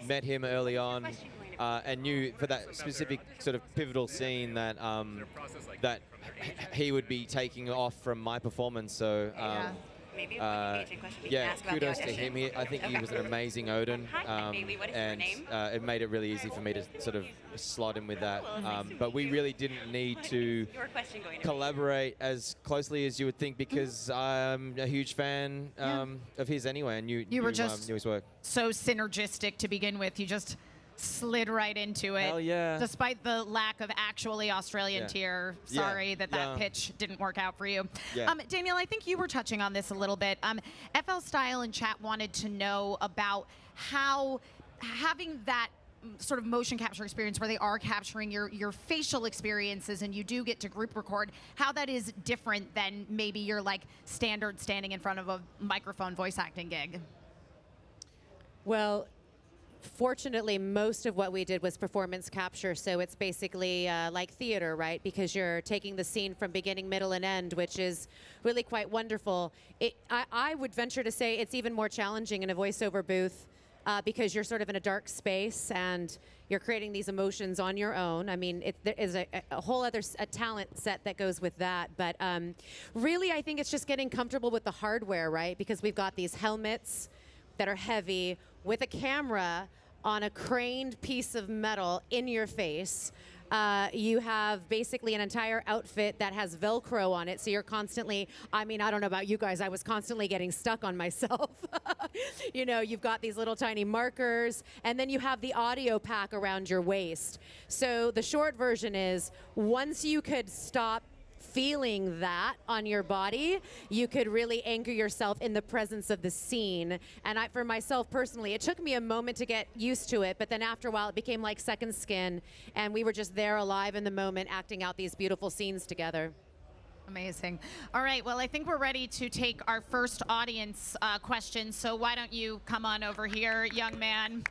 Met him early on, and knew for that specific sort of pivotal scene that that he would be taking off from my performance. So. Maybe a engaging question we can ask about kudos the to him. I think he was an amazing Odin. Hi, Bailey. What is your name? It made it really easy for me to sort of slot in with that. But we really didn't need to collaborate as closely as you would think because I'm a huge fan of his anyway, and knew his work. So synergistic to begin with. You just slid right into it. Hell yeah. Despite the lack of actually Australian Tyr. Sorry that pitch didn't work out for you. Yeah. Daniel, I think you were touching on this a little bit. FL Style in chat wanted to know about how having that sort of motion capture experience where they are capturing your facial experiences and you do get to group record, how that is different than maybe your like standard standing in front of a microphone voice acting gig. Well, fortunately, most of what we did was performance capture, so it's basically like theater, right? Because you're taking the scene from beginning, middle, and end, which is really quite wonderful. I would venture to say it's even more challenging in a voiceover booth because you're sort of in a dark space and you're creating these emotions on your own. I mean, there is a whole other talent set that goes with that. But really, I think it's just getting comfortable with the hardware, right? Because we've got these helmets that are heavy with a camera on a craned piece of metal in your face. You have basically an entire outfit that has Velcro on it, so you're constantly, I mean, I don't know about you guys, I was constantly getting stuck on myself. You know, you've got these little tiny markers, and then you have the audio pack around your waist. So the short version is, once you could stop feeling that on your body, you could really anchor yourself in the presence of the scene. And for myself personally, it took me a moment to get used to it, but then after a while it became like second skin, and we were just there alive in the moment, acting out these beautiful scenes together. Amazing. All right, well, I think we're ready to take our first audience question, so why don't you come on over here, young man?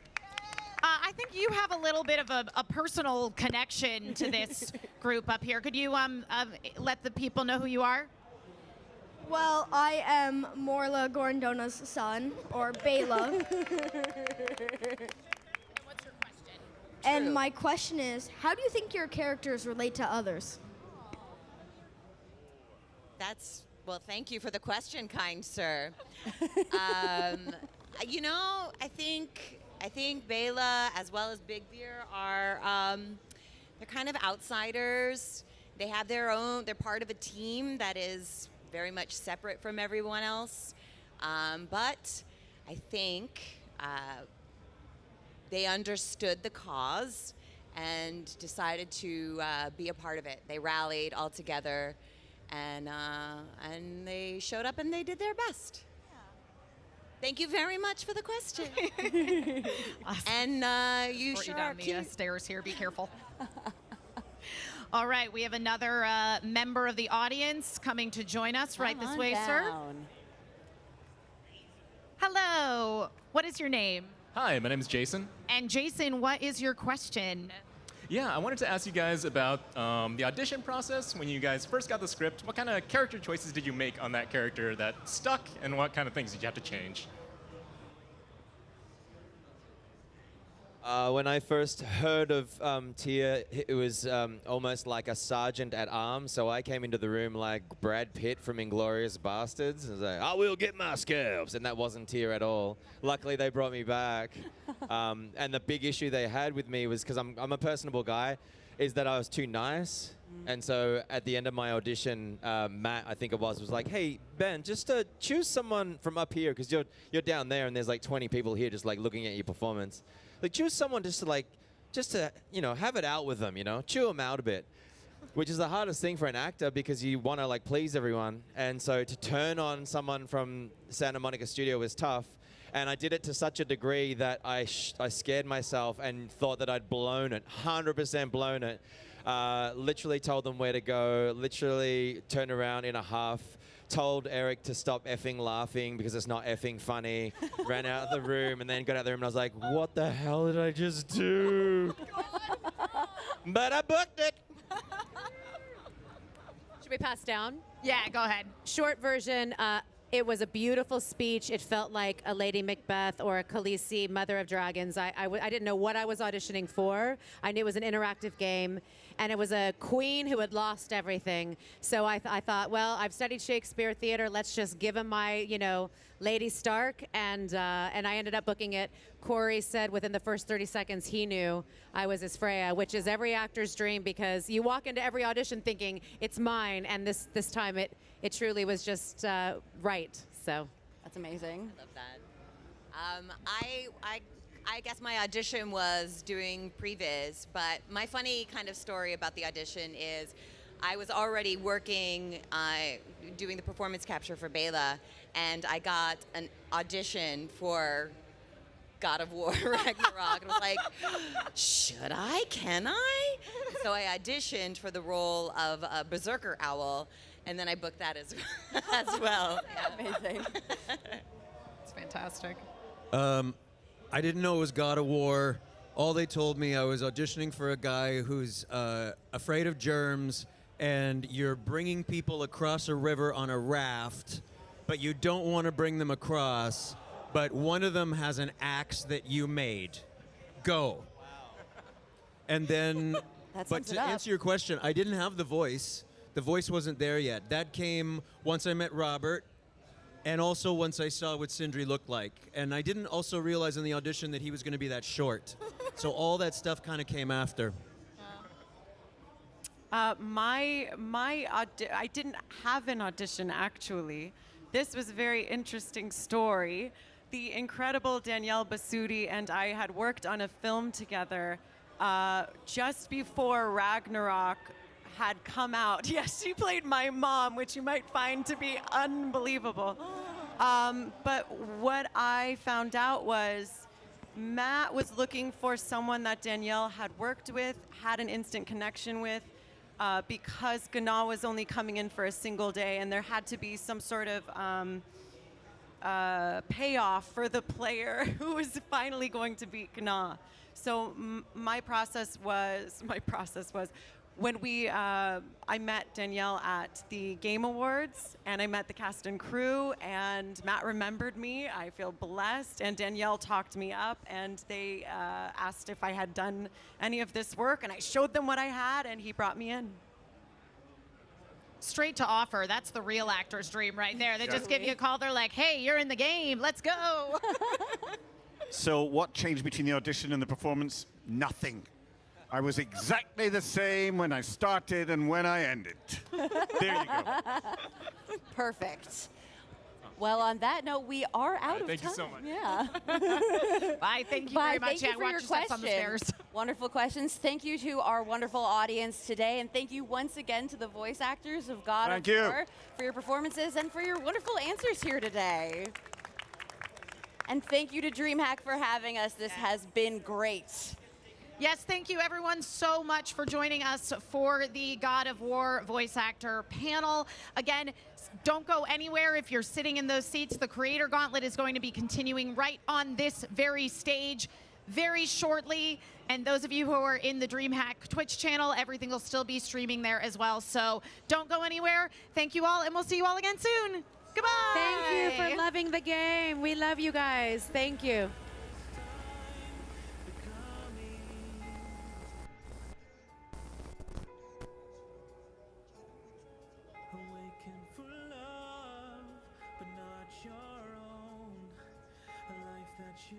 I think you have a little bit of a personal connection to this group up here. Could you let the people know who you are? Well, I am Morla Gorandona's son, or Bela. What's your question? And my question is, how do you think your characters relate to others? Well, thank you for the question, kind sir. You know, I think Bela as well as Big Beer are they're kind of outsiders. They have their own, they're part of a team that is very much separate from everyone else. But I think they understood the cause and decided to be a part of it. They rallied all together and they showed up and they did their best. Thank you very much for the question. Awesome. And you Sort sure down are the cute. stairs here. Be careful. All right, we have another member of the audience coming to join us right this way, sir. Hello. What is your name? Hi, my name is Jason. And Jason, what is your question? Yeah, I wanted to ask you guys about the audition process. When you guys first got the script, what kind of character choices did you make on that character that stuck, and what kind of things did you have to change? When I first heard of Tia, it was almost like a sergeant at arms. So I came into the room like Brad Pitt from Inglourious Bastards. I was like, I will get my scalps. And that wasn't Tia at all. Luckily, they brought me back. And the big issue they had with me was because I'm a personable guy. is that I was too nice. And so at the end of my audition, Matt, I think it was like, hey, Ben, just choose someone from up here, because you're down there and there's like 20 people here just like looking at your performance. Like, choose someone just to you know, have it out with them, you know, chew them out a bit. Which is the hardest thing for an actor, because you want to like please everyone. And so to turn on someone from Santa Monica Studio was tough. And I did it to such a degree that I scared myself and thought that I'd blown it, 100% blown it. Literally told them where to go, literally turned around in a huff, told Eric to stop effing laughing because it's not effing funny, ran out of the room, and then got out of the room and I was like, what the hell did I just do? But I booked it. Should we pass down? Yeah, go ahead. Short version. It was a beautiful speech. It felt like a Lady Macbeth or a Khaleesi, Mother of Dragons. I didn't know what I was auditioning for. I knew it was an interactive game, and it was a queen who had lost everything. So I thought, well, I've studied Shakespeare theater. Let's just give him my, you know, Lady Stark, and I ended up booking it. Corey said within the first 30 seconds he knew I was his Freya, which is every actor's dream, because you walk into every audition thinking it's mine, and this time it truly was just right. So that's amazing. I love that. I guess my audition was doing previs, but my funny kind of story about the audition is I was already working doing the performance capture for Bela, and I got an audition for God of War Ragnarok, and I was like, should I? Can I? So I auditioned for the role of a Berserker Owl, and then I booked that as well. Yeah. Amazing. It's fantastic. I didn't know it was God of War. All they told me, I was auditioning for a guy who's afraid of germs, and you're bringing people across a river on a raft, but you don't want to bring them across, but one of them has an axe that you made. Go. And then, but to answer your question, I didn't have the voice. The voice wasn't there yet. That came once I met Robert, and also once I saw what Sindri looked like. And I didn't also realize in the audition that he was going to be that short. So all that stuff kind of came after. I didn't have an audition, actually. This was a very interesting story. The incredible Danielle Basutti and I had worked on a film together just before Ragnarok had come out. Yes, she played my mom, which you might find to be unbelievable. But what I found out was Matt was looking for someone that Danielle had worked with, had an instant connection with, because Gna was only coming in for a single day, and there had to be some sort of payoff for the player who was finally going to beat Gna. So my process was when I met Danielle at the Game Awards, and I met the cast and crew, and Matt remembered me. I feel blessed, and Danielle talked me up, and they asked if I had done any of this work, and I showed them what I had, and he brought me in. Straight to offer. That's the real actor's dream right there. They just give you a call. They're like, hey, you're in the game. Let's go. So what changed between the audition and the performance? Nothing. I was exactly the same when I started and when I ended. There you go. Perfect. Well, on that note, we are out of time. Thank you so much. Yeah. Bye. Thank you very much. Thank you for your questions. Wonderful questions. Thank you to our wonderful audience today, and thank you once again to the voice actors of God of War for your performances and for your wonderful answers here today. And thank you to Dreamhack for having us. This has been great. Yes, thank you everyone so much for joining us for the God of War voice actor panel. Again, don't go anywhere if you're sitting in those seats. The Creator Gauntlet is going to be continuing right on this very stage very shortly. And those of you who are in the Dreamhack Twitch channel, everything will still be streaming there as well. So don't go anywhere. Thank you all, and we'll see you all again soon. Goodbye. Thank you for loving the game. We love you guys. Thank you. Awaken for love, but not your own. A life that you